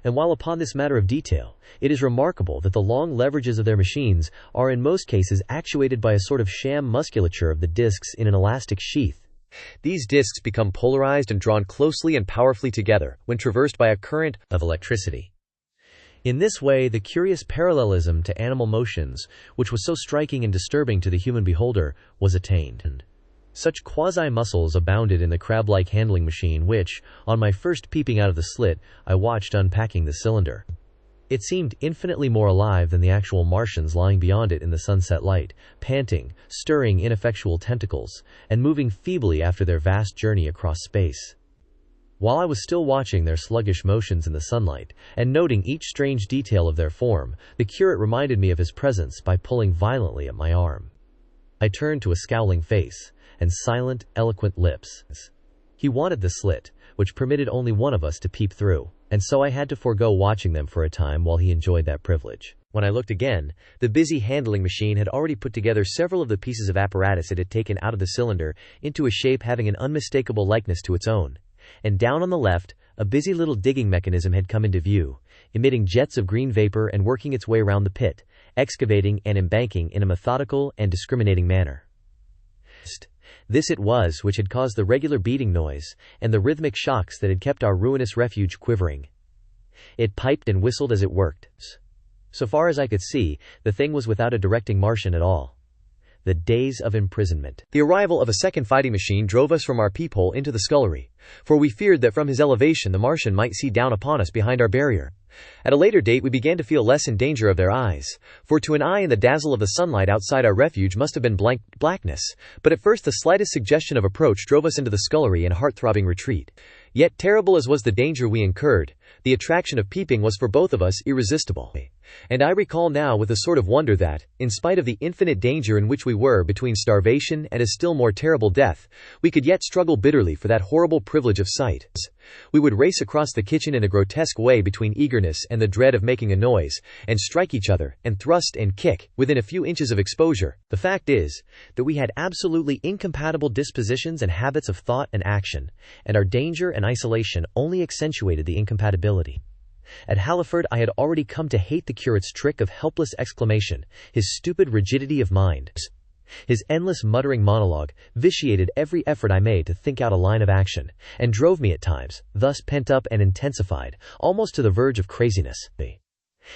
And while upon this matter of detail, it is remarkable that the long leverages of their machines are in most cases actuated by a sort of sham musculature of the discs in an elastic sheath. These discs become polarized and drawn closely and powerfully together when traversed by a current of electricity. In this way, the curious parallelism to animal motions, which was so striking and disturbing to the human beholder, was attained. Such quasi-muscles abounded in the crab-like handling machine which, on my first peeping out of the slit, I watched unpacking the cylinder. It seemed infinitely more alive than the actual Martians lying beyond it in the sunset light, panting, stirring ineffectual tentacles, and moving feebly after their vast journey across space. While I was still watching their sluggish motions in the sunlight, and noting each strange detail of their form, the curate reminded me of his presence by pulling violently at my arm. I turned to a scowling face, and silent, eloquent lips. He wanted the slit, which permitted only one of us to peep through, and so I had to forego watching them for a time while he enjoyed that privilege. When I looked again, the busy handling machine had already put together several of the pieces of apparatus it had taken out of the cylinder into a shape having an unmistakable likeness to its own. And down on the left, a busy little digging mechanism had come into view, emitting jets of green vapor and working its way round the pit, excavating and embanking in a methodical and discriminating manner. This it was which had caused the regular beating noise, and the rhythmic shocks that had kept our ruinous refuge quivering. It piped and whistled as it worked. So far as I could see, the thing was without a directing Martian at all. The days of imprisonment. The arrival of a second fighting machine drove us from our peephole into the scullery, for we feared that from his elevation the Martian might see down upon us behind our barrier. At a later date we began to feel less in danger of their eyes, for to an eye in the dazzle of the sunlight outside our refuge must have been blank blackness, but at first the slightest suggestion of approach drove us into the scullery in heart-throbbing retreat. Yet terrible as was the danger we incurred, the attraction of peeping was for both of us irresistible. And I recall now with a sort of wonder that, in spite of the infinite danger in which we were between starvation and a still more terrible death, we could yet struggle bitterly for that horrible privilege of sight. We would race across the kitchen in a grotesque way between eagerness and the dread of making a noise, and strike each other, and thrust and kick, within a few inches of exposure. The fact is, that we had absolutely incompatible dispositions and habits of thought and action, and our danger and isolation only accentuated the incompatibility. At Halliford I had already come to hate the curate's trick of helpless exclamation, his stupid rigidity of mind. His endless muttering monologue vitiated every effort I made to think out a line of action, and drove me at times, thus pent up and intensified, almost to the verge of craziness.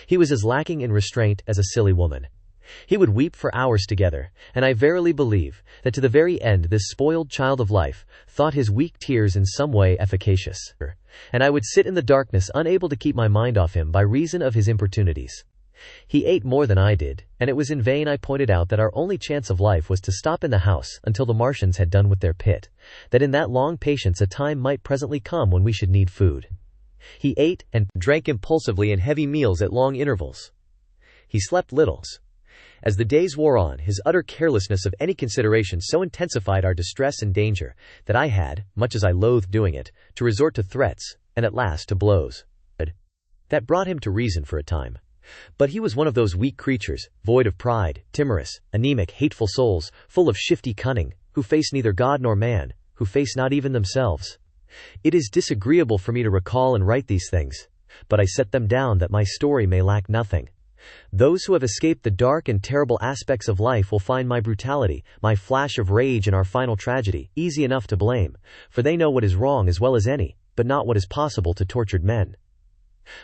He was as lacking in restraint as a silly woman. He would weep for hours together, and I verily believe that to the very end this spoiled child of life thought his weak tears in some way efficacious. And I would sit in the darkness unable to keep my mind off him by reason of his importunities. He ate more than I did, and it was in vain I pointed out that our only chance of life was to stop in the house until the Martians had done with their pit, that in that long patience a time might presently come when we should need food. He ate and drank impulsively in heavy meals at long intervals. He slept little. As the days wore on, his utter carelessness of any consideration so intensified our distress and danger, that I had, much as I loathed doing it, to resort to threats, and at last to blows. That brought him to reason for a time. But he was one of those weak creatures, void of pride, timorous, anemic, hateful souls, full of shifty cunning, who face neither God nor man, who face not even themselves. It is disagreeable for me to recall and write these things, but I set them down that my story may lack nothing. Those who have escaped the dark and terrible aspects of life will find my brutality, my flash of rage and our final tragedy, easy enough to blame, for they know what is wrong as well as any, but not what is possible to tortured men.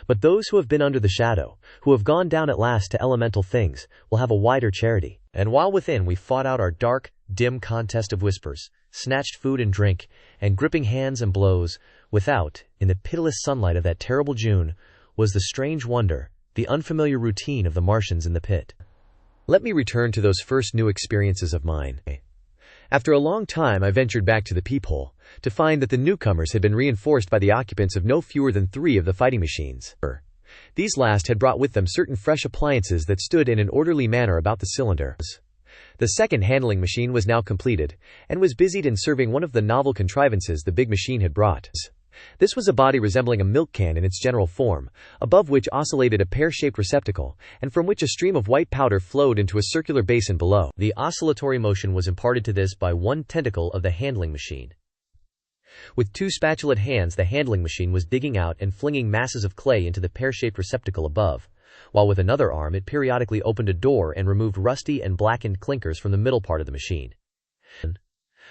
But those who have been under the shadow, who have gone down at last to elemental things, will have a wider charity. And while within we fought out our dark, dim contest of whispers, snatched food and drink, and gripping hands and blows, without, in the pitiless sunlight of that terrible June, was the strange wonder, the unfamiliar routine of the Martians in the pit. Let me return to those first new experiences of mine. After a long time I ventured back to the peephole, to find that the newcomers had been reinforced by the occupants of no fewer than 3 of the fighting machines. These last had brought with them certain fresh appliances that stood in an orderly manner about the cylinder. The second handling machine was now completed, and was busied in serving one of the novel contrivances the big machine had brought. This was a body resembling a milk can in its general form, above which oscillated a pear-shaped receptacle, and from which a stream of white powder flowed into a circular basin below. The oscillatory motion was imparted to this by one tentacle of the handling machine. With 2 spatulate hands the handling machine was digging out and flinging masses of clay into the pear-shaped receptacle above, while with another arm it periodically opened a door and removed rusty and blackened clinkers from the middle part of the machine.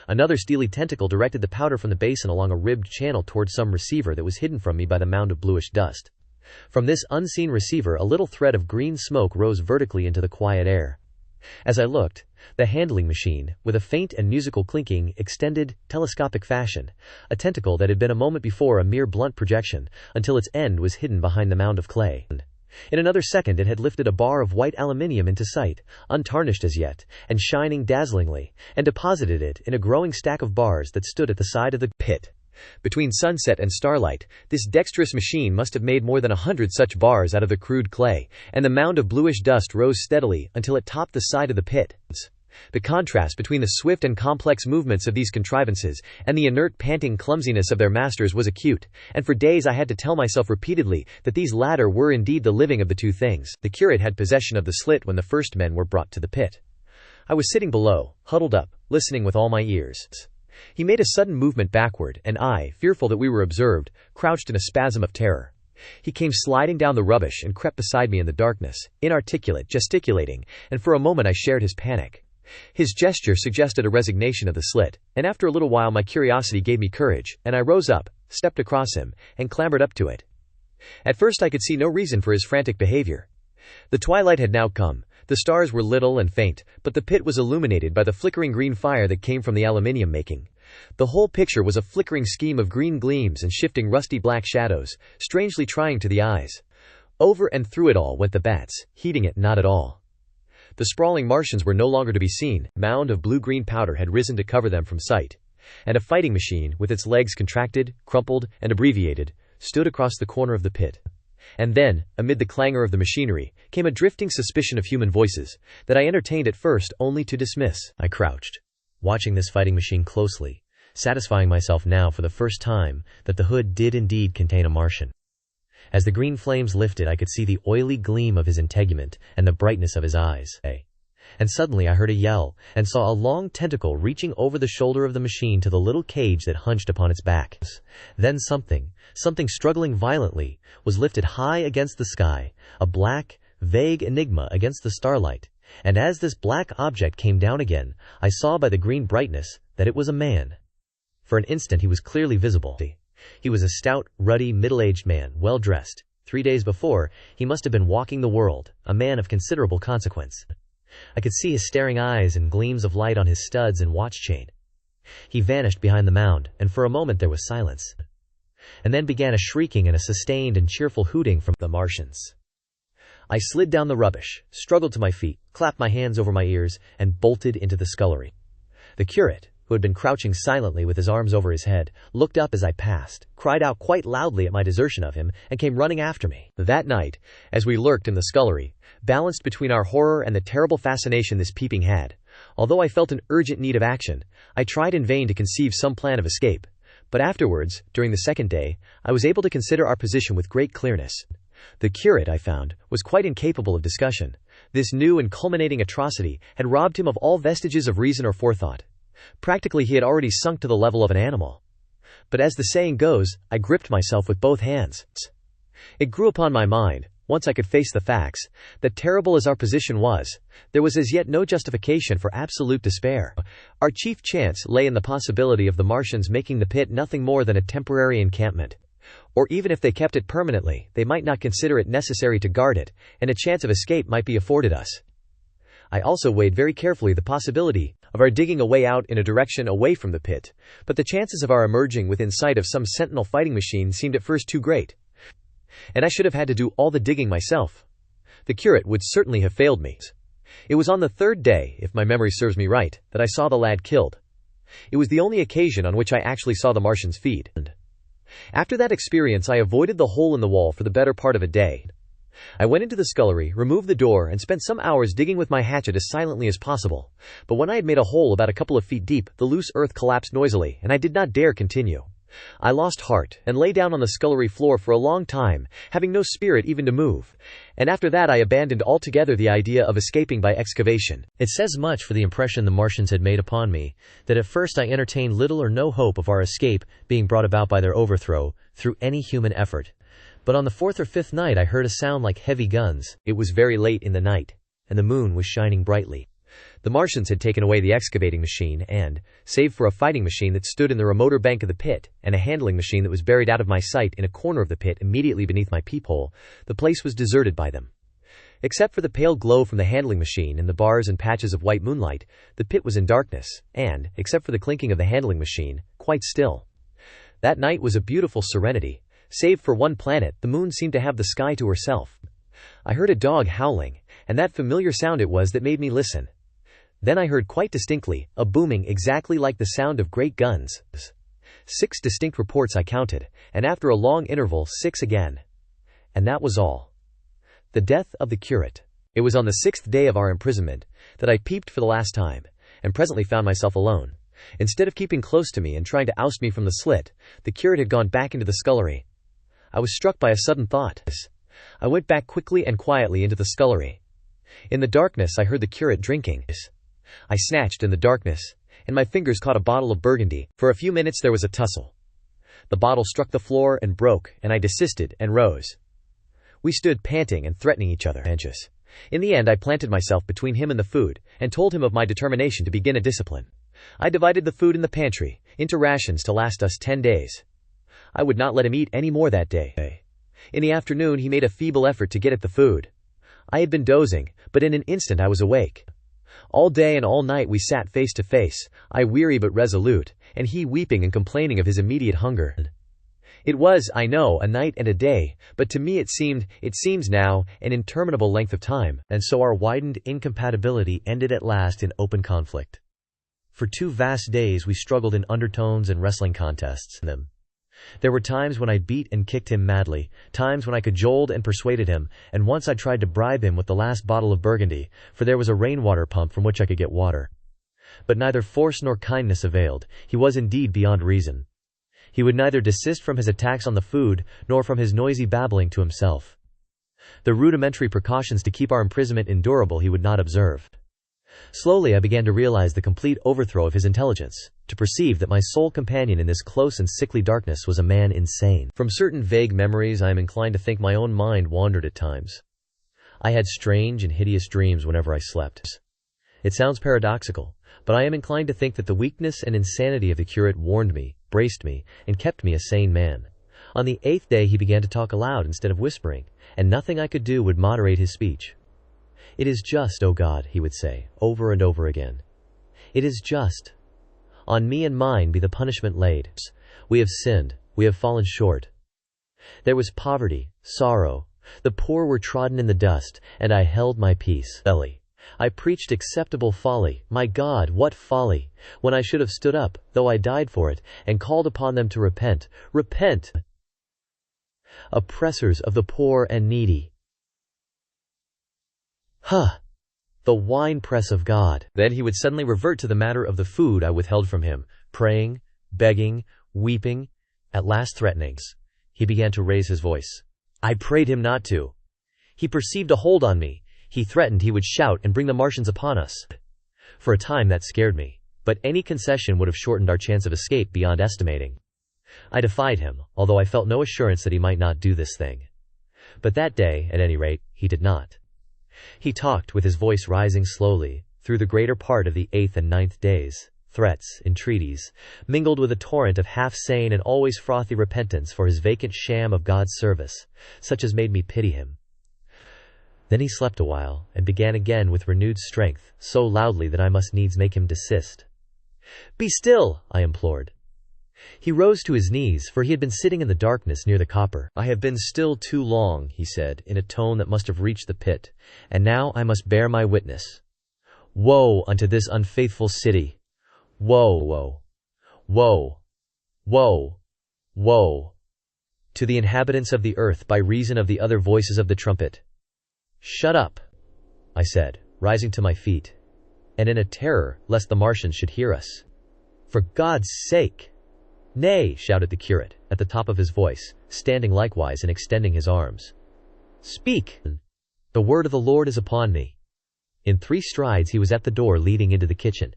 Another steely tentacle directed the powder from the basin along a ribbed channel toward some receiver that was hidden from me by the mound of bluish dust. From this unseen receiver a little thread of green smoke rose vertically into the quiet air. As I looked, the handling machine, with a faint and musical clinking, extended, telescopic fashion, a tentacle that had been a moment before a mere blunt projection, until its end was hidden behind the mound of clay. In another second it had lifted a bar of white aluminium into sight, untarnished as yet, and shining dazzlingly, and deposited it in a growing stack of bars that stood at the side of the pit. Between sunset and starlight, this dexterous machine must have made more than 100 such bars out of the crude clay, and the mound of bluish dust rose steadily until it topped the side of the pit. The contrast between the swift and complex movements of these contrivances and the inert, panting clumsiness of their masters was acute, and for days I had to tell myself repeatedly that these latter were indeed the living of the two things. The curate had possession of the slit when the first men were brought to the pit. I was sitting below, huddled up, listening with all my ears. He made a sudden movement backward, and I, fearful that we were observed, crouched in a spasm of terror. He came sliding down the rubbish and crept beside me in the darkness, inarticulate, gesticulating, and for a moment I shared his panic. His gesture suggested a resignation of the slit, and after a little while my curiosity gave me courage, and I rose up, stepped across him, and clambered up to it. At first I could see no reason for his frantic behavior. The twilight had now come, The stars were little and faint, but the pit was illuminated by the flickering green fire that came from the aluminium making. The whole picture was a flickering scheme of green gleams and shifting rusty black shadows, strangely trying to the eyes. Over and through it all went the bats, heeding it not at all. The sprawling Martians were no longer to be seen. A mound of blue-green powder had risen to cover them from sight, and a fighting machine, with its legs contracted, crumpled, and abbreviated, stood across the corner of the pit. And then, amid the clangor of the machinery, came a drifting suspicion of human voices, that I entertained at first only to dismiss. I crouched, watching this fighting machine closely, satisfying myself now for the first time that the hood did indeed contain a Martian. As the green flames lifted, I could see the oily gleam of his integument and the brightness of his eyes. And suddenly I heard a yell, and saw a long tentacle reaching over the shoulder of the machine to the little cage that hunched upon its back. Then something struggling violently, was lifted high against the sky, a black, vague enigma against the starlight, and as this black object came down again, I saw by the green brightness that it was a man. For an instant he was clearly visible. He was a stout, ruddy, middle-aged man, well-dressed. 3 days before, he must have been walking the world, a man of considerable consequence. I could see his staring eyes and gleams of light on his studs and watch chain. He vanished behind the mound, and for a moment there was silence. And then began a shrieking and a sustained and cheerful hooting from the Martians. I slid down the rubbish, struggled to my feet, clapped my hands over my ears, and bolted into the scullery. The curate, who had been crouching silently with his arms over his head, looked up as I passed, cried out quite loudly at my desertion of him, and came running after me. That night, as we lurked in the scullery, balanced between our horror and the terrible fascination this peeping had, although I felt an urgent need of action, I tried in vain to conceive some plan of escape. But afterwards, during the second day, I was able to consider our position with great clearness. The curate, I found, was quite incapable of discussion. This new and culminating atrocity had robbed him of all vestiges of reason or forethought. Practically he had already sunk to the level of an animal. But as the saying goes, I gripped myself with both hands. It grew upon my mind, once I could face the facts, that terrible as our position was, there was as yet no justification for absolute despair. Our chief chance lay in the possibility of the Martians making the pit nothing more than a temporary encampment. Or even if they kept it permanently, they might not consider it necessary to guard it, and a chance of escape might be afforded us. I also weighed very carefully the possibility of our digging a way out in a direction away from the pit, but the chances of our emerging within sight of some sentinel fighting machine seemed at first too great. And I should have had to do all the digging myself. The curate would certainly have failed me. It was on the third day, if my memory serves me right, that I saw the lad killed. It was the only occasion on which I actually saw the Martians feed. After that experience I avoided the hole in the wall for the better part of a day. I went into the scullery, removed the door, and spent some hours digging with my hatchet as silently as possible. But when I had made a hole about a couple of feet deep, the loose earth collapsed noisily, and I did not dare continue. I lost heart, and lay down on the scullery floor for a long time, having no spirit even to move. And after that I abandoned altogether the idea of escaping by excavation. It says much for the impression the Martians had made upon me, that at first I entertained little or no hope of our escape being brought about by their overthrow, through any human effort. But on the 4th or 5th night I heard a sound like heavy guns. It was very late in the night, and the moon was shining brightly. The Martians had taken away the excavating machine and, save for a fighting machine that stood in the remoter bank of the pit, and a handling machine that was buried out of my sight in a corner of the pit immediately beneath my peephole, the place was deserted by them. Except for the pale glow from the handling machine and the bars and patches of white moonlight, the pit was in darkness, and, except for the clinking of the handling machine, quite still. That night was a beautiful serenity. Save for one planet, the moon seemed to have the sky to herself. I heard a dog howling, and that familiar sound it was that made me listen. Then I heard quite distinctly, a booming exactly like the sound of great guns. 6 distinct reports I counted, and after a long interval 6 again. And that was all. The death of the curate. It was on the 6th day of our imprisonment that I peeped for the last time, and presently found myself alone. Instead of keeping close to me and trying to oust me from the slit, the curate had gone back into the scullery. I was struck by a sudden thought. I went back quickly and quietly into the scullery. In the darkness I heard the curate drinking. I snatched in the darkness, and my fingers caught a bottle of Burgundy. For a few minutes there was a tussle. The bottle struck the floor and broke, and I desisted and rose. We stood panting and threatening each other. In the end I planted myself between him and the food, and told him of my determination to begin a discipline. I divided the food in the pantry into rations to last us 10 days. I would not let him eat any more that day. In the afternoon he made a feeble effort to get at the food. I had been dozing, but in an instant I was awake. All day and all night we sat face to face, I weary but resolute, and he weeping and complaining of his immediate hunger. It was, I know, a night and a day, but to me it seems now, an interminable length of time, and so our widened incompatibility ended at last in open conflict. For 2 vast days we struggled in undertones and wrestling contests. There were times when I beat and kicked him madly, times when I cajoled and persuaded him, and once I tried to bribe him with the last bottle of Burgundy, for there was a rainwater pump from which I could get water. But neither force nor kindness availed. He was indeed beyond reason. He would neither desist from his attacks on the food, nor from his noisy babbling to himself. The rudimentary precautions to keep our imprisonment endurable he would not observe. Slowly I began to realize the complete overthrow of his intelligence, to perceive that my sole companion in this close and sickly darkness was a man insane. From certain vague memories I am inclined to think my own mind wandered at times. I had strange and hideous dreams whenever I slept. It sounds paradoxical, but I am inclined to think that the weakness and insanity of the curate warned me, braced me, and kept me a sane man. On the 8th day he began to talk aloud instead of whispering, and nothing I could do would moderate his speech. "It is just, O God," he would say, over and over again. "It is just. On me and mine be the punishment laid. We have sinned, we have fallen short. There was poverty, sorrow, the poor were trodden in the dust, and I held my peace. I preached acceptable folly, my God, what folly, when I should have stood up, though I died for it, and called upon them to repent. Repent! Oppressors of the poor and needy. The winepress of God." Then he would suddenly revert to the matter of the food I withheld from him, praying, begging, weeping, at last threatenings. He began to raise his voice. I prayed him not to. He perceived a hold on me. He threatened he would shout and bring the Martians upon us. For a time that scared me, but any concession would have shortened our chance of escape beyond estimating. I defied him, although I felt no assurance that he might not do this thing. But that day, at any rate, he did not. He talked, with his voice rising slowly, through the greater part of the 8th and 9th days, threats, entreaties, mingled with a torrent of half-sane and always frothy repentance for his vacant sham of God's service, such as made me pity him. Then he slept a while, and began again with renewed strength, so loudly that I must needs make him desist. "Be still," I implored. He rose to his knees, for he had been sitting in the darkness near the copper. "I have been still too long," he said, in a tone that must have reached the pit, "and now I must bear my witness. Woe unto this unfaithful city! Woe, woe, woe, woe, woe, to the inhabitants of the earth by reason of the other voices of the trumpet." "Shut up," I said, rising to my feet, and in a terror lest the Martians should hear us. "For God's sake!" "Nay," shouted the curate, at the top of his voice, standing likewise and extending his arms. "Speak! The word of the Lord is upon me." In 3 strides he was at the door leading into the kitchen.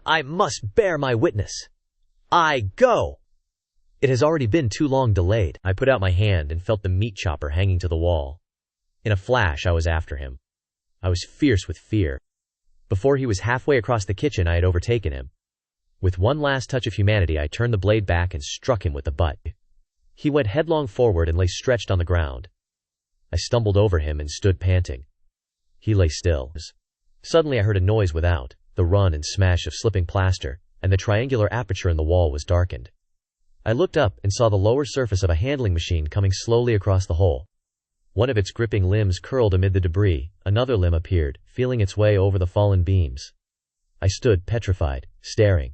"I must bear my witness. I go! It has already been too long delayed." I put out my hand and felt the meat chopper hanging to the wall. In a flash I was after him. I was fierce with fear. Before he was halfway across the kitchen I had overtaken him. With one last touch of humanity I turned the blade back and struck him with the butt. He went headlong forward and lay stretched on the ground. I stumbled over him and stood panting. He lay still. Suddenly I heard a noise without, the run and smash of slipping plaster, and the triangular aperture in the wall was darkened. I looked up and saw the lower surface of a handling machine coming slowly across the hole. One of its gripping limbs curled amid the debris, another limb appeared, feeling its way over the fallen beams. I stood petrified, staring.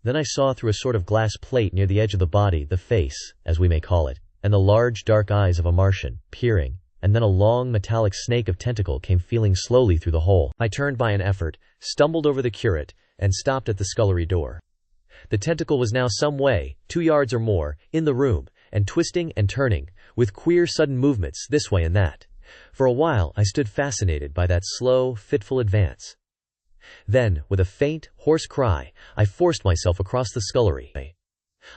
Then I saw through a sort of glass plate near the edge of the body the face, as we may call it, and the large dark eyes of a Martian, peering, and then a long metallic snake of tentacle came feeling slowly through the hole. I turned by an effort, stumbled over the curate, and stopped at the scullery door. The tentacle was now some way, 2 yards or more, in the room, and twisting and turning, with queer sudden movements this way and that. For a while I stood fascinated by that slow, fitful advance. Then, with a faint, hoarse cry, I forced myself across the scullery.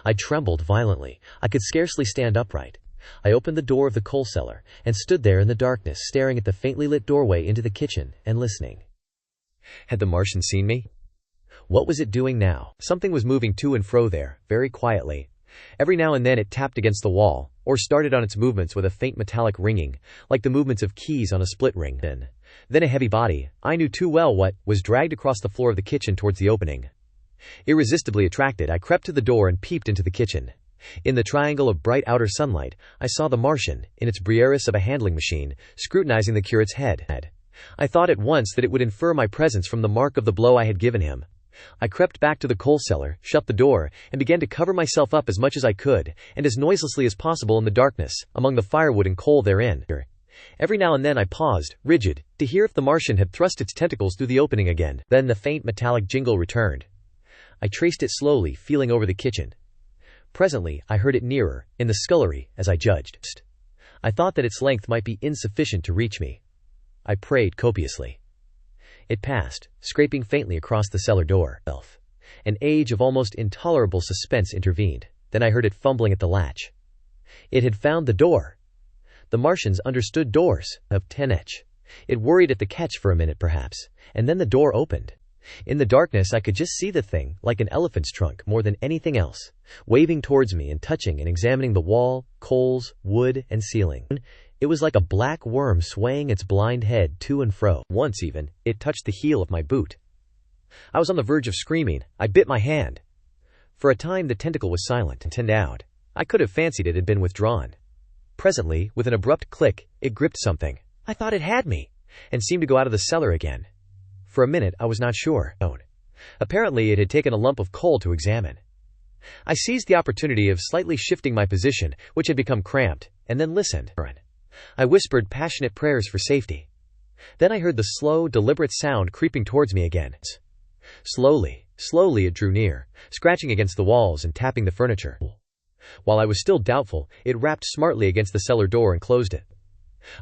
I trembled violently. I could scarcely stand upright. I opened the door of the coal cellar, and stood there in the darkness, staring at the faintly lit doorway into the kitchen, and listening. Had the Martian seen me? What was it doing now? Something was moving to and fro there, very quietly. Every now and then it tapped against the wall, or started on its movements with a faint metallic ringing, like the movements of keys on a split ring. Then a heavy body, I knew too well what, was dragged across the floor of the kitchen towards the opening. Irresistibly attracted, I crept to the door and peeped into the kitchen. In the triangle of bright outer sunlight, I saw the Martian, in its brieris of a handling machine, scrutinizing the curate's head. I thought at once that it would infer my presence from the mark of the blow I had given him. I crept back to the coal cellar, shut the door, and began to cover myself up as much as I could, and as noiselessly as possible in the darkness, among the firewood and coal therein. Every now and then I paused, rigid, to hear if the Martian had thrust its tentacles through the opening again. Then the faint metallic jingle returned. I traced it slowly, feeling over the kitchen. Presently, I heard it nearer, in the scullery, as I judged. I thought that its length might be insufficient to reach me. I prayed copiously. It passed, scraping faintly across the cellar door. An age of almost intolerable suspense intervened. Then I heard it fumbling at the latch. It had found the door. The Martians understood doors, of 10h. It worried at the catch for a minute perhaps, and then the door opened. In the darkness I could just see the thing, like an elephant's trunk more than anything else, waving towards me and touching and examining the wall, coals, wood, and ceiling. It was like a black worm swaying its blind head to and fro. Once even, it touched the heel of my boot. I was on the verge of screaming. I bit my hand. For a time the tentacle was silent and turned out. I could have fancied it had been withdrawn. Presently, with an abrupt click, it gripped something. I thought it had me, and seemed to go out of the cellar again. For a minute I was not sure. Apparently it had taken a lump of coal to examine. I seized the opportunity of slightly shifting my position, which had become cramped, and then listened. I whispered passionate prayers for safety. Then I heard the slow, deliberate sound creeping towards me again. Slowly it drew near, scratching against the walls and tapping the furniture. While I was still doubtful, it rapped smartly against the cellar door and closed it.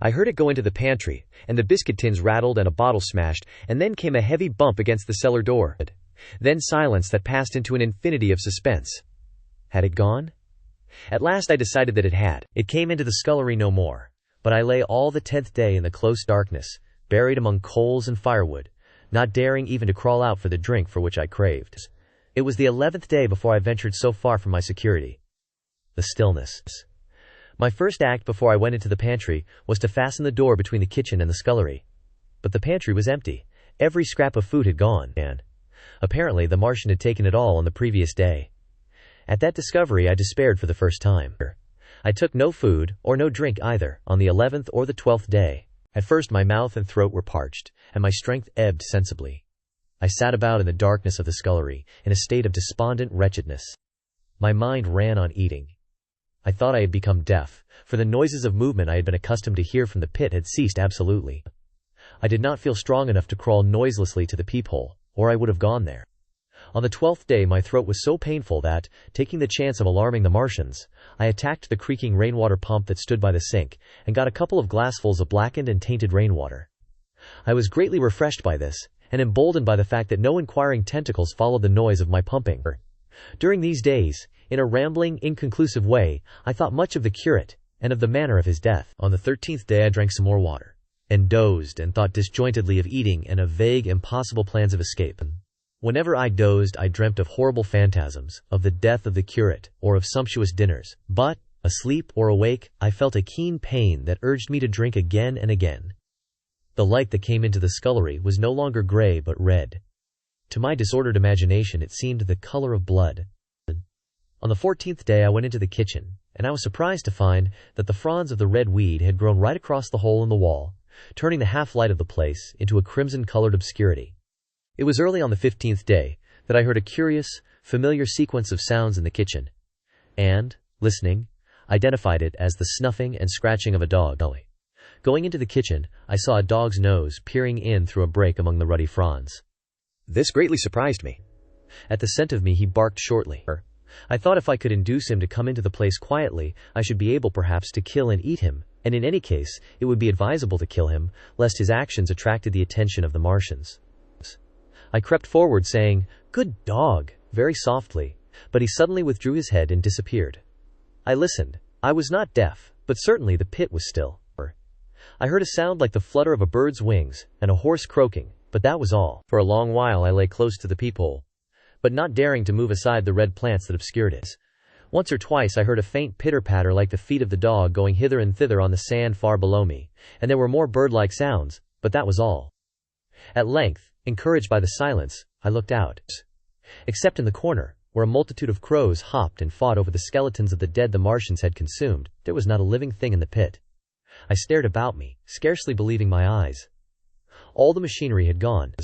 I heard it go into the pantry, and the biscuit tins rattled and a bottle smashed, and then came a heavy bump against the cellar door. Then silence that passed into an infinity of suspense. Had it gone? At last I decided that it had. It came into the scullery no more. But I lay all the 10th day in the close darkness, buried among coals and firewood, not daring even to crawl out for the drink for which I craved. It was the 11th day before I ventured so far from my security. The stillness. My first act before I went into the pantry was to fasten the door between the kitchen and the scullery. But the pantry was empty. Every scrap of food had gone, and apparently the Martian had taken it all on the previous day. At that discovery I despaired for the first time. I took no food, or no drink either, on the 11th or the 12th day. At first my mouth and throat were parched, and my strength ebbed sensibly. I sat about in the darkness of the scullery, in a state of despondent wretchedness. My mind ran on eating. I thought I had become deaf, for the noises of movement I had been accustomed to hear from the pit had ceased absolutely. I did not feel strong enough to crawl noiselessly to the peephole, or I would have gone there. On the 12th day my throat was so painful that, taking the chance of alarming the Martians, I attacked the creaking rainwater pump that stood by the sink, and got a couple of glassfuls of blackened and tainted rainwater. I was greatly refreshed by this, and emboldened by the fact that no inquiring tentacles followed the noise of my pumping. During these days, in a rambling, inconclusive way, I thought much of the curate, and of the manner of his death. On the 13th day I drank some more water, and dozed and thought disjointedly of eating and of vague, impossible plans of escape. Whenever I dozed I dreamt of horrible phantasms, of the death of the curate, or of sumptuous dinners, but, asleep or awake, I felt a keen pain that urged me to drink again and again. The light that came into the scullery was no longer gray but red. To my disordered imagination it seemed the color of blood. On the 14th day I went into the kitchen, and I was surprised to find that the fronds of the red weed had grown right across the hole in the wall, turning the half-light of the place into a crimson-colored obscurity. It was early on the 15th day that I heard a curious, familiar sequence of sounds in the kitchen, and, listening, identified it as the snuffing and scratching of a dog. Going into the kitchen, I saw a dog's nose peering in through a break among the ruddy fronds. This greatly surprised me. At the scent of me he barked shortly. I thought if I could induce him to come into the place quietly, I should be able perhaps to kill and eat him, and in any case, it would be advisable to kill him, lest his actions attracted the attention of the Martians. I crept forward saying, "Good dog," very softly, but he suddenly withdrew his head and disappeared. I listened. I was not deaf, but certainly the pit was still. I heard a sound like the flutter of a bird's wings, and a horse croaking, but that was all. For a long while I lay close to the peephole, but not daring to move aside the red plants that obscured it. Once or twice I heard a faint pitter-patter like the feet of the dog going hither and thither on the sand far below me, and there were more bird-like sounds, but that was all. At length, encouraged by the silence, I looked out. Except in the corner, where a multitude of crows hopped and fought over the skeletons of the dead the Martians had consumed, there was not a living thing in the pit. I stared about me, scarcely believing my eyes. All the machinery had gone.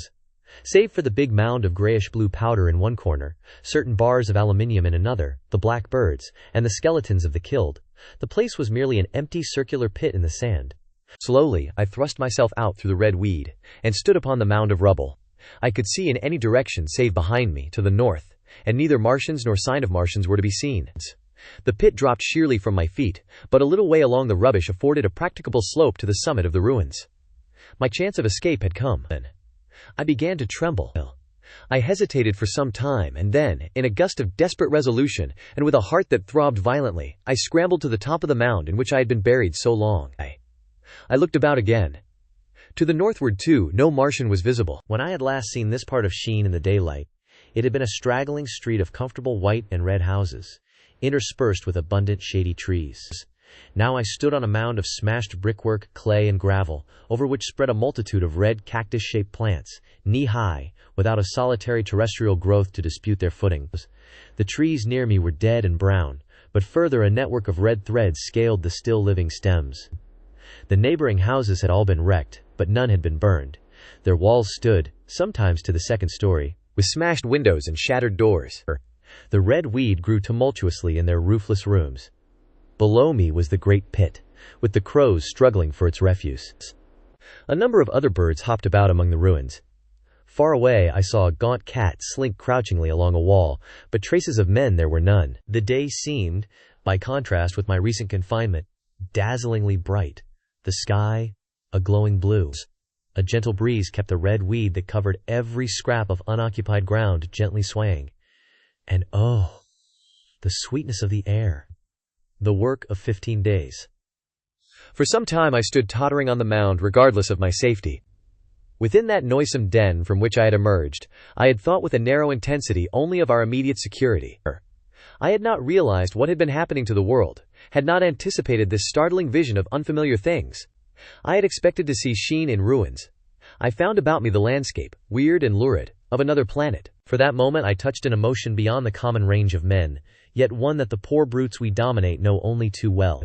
Save for the big mound of grayish-blue powder in one corner, certain bars of aluminium in another, the black birds, and the skeletons of the killed, the place was merely an empty circular pit in the sand. Slowly, I thrust myself out through the red weed, and stood upon the mound of rubble. I could see in any direction save behind me, to the north, and neither Martians nor sign of Martians were to be seen. The pit dropped sheerly from my feet, but a little way along the rubbish afforded a practicable slope to the summit of the ruins. My chance of escape had come. I began to tremble. I hesitated for some time, and then, in a gust of desperate resolution, and with a heart that throbbed violently, I scrambled to the top of the mound in which I had been buried so long. I looked about again. To the northward, too, no Martian was visible. When I had last seen this part of Sheen in the daylight, it had been a straggling street of comfortable white and red houses, interspersed with abundant shady trees. Now I stood on a mound of smashed brickwork, clay, and gravel, over which spread a multitude of red cactus-shaped plants, knee-high, without a solitary terrestrial growth to dispute their footings. The trees near me were dead and brown, but further a network of red threads scaled the still living stems. The neighboring houses had all been wrecked, but none had been burned. Their walls stood, sometimes to the second story, with smashed windows and shattered doors. The red weed grew tumultuously in their roofless rooms. Below me was the great pit, with the crows struggling for its refuse. A number of other birds hopped about among the ruins. Far away I saw a gaunt cat slink crouchingly along a wall, but traces of men there were none. The day seemed, by contrast with my recent confinement, dazzlingly bright. The sky, a glowing blue. A gentle breeze kept the red weed that covered every scrap of unoccupied ground gently swaying. And oh, the sweetness of the air. The work of 15 days. For some time I stood tottering on the mound regardless of my safety. Within that noisome den from which I had emerged, I had thought with a narrow intensity only of our immediate security. I had not realized what had been happening to the world, had not anticipated this startling vision of unfamiliar things. I had expected to see Sheen in ruins. I found about me the landscape, weird and lurid, of another planet. For that moment I touched an emotion beyond the common range of men, yet one that the poor brutes we dominate know only too well.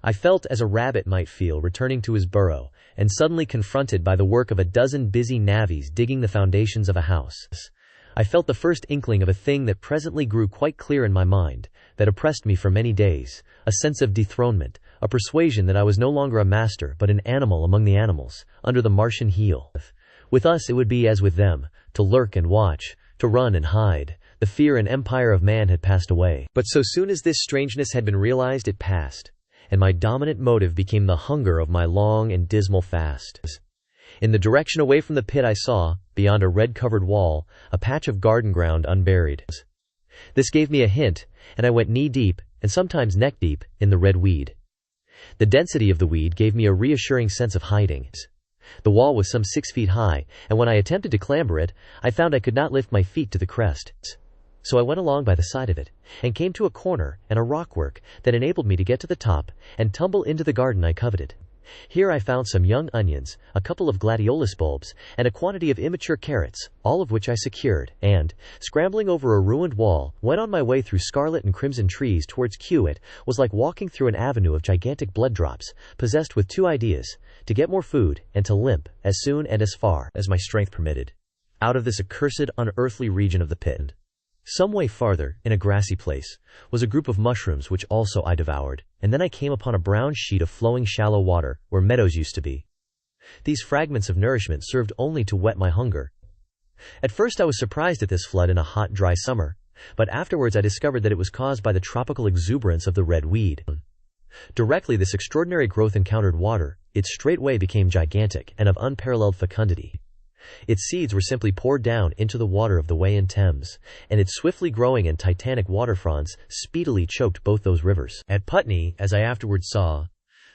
I felt as a rabbit might feel returning to his burrow, and suddenly confronted by the work of a dozen busy navvies digging the foundations of a house. I felt the first inkling of a thing that presently grew quite clear in my mind, that oppressed me for many days, a sense of dethronement, a persuasion that I was no longer a master but an animal among the animals, under the Martian heel. With us it would be as with them, to lurk and watch, to run and hide. The fear and empire of man had passed away. But so soon as this strangeness had been realized, it passed, and my dominant motive became the hunger of my long and dismal fast. In the direction away from the pit I saw, beyond a red-covered wall, a patch of garden ground unburied. This gave me a hint, and I went knee-deep, and sometimes neck-deep, in the red weed. The density of the weed gave me a reassuring sense of hiding. The wall was some 6 feet high, and when I attempted to clamber it, I found I could not lift my feet to the crest. So I went along by the side of it, and came to a corner and a rockwork that enabled me to get to the top and tumble into the garden I coveted. Here I found some young onions, a couple of gladiolus bulbs, and a quantity of immature carrots, all of which I secured, and, scrambling over a ruined wall, went on my way through scarlet and crimson trees towards Kew. It was like walking through an avenue of gigantic blood drops, possessed with two ideas, to get more food, and to limp, as soon and as far as my strength permitted, out of this accursed, unearthly region of the pit. Some way farther, in a grassy place, was a group of mushrooms which also I devoured, and then I came upon a brown sheet of flowing shallow water, where meadows used to be. These fragments of nourishment served only to whet my hunger. At first I was surprised at this flood in a hot, dry summer, but afterwards I discovered that it was caused by the tropical exuberance of the red weed. Directly this extraordinary growth encountered water, it straightway became gigantic and of unparalleled fecundity. Its seeds were simply poured down into the water of the Wey and Thames, and its swiftly growing and titanic waterfronts speedily choked both those rivers. At Putney, as I afterwards saw,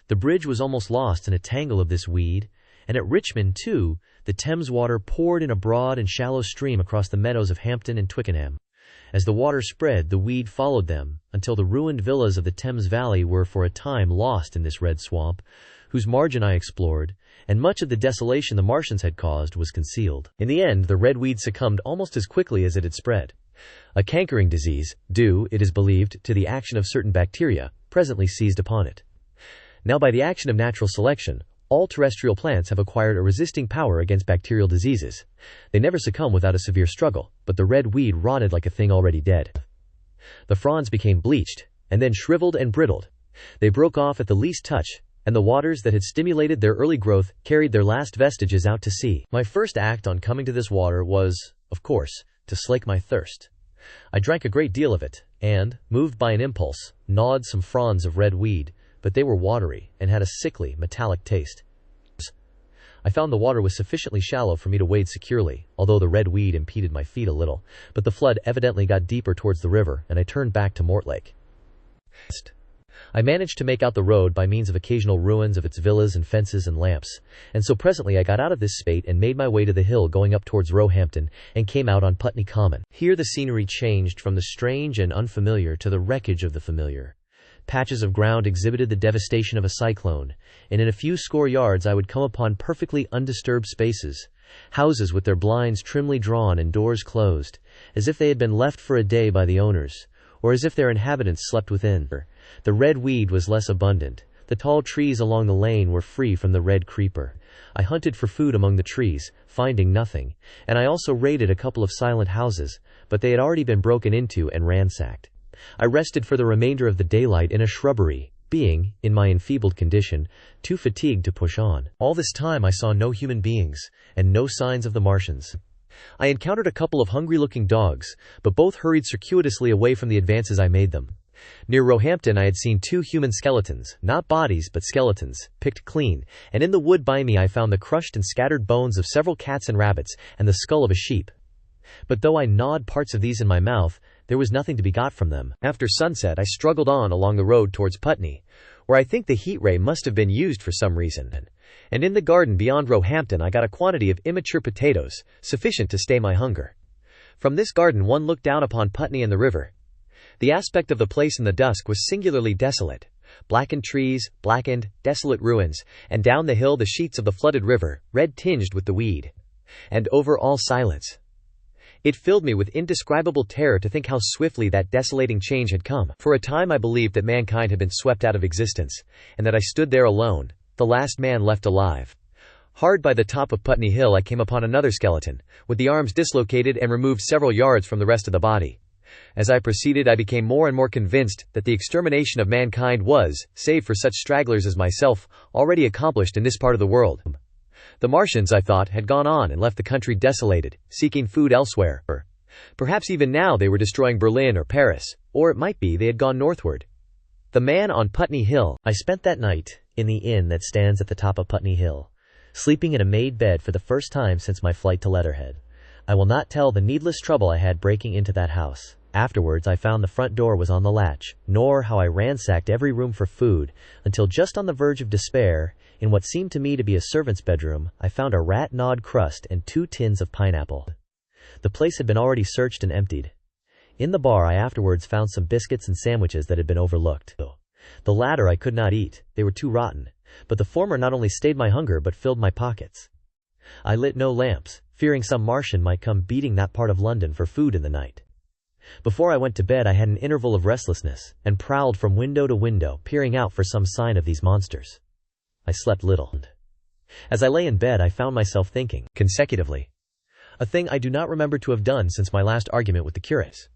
the bridge was almost lost in a tangle of this weed, and at Richmond, too, the Thames water poured in a broad and shallow stream across the meadows of Hampton and Twickenham, As the water spread, the weed followed them, until the ruined villas of the Thames Valley were for a time lost in this red swamp, whose margin I explored, and much of the desolation the Martians had caused was concealed. In the end, the red weed succumbed almost as quickly as it had spread. A cankering disease, due, it is believed, to the action of certain bacteria, presently seized upon it. Now by the action of natural selection, all terrestrial plants have acquired a resisting power against bacterial diseases. They never succumb without a severe struggle, but the red weed rotted like a thing already dead. The fronds became bleached, and then shriveled and brittled. They broke off at the least touch, and the waters that had stimulated their early growth carried their last vestiges out to sea. My first act on coming to this water was, of course, to slake my thirst. I drank a great deal of it, and, moved by an impulse, gnawed some fronds of red weed, but they were watery, and had a sickly, metallic taste. I found the water was sufficiently shallow for me to wade securely, although the red weed impeded my feet a little, but the flood evidently got deeper towards the river, and I turned back to Mortlake. I managed to make out the road by means of occasional ruins of its villas and fences and lamps, and so presently I got out of this spate and made my way to the hill going up towards Roehampton, and came out on Putney Common. Here the scenery changed from the strange and unfamiliar to the wreckage of the familiar. Patches of ground exhibited the devastation of a cyclone, and in a few score yards I would come upon perfectly undisturbed spaces, houses with their blinds trimly drawn and doors closed, as if they had been left for a day by the owners, or as if their inhabitants slept within. The red weed was less abundant. The tall trees along the lane were free from the red creeper. I hunted for food among the trees, finding nothing, and I also raided a couple of silent houses, but they had already been broken into and ransacked. I rested for the remainder of the daylight in a shrubbery, being, in my enfeebled condition, too fatigued to push on. All this time I saw no human beings, and no signs of the Martians. I encountered a couple of hungry-looking dogs, but both hurried circuitously away from the advances I made them. Near Roehampton I had seen 2 human skeletons, not bodies but skeletons, picked clean, and in the wood by me I found the crushed and scattered bones of several cats and rabbits, and the skull of a sheep. But though I gnawed parts of these in my mouth, there was nothing to be got from them. After sunset I struggled on along the road towards Putney, where I think the heat ray must have been used for some reason, and in the garden beyond Roehampton I got a quantity of immature potatoes, sufficient to stay my hunger. From this garden one looked down upon Putney and the river. The aspect of the place in the dusk was singularly desolate. Blackened trees, blackened, desolate ruins, and down the hill the sheets of the flooded river, red tinged with the weed. And over all silence. It filled me with indescribable terror to think how swiftly that desolating change had come. For a time I believed that mankind had been swept out of existence, and that I stood there alone, the last man left alive. Hard by the top of Putney Hill I came upon another skeleton, with the arms dislocated and removed several yards from the rest of the body. As I proceeded I became more and more convinced that the extermination of mankind was, save for such stragglers as myself, already accomplished in this part of the world. The Martians, I thought, had gone on and left the country desolated, seeking food elsewhere. Perhaps even now they were destroying Berlin or Paris, or it might be they had gone northward. The man on Putney Hill. I spent that night in the inn that stands at the top of Putney Hill, sleeping in a made bed for the first time since my flight to Leatherhead. I will not tell the needless trouble I had breaking into that house. Afterwards I found the front door was on the latch, nor how I ransacked every room for food, until just on the verge of despair, in what seemed to me to be a servant's bedroom, I found a rat-gnawed crust and 2 tins of pineapple. The place had been already searched and emptied. In the bar I afterwards found some biscuits and sandwiches that had been overlooked. The latter I could not eat, they were too rotten, but the former not only stayed my hunger but filled my pockets. I lit no lamps, fearing some Martian might come beating that part of London for food in the night. Before I went to bed I had an interval of restlessness, and prowled from window to window, peering out for some sign of these monsters. I slept little. As I lay in bed I found myself thinking, consecutively. A thing I do not remember to have done since my last argument with the curates.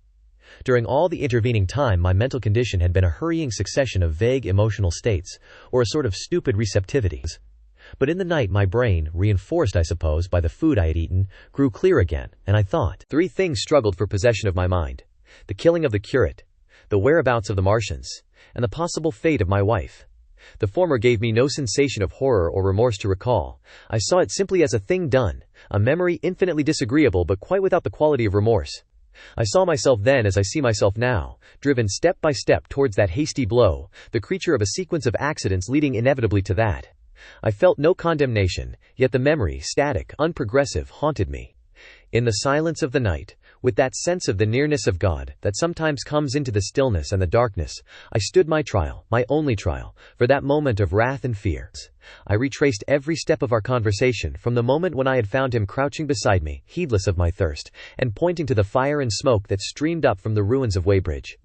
During all the intervening time my mental condition had been a hurrying succession of vague emotional states, or a sort of stupid receptivity. But in the night my brain, reinforced I suppose by the food I had eaten, grew clear again, and I thought. 3 things struggled for possession of my mind: the killing of the curate, the whereabouts of the Martians, and the possible fate of my wife. The former gave me no sensation of horror or remorse to recall. I saw it simply as a thing done, a memory infinitely disagreeable but quite without the quality of remorse. I saw myself then as I see myself now, driven step by step towards that hasty blow, the creature of a sequence of accidents leading inevitably to that. I felt no condemnation, yet the memory, static, unprogressive, haunted me. In the silence of the night, With that sense of the nearness of God that sometimes comes into the stillness and the darkness, I stood my trial, my only trial, for that moment of wrath and fear. I retraced every step of our conversation from the moment when I had found him crouching beside me, heedless of my thirst, and pointing to the fire and smoke that streamed up from the ruins of Weybridge.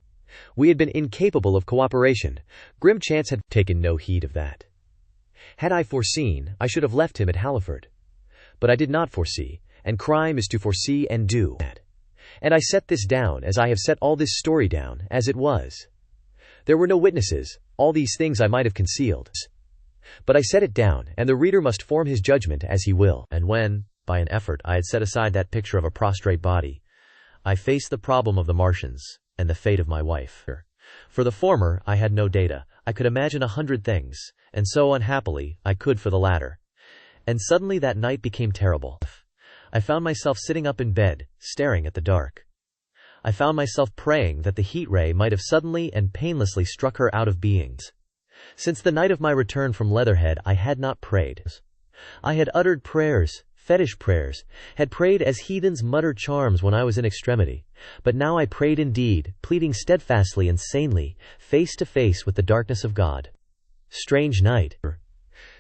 We had been incapable of cooperation. Grim chance had taken no heed of that. Had I foreseen, I should have left him at Halliford. But I did not foresee, and crime is to foresee and do that. And I set this down as I have set all this story down, as it was. There were no witnesses, all these things I might have concealed. But I set it down, and the reader must form his judgment as he will. And when, by an effort, I had set aside that picture of a prostrate body, I faced the problem of the Martians, and the fate of my wife. For the former, I had no data. I could imagine 100 things, and so unhappily, I could for the latter. And suddenly that night became terrible. I found myself sitting up in bed, staring at the dark. I found myself praying that the heat ray might have suddenly and painlessly struck her out of beings. Since the night of my return from Leatherhead I had not prayed. I had uttered prayers, fetish prayers, had prayed as heathens mutter charms when I was in extremity, but now I prayed indeed, pleading steadfastly and sanely, face to face with the darkness of God. Strange night.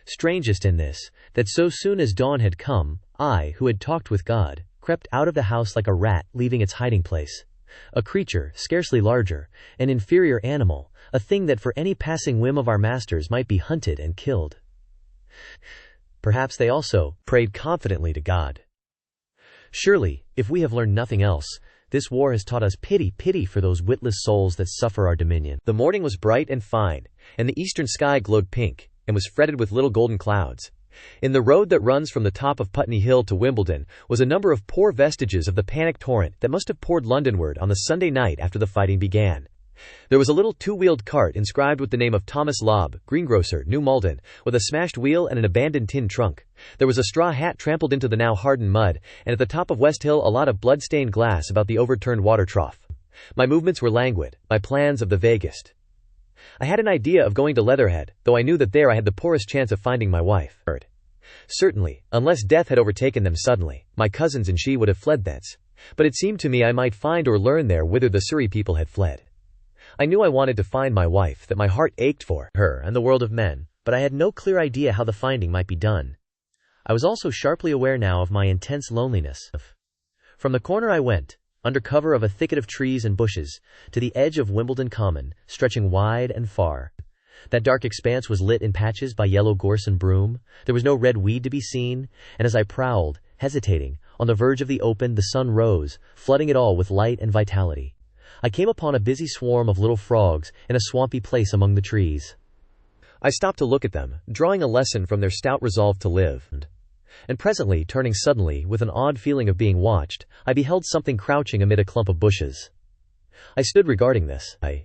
Strangest in this, that so soon as dawn had come, I, who had talked with God, crept out of the house like a rat leaving its hiding place. A creature, scarcely larger, an inferior animal, a thing that for any passing whim of our masters might be hunted and killed. Perhaps they also prayed confidently to God. Surely, if we have learned nothing else, this war has taught us pity for those witless souls that suffer our dominion. The morning was bright and fine, and the eastern sky glowed pink, and was fretted with little golden clouds. In the road that runs from the top of Putney Hill to Wimbledon was a number of poor vestiges of the panic torrent that must have poured Londonward on the Sunday night after the fighting began. There was a little two-wheeled cart inscribed with the name of Thomas Lobb, greengrocer, New Malden, with a smashed wheel and an abandoned tin trunk. There was a straw hat trampled into the now hardened mud, and at the top of West Hill a lot of blood-stained glass about the overturned water trough. My movements were languid, my plans of the vaguest. I had an idea of going to Leatherhead, though I knew that there I had the poorest chance of finding my wife. Certainly, unless death had overtaken them suddenly, my cousins and she would have fled thence. But it seemed to me I might find or learn there whither the Surrey people had fled. I knew I wanted to find my wife, that my heart ached for her and the world of men, but I had no clear idea how the finding might be done. I was also sharply aware now of my intense loneliness. From the corner I went, under cover of a thicket of trees and bushes, to the edge of Wimbledon Common, stretching wide and far. That dark expanse was lit in patches by yellow gorse and broom. There was no red weed to be seen, and as I prowled, hesitating, on the verge of the open, the sun rose, flooding it all with light and vitality. I came upon a busy swarm of little frogs in a swampy place among the trees. I stopped to look at them, drawing a lesson from their stout resolve to live. And presently, turning suddenly, with an odd feeling of being watched, I beheld something crouching amid a clump of bushes. I stood regarding this. I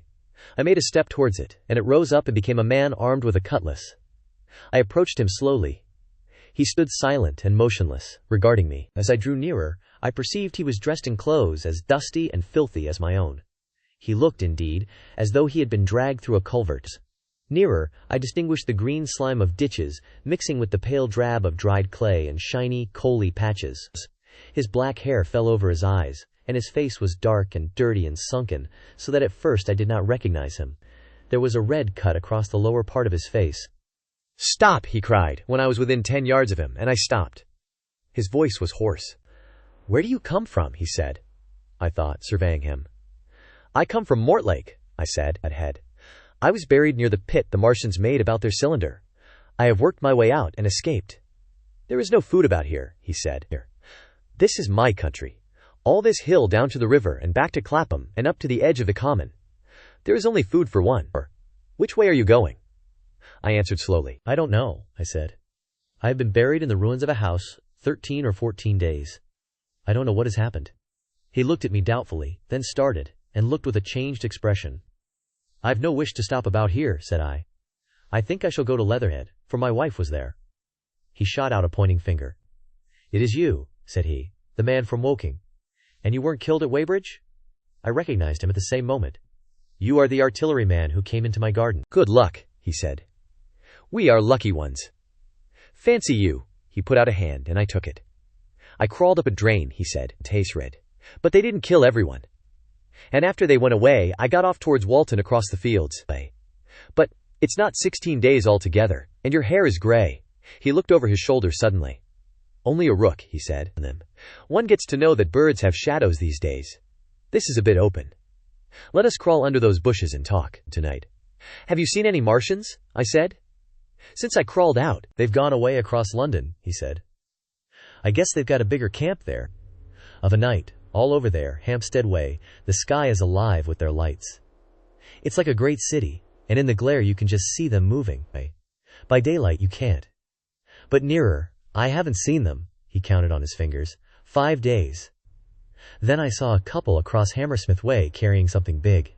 made a step towards it, and it rose up and became a man armed with a cutlass. I approached him slowly. He stood silent and motionless, regarding me. As I drew nearer, I perceived he was dressed in clothes as dusty and filthy as my own. He looked, indeed, as though he had been dragged through a culvert. Nearer, I distinguished the green slime of ditches, mixing with the pale drab of dried clay and shiny, coaly patches. His black hair fell over his eyes, and his face was dark and dirty and sunken, so that at first I did not recognize him. There was a red cut across the lower part of his face. "Stop!" he cried, when I was within 10 yards of him, and I stopped. His voice was hoarse. "Where do you come from?" he said. I thought, surveying him. "I come from Mortlake," I said, at head. "I was buried near the pit the Martians made about their cylinder. I have worked my way out and escaped." "There is no food about here," he said. "This is my country. All this hill down to the river and back to Clapham and up to the edge of the common. There is only food for one. Which way are you going?" I answered slowly. "I don't know," I said. "I have been buried in the ruins of a house 13 or 14 days. I don't know what has happened." He looked at me doubtfully, then started, and looked with a changed expression. "I've no wish to stop about here," said I. "I think I shall go to Leatherhead, for my wife was there." He shot out a pointing finger. "It is you," said he, "the man from Woking. And you weren't killed at Weybridge?" I recognized him at the same moment. "You are the artilleryman who came into my garden." "Good luck," he said. "We are lucky ones. Fancy you." He put out a hand, and I took it. "I crawled up a drain," he said. "Tastes red. But they didn't kill everyone. And after they went away, I got off towards Walton across the fields. But it's not 16 days altogether, and your hair is gray. He looked over his shoulder suddenly. Only a rook, he said. One gets to know that birds have shadows these days. This is a bit open. Let us crawl under those bushes and talk tonight. Have you seen any Martians? I said. Since I crawled out, they've gone away across London, he said. I guess they've got a bigger camp there. Of a night, all over there, Hampstead Way, the sky is alive with their lights. It's like a great city, and in the glare you can just see them moving. By daylight you can't. But nearer, I haven't seen them, he counted on his fingers. 5 days. Then I saw a couple across Hammersmith Way carrying something big.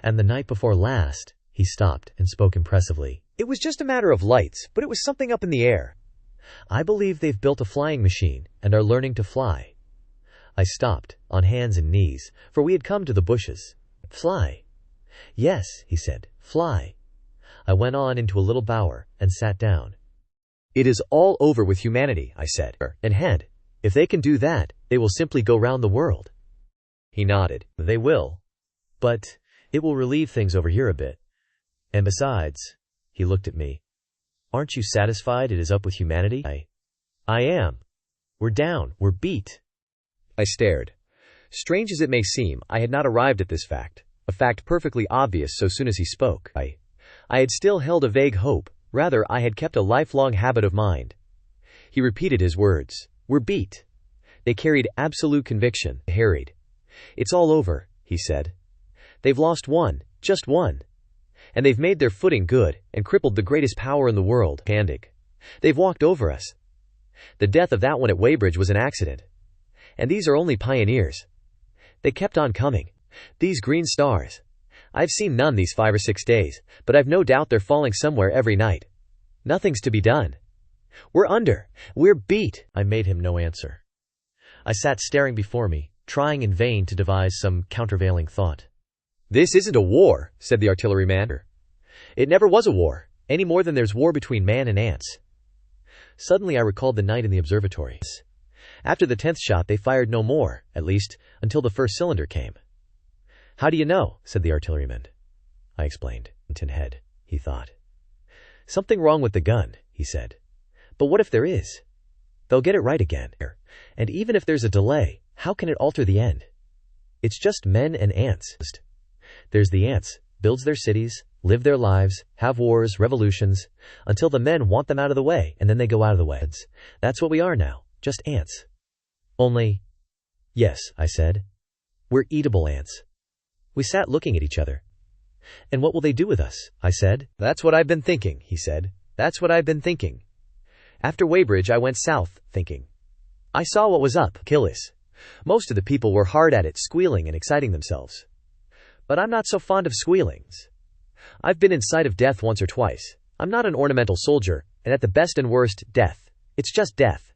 And the night before last, he stopped and spoke impressively. It was just a matter of lights, but it was something up in the air. I believe they've built a flying machine and are learning to fly. I stopped, on hands and knees, for we had come to the bushes. Fly. Yes, he said, fly. I went on into a little bower and sat down. It is all over with humanity, I said, and if they can do that, they will simply go round the world. He nodded. They will. But it will relieve things over here a bit. And besides, he looked at me. Aren't you satisfied it is up with humanity? I am. We're down. We're beat. I stared. Strange as it may seem, I had not arrived at this fact, a fact perfectly obvious so soon as he spoke. I had still held a vague hope, rather I had kept a lifelong habit of mind. He repeated his words. We're beat. They carried absolute conviction, harried. It's all over, he said. They've lost one, just one. And they've made their footing good, and crippled the greatest power in the world, Pandig. They've walked over us. The death of that one at Weybridge was an accident. And these are only pioneers. They kept on coming. These green stars. I've seen none these 5 or 6 days, but I've no doubt they're falling somewhere every night. Nothing's to be done. We're under. We're beat. I made him no answer. I sat staring before me, trying in vain to devise some countervailing thought. This isn't a war, said the artilleryman. It never was a war, any more than there's war between man and ants. Suddenly I recalled the night in the observatory. After the 10th shot they fired no more, at least, until the first cylinder came. How do you know? Said the artilleryman. I explained. Head, he thought. Something wrong with the gun, he said. But what if there is? They'll get it right again. And even if there's a delay, how can it alter the end? It's just men and ants. There's the ants, builds their cities, live their lives, have wars, revolutions, until the men want them out of the way, and then they go out of the way. That's what we are now, just ants. Only, yes, I said. We're eatable ants. We sat looking at each other. And what will they do with us? I said. That's what I've been thinking, he said. That's what I've been thinking. After Weybridge I went south, thinking. I saw what was up, Killis. Most of the people were hard at it, squealing and exciting themselves. But I'm not so fond of squealings. I've been in sight of death once or twice. I'm not an ornamental soldier, and at the best and worst, death. It's just death.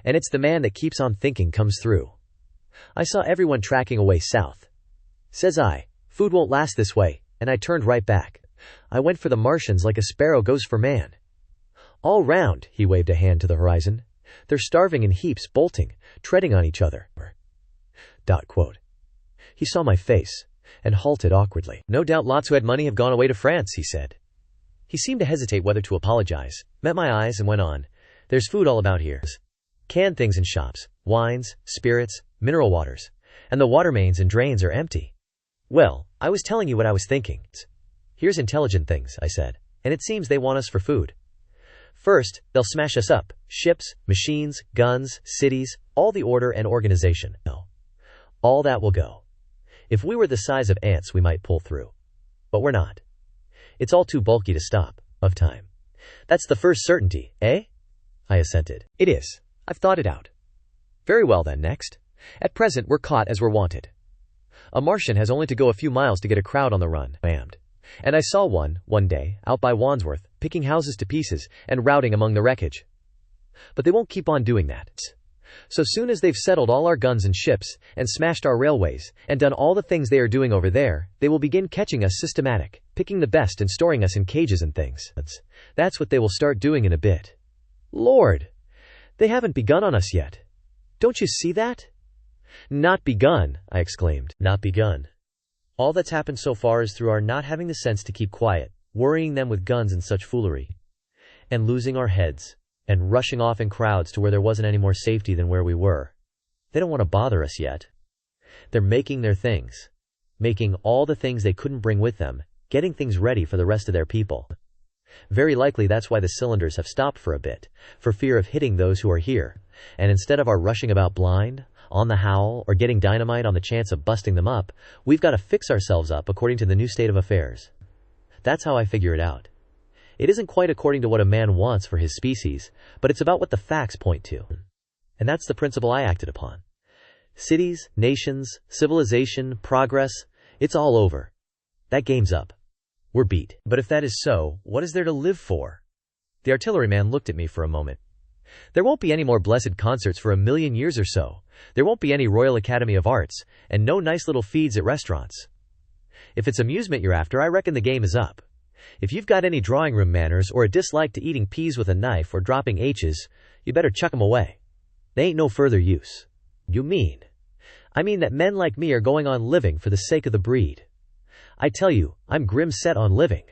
And it's the man that keeps on thinking comes through. I saw everyone tracking away south. Says I, food won't last this way, and I turned right back. I went for the Martians like a sparrow goes for man. All round, he waved a hand to the horizon. They're starving in heaps, bolting, treading on each other. He saw my face, and halted awkwardly. No doubt lots who had money have gone away to France, he said. He seemed to hesitate whether to apologize, met my eyes and went on. There's food all about here. Canned things in shops, wines, spirits, mineral waters, and the water mains and drains are empty. Well, I was telling you what I was thinking. Here's intelligent things, I said, and it seems they want us for food. First, they'll smash us up, ships, machines, guns, cities, all the order and organization. No. All that will go. If we were the size of ants we might pull through. But we're not. It's all too bulky to stop, of time. That's the first certainty, eh? I assented. It is. I've thought it out. Very well then, next. At present we're caught as we're wanted. A Martian has only to go a few miles to get a crowd on the run. Bammed. And I saw one day, out by Wandsworth, picking houses to pieces and routing among the wreckage. But they won't keep on doing that. So soon as they've settled all our guns and ships, and smashed our railways, and done all the things they are doing over there, they will begin catching us systematic, picking the best and storing us in cages and things. That's what they will start doing in a bit. Lord! They haven't begun on us yet. Don't you see that? Not begun, I exclaimed. Not begun. All that's happened so far is through our not having the sense to keep quiet, worrying them with guns and such foolery, and losing our heads, and rushing off in crowds to where there wasn't any more safety than where we were. They don't want to bother us yet. They're making their things. Making all the things they couldn't bring with them, getting things ready for the rest of their people. Very likely that's why the cylinders have stopped for a bit, for fear of hitting those who are here, and instead of our rushing about blind, on the howl, or getting dynamite on the chance of busting them up, we've got to fix ourselves up according to the new state of affairs. That's how I figure it out. It isn't quite according to what a man wants for his species, but it's about what the facts point to. And that's the principle I acted upon. Cities, nations, civilization, progress, it's all over. That game's up. We're beat. But if that is so, what is there to live for? The artilleryman looked at me for a moment. There won't be any more blessed concerts for 1,000,000 years or so. There won't be any Royal Academy of Arts, and no nice little feeds at restaurants. If it's amusement you're after, I reckon the game is up. If you've got any drawing room manners or a dislike to eating peas with a knife or dropping H's, you better chuck 'em away. They ain't no further use. You mean? I mean that men like me are going on living for the sake of the breed. I tell you, I'm grim set on living.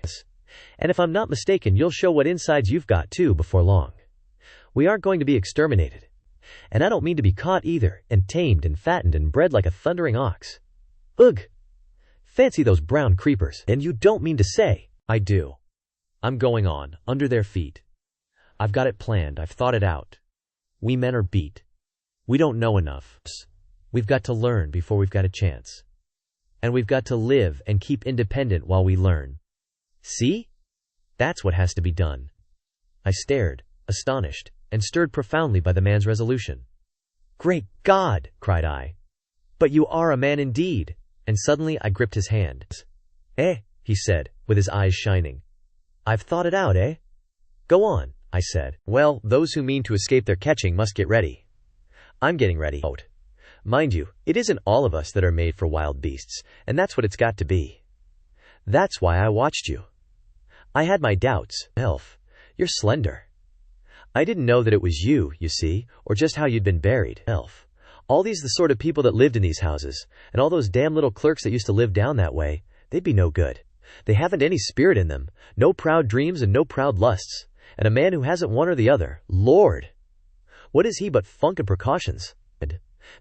And if I'm not mistaken, you'll show what insides you've got too before long. We aren't going to be exterminated. And I don't mean to be caught either, and tamed and fattened and bred like a thundering ox. Ugh! Fancy those brown creepers. And you don't mean to say. I do. I'm going on, under their feet. I've got it planned, I've thought it out. We men are beat. We don't know enough. We've got to learn before we've got a chance. And we've got to live and keep independent while we learn. See? That's what has to be done. I stared, astonished, and stirred profoundly by the man's resolution. Great God! Cried I. But you are a man indeed! And suddenly I gripped his hand. Eh? He said, with his eyes shining. I've thought it out, eh? Go on, I said. Well, those who mean to escape their catching must get ready. I'm getting ready. Mind you, it isn't all of us that are made for wild beasts, and that's what it's got to be. That's why I watched you. I had my doubts. Elf, you're slender. I didn't know that it was you see, or just how you'd been buried. Elf, all these the sort of people that lived in these houses, and all those damn little clerks that used to live down that way, they'd be no good. They haven't any spirit in them, no proud dreams and no proud lusts, and a man who hasn't one or the other, Lord! What is he but funk and precautions?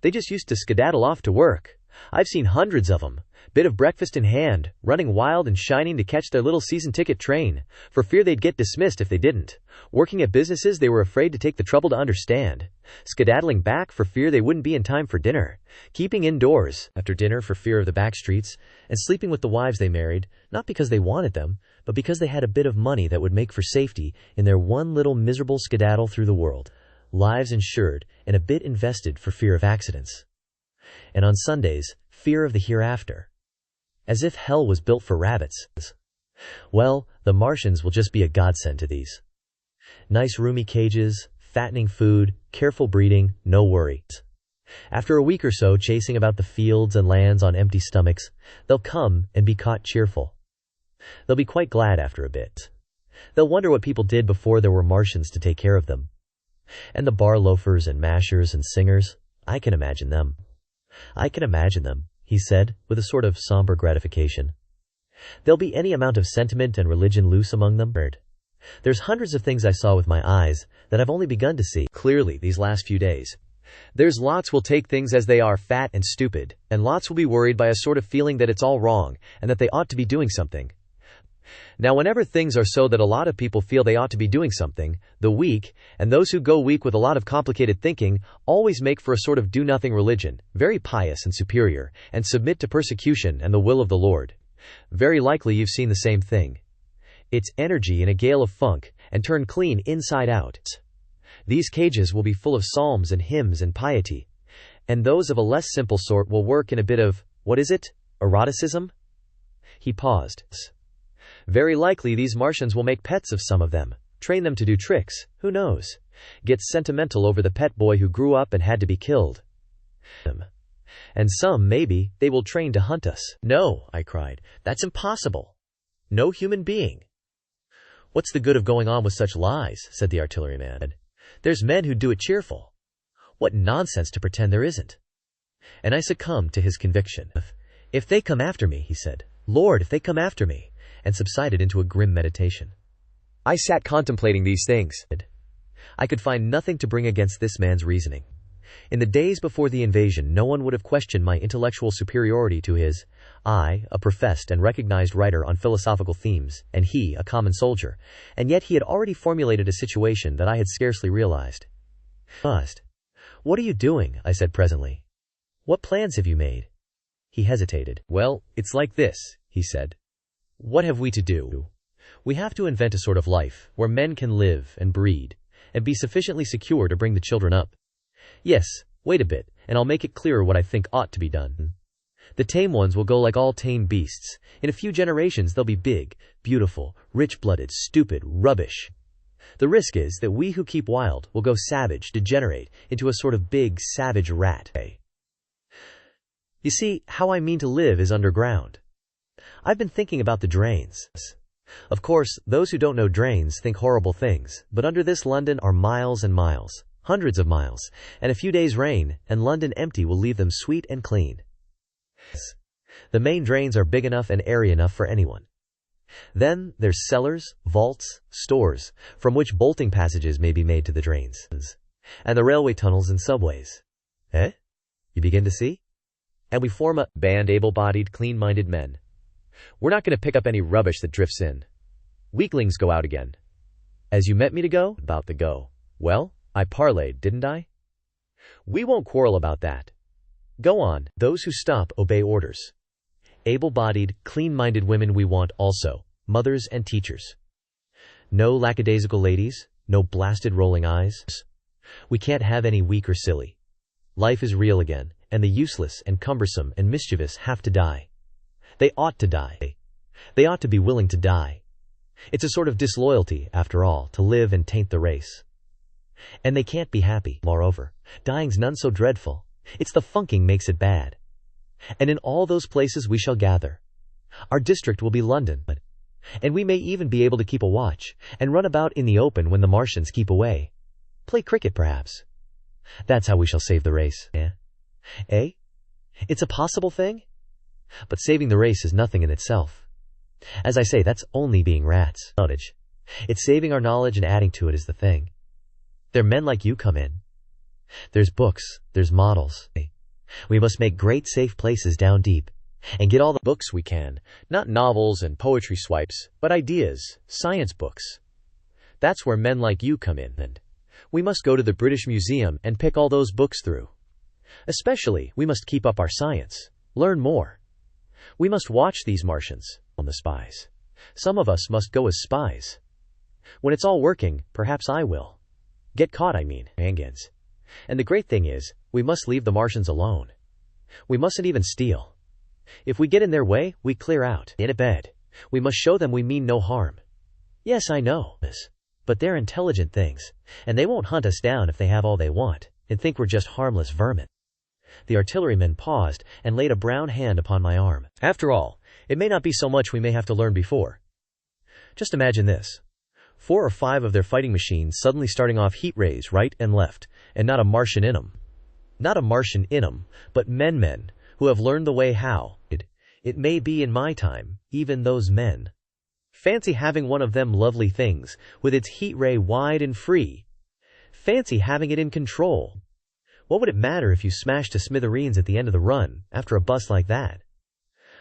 They just used to skedaddle off to work. I've seen hundreds of them, bit of breakfast in hand, running wild and shining to catch their little season ticket train, for fear they'd get dismissed if they didn't. Working at businesses they were afraid to take the trouble to understand. Skedaddling back for fear they wouldn't be in time for dinner. Keeping indoors after dinner for fear of the back streets, and sleeping with the wives they married, not because they wanted them, but because they had a bit of money that would make for safety in their one little miserable skedaddle through the world. Lives insured, and a bit invested for fear of accidents. And on Sundays, fear of the hereafter. As if hell was built for rabbits. Well, the Martians will just be a godsend to these. Nice roomy cages, fattening food, careful breeding, no worries. After a week or so chasing about the fields and lands on empty stomachs, they'll come and be caught cheerful. They'll be quite glad after a bit. They'll wonder what people did before there were Martians to take care of them. And the bar loafers and mashers and singers, I can imagine them. I can imagine them, he said, with a sort of somber gratification. There'll be any amount of sentiment and religion loose among them. There's hundreds of things I saw with my eyes that I've only begun to see clearly these last few days. There's lots will take things as they are, fat and stupid, and lots will be worried by a sort of feeling that it's all wrong and that they ought to be doing something. Now, whenever things are so that a lot of people feel they ought to be doing something, the weak, and those who go weak with a lot of complicated thinking, always make for a sort of do-nothing religion, very pious and superior, and submit to persecution and the will of the Lord. Very likely you've seen the same thing. It's energy in a gale of funk, and turn clean inside out. These cages will be full of psalms and hymns and piety, and those of a less simple sort will work in a bit of, what is it, eroticism? He paused. Very likely these Martians will make pets of some of them, train them to do tricks, who knows, get sentimental over the pet boy who grew up and had to be killed. And some, maybe, they will train to hunt us. No, I cried, that's impossible. No human being. What's the good of going on with such lies, said the artilleryman. There's men who do it cheerful. What nonsense to pretend there isn't. And I succumbed to his conviction. If they come after me, he said, Lord, if they come after me, and subsided into a grim meditation. I sat contemplating these things. I could find nothing to bring against this man's reasoning. In the days before the invasion, no one would have questioned my intellectual superiority to his. I, a professed and recognized writer on philosophical themes, and he, a common soldier, and yet he had already formulated a situation that I had scarcely realized. What are you doing? I said presently. What plans have you made? He hesitated. Well, it's like this, he said. What have we to do? We have to invent a sort of life where men can live and breed, and be sufficiently secure to bring the children up. Yes, wait a bit, and I'll make it clearer what I think ought to be done. The tame ones will go like all tame beasts. In a few generations they'll be big, beautiful, rich-blooded, stupid, rubbish. The risk is that we who keep wild will go savage, degenerate, into a sort of big, savage rat. You see, how I mean to live is underground. I've been thinking about the drains. Of course, those who don't know drains think horrible things, but under this London are miles and miles, hundreds of miles, and a few days' rain, and London empty will leave them sweet and clean. The main drains are big enough and airy enough for anyone. Then there's cellars, vaults, stores, from which bolting passages may be made to the drains, and the railway tunnels and subways. You begin to see? And we form a band able-bodied, clean-minded men. We're not going to pick up any rubbish that drifts in. Weaklings go out again. As you meant me to go? About to go. Well, I parlayed, didn't I? We won't quarrel about that. Go on. Those who stop obey orders. Able-bodied, clean-minded women we want also, mothers and teachers. No lackadaisical ladies, no blasted rolling eyes. We can't have any weak or silly. Life is real again, and the useless and cumbersome and mischievous have to die. They ought to die. They ought to be willing to die. It's a sort of disloyalty, after all, to live and taint the race. And they can't be happy. Moreover, dying's none so dreadful. It's the funking makes it bad. And in all those places we shall gather. Our district will be London, and we may even be able to keep a watch, and run about in the open when the Martians keep away. Play cricket, perhaps. That's how we shall save the race. It's a possible thing? But saving the race is nothing in itself. As I say, that's only being rats. It's saving our knowledge and adding to it is the thing. There men like you come in. There's books, there's models. We must make great safe places down deep, and get all the books we can, not novels and poetry swipes, but ideas, science books. That's where men like you come in, and we must go to the British Museum and pick all those books through. Especially, we must keep up our science, learn more. We must watch these Martians, on the spies. Some of us must go as spies. When it's all working, perhaps I will. Get caught, I mean, Angans. And the great thing is, we must leave the Martians alone. We mustn't even steal. If we get in their way, we clear out, in a bed. We must show them we mean no harm. Yes, I know, but they're intelligent things, and they won't hunt us down if they have all they want, and think we're just harmless vermin. The artilleryman paused and laid a brown hand upon my arm. After all, it may not be so much we may have to learn before. Just imagine this. 4 or 5 of their fighting machines suddenly starting off heat rays right and left, and not a Martian in 'em. Not a Martian in 'em, but men who have learned the way how. It may be in my time, even those men. Fancy having one of them lovely things, with its heat ray wide and free. Fancy having it in control. What would it matter if you smashed to smithereens at the end of the run, after a bust like that?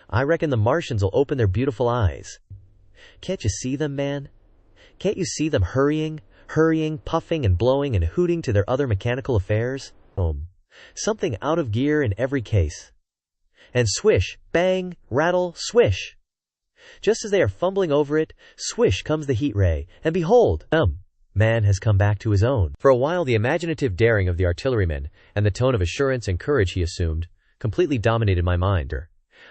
I reckon the Martians will open their beautiful eyes. Can't you see them, man? Can't you see them hurrying, puffing and blowing and hooting to their other mechanical affairs? Something out of gear in every case. And swish, bang, rattle, swish. Just as they are fumbling over it, swish comes the heat ray, and behold, man has come back to his own. For a while the imaginative daring of the artilleryman, and the tone of assurance and courage he assumed, completely dominated my mind.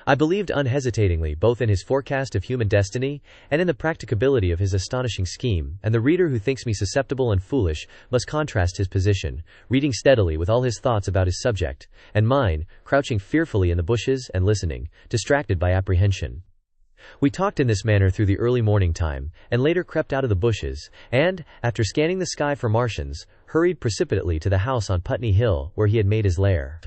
I believed unhesitatingly both in his forecast of human destiny, and in the practicability of his astonishing scheme, and the reader who thinks me susceptible and foolish must contrast his position, reading steadily with all his thoughts about his subject, and mine, crouching fearfully in the bushes and listening, distracted by apprehension. We talked in this manner through the early morning time, and later crept out of the bushes, and, after scanning the sky for Martians, hurried precipitately to the house on Putney Hill where he had made his lair.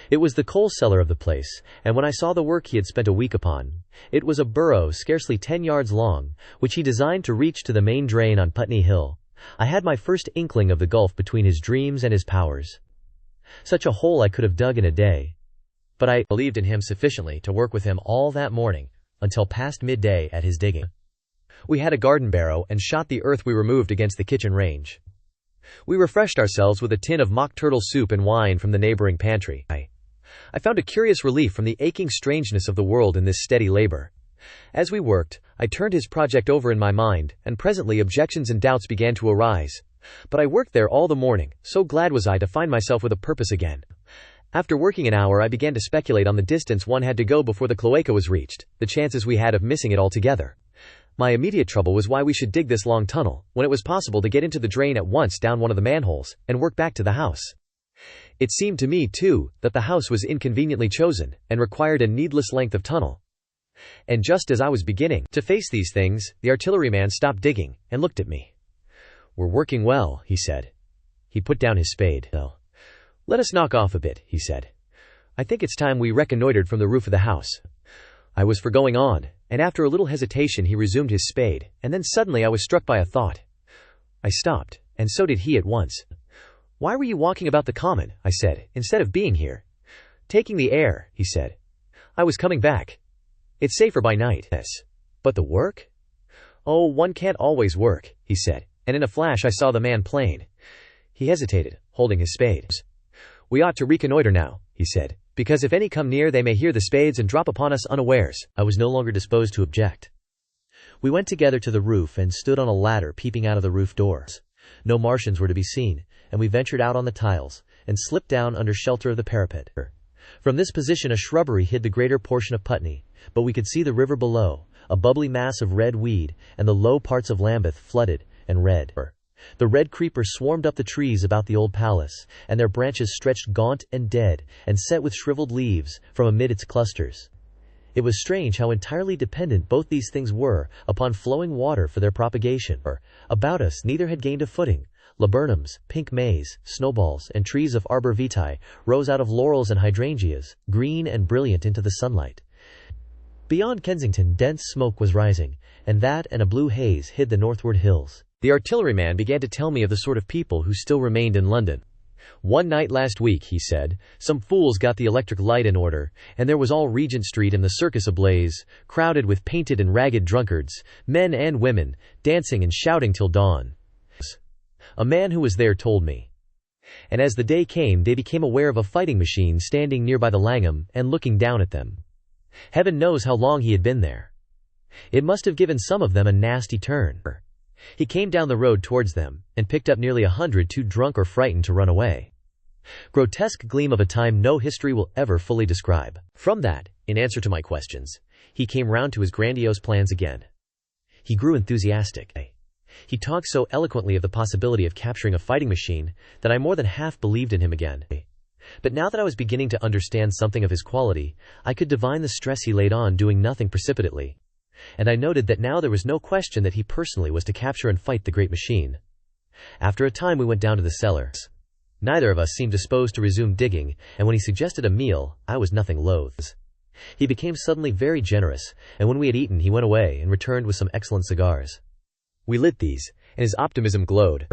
It was the coal cellar of the place, and when I saw the work he had spent a week upon, it was a burrow scarcely 10 yards long, which he designed to reach to the main drain on Putney Hill. I had my first inkling of the gulf between his dreams and his powers. Such a hole I could have dug in a day. But I believed in him sufficiently to work with him all that morning, until past midday at his digging. We had a garden barrow and shot the earth we removed against the kitchen range. We refreshed ourselves with a tin of mock turtle soup and wine from the neighboring pantry. I found a curious relief from the aching strangeness of the world in this steady labor. As we worked, I turned his project over in my mind, and presently objections and doubts began to arise. But I worked there all the morning, so glad was I to find myself with a purpose again. After working an hour, I began to speculate on the distance one had to go before the cloaca was reached, the chances we had of missing it altogether. My immediate trouble was why we should dig this long tunnel, when it was possible to get into the drain at once down one of the manholes, and work back to the house. It seemed to me, too, that the house was inconveniently chosen, and required a needless length of tunnel. And just as I was beginning to face these things, the artilleryman stopped digging, and looked at me. "We're working well," he said. He put down his spade. "Let us knock off a bit," he said. "I think it's time we reconnoitered from the roof of the house." I was for going on, and after a little hesitation he resumed his spade, and then suddenly I was struck by a thought. I stopped, and so did he at once. "Why were you walking about the common," I said, "instead of being here?" "Taking the air," he said. "I was coming back. It's safer by night." "Yes. But the work?" "Oh, one can't always work," he said, and in a flash I saw the man plain. He hesitated, holding his spade. "We ought to reconnoiter now," he said, "because if any come near they may hear the spades and drop upon us unawares." I was no longer disposed to object. We went together to the roof and stood on a ladder peeping out of the roof doors. No Martians were to be seen, and we ventured out on the tiles, and slipped down under shelter of the parapet. From this position a shrubbery hid the greater portion of Putney, but we could see the river below, a bubbly mass of red weed, and the low parts of Lambeth flooded and red. The red creepers swarmed up the trees about the old palace, and their branches stretched gaunt and dead, and set with shriveled leaves, from amid its clusters. It was strange how entirely dependent both these things were upon flowing water for their propagation. About us neither had gained a footing. Laburnums, pink maize, snowballs, and trees of arbor vitae rose out of laurels and hydrangeas, green and brilliant into the sunlight. Beyond Kensington dense smoke was rising, and that and a blue haze hid the northward hills. The artilleryman began to tell me of the sort of people who still remained in London. "One night last week," he said, "some fools got the electric light in order, and there was all Regent Street and the circus ablaze, crowded with painted and ragged drunkards, men and women, dancing and shouting till dawn. A man who was there told me. And as the day came they became aware of a fighting machine standing near by the Langham and looking down at them. Heaven knows how long he had been there. It must have given some of them a nasty turn. He came down the road towards them, and picked up nearly 100 too drunk or frightened to run away. Grotesque gleam of a time no history will ever fully describe. From that, in answer to my questions, he came round to his grandiose plans again. He grew enthusiastic. He talked so eloquently of the possibility of capturing a fighting machine that I more than half believed in him again. But now that I was beginning to understand something of his quality, I could divine the stress he laid on doing nothing precipitately. And I noted that now there was no question that he personally was to capture and fight the great machine. After a time we went down to the cellar. Neither of us seemed disposed to resume digging, and when he suggested a meal, I was nothing loath. He became suddenly very generous, and when we had eaten he went away and returned with some excellent cigars. We lit these, and his optimism glowed.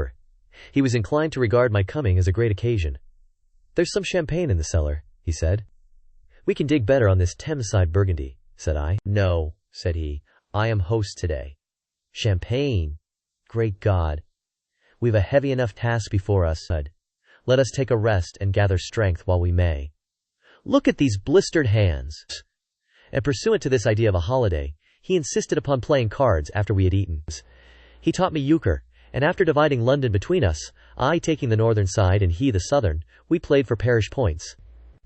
He was inclined to regard my coming as a great occasion. "There's some champagne in the cellar," he said. "We can dig better on this Thames-side Burgundy," said I. "No," said he, "I am host today." "Champagne! Great God! We've a heavy enough task before us. Let us take a rest and gather strength while we may. Look at these blistered hands." And pursuant to this idea of a holiday, he insisted upon playing cards after we had eaten. He taught me euchre, and after dividing London between us, I taking the northern side and he the southern, we played for parish points.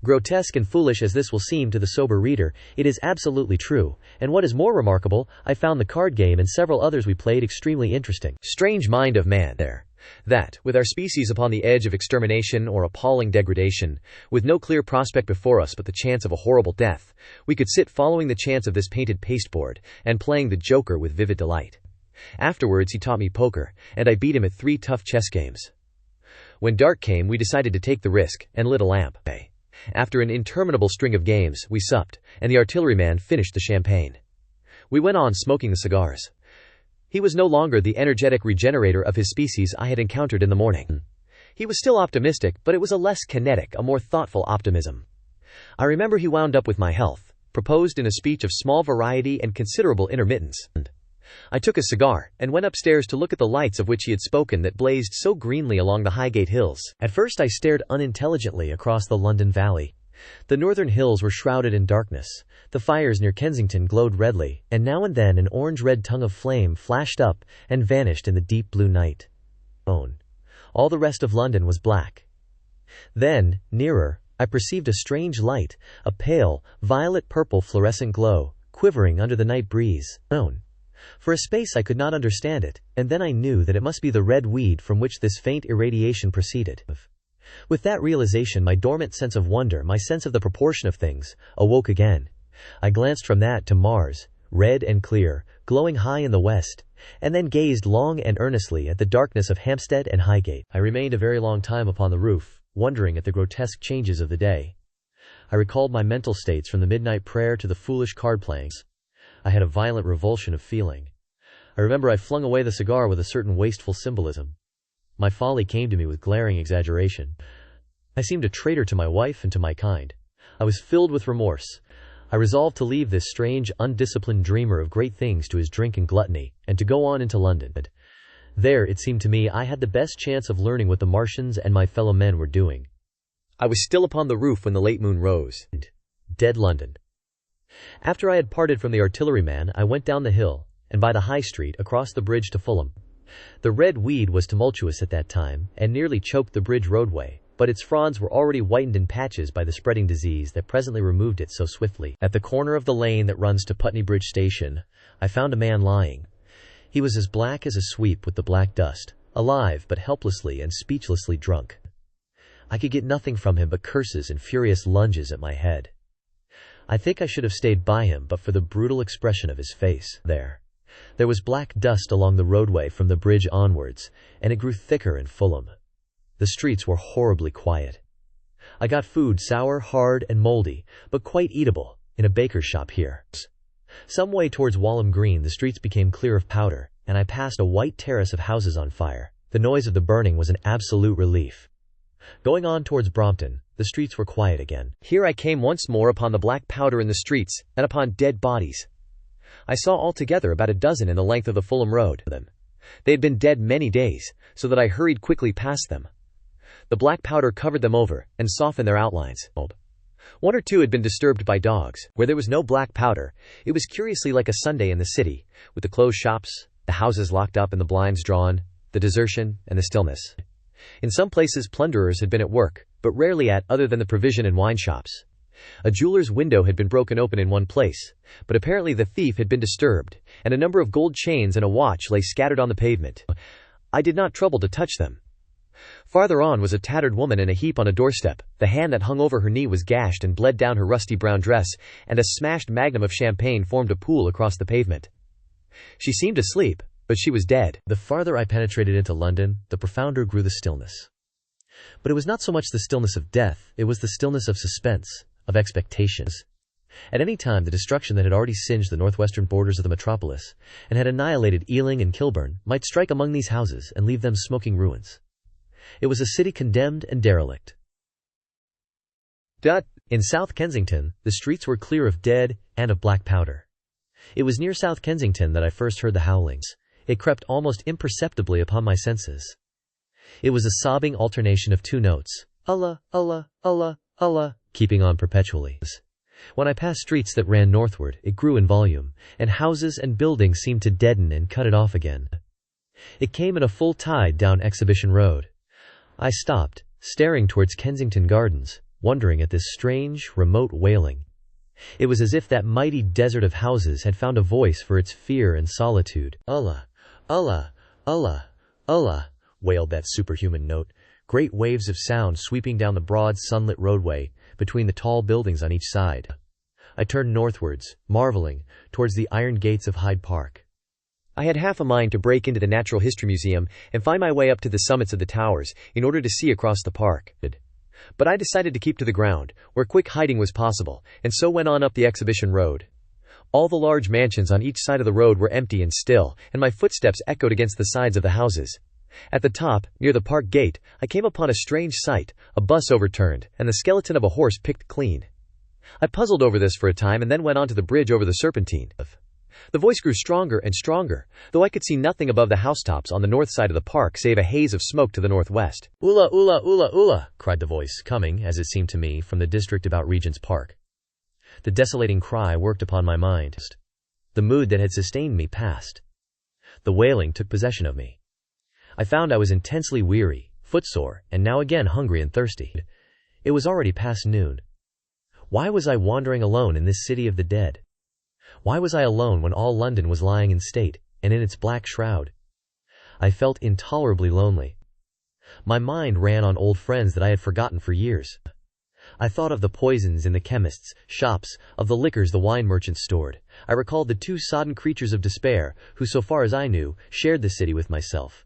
Grotesque and foolish as this will seem to the sober reader, it is absolutely true, and what is more remarkable, I found the card game and several others we played extremely interesting. Strange mind of man there, that, with our species upon the edge of extermination or appalling degradation, with no clear prospect before us but the chance of a horrible death, we could sit following the chance of this painted pasteboard, and playing the joker with vivid delight. Afterwards he taught me poker, and I beat him at 3 tough chess games. When dark came we decided to take the risk, and lit a lamp. After an interminable string of games, we supped, and the artilleryman finished the champagne. We went on smoking the cigars. He was no longer the energetic regenerator of his species I had encountered in the morning. He was still optimistic, but it was a less kinetic, a more thoughtful optimism. I remember he wound up with my health, proposed in a speech of small variety and considerable intermittence. I took a cigar, and went upstairs to look at the lights of which he had spoken that blazed so greenly along the Highgate Hills. At first I stared unintelligently across the London Valley. The northern hills were shrouded in darkness, the fires near Kensington glowed redly, and now and then an orange-red tongue of flame flashed up and vanished in the deep blue night. All the rest of London was black. Then, nearer, I perceived a strange light, a pale, violet-purple fluorescent glow, quivering under the night breeze. For a space I could not understand it, and then I knew that it must be the red weed from which this faint irradiation proceeded. With that realization, my dormant sense of wonder, my sense of the proportion of things, awoke again. I glanced from that to Mars, red and clear, glowing high in the west, and then gazed long and earnestly at the darkness of Hampstead and Highgate. I remained a very long time upon the roof, wondering at the grotesque changes of the day. I recalled my mental states from the midnight prayer to the foolish card-playings. I had a violent revulsion of feeling. I remember I flung away the cigar with a certain wasteful symbolism. My folly came to me with glaring exaggeration. I seemed a traitor to my wife and to my kind. I was filled with remorse. I resolved to leave this strange, undisciplined dreamer of great things to his drink and gluttony, and to go on into London. There, it seemed to me, I had the best chance of learning what the Martians and my fellow men were doing. I was still upon the roof when the late moon rose. Dead London. After I had parted from the artilleryman, I went down the hill, and by the High Street, across the bridge to Fulham. The red weed was tumultuous at that time, and nearly choked the bridge roadway, but its fronds were already whitened in patches by the spreading disease that presently removed it so swiftly. At the corner of the lane that runs to Putney Bridge Station, I found a man lying. He was as black as a sweep with the black dust, alive but helplessly and speechlessly drunk. I could get nothing from him but curses and furious lunges at my head. I think I should have stayed by him but for the brutal expression of his face. There was black dust along the roadway from the bridge onwards, and it grew thicker in Fulham. The streets were horribly quiet. I got food sour, hard, and moldy, but quite eatable, in a baker's shop here. Some way towards Walham Green the streets became clear of powder, and I passed a white terrace of houses on fire. The noise of the burning was an absolute relief. Going on towards Brompton, the streets were quiet again. Here I came once more upon the black powder in the streets, and upon dead bodies. I saw altogether about a dozen in the length of the Fulham Road. They had been dead many days, so that I hurried quickly past them. The black powder covered them over, and softened their outlines. One or two had been disturbed by dogs. Where there was no black powder, it was curiously like a Sunday in the city, with the closed shops, the houses locked up and the blinds drawn, the desertion, and the stillness. In some places plunderers had been at work, but rarely at other than the provision and wine shops. A jeweler's window had been broken open in one place, but apparently the thief had been disturbed, and a number of gold chains and a watch lay scattered on the pavement. I did not trouble to touch them. Farther on was a tattered woman in a heap on a doorstep. The hand that hung over her knee was gashed and bled down her rusty brown dress, and a smashed magnum of champagne formed a pool across the pavement. She seemed asleep, but she was dead. The farther I penetrated into London, the profounder grew the stillness. But it was not so much the stillness of death, it was the stillness of suspense, of expectations. At any time the destruction that had already singed the northwestern borders of the metropolis, and had annihilated Ealing and Kilburn, might strike among these houses and leave them smoking ruins. It was a city condemned and derelict. In South Kensington, the streets were clear of dead and of black powder. It was near South Kensington that I first heard the howlings. It crept almost imperceptibly upon my senses. It was a sobbing alternation of two notes, Allah, Allah, Allah, Allah, keeping on perpetually. When I passed streets that ran northward, it grew in volume, and houses and buildings seemed to deaden and cut it off again. It came in a full tide down Exhibition Road. I stopped, staring towards Kensington Gardens, wondering at this strange, remote wailing. It was as if that mighty desert of houses had found a voice for its fear and solitude. Allah, Allah, Allah, Allah, wailed that superhuman note, great waves of sound sweeping down the broad sunlit roadway, between the tall buildings on each side. I turned northwards, marveling, towards the iron gates of Hyde Park. I had half a mind to break into the Natural History Museum and find my way up to the summits of the towers, in order to see across the park. But I decided to keep to the ground, where quick hiding was possible, and so went on up the exhibition road. All the large mansions on each side of the road were empty and still, and my footsteps echoed against the sides of the houses. At the top, near the park gate, I came upon a strange sight, a bus overturned, and the skeleton of a horse picked clean. I puzzled over this for a time and then went on to the bridge over the Serpentine. The voice grew stronger and stronger, though I could see nothing above the housetops on the north side of the park save a haze of smoke to the northwest. "Ula, ula, ula, ula," cried the voice, coming, as it seemed to me, from the district about Regent's Park. The desolating cry worked upon my mind. The mood that had sustained me passed. The wailing took possession of me. I found I was intensely weary, footsore, and now again hungry and thirsty. It was already past noon. Why was I wandering alone in this city of the dead? Why was I alone when all London was lying in state, and in its black shroud? I felt intolerably lonely. My mind ran on old friends that I had forgotten for years. I thought of the poisons in the chemists' shops, of the liquors the wine merchants stored. I recalled the two sodden creatures of despair, who, so far as I knew, shared the city with myself.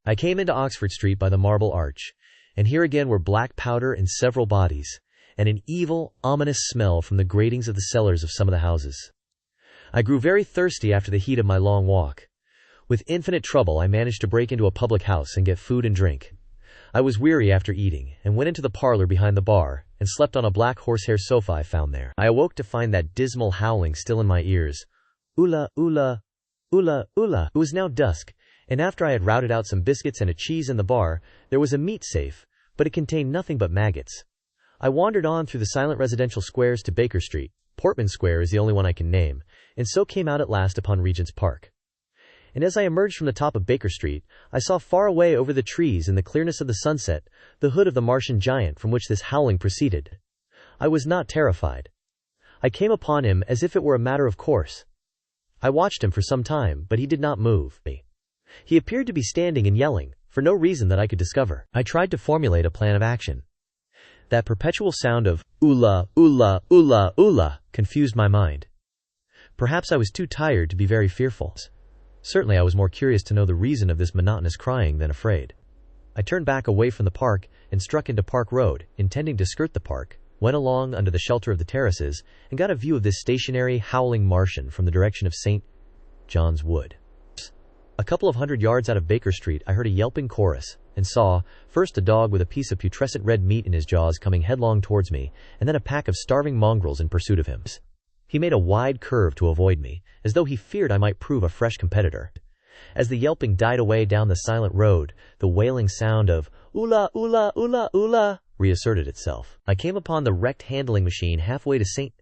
I came into Oxford Street by the Marble Arch, and here again were black powder and several bodies, and an evil, ominous smell from the gratings of the cellars of some of the houses. I grew very thirsty after the heat of my long walk. With infinite trouble I managed to break into a public house and get food and drink. I was weary after eating, and went into the parlor behind the bar, and slept on a black horsehair sofa I found there. I awoke to find that dismal howling still in my ears. Ula, ula, ula, ula. It was now dusk, and after I had routed out some biscuits and a cheese in the bar, there was a meat safe, but it contained nothing but maggots. I wandered on through the silent residential squares to Baker Street. Portman Square is the only one I can name, and so came out at last upon Regent's Park. And as I emerged from the top of Baker Street, I saw far away over the trees in the clearness of the sunset, the hood of the Martian giant from which this howling proceeded. I was not terrified. I came upon him as if it were a matter of course. I watched him for some time, but he did not move. He appeared to be standing and yelling, for no reason that I could discover. I tried to formulate a plan of action. That perpetual sound of ula, ula, ula, ula confused my mind. Perhaps I was too tired to be very fearful. Certainly I was more curious to know the reason of this monotonous crying than afraid. I turned back away from the park and struck into Park Road, intending to skirt the park, went along under the shelter of the terraces, and got a view of this stationary, howling Martian from the direction of St. John's Wood. A couple of 100 yards out of Baker Street I heard a yelping chorus, and saw, first a dog with a piece of putrescent red meat in his jaws coming headlong towards me, and then a pack of starving mongrels in pursuit of him. He made a wide curve to avoid me, as though he feared I might prove a fresh competitor. As the yelping died away down the silent road, the wailing sound of ula, ula, ula, ula reasserted itself. I came upon the wrecked handling machine halfway to St.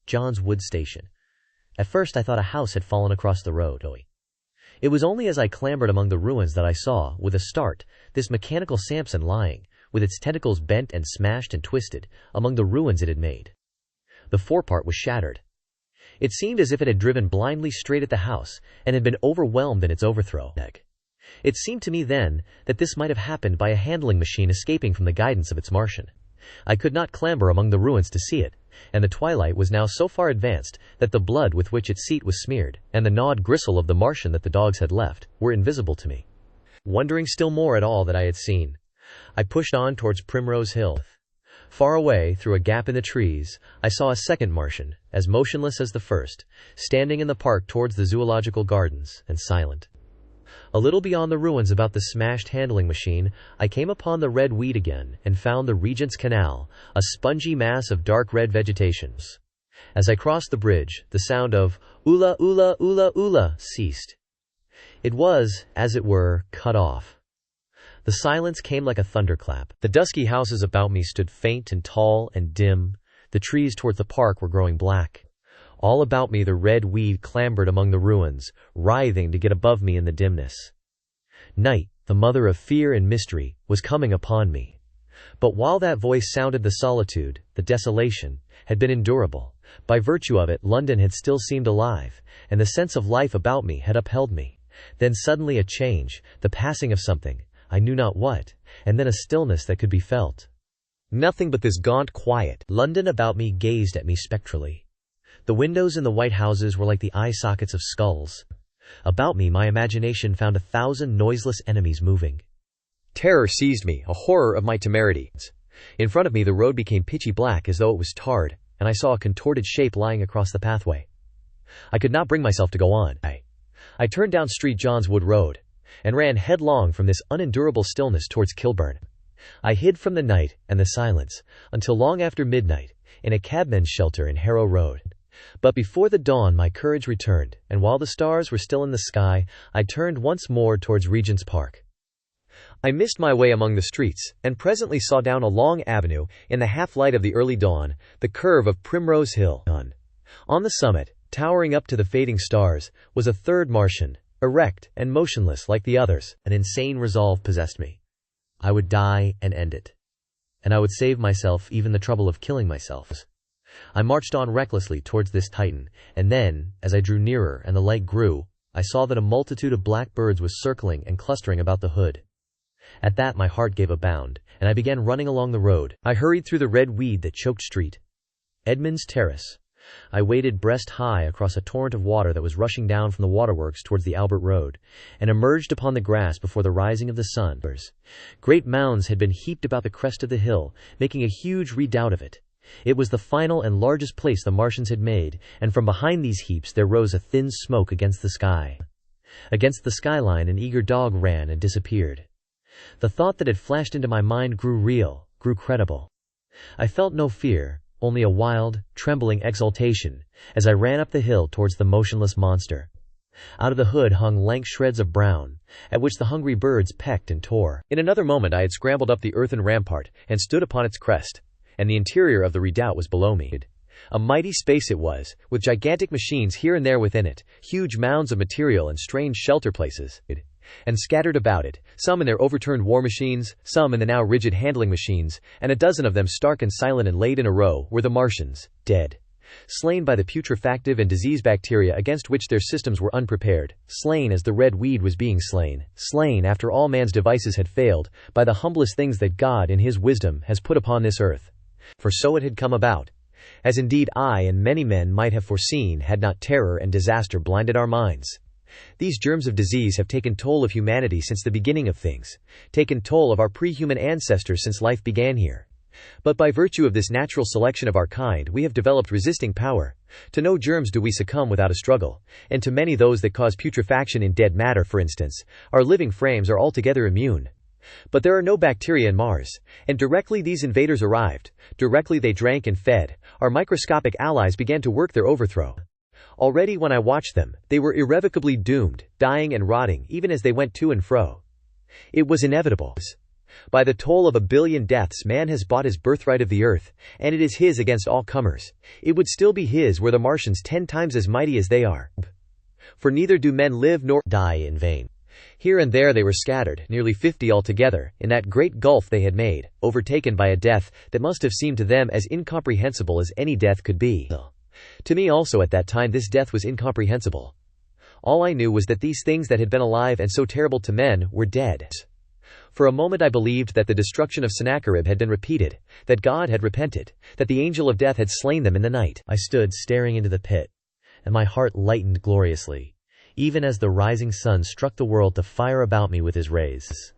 John's Wood Station. At first I thought a house had fallen across the road. It was only as I clambered among the ruins that I saw, with a start, this mechanical Samson lying, with its tentacles bent and smashed and twisted, among the ruins it had made. The forepart was shattered. It seemed as if it had driven blindly straight at the house, and had been overwhelmed in its overthrow. It seemed to me then that this might have happened by a handling machine escaping from the guidance of its Martian. I could not clamber among the ruins to see it, and the twilight was now so far advanced that the blood with which its seat was smeared, and the gnawed gristle of the Martian that the dogs had left, were invisible to me. Wondering still more at all that I had seen, I pushed on towards Primrose Hill. Far away, through a gap in the trees, I saw a second Martian, as motionless as the first, standing in the park towards the zoological gardens, and silent. A little beyond the ruins about the smashed handling machine, I came upon the red weed again, and found the Regent's Canal, a spongy mass of dark red vegetation. As I crossed the bridge, the sound of ula, ula, ula, ula ceased. It was, as it were, cut off. The silence came like a thunderclap. The dusky houses about me stood faint and tall and dim. The trees towards the park were growing black. All about me the red weed clambered among the ruins, writhing to get above me in the dimness. Night, the mother of fear and mystery, was coming upon me. But while that voice sounded, the solitude, the desolation, had been endurable. By virtue of it, London had still seemed alive, and the sense of life about me had upheld me. Then suddenly a change, the passing of something, I knew not what, and then a stillness that could be felt. Nothing but this gaunt quiet. London about me gazed at me spectrally. The windows in the white houses were like the eye sockets of skulls. About me my imagination found 1,000 noiseless enemies moving. Terror seized me, a horror of my temerity. In front of me the road became pitchy black as though it was tarred, and I saw a contorted shape lying across the pathway. I could not bring myself to go on. I turned down Street John's Wood Road, and ran headlong from this unendurable stillness towards Kilburn. I hid from the night and the silence, until long after midnight, in a cabman's shelter in Harrow Road. But before the dawn my courage returned, and while the stars were still in the sky, I turned once more towards Regent's Park. I missed my way among the streets, and presently saw down a long avenue, in the half-light of the early dawn, the curve of Primrose Hill. On the summit, towering up to the fading stars, was a third Martian, erect and motionless like the others. An insane resolve possessed me. I would die and end it. And I would save myself even the trouble of killing myself. I marched on recklessly towards this Titan, and then, as I drew nearer and the light grew, I saw that a multitude of black birds was circling and clustering about the hood. At that my heart gave a bound, and I began running along the road. I hurried through the red weed that choked Street Edmund's Terrace. I waded breast high across a torrent of water that was rushing down from the waterworks towards the Albert Road, and emerged upon the grass before the rising of the sun. Great mounds had been heaped about the crest of the hill, making a huge redoubt of it. It was the final and largest place the Martians had made, and from behind these heaps there rose a thin smoke against the sky. Against the skyline an eager dog ran and disappeared. The thought that had flashed into my mind grew real, grew credible. I felt no fear, only a wild, trembling exultation, as I ran up the hill towards the motionless monster. Out of the hood hung lank shreds of brown, at which the hungry birds pecked and tore. In another moment I had scrambled up the earthen rampart, and stood upon its crest, and the interior of the redoubt was below me. A mighty space it was, with gigantic machines here and there within it, huge mounds of material and strange shelter places, and scattered about it, some in their overturned war machines, some in the now rigid handling machines, and a dozen of them stark and silent and laid in a row, were the Martians, dead. Slain by the putrefactive and disease bacteria against which their systems were unprepared, slain as the red weed was being slain, slain after all man's devices had failed, by the humblest things that God in his wisdom has put upon this earth. For so it had come about, as indeed I and many men might have foreseen had not terror and disaster blinded our minds. These germs of disease have taken toll of humanity since the beginning of things, taken toll of our pre-human ancestors since life began here. But by virtue of this natural selection of our kind we have developed resisting power. To no germs do we succumb without a struggle, and to many those that cause putrefaction in dead matter, for instance, our living frames are altogether immune. But there are no bacteria in Mars, and directly these invaders arrived, directly they drank and fed, our microscopic allies began to work their overthrow. Already when I watched them, they were irrevocably doomed, dying and rotting even as they went to and fro. It was inevitable. By the toll of 1 billion deaths man has bought his birthright of the earth, and it is his against all comers. It would still be his were the Martians 10 times as mighty as they are. For neither do men live nor die in vain. Here and there they were scattered, nearly 50 altogether, in that great gulf they had made, overtaken by a death that must have seemed to them as incomprehensible as any death could be. To me also at that time this death was incomprehensible. All I knew was that these things that had been alive and so terrible to men were dead. For a moment I believed that the destruction of Sennacherib had been repeated, that God had repented, that the angel of death had slain them in the night. I stood staring into the pit, and my heart lightened gloriously, even as the rising sun struck the world to fire about me with his rays.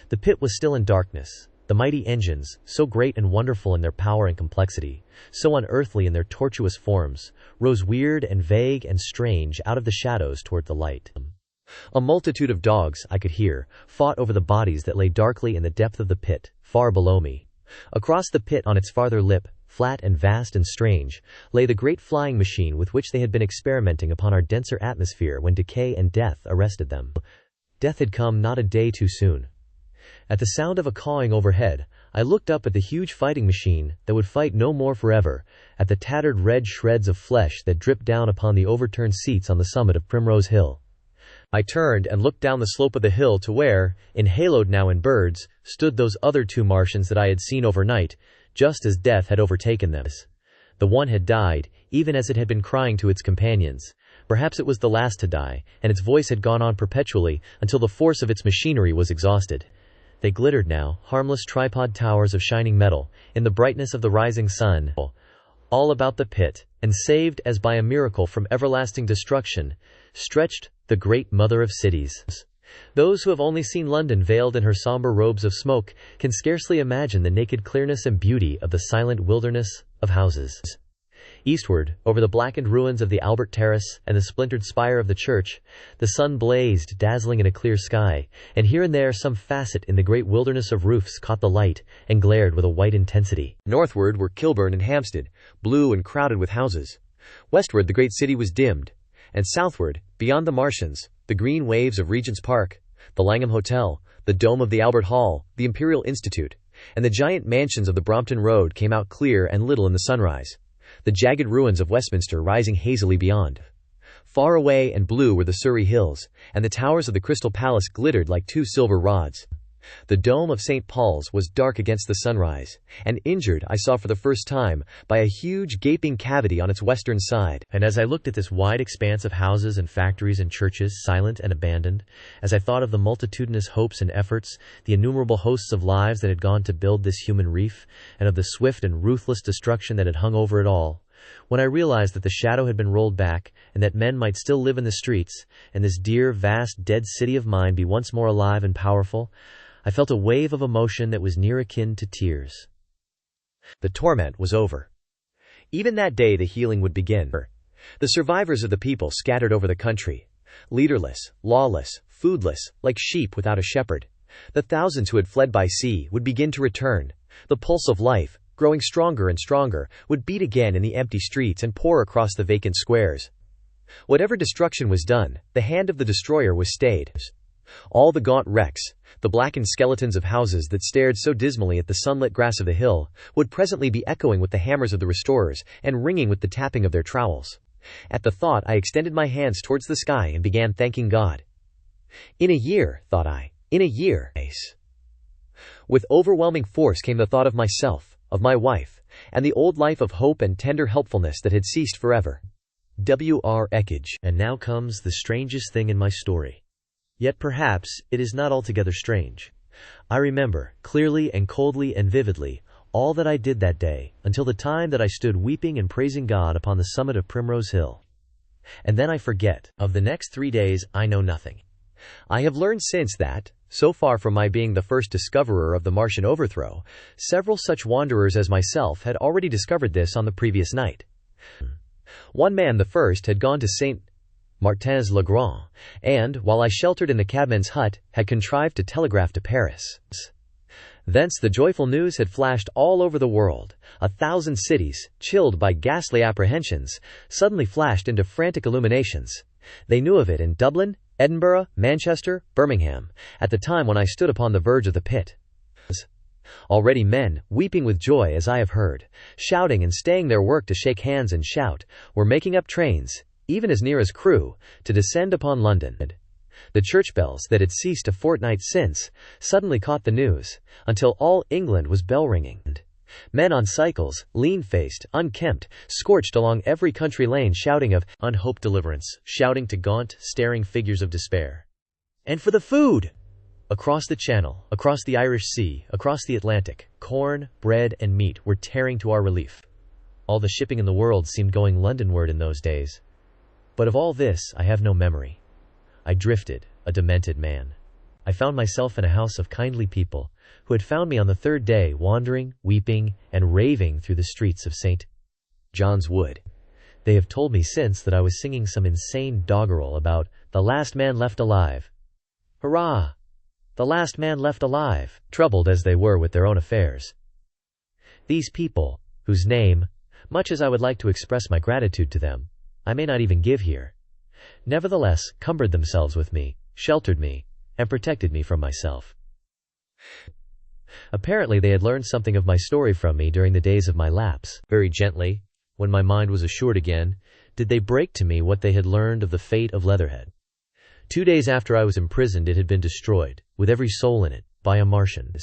The pit was still in darkness. The mighty engines, so great and wonderful in their power and complexity, so unearthly in their tortuous forms, rose weird and vague and strange out of the shadows toward the light. A multitude of dogs, I could hear, fought over the bodies that lay darkly in the depth of the pit, far below me. Across the pit on its farther lip, flat and vast and strange, lay the great flying machine with which they had been experimenting upon our denser atmosphere when decay and death arrested them. Death had come not a day too soon. At the sound of a cawing overhead, I looked up at the huge fighting machine that would fight no more forever, at the tattered red shreds of flesh that dripped down upon the overturned seats on the summit of Primrose Hill. I turned and looked down the slope of the hill to where, enhaloed now in birds, stood those other 2 Martians that I had seen overnight, just as death had overtaken them. The one had died, even as it had been crying to its companions. Perhaps it was the last to die, and its voice had gone on perpetually until the force of its machinery was exhausted. They glittered now, harmless tripod towers of shining metal, in the brightness of the rising sun, all about the pit, and saved as by a miracle from everlasting destruction, stretched the great mother of cities. Those who have only seen London veiled in her somber robes of smoke can scarcely imagine the naked clearness and beauty of the silent wilderness of houses. Eastward, over the blackened ruins of the Albert Terrace and the splintered spire of the church, the sun blazed, dazzling in a clear sky, and here and there some facet in the great wilderness of roofs caught the light and glared with a white intensity. Northward were Kilburn and Hampstead, blue and crowded with houses. Westward the great city was dimmed, and southward, beyond the Martians, the green waves of Regent's Park, the Langham Hotel, the dome of the Albert Hall, the Imperial Institute, and the giant mansions of the Brompton Road came out clear and little in the sunrise, the jagged ruins of Westminster rising hazily beyond. Far away and blue were the Surrey Hills, and the towers of the Crystal Palace glittered like two silver rods. The dome of St. Paul's was dark against the sunrise, and injured, I saw for the first time, by a huge gaping cavity on its western side. And as I looked at this wide expanse of houses and factories and churches, silent and abandoned, as I thought of the multitudinous hopes and efforts, the innumerable hosts of lives that had gone to build this human reef, and of the swift and ruthless destruction that had hung over it all, when I realized that the shadow had been rolled back, and that men might still live in the streets, and this dear, vast, dead city of mine be once more alive and powerful, I felt a wave of emotion that was near akin to tears. The torment was over. Even that day the healing would begin. The survivors of the people scattered over the country, leaderless, lawless, foodless, like sheep without a shepherd. The thousands who had fled by sea would begin to return. The pulse of life, growing stronger and stronger, would beat again in the empty streets and pour across the vacant squares. Whatever destruction was done, the hand of the destroyer was stayed. All the gaunt wrecks, the blackened skeletons of houses that stared so dismally at the sunlit grass of the hill, would presently be echoing with the hammers of the restorers and ringing with the tapping of their trowels. At the thought I extended my hands towards the sky and began thanking God. In a year, thought I, in a year. With overwhelming force came the thought of myself, of my wife, and the old life of hope and tender helpfulness that had ceased forever. W.R. Eckage. And now comes the strangest thing in my story. Yet perhaps it is not altogether strange. I remember, clearly and coldly and vividly, all that I did that day, until the time that I stood weeping and praising God upon the summit of Primrose Hill. And then I forget. Of the next 3 days I know nothing. I have learned since that, so far from my being the first discoverer of the Martian overthrow, several such wanderers as myself had already discovered this on the previous night. One man, the first, had gone to St. Martin's-le-Grand, and, while I sheltered in the cabman's hut, had contrived to telegraph to Paris. Thence the joyful news had flashed all over the world. 1,000 cities, chilled by ghastly apprehensions, suddenly flashed into frantic illuminations. They knew of it in Dublin, Edinburgh, Manchester, Birmingham, at the time when I stood upon the verge of the pit. Already men, weeping with joy as I have heard, shouting and staying their work to shake hands and shout, were making up trains, even as near as Crewe, to descend upon London. The church bells that had ceased a fortnight since suddenly caught the news, until all England was bell-ringing. Men on cycles, lean-faced, unkempt, scorched along every country lane shouting of unhoped deliverance, shouting to gaunt, staring figures of despair. And for the food! Across the Channel, across the Irish Sea, across the Atlantic, corn, bread, and meat were tearing to our relief. All the shipping in the world seemed going Londonward in those days. But of all this I have no memory. I drifted, a demented man. I found myself in a house of kindly people, who had found me on the third day wandering, weeping, and raving through the streets of St. John's Wood. They have told me since that I was singing some insane doggerel about the last man left alive. Hurrah! The last man left alive, troubled as they were with their own affairs. These people, whose name, much as I would like to express my gratitude to them, I may not even give here, nevertheless cumbered themselves with me, sheltered me, and protected me from myself. Apparently they had learned something of my story from me during the days of my lapse. Very gently, when my mind was assured again, did they break to me what they had learned of the fate of Leatherhead. 2 days after I was imprisoned it had been destroyed, with every soul in it, by a Martian.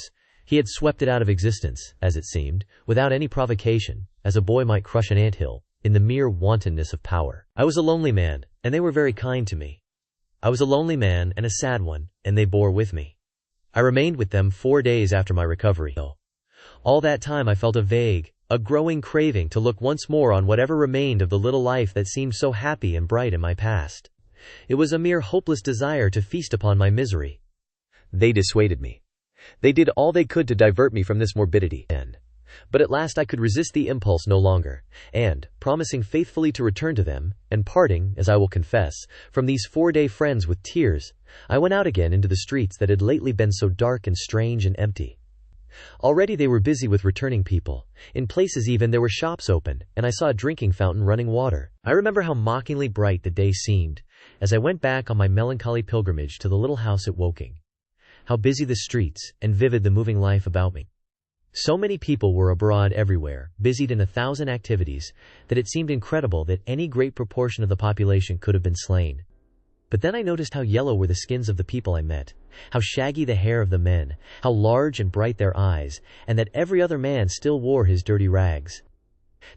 He had swept it out of existence, as it seemed, without any provocation, as a boy might crush an anthill, in the mere wantonness of power. I was a lonely man, and they were very kind to me. I was a lonely man and a sad one, and they bore with me. I remained with them 4 days after my recovery. All that time I felt a growing craving to look once more on whatever remained of the little life that seemed so happy and bright in my past. It was a mere hopeless desire to feast upon my misery. They dissuaded me. They did all they could to divert me from this morbidity. But at last I could resist the impulse no longer, and, promising faithfully to return to them, and parting, as I will confess, from these 4-day friends with tears, I went out again into the streets that had lately been so dark and strange and empty. Already they were busy with returning people. In places even there were shops open, and I saw a drinking fountain running water. I remember how mockingly bright the day seemed, as I went back on my melancholy pilgrimage to the little house at Woking. How busy the streets, and vivid the moving life about me. So many people were abroad everywhere, busied in 1,000 activities, that it seemed incredible that any great proportion of the population could have been slain. But then I noticed how yellow were the skins of the people I met, how shaggy the hair of the men, how large and bright their eyes, and that every other man still wore his dirty rags.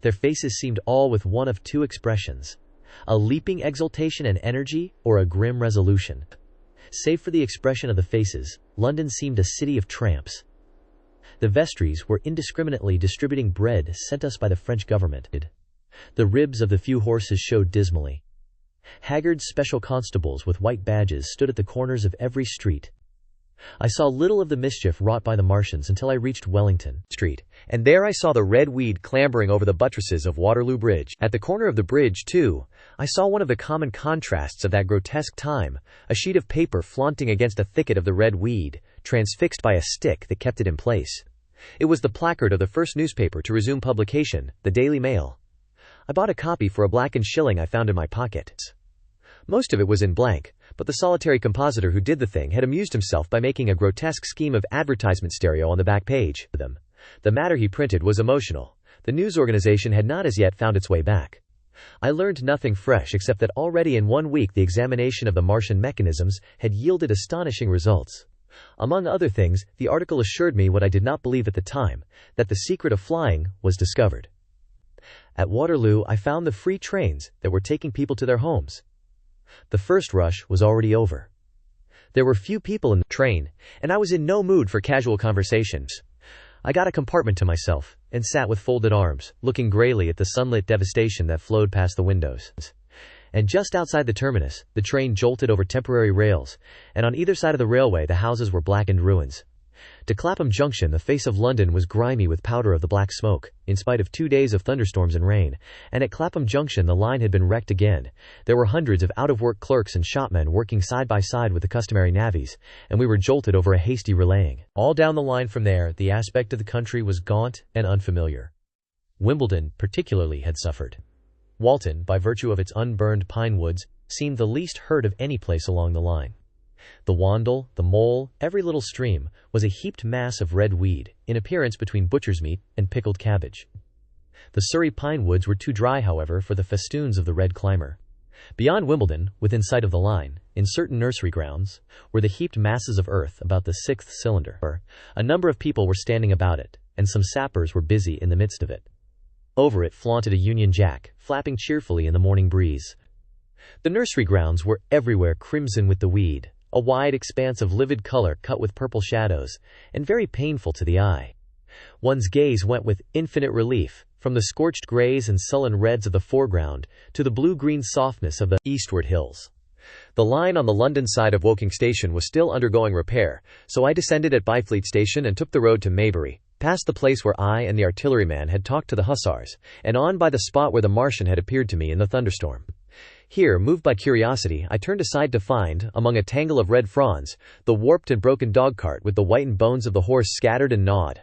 Their faces seemed all with one of two expressions: a leaping exultation and energy, or a grim resolution. Save for the expression of the faces, London seemed a city of tramps. The vestries were indiscriminately distributing bread sent us by the French government. The ribs of the few horses showed dismally. Haggard special constables with white badges stood at the corners of every street. I saw little of the mischief wrought by the Martians until I reached Wellington Street, and there I saw the red weed clambering over the buttresses of Waterloo Bridge. At the corner of the bridge, too, I saw one of the common contrasts of that grotesque time, a sheet of paper flaunting against a thicket of the red weed, transfixed by a stick that kept it in place. It was the placard of the first newspaper to resume publication, the Daily Mail. I bought a copy for £1.50 I found in my pocket. Most of it was in blank, but the solitary compositor who did the thing had amused himself by making a grotesque scheme of advertisement stereo on the back page. The matter he printed was emotional. The news organization had not as yet found its way back. I learned nothing fresh except that already in 1 week the examination of the Martian mechanisms had yielded astonishing results. Among other things, the article assured me what I did not believe at the time, that the secret of flying was discovered. At Waterloo I found the free trains that were taking people to their homes. The first rush was already over. There were few people in the train, and I was in no mood for casual conversations. I got a compartment to myself, and sat with folded arms, looking grayly at the sunlit devastation that flowed past the windows. And just outside the terminus, the train jolted over temporary rails, and on either side of the railway the houses were blackened ruins. To Clapham Junction the face of London was grimy with powder of the black smoke, in spite of 2 days of thunderstorms and rain, and at Clapham Junction the line had been wrecked again. There were hundreds of out-of-work clerks and shopmen working side by side with the customary navvies, and we were jolted over a hasty relaying. All down the line from there, the aspect of the country was gaunt and unfamiliar. Wimbledon, particularly, had suffered. Walton, by virtue of its unburned pine woods, seemed the least hurt of any place along the line. The Wandle, the Mole, every little stream, was a heaped mass of red weed, in appearance between butcher's meat and pickled cabbage. The Surrey pine woods were too dry, however, for the festoons of the red climber. Beyond Wimbledon, within sight of the line, in certain nursery grounds, were the heaped masses of earth about the 6th cylinder. A number of people were standing about it, and some sappers were busy in the midst of it. Over it flaunted a Union Jack, flapping cheerfully in the morning breeze. The nursery grounds were everywhere crimson with the weed, a wide expanse of livid color cut with purple shadows, and very painful to the eye. One's gaze went with infinite relief, from the scorched grays and sullen reds of the foreground, to the blue-green softness of the eastward hills. The line on the London side of Woking Station was still undergoing repair, so I descended at Byfleet Station and took the road to Maybury, past the place where I and the artilleryman had talked to the hussars, and on by the spot where the Martian had appeared to me in the thunderstorm. Here, moved by curiosity, I turned aside to find, among a tangle of red fronds, the warped and broken dog-cart with the whitened bones of the horse scattered and gnawed.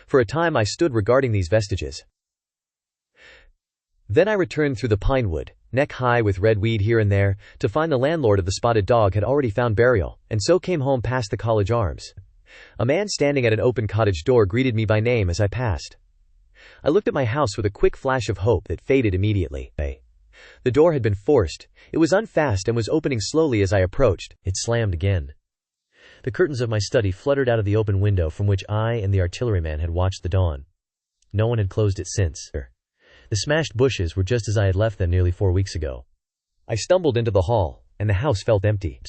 For a time I stood regarding these vestiges. Then I returned through the pine wood, neck-high with red weed here and there, to find the landlord of the Spotted Dog had already found burial, and so came home past the College Arms. A man standing at an open cottage door greeted me by name as I passed. I looked at my house with a quick flash of hope that faded immediately. The door had been forced. It was unfast and was opening slowly as I approached. It slammed again. The curtains of my study fluttered out of the open window from which I and the artilleryman had watched the dawn. No one had closed it since. The smashed bushes were just as I had left them nearly 4 weeks ago. I stumbled into the hall, and the house felt empty.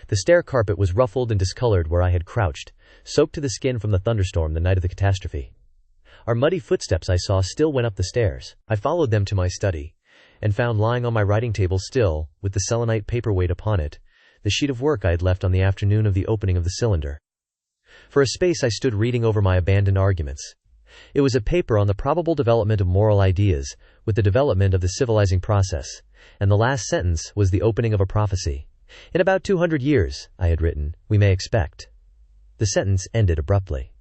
The stair carpet was ruffled and discolored where I had crouched, soaked to the skin from the thunderstorm the night of the catastrophe. Our muddy footsteps I saw still went up the stairs. I followed them to my study, and found lying on my writing table still, with the selenite paperweight upon it, the sheet of work I had left on the afternoon of the opening of the cylinder. For a space I stood reading over my abandoned arguments. It was a paper on the probable development of moral ideas, with the development of the civilizing process, and the last sentence was the opening of a prophecy. In about 200 years, I had written, we may expect. The sentence ended abruptly.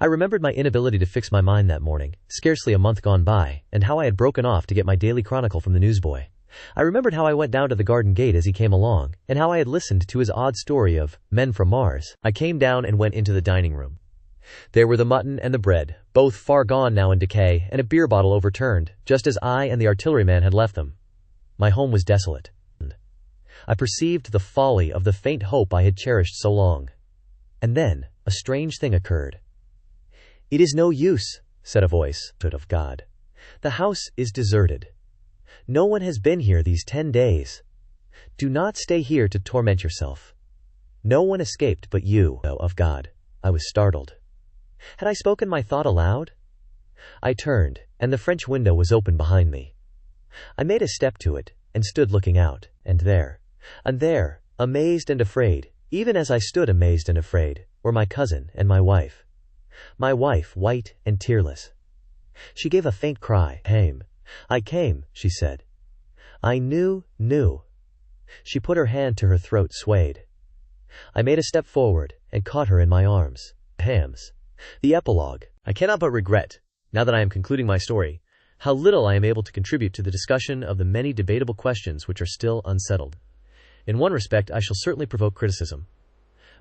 I remembered my inability to fix my mind that morning, scarcely a month gone by, and how I had broken off to get my daily chronicle from the newsboy. I remembered how I went down to the garden gate as he came along, and how I had listened to his odd story of men from Mars. I came down and went into the dining room. There were the mutton and the bread, both far gone now in decay, and a beer bottle overturned, just as I and the artilleryman had left them. My home was desolate. I perceived the folly of the faint hope I had cherished so long. And then, a strange thing occurred. "It is no use," said a voice of God. "The house is deserted. No one has been here these 10 days. Do not stay here to torment yourself. No one escaped but you, of God." I was startled. Had I spoken my thought aloud? I turned, and the French window was open behind me. I made a step to it, and stood looking out, and there, amazed and afraid, even as I stood amazed and afraid, were my cousin and my wife. My wife, white and tearless. She gave a faint cry. I came, she said. I knew. She put her hand to her throat, swayed. I made a step forward, and caught her in my arms. The epilogue. I cannot but regret, now that I am concluding my story, how little I am able to contribute to the discussion of the many debatable questions which are still unsettled. In one respect, I shall certainly provoke criticism.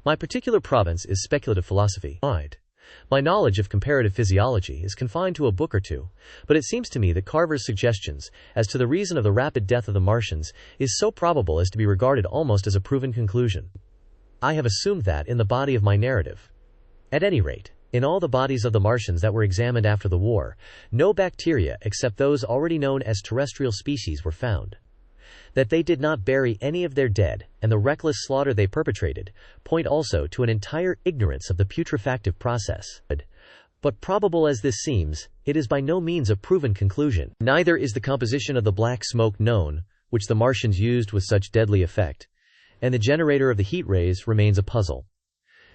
My particular province is speculative philosophy. My knowledge of comparative physiology is confined to a book or two, but it seems to me that Carver's suggestions as to the reason of the rapid death of the Martians is so probable as to be regarded almost as a proven conclusion. I have assumed that in the body of my narrative. At any rate, in all the bodies of the Martians that were examined after the war, no bacteria except those already known as terrestrial species were found. That they did not bury any of their dead, and the reckless slaughter they perpetrated, point also to an entire ignorance of the putrefactive process. But probable as this seems, it is by no means a proven conclusion. Neither is the composition of the black smoke known, which the Martians used with such deadly effect, and the generator of the heat rays remains a puzzle.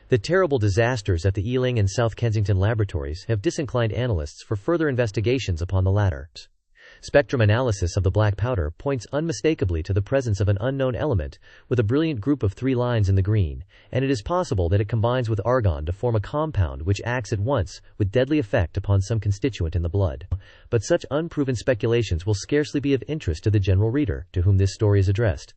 The terrible disasters at the Ealing and South Kensington laboratories have disinclined analysts for further investigations upon the latter. Spectrum analysis of the black powder points unmistakably to the presence of an unknown element with a brilliant group of 3 lines in the green, and it is possible that it combines with argon to form a compound which acts at once with deadly effect upon some constituent in the blood. But such unproven speculations will scarcely be of interest to the general reader to whom this story is addressed.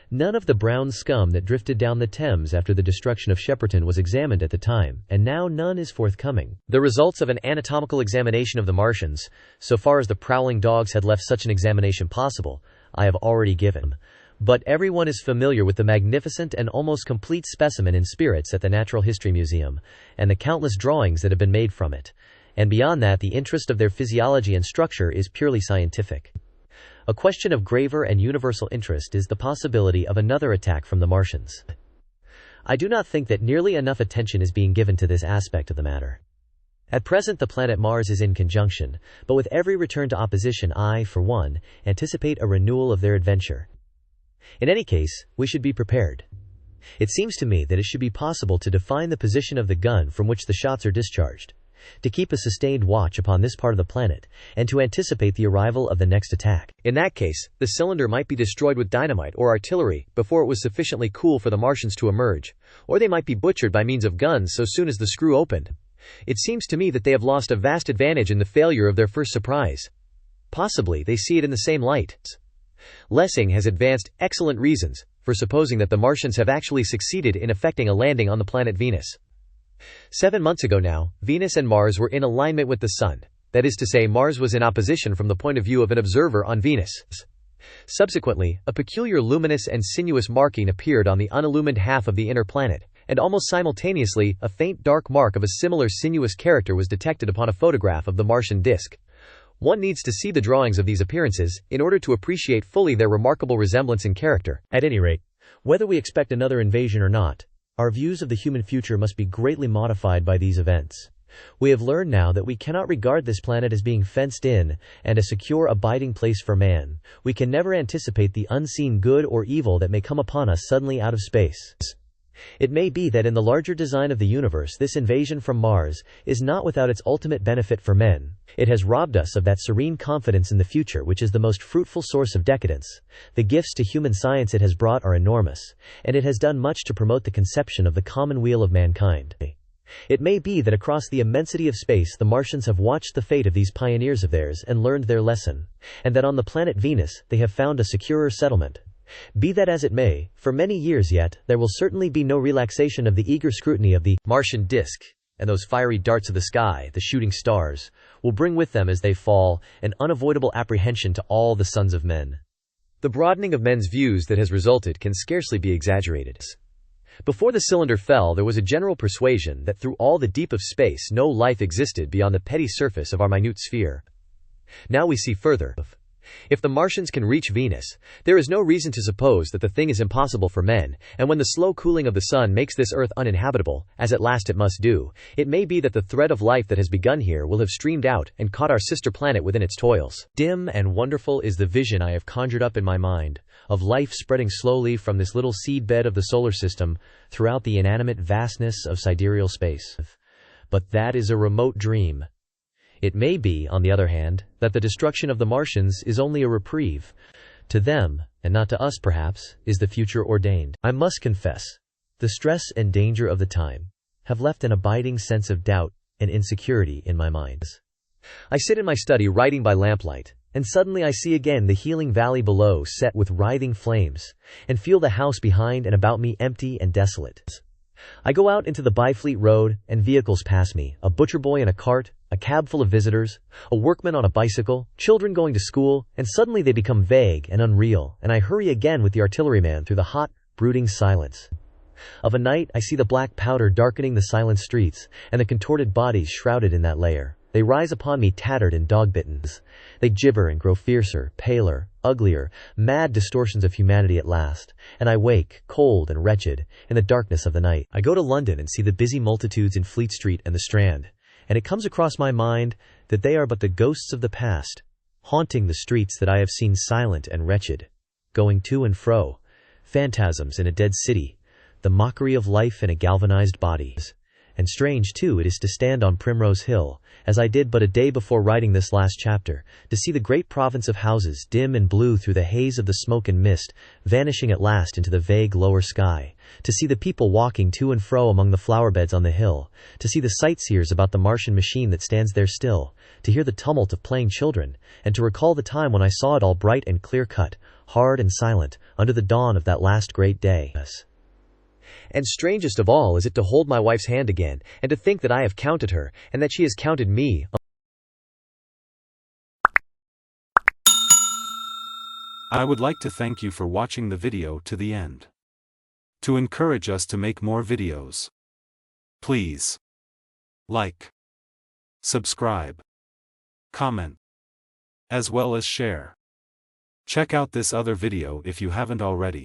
None of the brown scum that drifted down the Thames after the destruction of Shepperton was examined at the time, and now none is forthcoming. The results of an anatomical examination of the Martians, so far as the prowling dogs had left such an examination possible, I have already given. But everyone is familiar with the magnificent and almost complete specimen in spirits at the Natural History Museum, and the countless drawings that have been made from it. And beyond that, the interest of their physiology and structure is purely scientific. A question of graver and universal interest is the possibility of another attack from the Martians. I do not think that nearly enough attention is being given to this aspect of the matter. At present the planet Mars is in conjunction, but with every return to opposition I, for one, anticipate a renewal of their adventure. In any case, we should be prepared. It seems to me that it should be possible to define the position of the gun from which the shots are discharged, to keep a sustained watch upon this part of the planet, and to anticipate the arrival of the next attack. In that case, the cylinder might be destroyed with dynamite or artillery before it was sufficiently cool for the Martians to emerge, or they might be butchered by means of guns so soon as the screw opened. It seems to me that they have lost a vast advantage in the failure of their first surprise. Possibly they see it in the same light. Lessing has advanced excellent reasons for supposing that the Martians have actually succeeded in effecting a landing on the planet Venus. 7 months ago now, Venus and Mars were in alignment with the Sun. That is to say, Mars was in opposition from the point of view of an observer on Venus. Subsequently, a peculiar luminous and sinuous marking appeared on the unillumined half of the inner planet, and almost simultaneously, a faint dark mark of a similar sinuous character was detected upon a photograph of the Martian disk. One needs to see the drawings of these appearances in order to appreciate fully their remarkable resemblance in character. At any rate, whether we expect another invasion or not, our views of the human future must be greatly modified by these events. We have learned now that we cannot regard this planet as being fenced in and a secure abiding place for man. We can never anticipate the unseen good or evil that may come upon us suddenly out of space. It may be that in the larger design of the universe, this invasion from Mars is not without its ultimate benefit for men. It has robbed us of that serene confidence in the future which is the most fruitful source of decadence. The gifts to human science it has brought are enormous, and it has done much to promote the conception of the common weal of mankind. It may be that across the immensity of space the Martians have watched the fate of these pioneers of theirs and learned their lesson, and that on the planet Venus they have found a securer settlement. Be that as it may, for many years yet, there will certainly be no relaxation of the eager scrutiny of the Martian disk, and those fiery darts of the sky, the shooting stars, will bring with them as they fall an unavoidable apprehension to all the sons of men. The broadening of men's views that has resulted can scarcely be exaggerated. Before the cylinder fell, there was a general persuasion that through all the deep of space no life existed beyond the petty surface of our minute sphere. Now we see further. If the Martians can reach Venus, there is no reason to suppose that the thing is impossible for men, and when the slow cooling of the sun makes this earth uninhabitable, as at last it must do, it may be that the thread of life that has begun here will have streamed out and caught our sister planet within its toils. Dim and wonderful is the vision I have conjured up in my mind, of life spreading slowly from this little seedbed of the solar system throughout the inanimate vastness of sidereal space. But that is a remote dream. It may be, on the other hand, that the destruction of the Martians is only a reprieve. To them, and not to us perhaps, is the future ordained. I must confess, the stress and danger of the time have left an abiding sense of doubt and insecurity in my mind. I sit in my study writing by lamplight, and suddenly I see again the healing valley below set with writhing flames, and feel the house behind and about me empty and desolate. I go out into the Byfleet Road, and vehicles pass me, a butcher boy in a cart, a cab full of visitors, a workman on a bicycle, children going to school, and suddenly they become vague and unreal, and I hurry again with the artilleryman through the hot, brooding silence. Of a night I see the black powder darkening the silent streets, and the contorted bodies shrouded in that layer. They rise upon me tattered and dog-bitten. They gibber and grow fiercer, paler, uglier, mad distortions of humanity at last, and I wake, cold and wretched, in the darkness of the night. I go to London and see the busy multitudes in Fleet Street and the Strand, and it comes across my mind that they are but the ghosts of the past, haunting the streets that I have seen silent and wretched, going to and fro, phantasms in a dead city, the mockery of life in a galvanized body. And strange, too, it is to stand on Primrose Hill, as I did but a day before writing this last chapter, to see the great province of houses, dim and blue through the haze of the smoke and mist, vanishing at last into the vague lower sky, to see the people walking to and fro among the flower beds on the hill, to see the sightseers about the Martian machine that stands there still, to hear the tumult of playing children, and to recall the time when I saw it all bright and clear-cut, hard and silent, under the dawn of that last great day. And strangest of all is it to hold my wife's hand again, and to think that I have counted her, and that she has counted me. I would like to thank you for watching the video to the end. To encourage us to make more videos, please like, subscribe, comment, as well as share. Check out this other video if you haven't already.